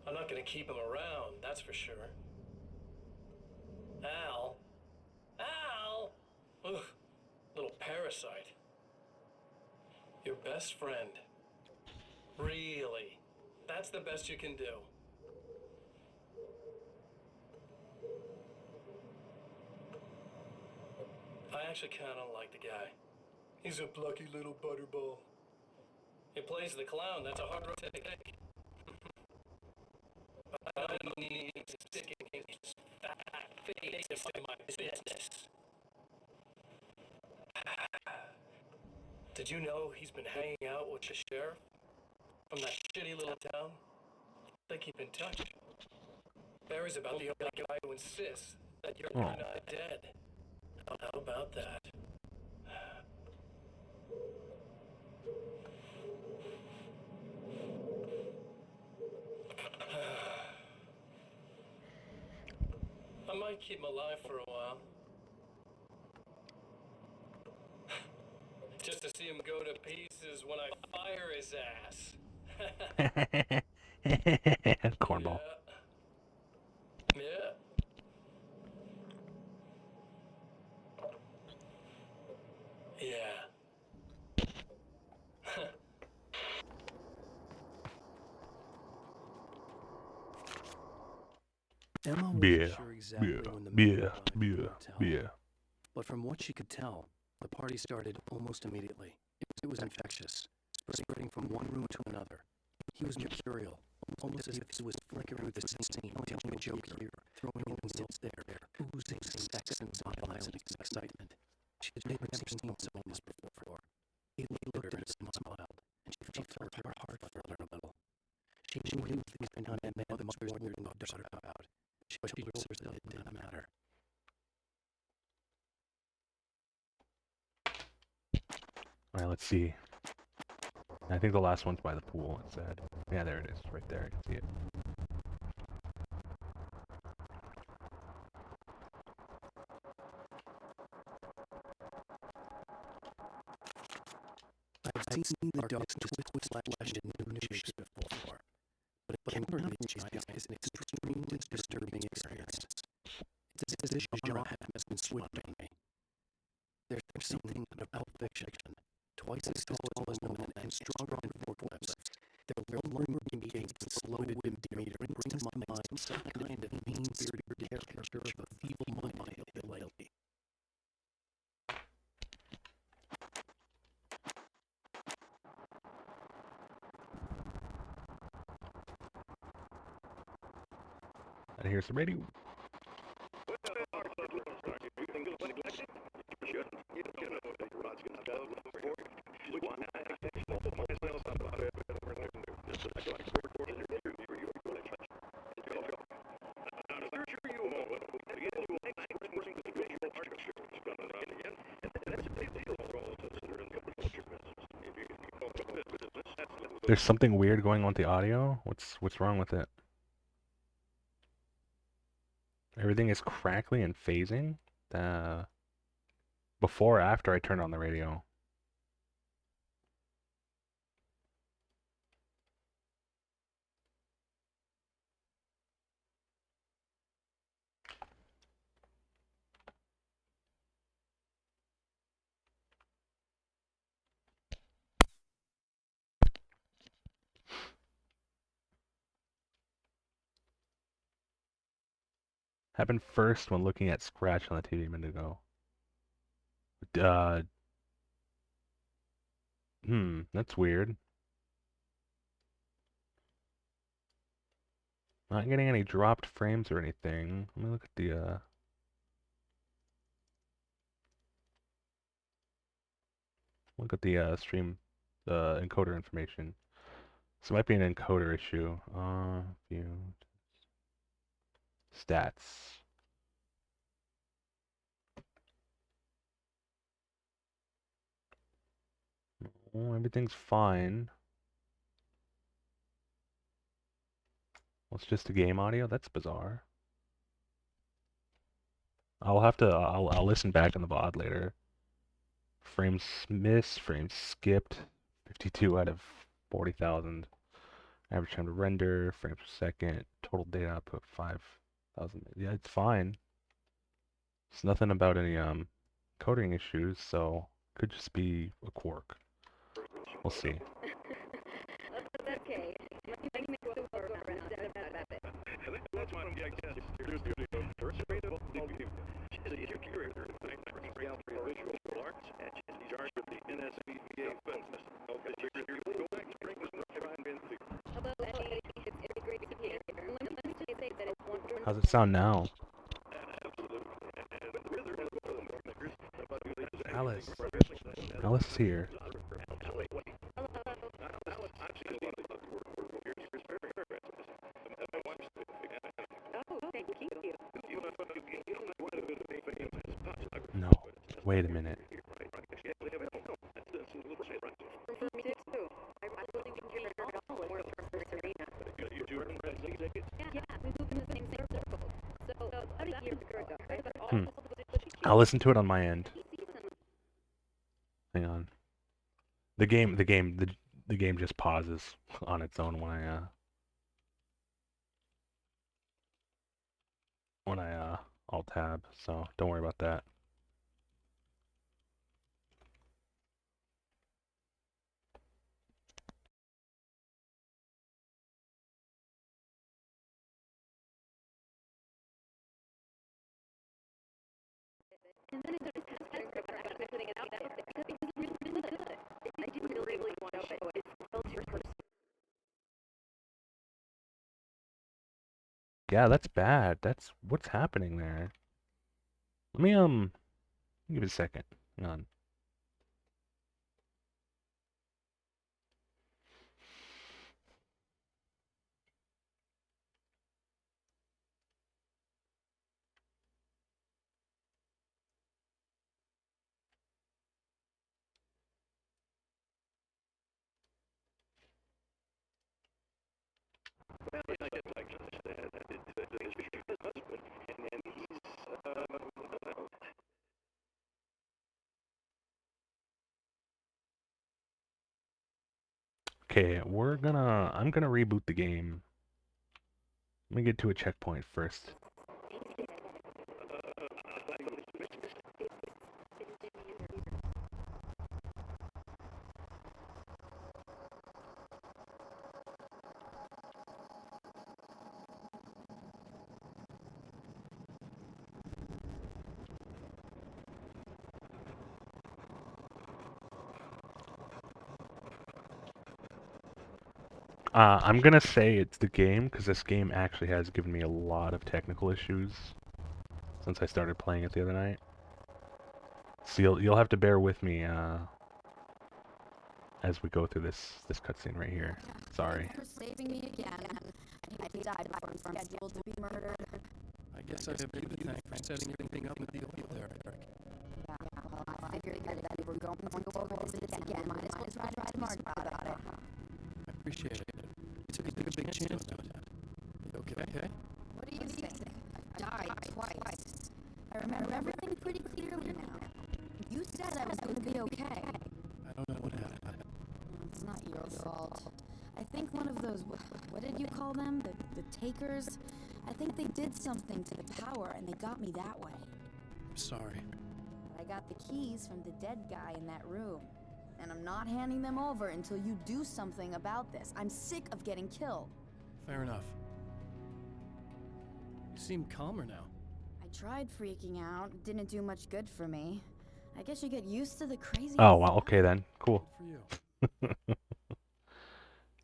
I'm not gonna keep him around, that's for sure. Al? Ugh, little parasite. Your best friend. Really? That's the best you can do. I actually kinda like the guy. He's a plucky little butterball. He plays the clown, that's a hard road to take. But I don't need him sticking his fat face into my business. Did you know he's been hanging out with the sheriff from that shitty little town? They keep in touch. Barry's about the only guy who insists that you're not dead. How about that? I might keep him alive for a while. Just to see him go to pieces when I fire his ass. Cornball. Yeah. Yeah. Emma wasn't Beer, sure exactly beer, when the beer, men arrived at the beer, hotel, beer. but from what she could tell, the party started almost immediately. It was infectious, spreading from one room to another. He was mercurial, almost as if he was flickering through the scene, telling a joke here, throwing in insults there, oozing sex and violence and excitement. She had never seen someone this before. He looked at her and smiled, and she felt her heart flutter a little. She knew he was the kind of man the mothers wondered about, but she still it didn't matter. Alright, let's see. I think the last one's by the pool, it said. Yeah, there it is, right there, I can see it. I've seen the darkness twist flash in new shapes before, but encountering these is an extremely disturbing experience. It's as if genre has been switched on me. There's something about fiction, twice as tall as women and stronger than forklifts. Their lingering gaze and slow dim demeanor brings to my mind some kind of mean-spirited caricature of a feeble-minded hillbilly. And here's the radio. There's something weird going on with the audio? What's wrong with it? Everything is crackly and phasing? Before or after I turned on the radio? Happened first when looking at Scratch on the TV a minute ago. That's weird. Not getting any dropped frames or anything. Let me look at the stream encoder information. So it might be an encoder issue. View stats. Oh, everything's fine. Well, it's just a game audio? That's bizarre. I'll listen back on the VOD later. Frames missed, frames skipped. 52 out of 40,000. Average time to render, frames per second. Total data output 5,000. Yeah, it's fine. It's nothing about any coding issues, so could just be a quirk. We'll see. That's okay. That's why I guess here's the video. First, is your curator visual arts and she's charged with the NSVA Film System. Okay, you're go back to bring this try and bend the. Hello, Eddie. It's great to be here. Let me just say that it's wonderful. How's it sound now? Alice. Alice is here. No, wait a minute. I'll listen to it on my end. Hang on. The game just pauses on its own when I alt tab, so don't worry about that. And then it's putting it out there because it's really good. I didn't really want to show it. It felt your Yeah, that's bad. That's what's happening there. Let me give it a second. Hang on. Well, I guess I can understand that. It's his husband, and he's, well, Okay, I'm gonna reboot the game. Let me get to a checkpoint first. I'm gonna say it's the game because this game actually has given me a lot of technical issues since I started playing it the other night. So you'll have to bear with me as we go through this cutscene right here. Sorry. For saving me again. I died before I'm scheduled to be murdered. I guess I have you to thank for setting everything up with the oil there, Eric. Yeah, well, I figured that if we're going to go over this again, might as well try to be smart about it. I appreciate it. You took a big chance on that. You okay? What do you think? I died twice. I remember everything pretty clearly now. You said I was going to be okay. I don't know what happened. It's not your fault. I think one of those, what did you call them? The takers? I think they did something to the power and they got me that way. I'm sorry. I got the keys from the dead guy in that room. And I'm not handing them over until you do something about this. I'm sick of getting killed. Fair enough. You seem calmer now. I tried freaking out. It didn't do much good for me. I guess you get used to the crazy. Oh, wow, okay then. Cool. For you.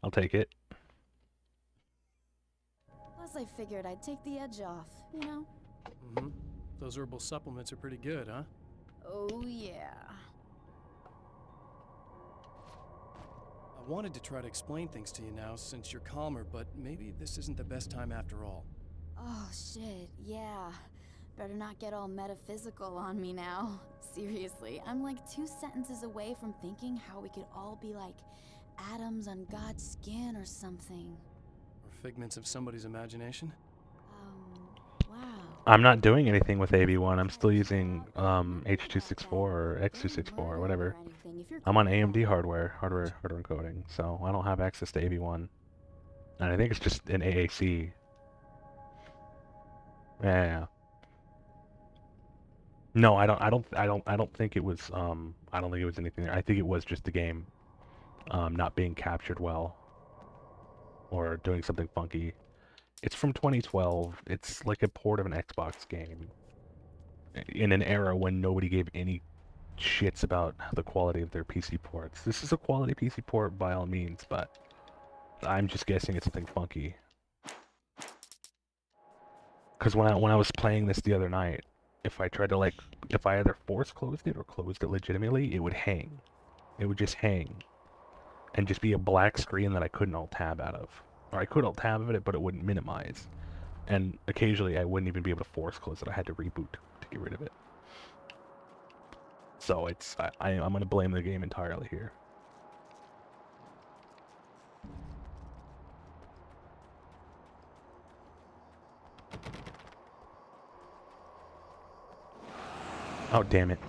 I'll take it. Plus, I figured I'd take the edge off, you know? Mm-hmm. Those herbal supplements are pretty good, huh? Oh, yeah. I wanted to try to explain things to you now since you're calmer, but maybe this isn't the best time after all. Oh, shit, yeah. Better not get all metaphysical on me now. Seriously, I'm like 2 sentences away from thinking how we could all be like atoms on God's skin or something. Or figments of somebody's imagination? Wow. I'm not doing anything with AV1. I'm still using H.264 or X.264 or whatever. I'm on AMD hardware encoding, so I don't have access to AV1. And I think it's just an AAC. Yeah. No, I don't think it was I don't think it was anything there. I think it was just the game not being captured well or doing something funky. It's from 2012. It's like a port of an Xbox game in an era when nobody gave any shits about the quality of their PC ports. This is a quality PC port by all means, but I'm just guessing it's something funky. Because when I was playing this the other night, if I tried to if I either force closed it or closed it legitimately, it would hang. It would just hang. And just be a black screen that I couldn't alt-tab out of. Or I could alt-tab of it, but it wouldn't minimize. And occasionally I wouldn't even be able to force close it. I had to reboot to get rid of it. So I'm going to blame the game entirely here. Oh, damn it.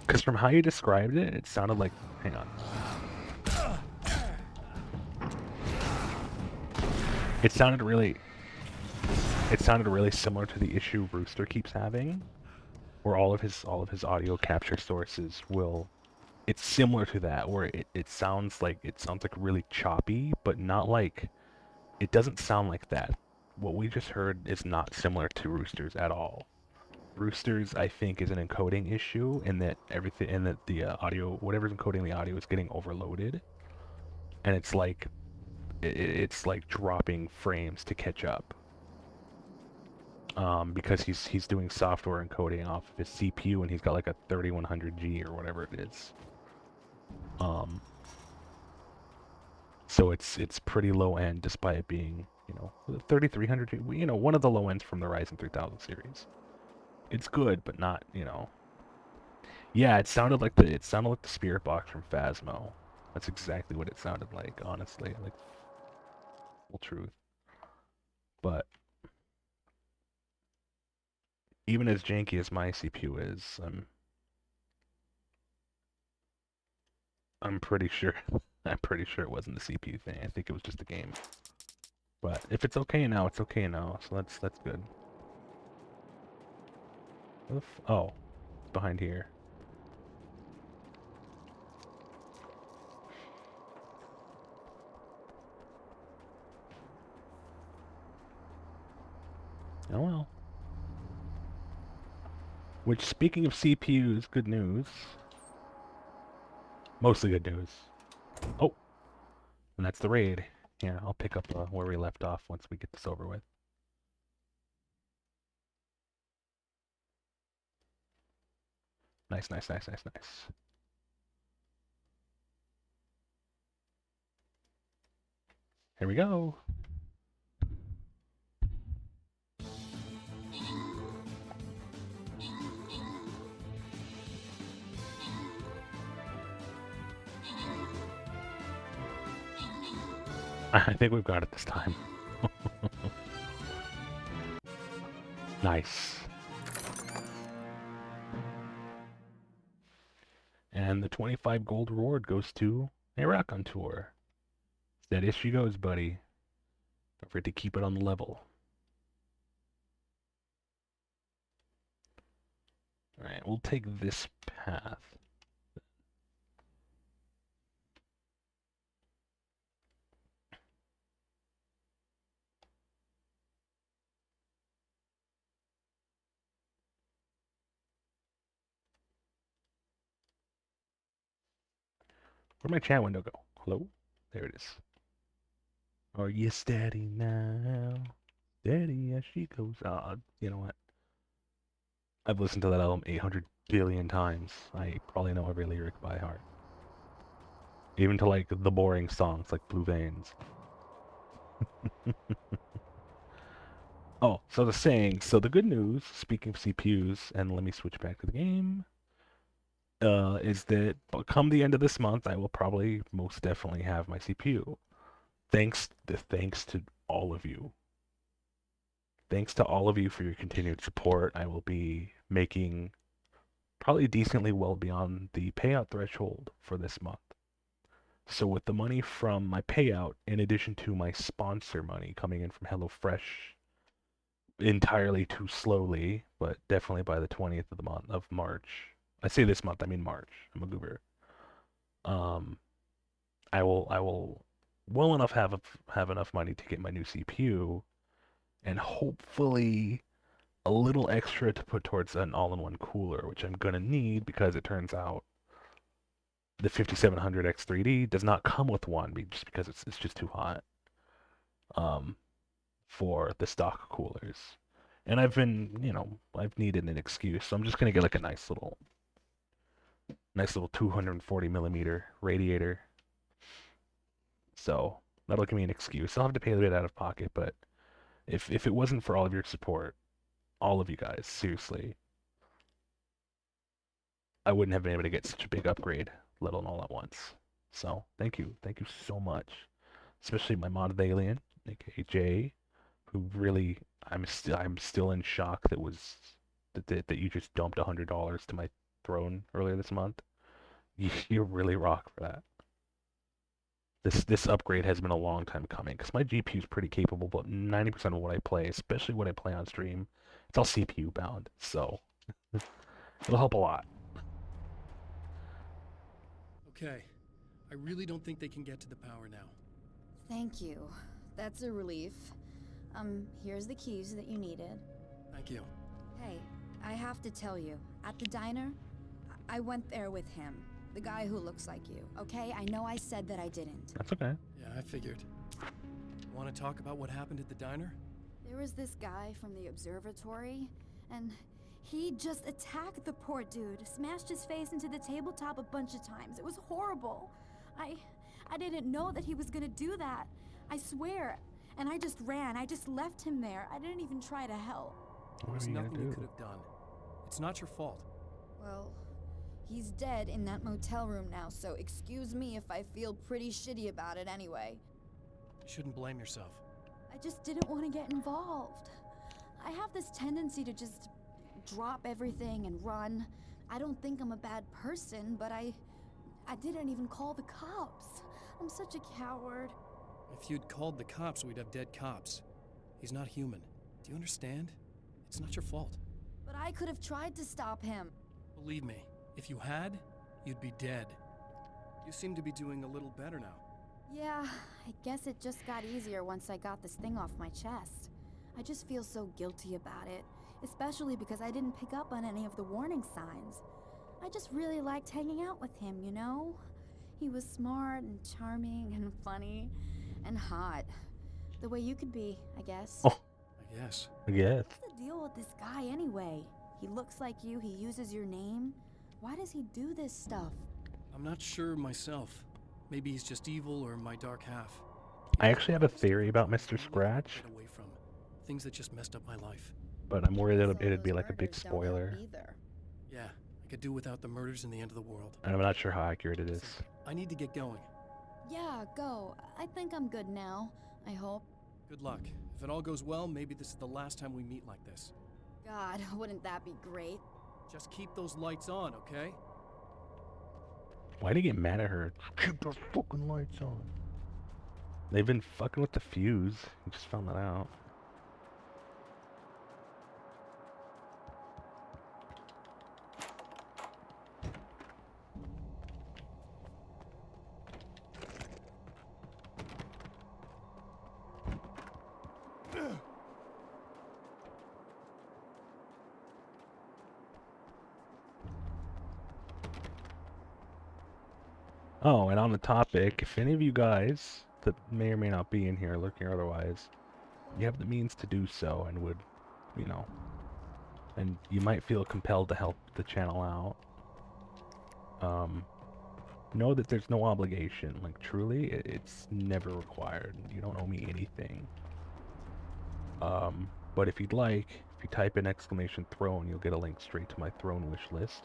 Because from how you described it, it sounded like... Hang on. It sounded really similar to the issue Rooster keeps having, where all of his audio capture sources will... It's similar to that, where it sounds like really choppy, but not like... It doesn't sound like that. What we just heard is not similar to Rooster's at all. Roosters, I think, is an encoding issue, and that everything, and that the audio, whatever's encoding the audio, is getting overloaded, and it's like, it's like dropping frames to catch up. Because he's doing software encoding off of his CPU, and he's got like a 3100G or whatever it is. So it's pretty low end, despite it being, you know, 3300G, you know, one of the low ends from the Ryzen 3000 series. It's good, but not, you know. Yeah, it sounded like the spirit box from Phasmo. That's exactly what it sounded like, honestly, like full truth. But even as janky as my CPU is, I'm pretty sure it wasn't the CPU thing. I think it was just the game. But if it's okay now, it's okay now. So that's good. Oh, it's behind here. Oh well. Which, speaking of CPUs, good news. Mostly good news. Oh, and that's the raid. Here, I'll pick up where we left off once we get this over with. Nice, nice, nice, nice, nice. Here we go. I think we've got it this time. Nice. And the 25 gold reward goes to a Raconteur. Steady as she goes, buddy. Don't forget to keep it on the level. Alright, we'll take this path. Where'd my chat window go? Hello? There it is. Are you steady now? Steady as she goes. You know what? I've listened to that album 800 billion times. I probably know every lyric by heart. Even to like the boring songs like Blue Veins. Oh, so the good news, speaking of CPUs, and let me switch back to the game, is that come the end of this month, I will probably most definitely have my CPU. Thanks to all of you. Thanks to all of you for your continued support. I will be making probably decently well beyond the payout threshold for this month. So with the money from my payout, in addition to my sponsor money coming in from HelloFresh, entirely too slowly, but definitely by the 20th of the month of March. I say this month, I mean March. I'm a goober. I will well enough have enough money to get my new CPU, and hopefully a little extra to put towards an all-in-one cooler, which I'm gonna need because it turns out the 5700 X3D does not come with one, just because it's just too hot for the stock coolers. And I've been, you know, I've needed an excuse, so I'm just gonna get like a nice little 240 millimeter radiator. So that'll give me an excuse. I'll have to pay a bit out of pocket, but if it wasn't for all of your support, all of you guys, seriously, I wouldn't have been able to get such a big upgrade, let alone all at once. So thank you so much, especially my modded alien, aka Jay, who really, I'm still in shock that you just dumped $100 to my throne earlier this month. You really rock for that. This upgrade has been a long time coming, because my GPU is pretty capable, but 90% of what I play, especially what I play on stream, it's all CPU bound, so it'll help a lot. Okay. I really don't think they can get to the power now. Thank you. That's a relief. Here's the keys that you needed. Thank you. Hey, I have to tell you, at the diner, I went there with him. The guy who looks like you, okay? I know I said that I didn't. That's okay. Yeah, I figured. Want to talk about what happened at the diner? There was this guy from the observatory, and he just attacked the poor dude, smashed his face into the tabletop a bunch of times. It was horrible. I didn't know that he was gonna do that. I swear. And I just ran. I just left him there. I didn't even try to help. There's nothing you could have done. It's not your fault. Well, he's dead in that motel room now, so excuse me if I feel pretty shitty about it anyway. You shouldn't blame yourself. I just didn't want to get involved. I have this tendency to just drop everything and run. I don't think I'm a bad person, but I didn't even call the cops. I'm such a coward. If you'd called the cops, we'd have dead cops. He's not human. Do you understand? It's not your fault. But I could have tried to stop him. Believe me, if you had, you'd be dead. You seem to be doing a little better now. Yeah, I guess it just got easier once I got this thing off my chest. I just feel so guilty about it, especially because I didn't pick up on any of the warning signs. I just really liked hanging out with him, you know? He was smart and charming and funny and hot. The way you could be, I guess. Oh. I guess. What's the deal with this guy anyway? He looks like you, he uses your name. Why does he do this stuff? I'm not sure myself. Maybe he's just evil or my dark half. I actually have a theory about Mr. Scratch, Get away from things that just messed up my life. but I'm worried that it'd be like a big spoiler. Yeah, I could do without the murders and the end of the world. And I'm not sure how accurate it is. I need to get going. Yeah, go. I think I'm good now. I hope. Good luck. If it all goes well, maybe this is the last time we meet like this. God, wouldn't that be great? Just keep those lights on, okay? Why'd he get mad at her? Keep those fucking lights on. They've been fucking with the fuse. You just found that out. Oh, and on the topic, if any of you guys that may or may not be in here looking or otherwise, you have the means to do so and would, you know, and you might feel compelled to help the channel out, know that there's no obligation. Like, truly, it's never required. You don't owe me anything. But if you'd like, if you type in !throne, you'll get a link straight to my throne wish list.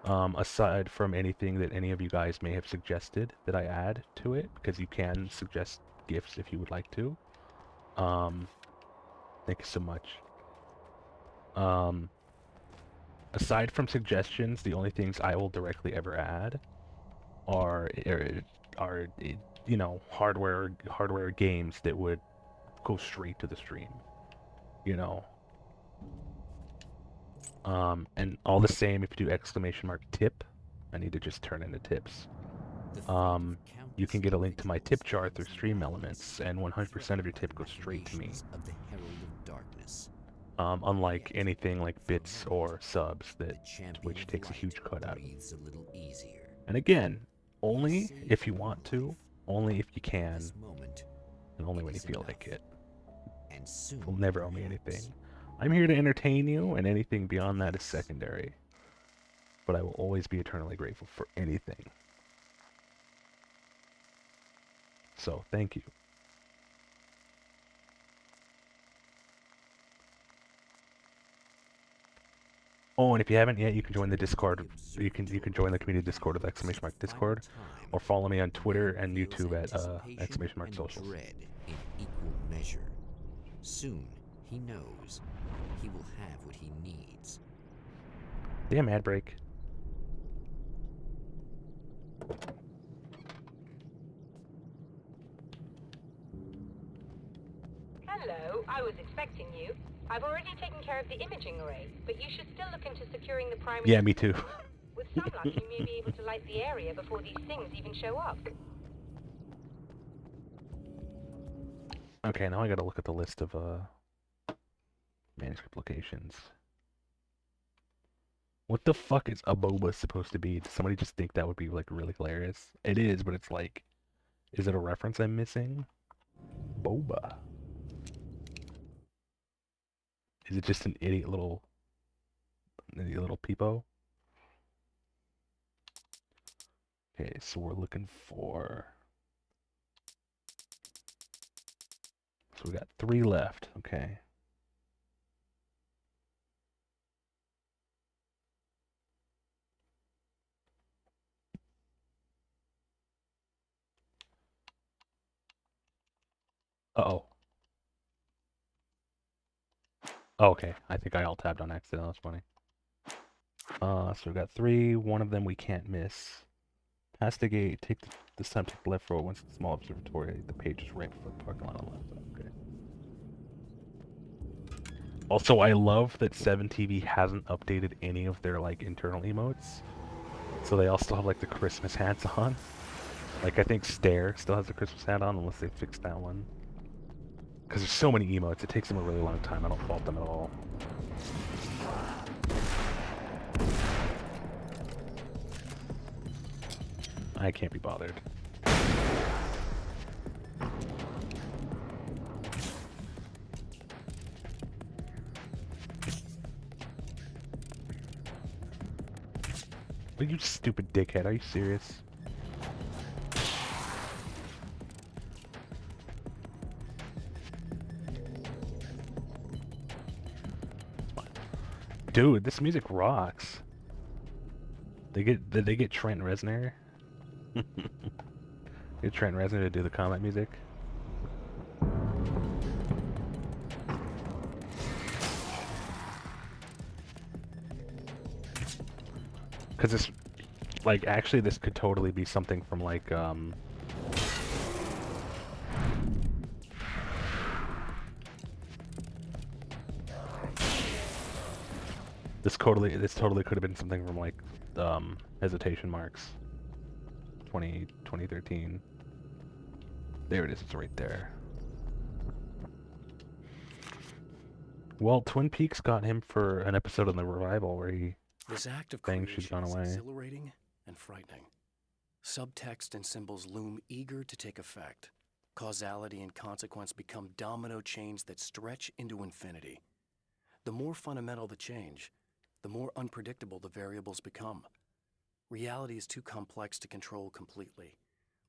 Aside from anything that any of you guys may have suggested that I add to it, because you can suggest gifts if you would like to. Thank you so much. Aside from suggestions, the only things I will directly ever add are you know, hardware games that would go straight to the stream. You know. And all the same, if you do !tip, I need to just turn into tips. You can get a link to my tip jar through Stream Elements, and 100% of your tip goes straight to me. Of the Herald of Darkness. Unlike anything like bits or subs that Twitch takes a huge cut out of. Breathes a little easier. And again, only if you want to, only if you can, and only when you feel like it. And soon, You'll never owe me anything. I'm here to entertain you, and anything beyond that is secondary. But I will always be eternally grateful for anything. So, thank you. Oh, and if you haven't yet, you can join the Discord. You can join the community Discord with !Discord, or follow me on Twitter and YouTube at !Socials. Dread in equal measure. Soon, he knows he will have what he needs. Damn ad break. Hello, I was expecting you. I've already taken care of the imaging array, but you should still look into securing the primary... Yeah, me too. With some luck, you may be able to light the area before these things even show up. Okay, now I gotta look at the list of manuscript locations. What the fuck is a boba supposed to be? Does somebody just think that would be like really hilarious? It is, but it's like, is it a reference I'm missing? Boba. Is it just an idiot little peepo? Okay, so we're looking for. So we got 3 left. Okay. Uh-oh. Oh, okay. I think I alt-tabbed on accident. That's funny. So we've got 3. One of them we can't miss. Pass the gate. This time take the left road. Once the small observatory, the page is right before the parking lot on the left. Okay. Also, I love that 7TV hasn't updated any of their like internal emotes. So they all still have like the Christmas hats on. Like I think Stare still has the Christmas hat on unless they fixed that one. Because there's so many emotes, it takes them a really long time. I don't fault them at all. I can't be bothered. Are you stupid dickhead? Are you serious? Dude, this music rocks. Did they get Trent Reznor? Get Trent Reznor to do the combat music. Because this, like, actually this could totally be something from like this totally could have been something from like Hesitation Marks 2013. There it is, it's right there. Well, Twin Peaks got him for an episode on the revival where he This act of banged creation She's Gone is Away. exhilarating and frightening. Subtext and symbols loom eager to take effect. Causality and consequence become domino chains that stretch into infinity. The more fundamental the change, the more unpredictable the variables become. Reality is too complex to control completely.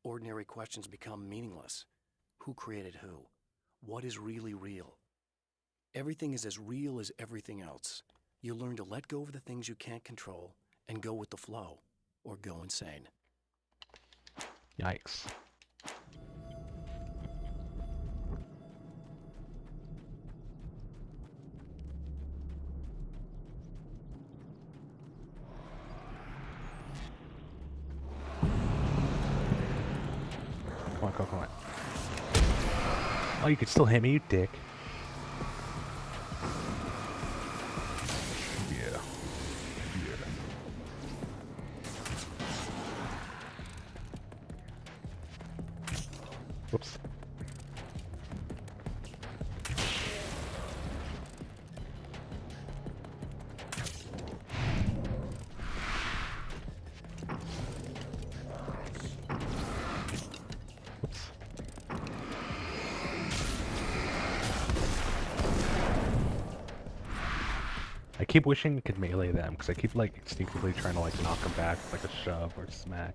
Ordinary questions become meaningless. Who created who? What is really real? Everything is as real as everything else. You learn to let go of the things you can't control and go with the flow, or go insane. Yikes. Come on. Oh, you could still hit me, you dick. Yeah. Whoops. I keep wishing we could melee them, because I keep like instinctively trying to like knock them back with like a shove or smack.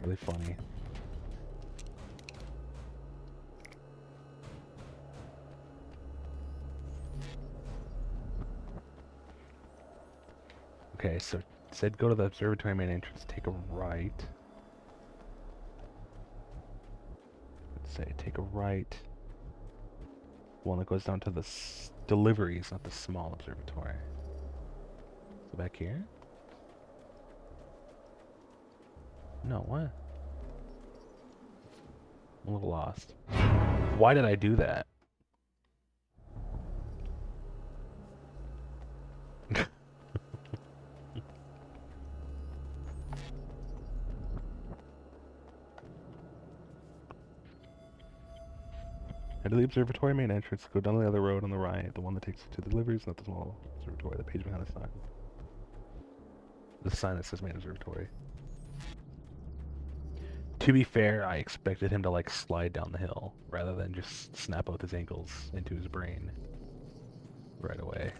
Really funny. Okay, so it said go to the observatory main entrance, take a right. Let's say take a right. One that goes down to the deliveries, not the small observatory. So back here? No, what? I'm a little lost. Why did I do that? Head to the observatory main entrance, go down the other road on the right, the one that takes you to the deliveries, not the small observatory, the page behind the sign. the sign that says main observatory. To be fair, I expected him to like slide down the hill rather than just snap both his ankles into his brain right away.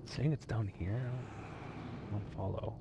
Saying it's down here? I don't follow.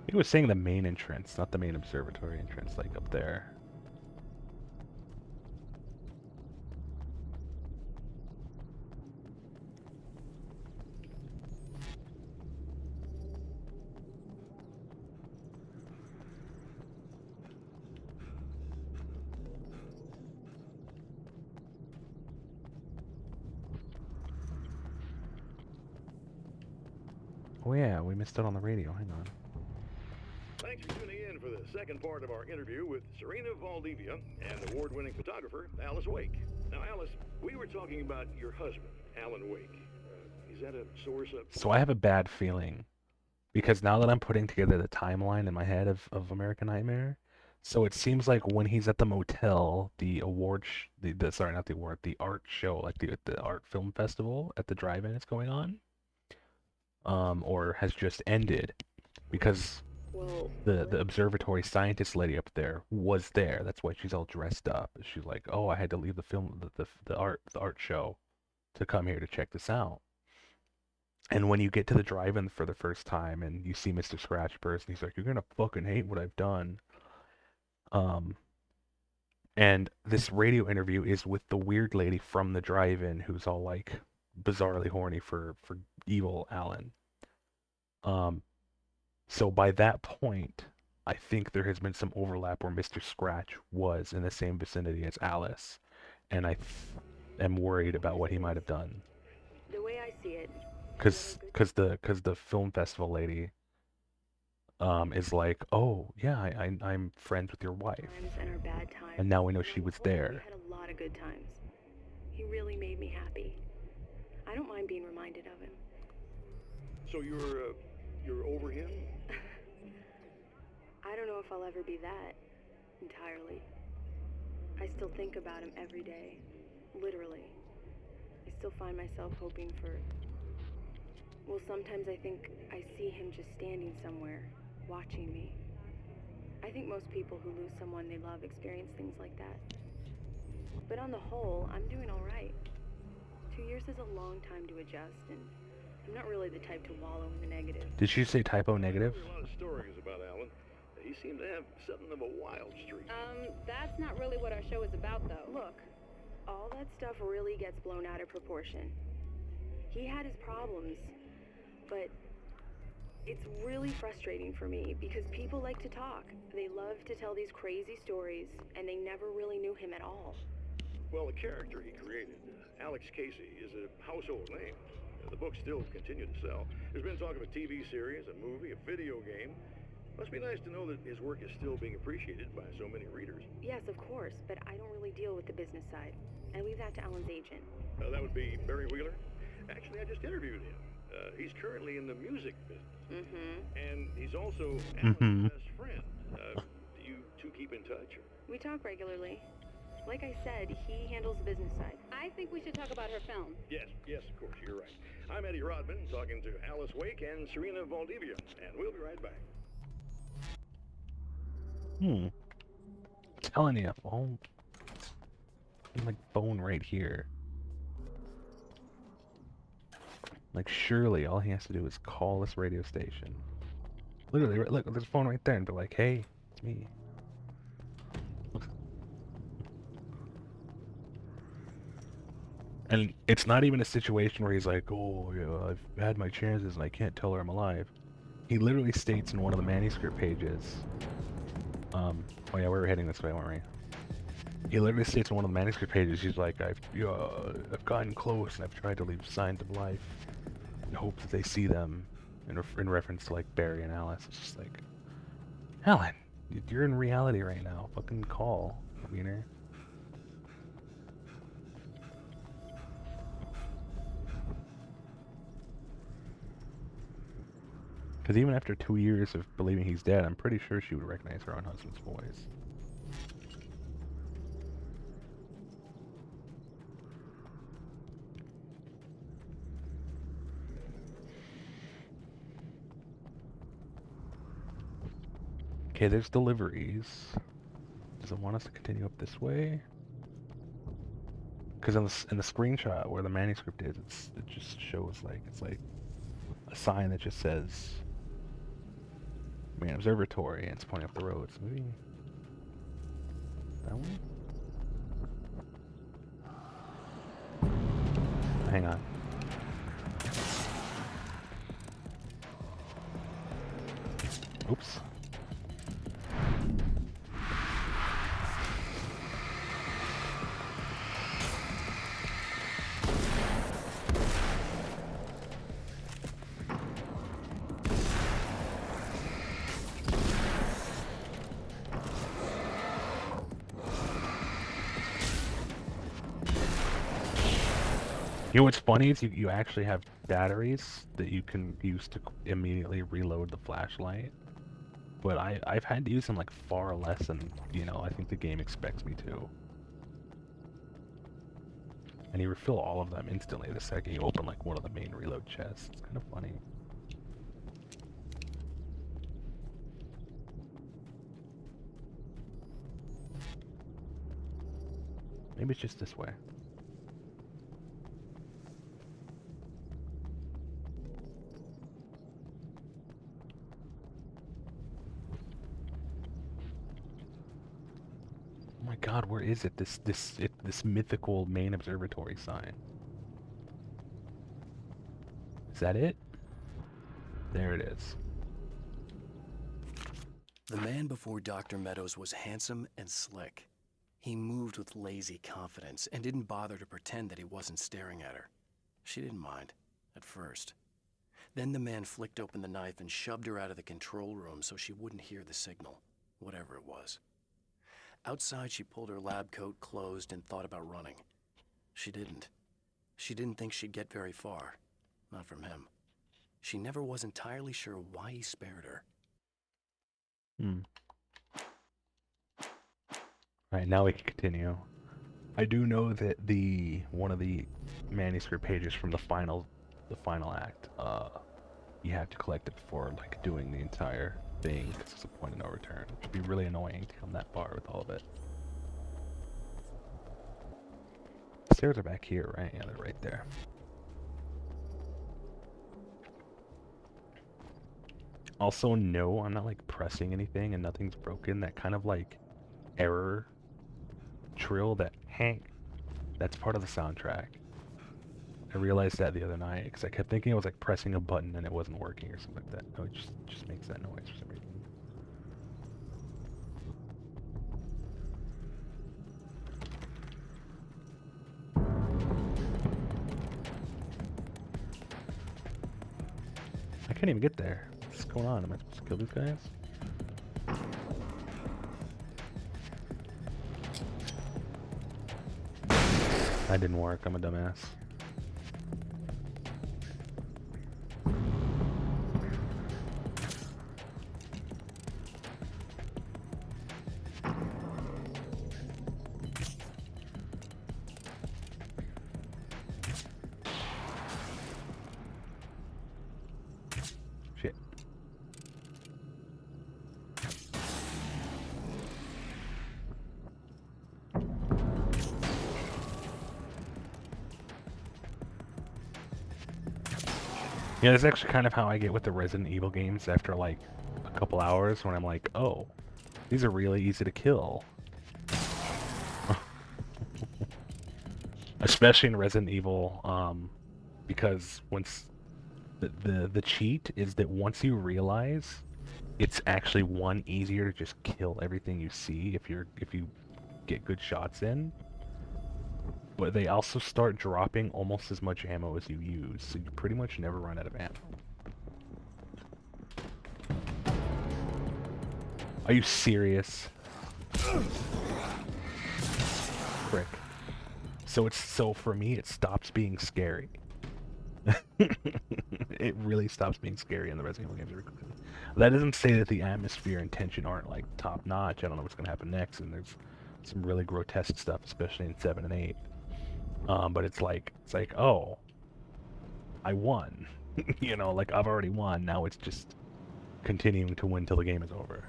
He was saying the main entrance, not the main observatory entrance, like up there. Oh yeah, we missed out on the radio, hang on. Thanks for tuning in for the second part of our interview with Serena Valdivia and award-winning photographer Alice Wake. Now, Alice, we were talking about your husband, Alan Wake. Is that a source of... So I have a bad feeling, because now that I'm putting together the timeline in my head of American Nightmare, so it seems like when he's at the motel, the sorry, not the award, the art show, like the art film festival at the drive-in is going on, or has just ended, because the observatory scientist lady up there was there. That's why she's all dressed up. She's like, oh, I had to leave the film, the art show, to come here to check this out. And when you get to the drive-in for the first time and you see Mr. Scratch Burst, and he's like, you're gonna fucking hate what I've done. And this radio interview is with the weird lady from the drive-in who's all like bizarrely horny for evil Alan. So by that point, I think there has been some overlap where Mr. Scratch was in the same vicinity as Alice, and I am worried about what he might have done. The way I see it, Cause the film festival lady is like, oh yeah, I'm friends with your wife, times and our bad times. and now we know she was We there. had a lot of good times. He really made me happy. I don't mind being reminded of him. So you're over him? I don't know if I'll ever be that entirely. I still think about him every day, literally. I still find myself hoping for... Well, sometimes I think I see him just standing somewhere, watching me. I think most people who lose someone they love experience things like that. But on the whole, I'm doing all right. 2 years is a long time to adjust, and I'm not really the type to wallow in the negative. Did she say typo negative? There's a lot of stories about Alan. He seemed to have something of a wild streak. That's not really what our show is about, though. Look, all that stuff really gets blown out of proportion. He had his problems, but it's really frustrating for me because people like to talk. They love to tell these crazy stories, and they never really knew him at all. Well, the character he created, Alex Casey, is a household name. The books still continue to sell. There's been talk of a TV series, a movie, a video game. Must be nice to know that his work is still being appreciated by so many readers. Yes, of course, but I don't really deal with the business side. I leave that to Alan's agent. That would be Barry Wheeler. Actually, I just interviewed him. He's currently in the music business. Mm-hmm. And he's also Alan's best friend. Do you two keep in touch? We talk regularly. Like I said, he handles the business side. I think we should talk about her film. Yes, of course, you're right. I'm Eddie Rodman, talking to Alice Wake and Serena Valdivia, and we'll be right back. Telling you, phone. My phone right here. Like, surely all he has to do is call this radio station. Literally, look, there's a phone right there, and be like, hey, it's me. And it's not even a situation where he's like, oh, yeah, I've had my chances and I can't tell her I'm alive. He literally states in one of the manuscript pages, oh yeah, we were heading this way, weren't we? He literally states in one of the manuscript pages, he's like, I've gotten close and I've tried to leave signs of life in hopes that they see them, in reference to like Barry and Alice. It's just like, Alan, you're in reality right now. Fucking call, wiener. Because even after 2 years of believing he's dead, I'm pretty sure she would recognize her own husband's voice. Okay, there's deliveries. Does it want us to continue up this way? Because in the screenshot where the manuscript is, it just shows like, it's like a sign that just says Main Observatory, and it's pointing up the road. So maybe that one? Hang on. Oops. You know what's funny is you actually have batteries that you can use to immediately reload the flashlight. But I've had to use them like far less than, you know, I think the game expects me to. And you refill all of them instantly the second you open like one of the main reload chests. It's kind of funny. Maybe it's just this way. Oh my God, where is it? This mythical main observatory sign. Is that it? There it is. The man before Dr. Meadows was handsome and slick. He moved with lazy confidence and didn't bother to pretend that he wasn't staring at her. She didn't mind, at first. Then the man flicked open the knife and shoved her out of the control room so she wouldn't hear the signal, whatever it was. Outside, she pulled her lab coat closed and thought about running. She didn't. She didn't think she'd get very far. Not from him. She never was entirely sure why he spared her. Alright, now we can continue. I do know that one of the manuscript pages from the final act, you have to collect it before like doing the entire thing, because it's a point of no return. It would be really annoying to come that far with all of it. The stairs are back here, right? Yeah, they're right there. Also, no, I'm not like pressing anything and nothing's broken. That kind of like error trill, that Hank, that's part of the soundtrack. I realized that the other night because I kept thinking I was like pressing a button and it wasn't working or something like that. No, it just makes that noise for some reason. I can't even get there. What's going on? Am I supposed to kill these guys? That didn't work. I'm a dumbass. Shit. Yeah, that's actually kind of how I get with the Resident Evil games after like a couple hours when I'm like, oh, these are really easy to kill. especially in Resident Evil, because once the cheat is that once you realize it's actually one easier to just kill everything you see if you get good shots in. But they also start dropping almost as much ammo as you use, so you pretty much never run out of ammo. Are you serious? Frick. So for me it stops being scary. It really stops being scary in the Resident Evil games very quickly. That doesn't say that the atmosphere and tension aren't like top notch. I don't know what's gonna happen next, and there's some really grotesque stuff, especially in 7 and 8. But it's like, oh, I won. You know, like I've already won. Now it's just continuing to win till the game is over.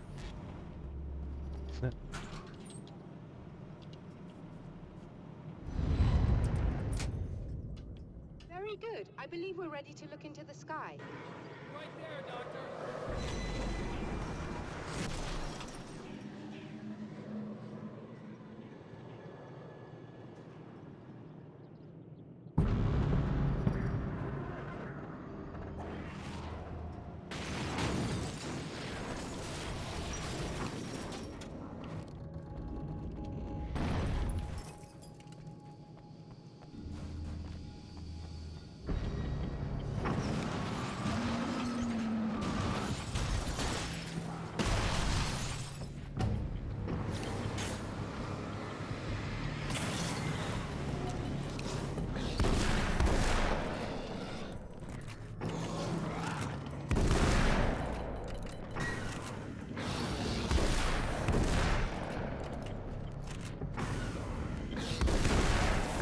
That's it. Very good. I believe we're ready to look into the sky. Right there, Doctor.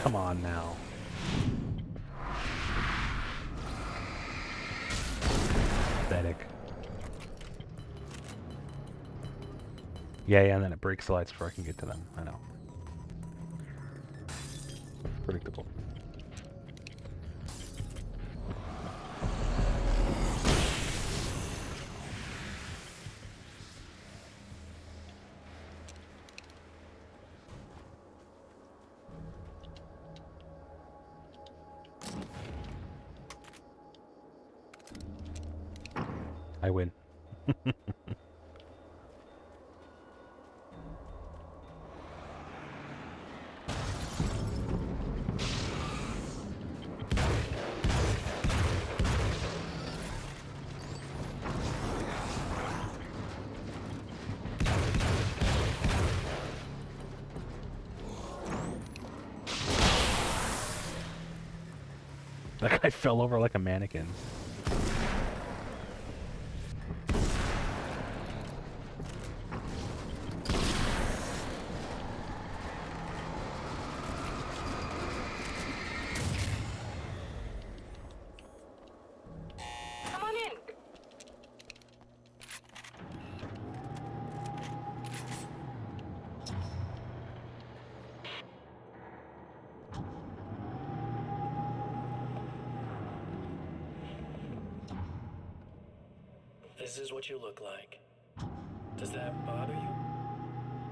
Come on now. Pathetic. Yeah, and then it breaks the lights before I can get to them. I know. Predictable. I win. That guy fell over like a mannequin. Come on in. This is what you look like. Does that bother you?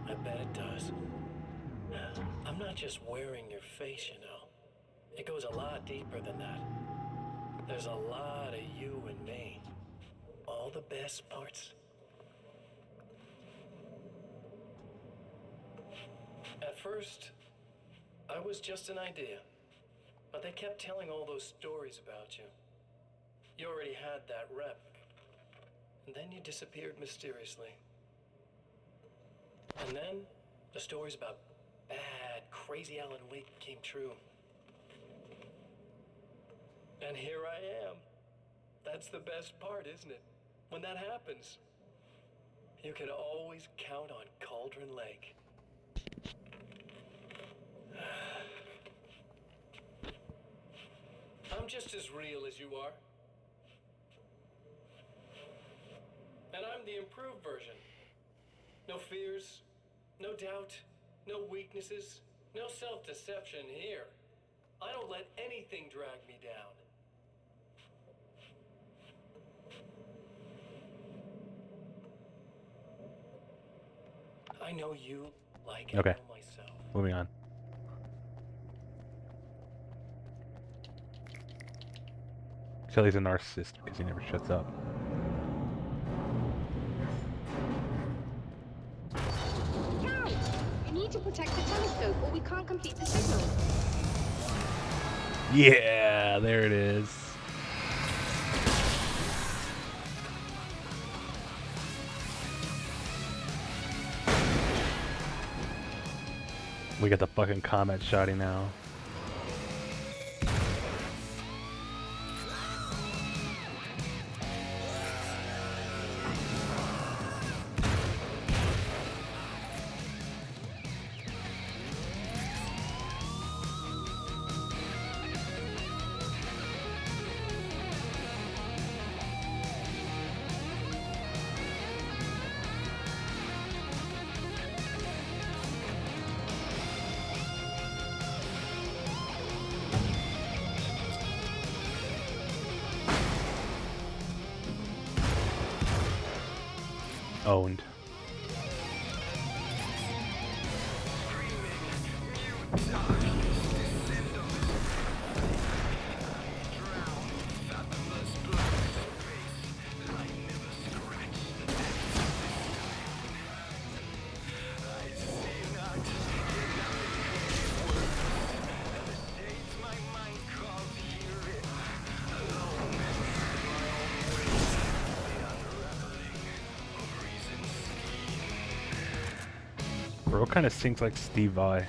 I bet it does. I'm not just wearing your face, you know. It goes a lot deeper than that. There's a lot of you and me. All the best parts. At first, I was just an idea. But they kept telling all those stories about you. You already had that rep. And then you disappeared mysteriously. And then the stories about bad, crazy Alan Wake came true. And here I am. That's the best part, isn't it? When that happens, you can always count on Cauldron Lake. I'm just as real as you are. And I'm the improved version. No fears, no doubt, no weaknesses, no self-deception here. I don't let anything drag me down. I know you like I Okay. know myself. Moving on. Kelly's a narcissist because he never shuts up. Cal! You need to protect the telescope or we can't complete the signal. Yeah, there it is. We got the fucking comet shotty now. Owned. Bro kind of sings like Steve Vai.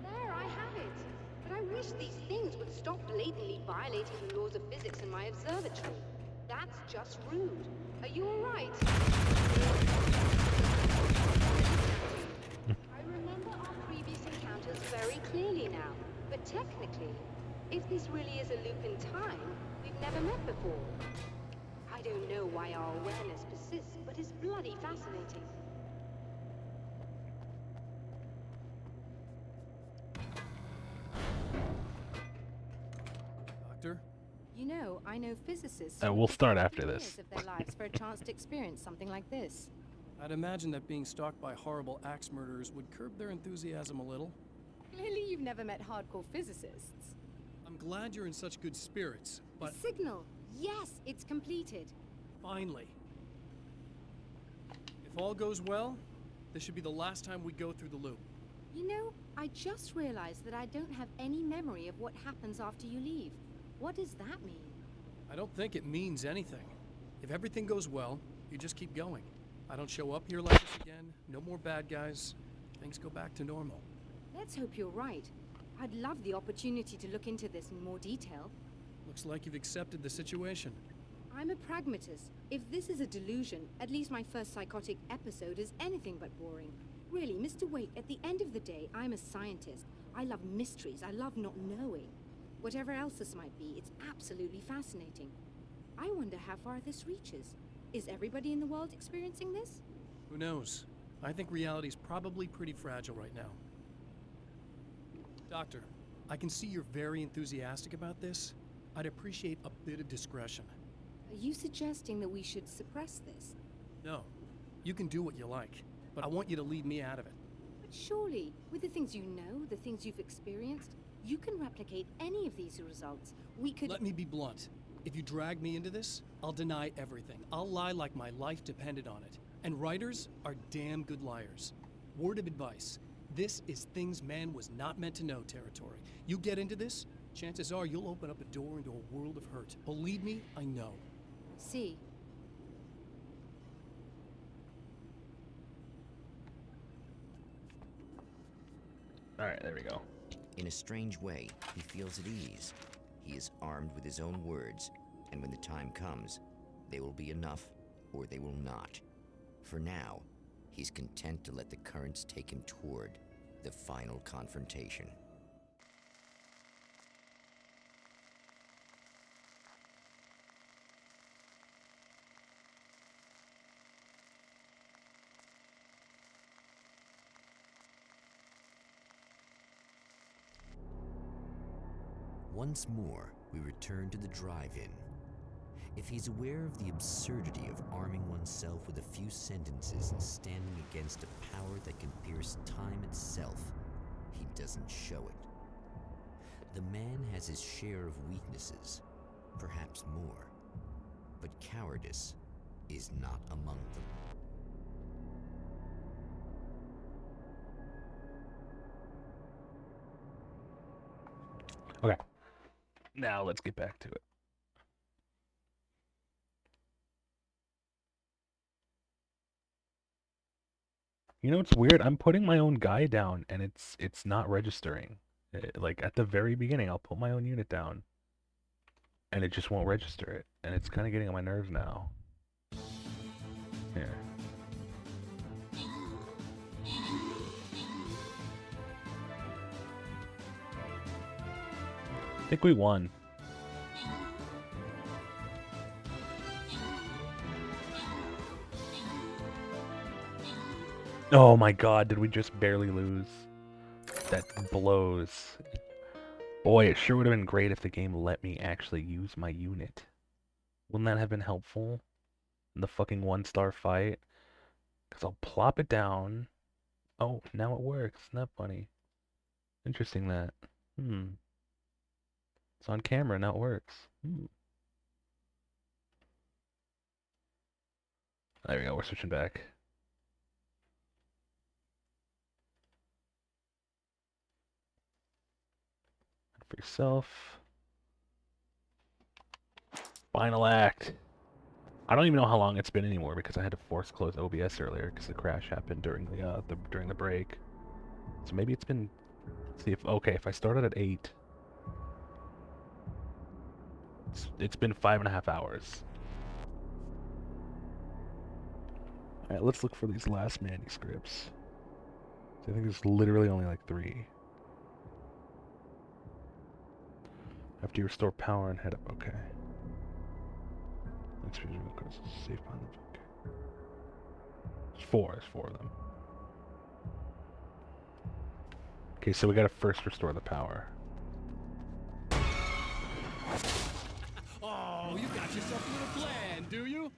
There, I have it. But I wish these things would stop blatantly violating the laws of physics in my observatory. That's just rude. Are you alright? I remember our previous encounters very clearly now. But technically, if this really is a loop in time, we've never met before. I don't know why our awareness persists, but it's bloody fascinating. Doctor? You know, I know physicists We'll start after this. of their lives for a chance to experience something like this. I'd imagine that being stalked by horrible axe murderers would curb their enthusiasm a little. Clearly you've never met hardcore physicists. I'm glad you're in such good spirits, but The signal! Yes, it's completed. finally. If all goes well, this should be the last time we go through the loop. You know, I just realized that I don't have any memory of what happens after you leave. What does that mean? I don't think it means anything. If everything goes well, you just keep going. I don't show up here like this again, no more bad guys. Things go back to normal. Let's hope you're right. I'd love the opportunity to look into this in more detail. Looks like you've accepted the situation. I'm a pragmatist. If this is a delusion, at least my first psychotic episode is anything but boring. Really, Mr. Wake, at the end of the day, I'm a scientist. I love mysteries. I love not knowing. Whatever else this might be, it's absolutely fascinating. I wonder how far this reaches. Is everybody in the world experiencing this? Who knows? I think reality's probably pretty fragile right now. Doctor, I can see you're very enthusiastic about this. I'd appreciate a bit of discretion. Are you suggesting that we should suppress this? No, you can do what you like, but I want you to leave me out of it. But surely, with the things you know, the things you've experienced, you can replicate any of these results. We could— Let me be blunt. If you drag me into this, I'll deny everything. I'll lie like my life depended on it. And writers are damn good liars. Word of advice. This is things man was not meant to know territory. You get into this, chances are you'll open up a door into a world of hurt. Believe me, I know. see. Alright, there we go. In a strange way, he feels at ease. He is armed with his own words, and when the time comes, they will be enough or they will not. For now, he's content to let the currents take him toward the final confrontation. Once more, we return to the drive-in. If he's aware of the absurdity of arming oneself with a few sentences and standing against a power that can pierce time itself, he doesn't show it. The man has his share of weaknesses, perhaps more, but cowardice is not among them. Okay. Now let's get back to it. You know what's weird? I'm putting my own guy down and it's not registering. Like at the very beginning, I'll put my own unit down and it just won't register it. And it's kind of getting on my nerves now. Here. I think we won. Oh my god, did we just barely lose? That blows. Boy, it sure would have been great if the game let me actually use my unit. Wouldn't that have been helpful? In the fucking 1-star fight? Because I'll plop it down. Oh, now it works. Isn't that funny? Interesting that. It's on camera, now it works. There we go, we're switching back. For yourself. Final act. I don't even know how long it's been anymore because I had to force close OBS earlier because the crash happened during the break. So maybe it's been. Let's see if I started at 8. It's been 5.5 hours. All right, let's look for these last manuscripts. So I think there's literally only like 3. After you restore power and head up, okay. Next visual request is safe on the book. There's 4 of them. Okay, so we gotta first restore the power. Oh, you got yourself a little plan, do you?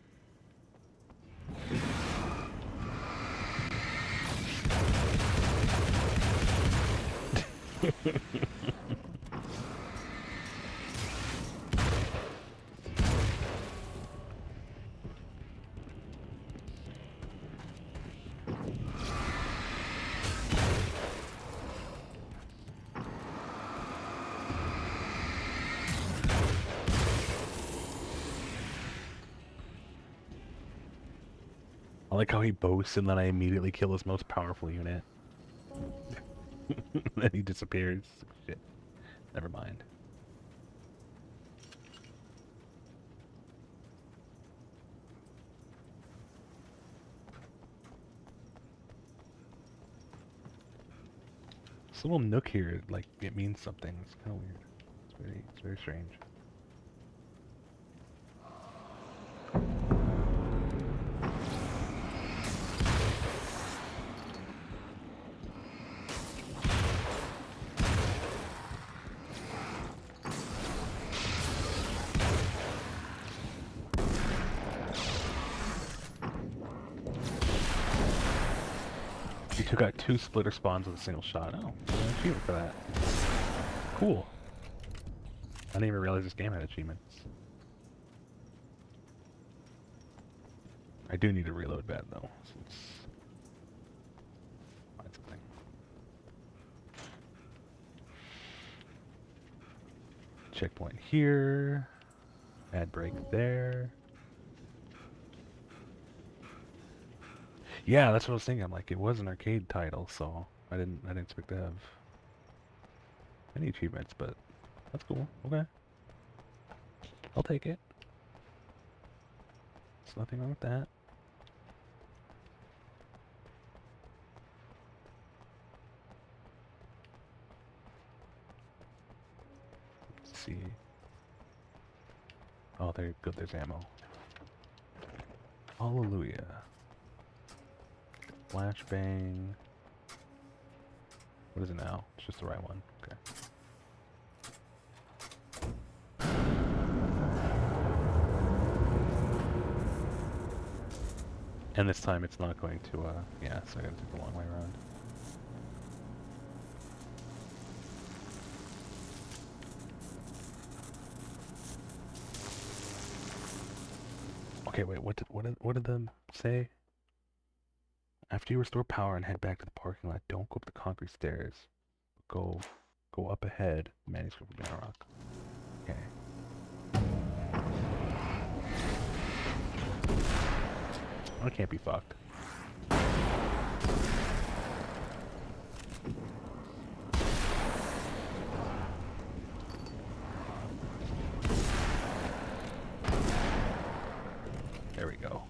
I like how he boasts and then I immediately kill his most powerful unit. Then he disappears. Shit. Never mind. This little nook here, like, it means something. It's kind of weird. It's very strange. You took out 2 splitter spawns with a single shot. Oh, there's an achievement for that. Cool. I didn't even realize this game had achievements. I do need to reload bad though. Since find something. Checkpoint here. Ad break there. Yeah, that's what I was thinking. I'm like, it was an arcade title, so I didn't expect to have any achievements, but that's cool. Okay. I'll take it. There's nothing wrong with that. Let's see. Oh, there you go. There's ammo. Hallelujah. Flashbang. What is it now? It's just the right one. Okay. And this time it's not going to, yeah, so I gotta take the long way around. Okay, wait, what did them say? After you restore power and head back to the parking lot, don't go up the concrete stairs. Go up ahead. Manuscript from General Rock. Okay. I can't be fucked. There we go.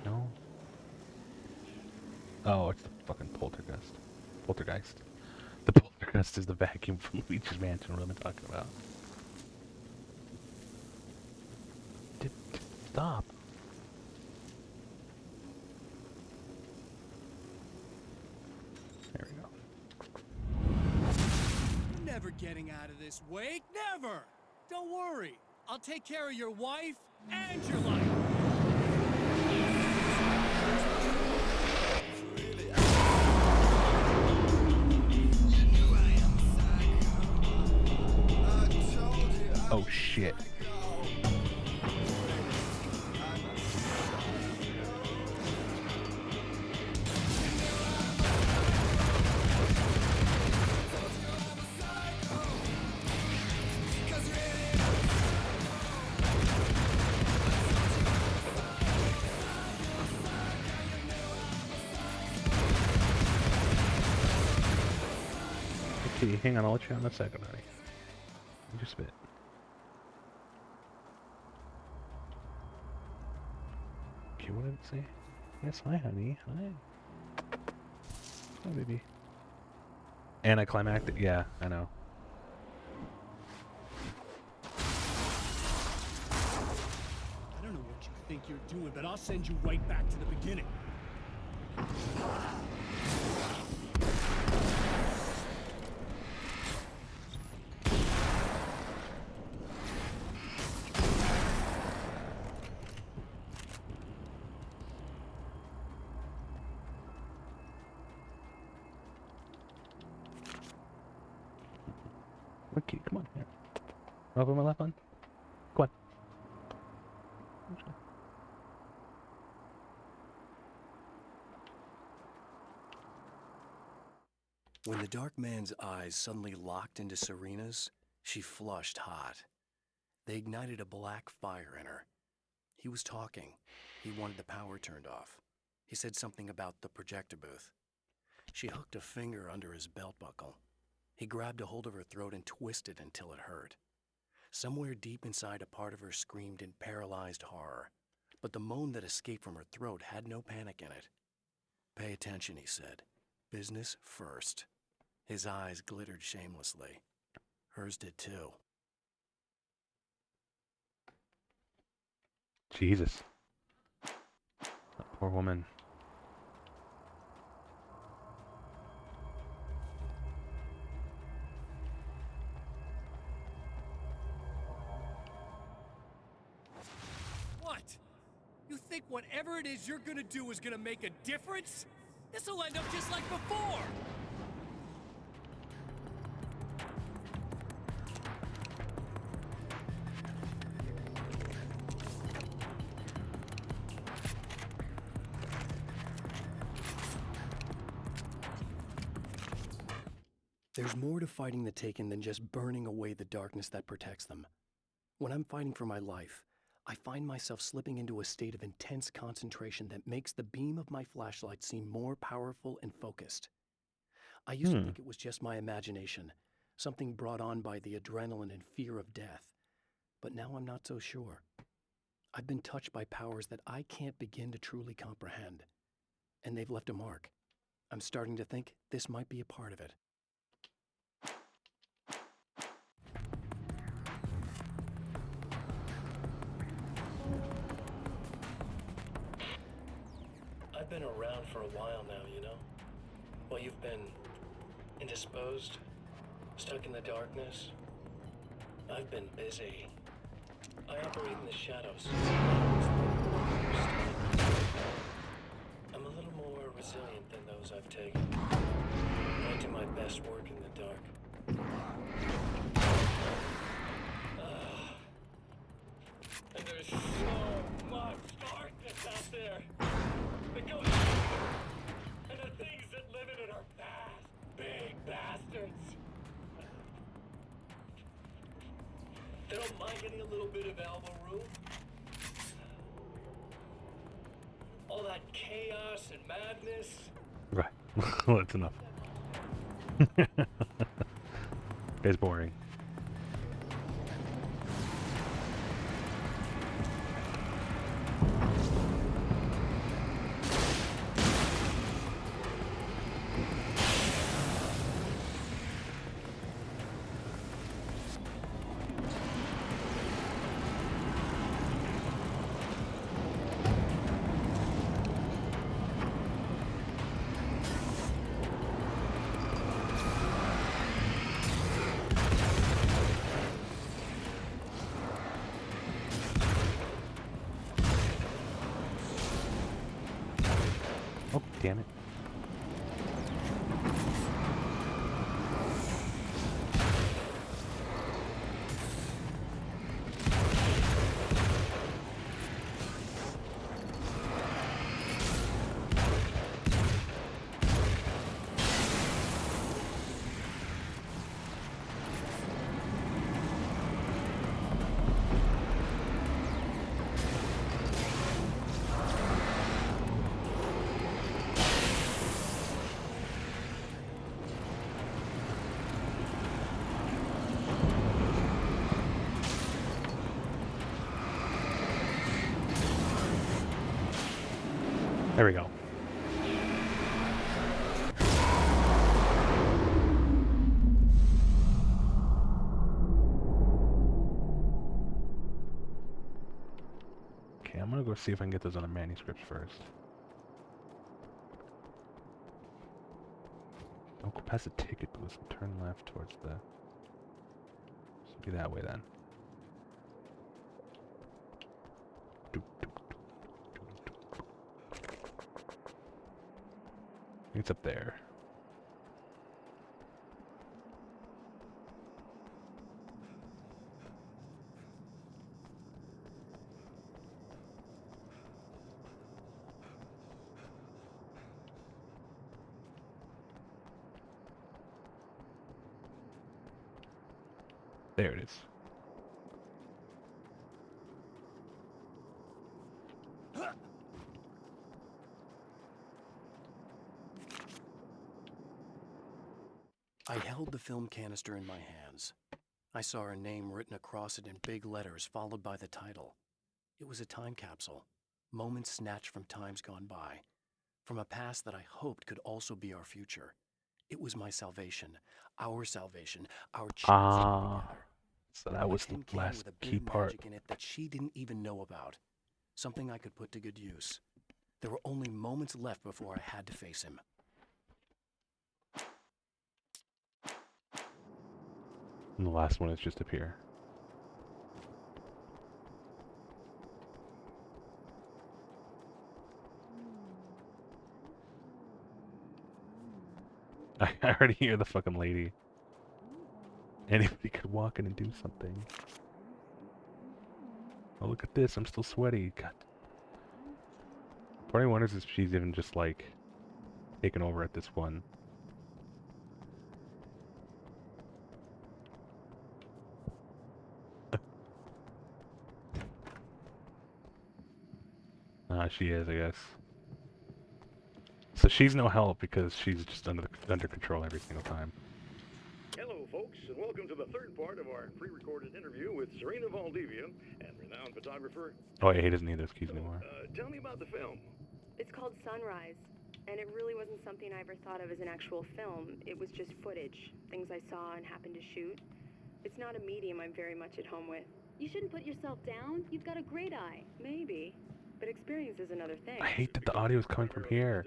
No. Oh, it's the fucking poltergeist. Poltergeist. The poltergeist is the vacuum from Luigi's Mansion. What am I talking about? Stop. There we go. You're never getting out of this, Wake. Never. Don't worry. I'll take care of your wife and your life. Oh shit. Okay, hang on, I'll let you out in a second, honey. Just spit. Okay, what did it say? Yes, hi, honey. Hi. Hi, baby. Anticlimactic? Yeah, I know. I don't know what you think you're doing, but I'll send you right back to the beginning. Okay, come on, here. Over my left one. Come on. When the dark man's eyes suddenly locked into Serena's, she flushed hot. They ignited a black fire in her. He was talking. He wanted the power turned off. He said something about the projector booth. She hooked a finger under his belt buckle. He grabbed a hold of her throat and twisted until it hurt. Somewhere deep inside, a part of her screamed in paralyzed horror, but the moan that escaped from her throat had no panic in it. "Pay attention," he said. "Business first." His eyes glittered shamelessly. Hers did too. Jesus. That poor woman. What? You think whatever it is you're gonna do is gonna make a difference? This'll end up just like before! There's more to fighting the Taken than just burning away the darkness that protects them. When I'm fighting for my life, I find myself slipping into a state of intense concentration that makes the beam of my flashlight seem more powerful and focused. I used to think it was just my imagination, something brought on by the adrenaline and fear of death, but now I'm not so sure. I've been touched by powers that I can't begin to truly comprehend. And they've left a mark. I'm starting to think this might be a part of it. I've been around for a while now, you know? While you've been indisposed, stuck in the darkness, I've been busy. I operate in the shadows. I'm a little more resilient than those I've taken. I do my best work in the dark. And there's so much darkness out there. The ghosts and the things that live in it are fast, big bastards. They don't mind getting a little bit of elbow room. All that chaos and madness. Right. Well, that's enough. It's boring. Oh, damn it. There we go. Okay, I'm gonna go see if I can get those other manuscripts first. Don't go past the ticket booth and turn left towards the... So be that way then. I think it's up there. There it is. I held the film canister in my hands. I saw her name written across it in big letters, followed by the title. It was a time capsule, moments snatched from times gone by, from a past that I hoped could also be our future. It was my salvation, our chance to come together. So that was the last key part. Magic in it that she didn't even know about. Something I could put to good use. There were only moments left before I had to face him. And the last one is just up here. I already hear the fucking lady. Anybody could walk in and do something. Oh, look at this. I'm still sweaty. God. Part of me wonders if she's even just like taken over at this one. She is, I guess. So she's no help because she's just under control every single time. Hello, folks, and welcome to the third part of our pre-recorded interview with Serena Valdivia and renowned photographer. Oh yeah, he doesn't need those keys anymore. Tell me about the film. It's called Sunrise, and it really wasn't something I ever thought of as an actual film. It was just footage, things I saw and happened to shoot. It's not a medium I'm very much at home with. You shouldn't put yourself down. You've got a great eye. Maybe, but experience is another thing. I hate that the audio is coming from here.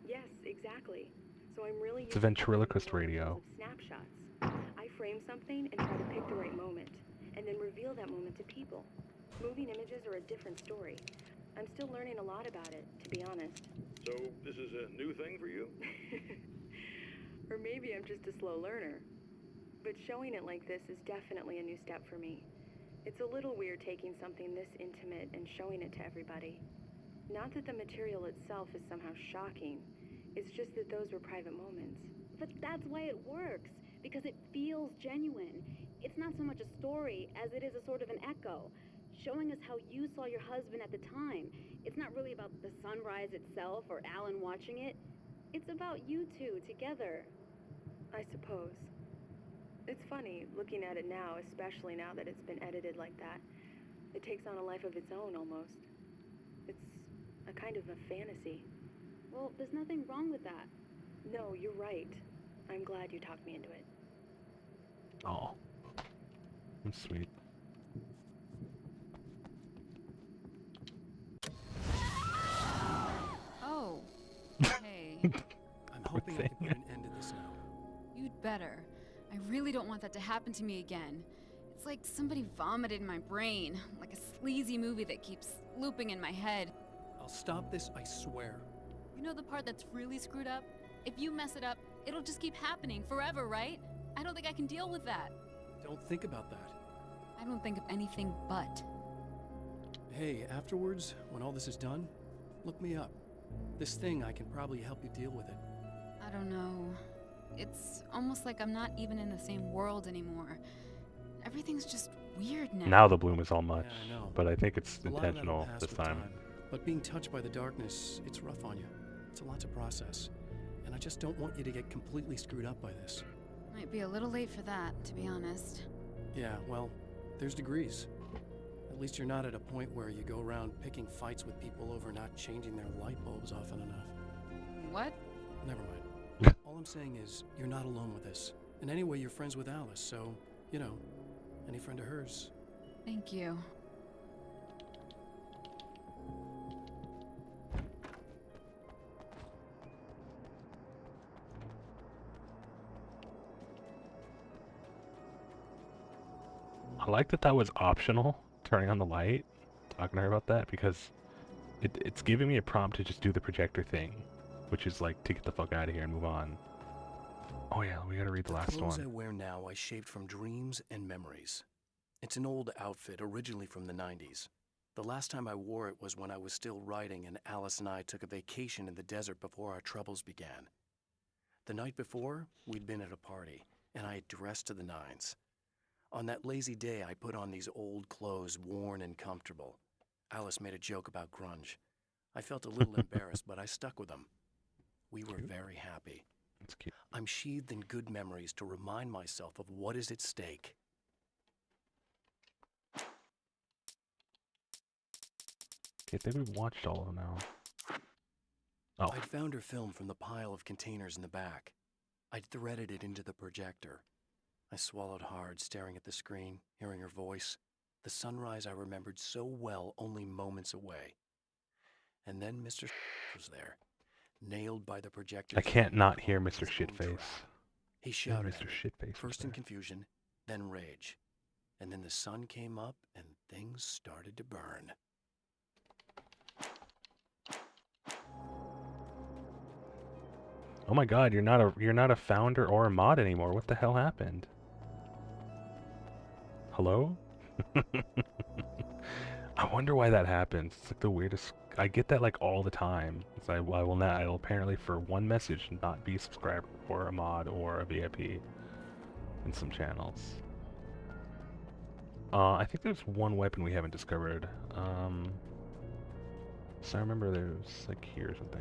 Yes, exactly. So I'm really It's a ventriloquist radio. snapshots. I frame something and try to pick the right moment, and then reveal that moment to people. Moving images are a different story. I'm still learning a lot about it, to be honest. So this is a new thing for you? Or maybe I'm just a slow learner. But showing it like this is definitely a new step for me. It's a little weird taking something this intimate and showing it to everybody. Not that the material itself is somehow shocking. It's just that those were private moments. But that's why it works, because it feels genuine. It's not so much a story as it is a sort of an echo, showing us how you saw your husband at the time. It's not really about the sunrise itself or Alan watching it. It's about you two together. I suppose. It's funny, looking at it now, especially now that it's been edited like that. It takes on a life of its own, almost. It's a kind of a fantasy. Well, there's nothing wrong with that. No, you're right. I'm glad you talked me into it. Oh, that's sweet. Oh. Hey. I'm hoping I can put an end to this now. You'd better. I really don't want that to happen to me again. It's like somebody vomited in my brain, like a sleazy movie that keeps looping in my head. I'll stop this, I swear. You know the part that's really screwed up? If you mess it up, it'll just keep happening forever, right? I don't think I can deal with that. Don't think about that. I don't think of anything but. Hey, afterwards, when all this is done, look me up. This thing, I can probably help you deal with it. I don't know. It's almost like I'm not even in the same world anymore. Everything's just weird now. Now the bloom is all much, Yeah, I know. but I think it's A lot of that'll intentional pass this with time. But being touched by the darkness, it's rough on you. It's a lot to process. And I just don't want you to get completely screwed up by this. Might be a little late for that, to be honest. Yeah, well, there's degrees. At least you're not at a point where you go around picking fights with people over not changing their light bulbs often enough. What? Never mind. All I'm saying is, you're not alone with this. And anyway, you're friends with Alice, so, you know, any friend of hers. Thank you. I like that that was optional, turning on the light, talking to her about that, because it's giving me a prompt to just do the projector thing, which is like to get the fuck out of here and move on. Oh yeah, we gotta read the last clothes one. I wear now I shaped from dreams and memories. It's an old outfit originally from the 90s. The last time I wore it was when I was still writing and Alice and I took a vacation in the desert before our troubles began. The night before, we'd been at a party, and I had dressed to the nines. On that lazy day, I put on these old clothes, worn and comfortable. Alice made a joke about grunge. I felt a little embarrassed, but I stuck with them. We were very happy. That's cute. I'm sheathed in good memories to remind myself of what is at stake. Okay, I think we've watched all of them now. Oh, I'd found her film from the pile of containers in the back. I'd threaded it into the projector. I swallowed hard, staring at the screen, hearing her voice. The sunrise I remembered so well only moments away. And then Mr. was there, nailed by the projector. I can't not hear Mr. Shitface. He Yeah, shouted Mr. at me, Shitface. first in confusion, then rage. And then the sun came up and things started to burn. Oh my god, you're not a founder or a mod anymore. What the hell happened? Hello? I wonder why that happens. It's like the weirdest. I get that like all the time. I will not. I'll apparently for one message not be a subscriber or a mod or a VIP in some channels. I think there's one weapon we haven't discovered. So I remember there's like here or something.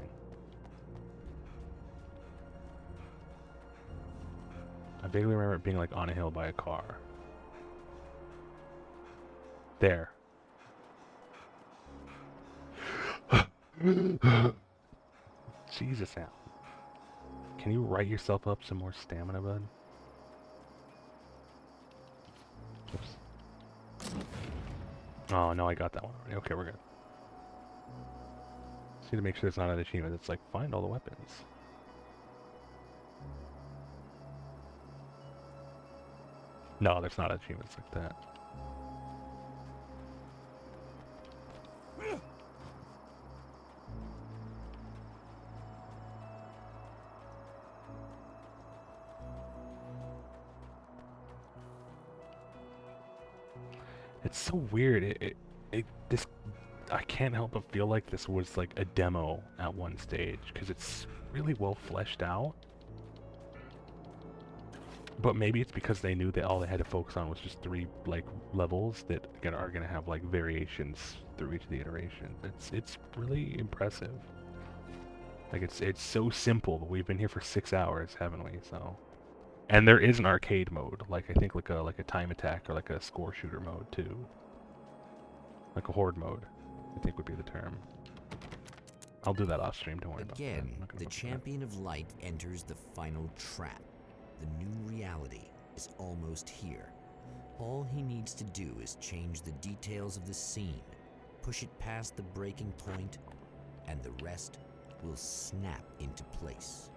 I vaguely remember it being like on a hill by a car. There. Jesus, Al. Can you write yourself up some more stamina, bud? Oops. Oh, no, I got that one already. Okay, we're good. Just need to make sure it's not an achievement. It's like, find all the weapons. No, there's not achievements like that. It's so weird. This, I can't help but feel like this was like a demo at one stage, because it's really well fleshed out. But maybe it's because they knew that all they had to focus on was just 3 like levels that are gonna have like variations through each of the iterations. It's really impressive. Like it's so simple, but we've been here for 6 hours, haven't we? So, and there is an arcade mode, like I think like a time attack or like a score shooter mode too, like a horde mode, I think would be the term. I'll do that off stream. Don't worry about that. Again, the champion of light enters the final trap. The new reality is almost here. All he needs to do is change the details of the scene, push it past the breaking point, and the rest will snap into place.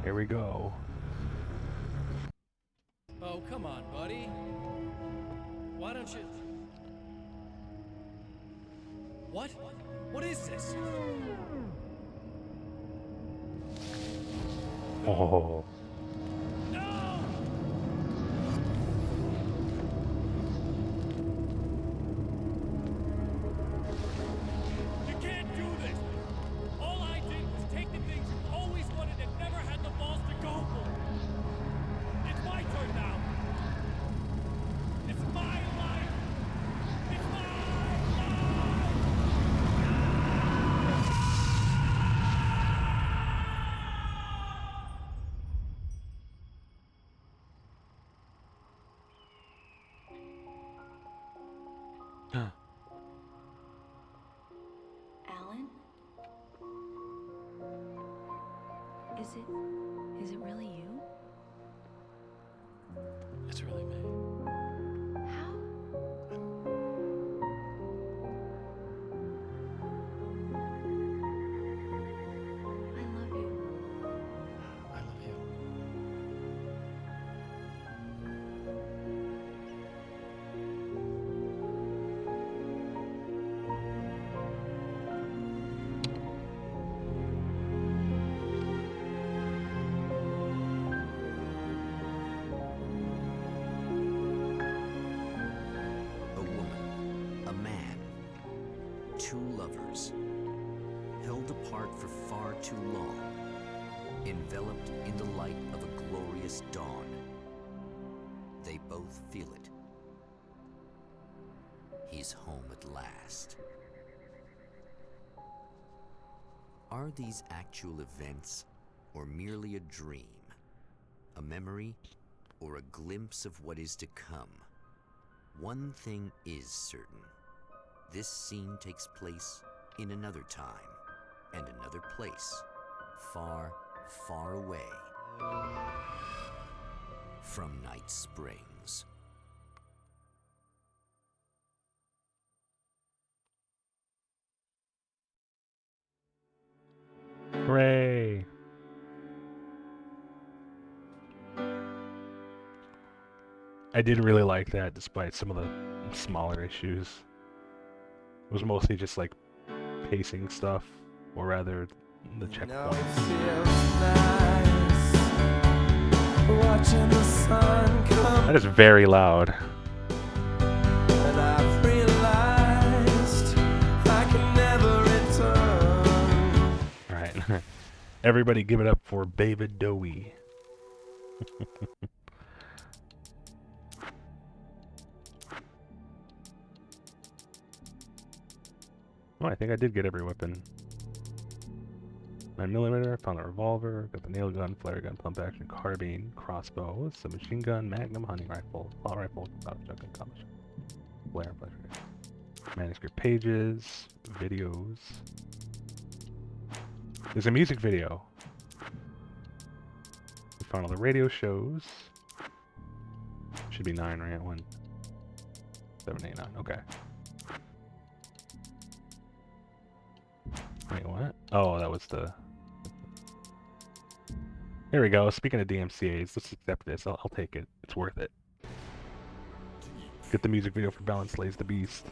Here we go. Oh, come on, buddy. Why don't you... What? What is this? Oh. You can't do this! All I did was take the things you always wanted and never had the balls to go for. It's my turn now. It's my life. It's my Alan? Is it really you? It's really me. How? I love you. I love you. A woman, a man, 2 lovers, held apart for far too long, enveloped in the light of a glorious dawn. They both feel it. He's home at last. Are these actual events, or merely a dream? A memory, or a glimpse of what is to come? One thing is certain. This scene takes place in another time, and another place, far, far away from Night Springs. Hooray! I did really like that, despite some of the smaller issues. It was mostly just like pacing stuff, or rather the checkpoints. Watching the sun come That is very loud. And I've realized I can never return. Alright. Everybody give it up for David Bowie. Oh, I think I did get every weapon. 9mm, found a revolver, got the nail gun, flare gun, pump action, carbine, crossbow, submachine gun, magnum, hunting rifle, assault rifle, auto shotgun, combat flare, flashlight, manuscript pages, videos. There's a music video. We found all the radio shows. Should be 9, right? 1, 7, 8, 9. Okay. Wait, what? Oh, that was the... Here we go. Speaking of DMCAs, let's accept this. I'll take it. It's worth it. Get the music video for Balance Slays the Beast.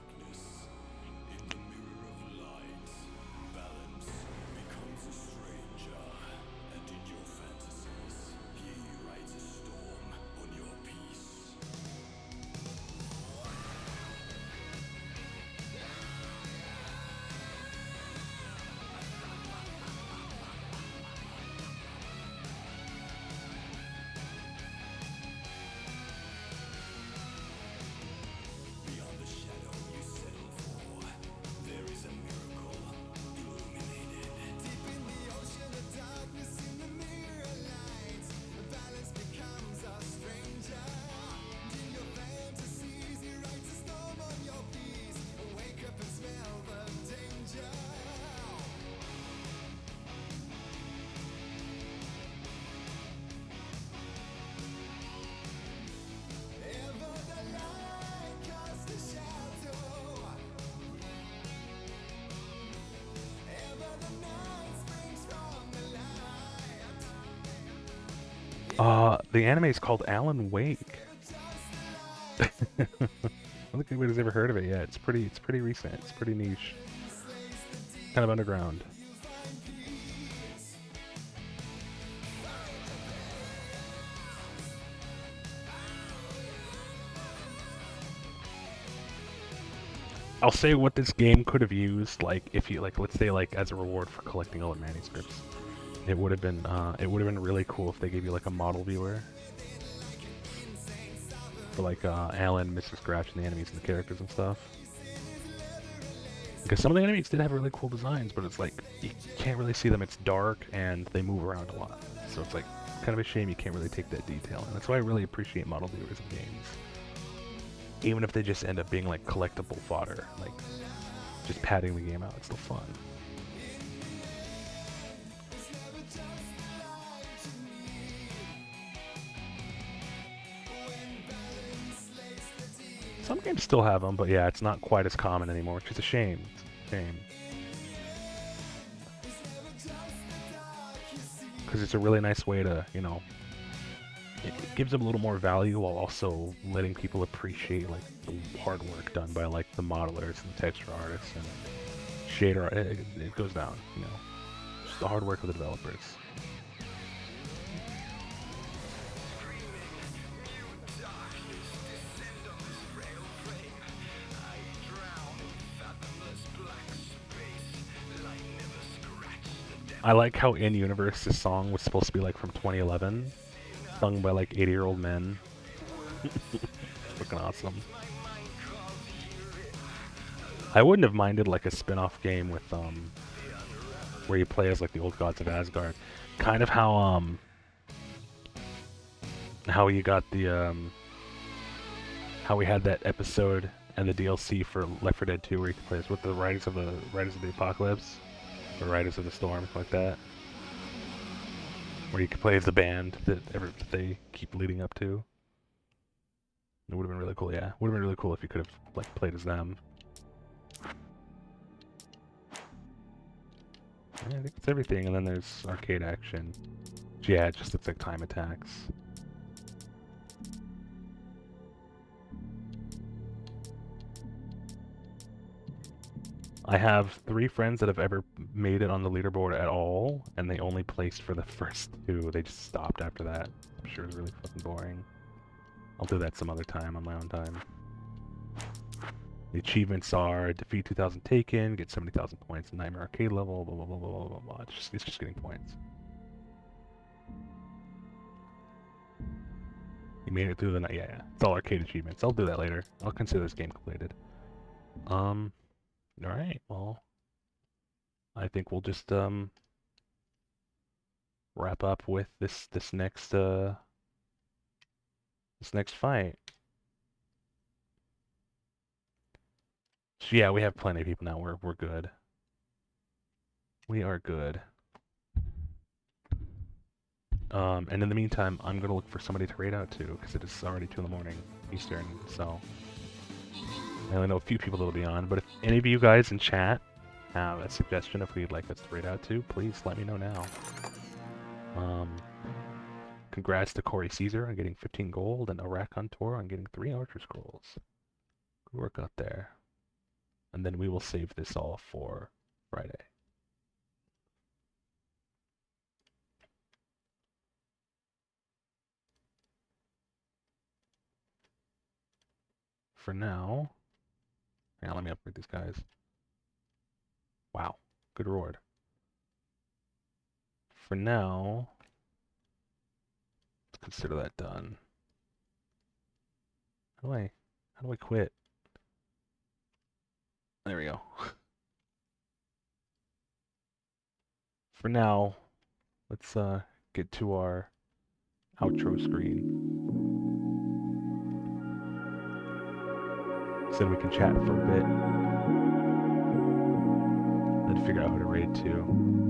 The anime is called Alan Wake. I don't think anybody's ever heard of it yet. It's pretty recent. It's pretty niche. Kind of underground. I'll say what this game could have used, like if you let's say as a reward for collecting all the manuscripts. It would have been really cool if they gave you like a model viewer for Alan, Mr. Scratch, and the enemies and the characters and stuff. Because some of the enemies did have really cool designs, but it's like you can't really see them. It's dark and they move around a lot, so it's like kind of a shame you can't really take that detail. And that's why I really appreciate model viewers in games, even if they just end up being like collectible fodder, like just padding the game out. It's still fun. Some games still have them, but yeah, it's not quite as common anymore, which is a shame. It's a shame. Because it's a really nice way to, you know, it gives them a little more value while also letting people appreciate like the hard work done by like the modelers and the texture artists and shader. It goes down, you know, just the hard work of the developers. I like how In-Universe, this song was supposed to be like from 2011, sung by like 80-year-old men. Fucking awesome. I wouldn't have minded like a spin-off game with where you play as like the old gods of Asgard. Kind of how you got the how we had that episode and the DLC for Left 4 Dead 2 where you could play as with the Riders of the Apocalypse. Or Riders of the Storm, like that. Where you could play as the band that they keep leading up to. It would have been really cool, yeah. Would have been really cool if you could have like played as them. Yeah, I think it's everything, and then there's arcade action. Yeah, it just looks like time attacks. I have 3 friends that have ever made it on the leaderboard at all, and they only placed for the first 2. They just stopped after that. I'm sure it's really fucking boring. I'll do that some other time on my own time. The achievements are defeat 2,000 Taken, get 70,000 points, Nightmare Arcade level, blah blah blah blah blah blah. It's just getting points. You made it through the night. Yeah. It's all arcade achievements. I'll do that later. I'll consider this game completed. All right. Well, I think we'll just wrap up with this next fight. So yeah, we have plenty of people now. We're good. We are good. And in the meantime, I'm gonna look for somebody to raid out to, because it is already 2 in the morning Eastern. So I only know a few people that'll be on. But if any of you guys in chat have a suggestion of who you'd like us to raid out to, please let me know now. Congrats to Corey Caesar on getting 15 gold and Arakontor on getting 3 Archer Scrolls. Good work out there. And then we will save this all for Friday. For now, hang on, let me upgrade these guys. Wow, good reward. For now, let's consider that done. How do I quit? There we go. For now, let's get to our outro screen. So then we can chat for a bit. Then figure out who to raid to.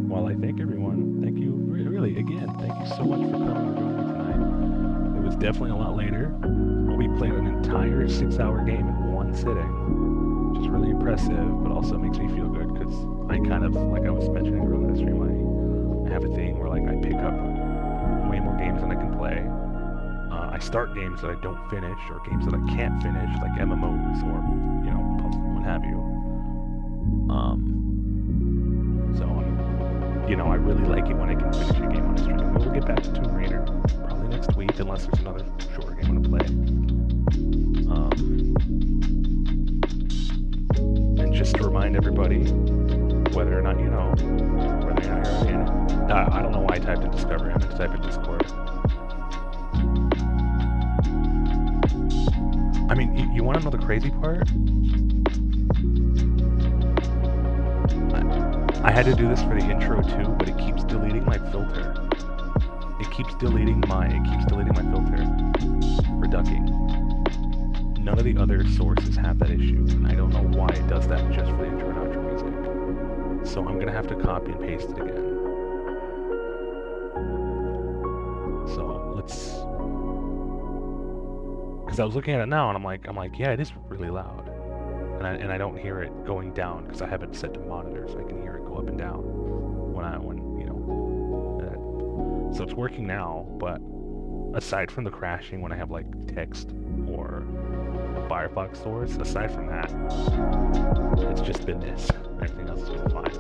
While I thank everyone, thank you, really, again, thank you so much for coming and joining me tonight. It was definitely a lot later. We played an entire 6-hour game in one sitting, which is really impressive, but also makes me feel good, because I kind of, like I was mentioning earlier in the stream, I have a thing where like I pick up way more games than I can play. I start games that I don't finish, or games that I can't finish, like MMOs, or, you know, what have you. So, you know, I really like it when I can finish a game on a stream. We'll get back to Tomb Raider probably next week, unless there's another shorter game I want to play. And just to remind everybody, whether or not you know, whether or not you're already in it, I don't know why I typed in Discovery, I meant to type in Discord. I mean, you want to know the crazy part? I had to do this for the intro too, but it keeps deleting my filter. It keeps deleting my filter for ducking. None of the other sources have that issue, and I don't know why it does that just for the intro and outro music. So I'm gonna have to copy and paste it again. So let's. Because I was looking at it now, and I'm like, yeah, it is really loud, and I don't hear it going down because I have it set to monitor, so I can hear it go up and down when you know. So it's working now, but aside from the crashing when I have like text or a Firefox source, aside from that, it's just been this. Everything else has been fine.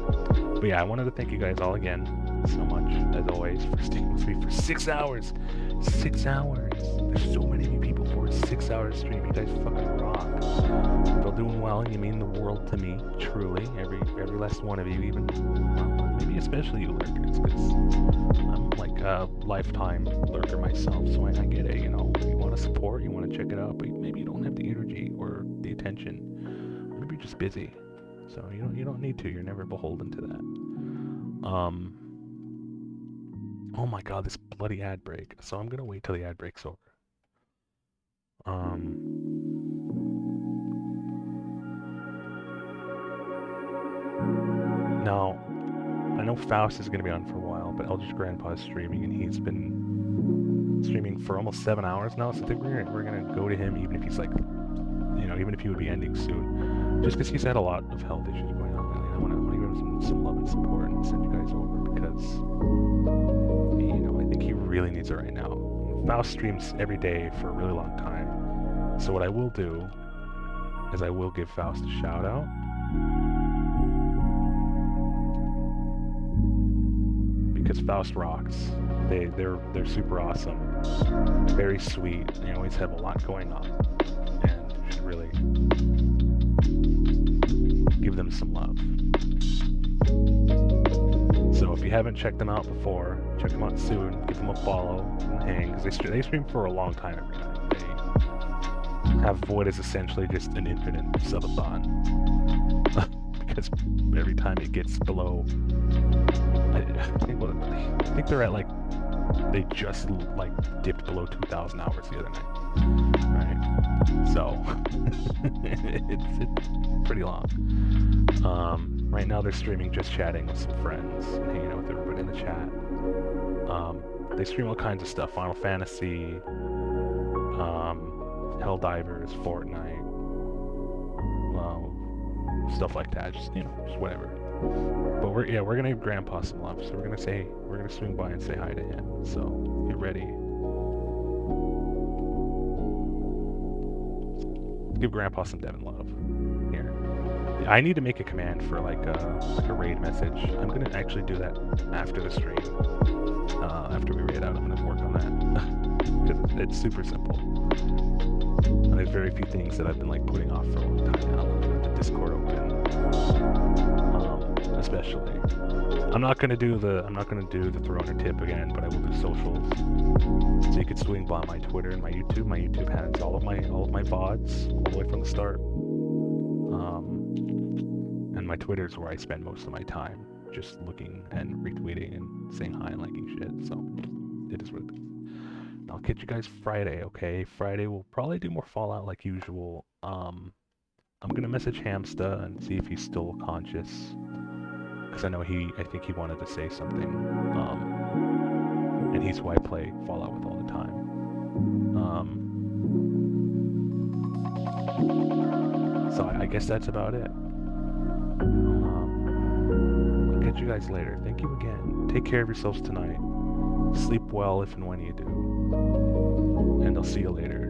But yeah, I wanted to thank you guys all again so much, as always, for sticking with me for 6 hours. 6 hours. There's so many of you people for a 6-hour stream. You guys fucking rock. If you're doing well, and you mean the world to me, truly. Every last one of you, even, well, maybe especially you lurkers, because I'm like a lifetime lurker myself, so I get it, you know. You want to support, you want to check it out, but maybe you don't have the energy or the attention. Maybe you're just busy. So you don't need to. You're never beholden to that. Oh my god, this bloody ad break. So I'm gonna wait till the ad break's over. Now, I know Faust is gonna be on for a while, but Eldritch Grandpa is streaming, and he's been streaming for almost 7 hours now. So I think we're gonna go to him, even if he's like, you know, even if he would be ending soon, just because he's had a lot of health issues going on lately. I want to give him some love and support and send you guys over, because, you know, I think he really needs it right now. Faust streams every day for a really long time. So what I will do is I will give Faust a shout out. Because Faust rocks. They're super awesome. Very sweet. They always have a lot going on. And you should really give them some love. So if you haven't checked them out before, check them out soon. Give them a follow and hang, because they stream for a long time every night. They have what is essentially just an infinite subathon. Because every time it gets below, I think they're at like, they just like dipped below 2,000 hours the other night, right? So it's pretty long. Right now they're streaming just chatting with some friends and hanging out with everybody in the chat. They stream all kinds of stuff: Final Fantasy, Helldivers, Fortnite, stuff like that. Just just whatever. But we're gonna give Grandpa some love, so we're gonna swing by and say hi to him. So get ready. Give Grandpa some Devin love. Here. I need to make a command for like a raid message. I'm gonna actually do that after the stream. After we raid out, I'm gonna work on that. It's super simple. And there's very few things that I've been like putting off for a long time now. Like the Discord open, especially. I'm not gonna do the Throner tip again, but I will do socials. So you could swing by my Twitter and my YouTube. My YouTube has all of my VODs all the way from the start. And my Twitter is where I spend most of my time, just looking and retweeting and saying hi and liking shit. So it is what it is. I'll catch you guys Friday, okay? Friday we'll probably do more Fallout like usual. I'm gonna message Hamsta and see if he's still conscious, because I know I think he wanted to say something. And he's who I play Fallout with all the time. So I guess that's about it. I'll catch you guys later. Thank you again. Take care of yourselves tonight. Sleep well if and when you do. And I'll see you later.